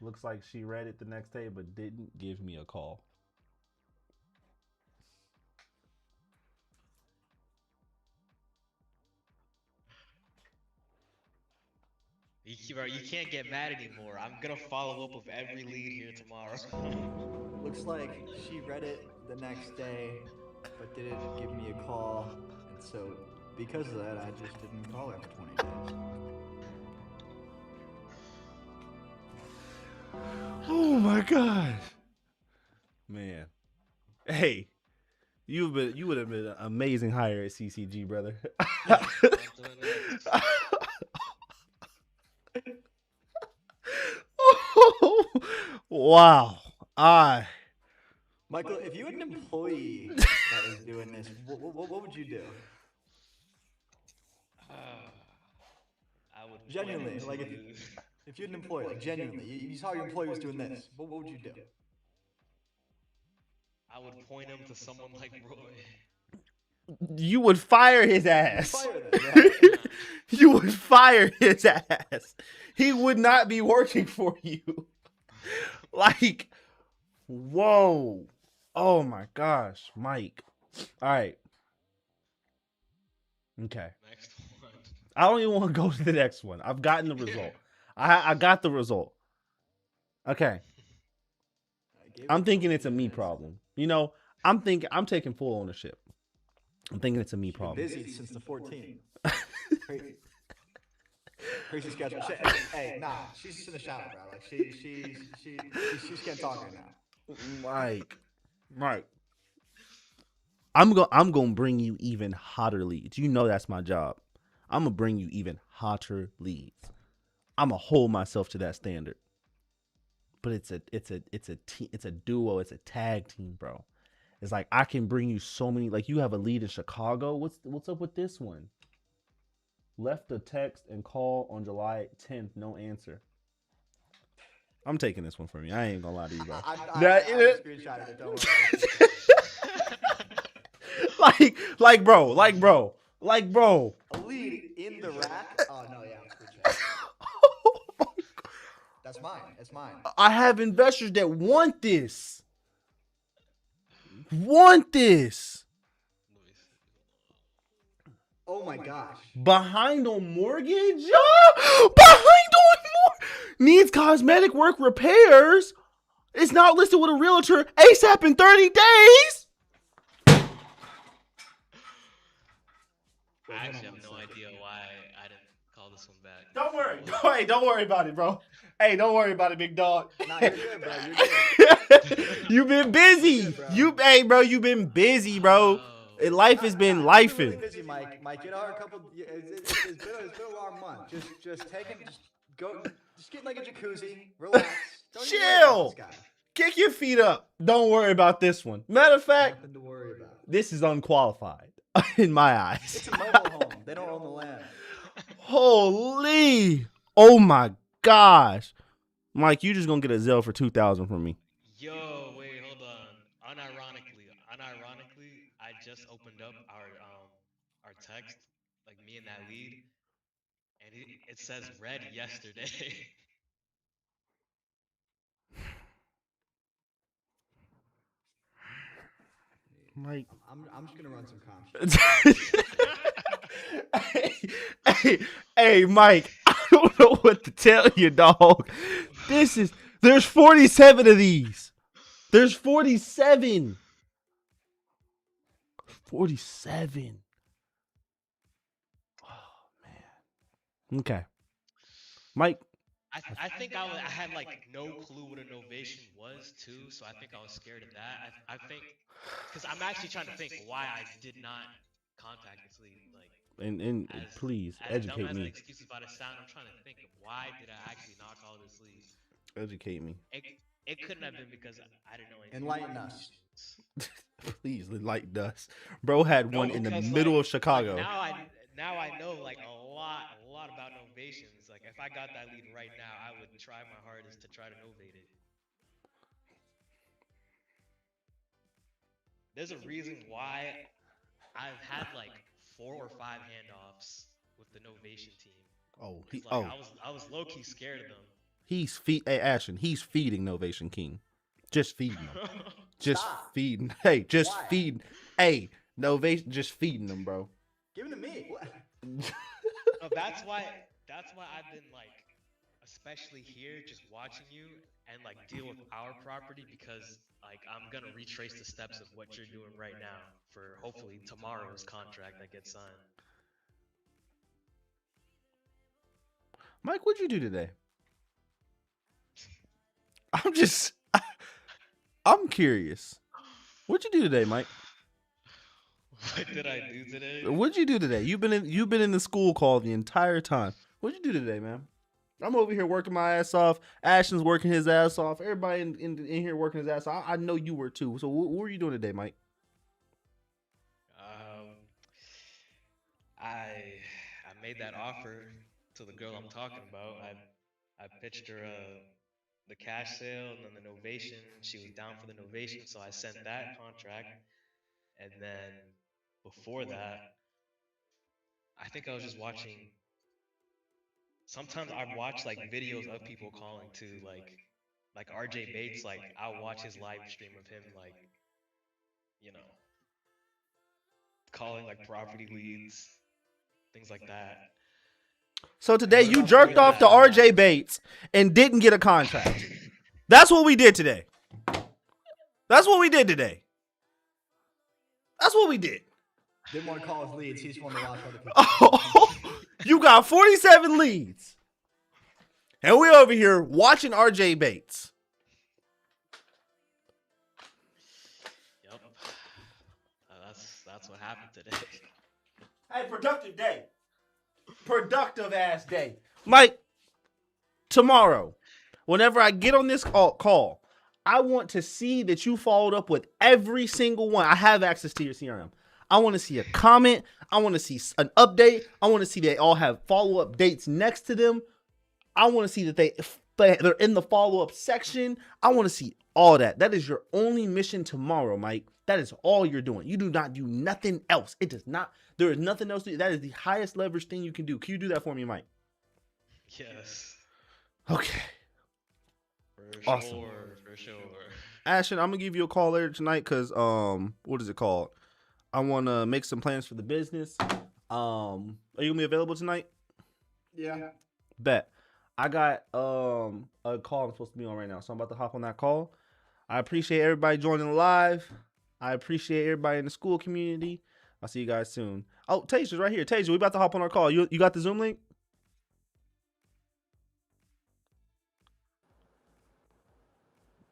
Looks like she read it the next day, but didn't give me a call. You can't get mad anymore. I'm gonna follow up with every lead here tomorrow. Looks like she read it the next day, but didn't give me a call, and so because of that, I just didn't call her for 20 days. Oh my gosh, man! Hey, you would have been an amazing hire at CCG, brother. Wow, Michael, if you had an employee that was doing this, what would you do? I would genuinely, like if you had an employee, like genuinely, you saw your employee was doing this, what would you do? I would point him to someone like Roy. You would fire his ass. Fire them, right? You would fire his ass. He would not be working for you. Like, whoa. Oh my gosh, Mike. All right. Okay. Next one. I don't even want to go to the next one. I've gotten the result. I got the result. Okay. I'm thinking it's a me problem. You know, I'm taking full ownership. I'm thinking it's a me problem. Busy since the 14th. Crazy schedule. Hey, nah, she's in the shower, bro. Like she can't talk right now. Mike. I'm gonna bring you even hotter leads. You know that's my job. I'm gonna bring you even hotter leads. I'm gonna hold myself to that standard. But it's a duo. It's a tag team, bro. It's like I can bring you so many. Like you have a lead in Chicago. What's up with this one? Left a text and call on July 10th. No answer. I'm taking this one from you. I ain't gonna lie to you, bro. I screenshotted it. Don't worry. Like, bro. A lead in the rack? Oh, no, yeah. That's mine. It's mine. I have investors that want this. Oh, my gosh. Behind on mortgage? Behind on mortgage. Needs cosmetic work repairs. It's not listed with a realtor ASAP in 30 days. I actually have no idea why I didn't call this one back. Don't worry. Hey, don't worry about it, bro. Hey, don't worry about it, big dog. Nah, you're good, bro. You're good. You've been busy. You've been busy, bro. Life has been lifing. Really busy, Mike. Mike, you know, it's been a long month. Just get like a jacuzzi, relax. Don't Chill. Kick your feet up. Don't worry about this one. Matter of fact, nothing to worry about. This is unqualified in my eyes. It's a mobile home. They don't own the land. Holy! Oh my gosh, Mike, you just gonna get a Zelle for $2,000 from me. Yo, wait, hold on. Unironically, I just opened up our text, like me and that lead, and it says read yesterday. Mike, I'm just gonna run some comps. hey, Mike, I don't know what to tell you, dog. There's 47 of these. There's 47. 47. Oh man. Okay, Mike, I think I had like no clue what a novation was too, so I think I was scared of that. I think because I'm actually trying to think why I did not contact this lead. Like And as please as dumb educate as the me. excuses about to sound, I'm trying to think of why did I actually not call this lead. Educate me. It couldn't have been because I didn't know anything about Enlighten us. novations. Please, like dust. Bro had No, one in the because middle of like Chicago. now I know like a lot about novations. Like if I got that lead right now, I would try my hardest to try to novate it. There's a reason why I've had like 4 or 5 handoffs with the novation team. Oh, Cause like I was low key scared of them. Hey, Ashton, he's feeding Novation King. Just feeding him. Just Stop. feeding. Hey, just Why? feeding. Hey, Novation, just feeding them, bro. Give him to me. What? No, that's why I've been like, especially here, just watching you and like deal with our property because like I'm gonna retrace the steps of what you're doing right now for hopefully tomorrow's contract that gets signed. Mike, what'd you do today? I'm curious. What'd you do today, Mike? What did I do today? What'd you do today? You've been in the school call the entire time. What'd you do today, man? I'm over here working my ass off. Ashton's working his ass off. Everybody in here working his ass off. I know you were too. So what were you doing today, Mike? I made that offer to the girl I'm talking about. I pitched her the cash sale and then the novation. She was down for the novation, so I sent that contract. And then before that, I think I was just watching. Sometimes I watch like videos of people calling too, like RJ Bates. Like I'll watch his live stream of him, like you know, calling like property leads, things like that. So today you jerked off to RJ Bates and didn't get a contract. That's what we did today. That's what we did today. That's what we did. Didn't want to call his leads. He just wanted to watch other people. Oh, you got 47 leads. And we over here watching RJ Bates. Yep. That's what happened today. Hey, productive day. Productive ass day. Mike, tomorrow, whenever I get on this call, I want to see that you followed up with every single one. I have access to your CRM. I want to see a comment. I want to see an update. I want to see they all have follow-up dates next to them. I want to see that they're in the follow-up section. I want to see all that. That is your only mission tomorrow, Mike. That is all you're doing. You do not do nothing else. It does not. There is nothing else to do. That is the highest leverage thing you can do. Can you do that for me, Mike? Yes. Okay. For sure. Ashton, I'm gonna give you a call later tonight because what is it called? I want to make some plans for the business. Are you gonna be available tonight? Yeah. Bet. I got a call I'm supposed to be on right now, so I'm about to hop on that call. I appreciate everybody joining live. I appreciate everybody in the school community. I'll see you guys soon. Oh, Taja's right here. Taja, we about to hop on our call. You got the Zoom link?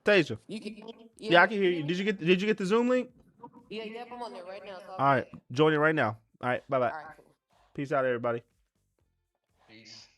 Taja. Yeah, I can hear you. Did you get the Zoom link? Yeah, I'm on there right now. So all right, join it right now. All right, bye-bye. All right, cool. Peace out, everybody. Peace.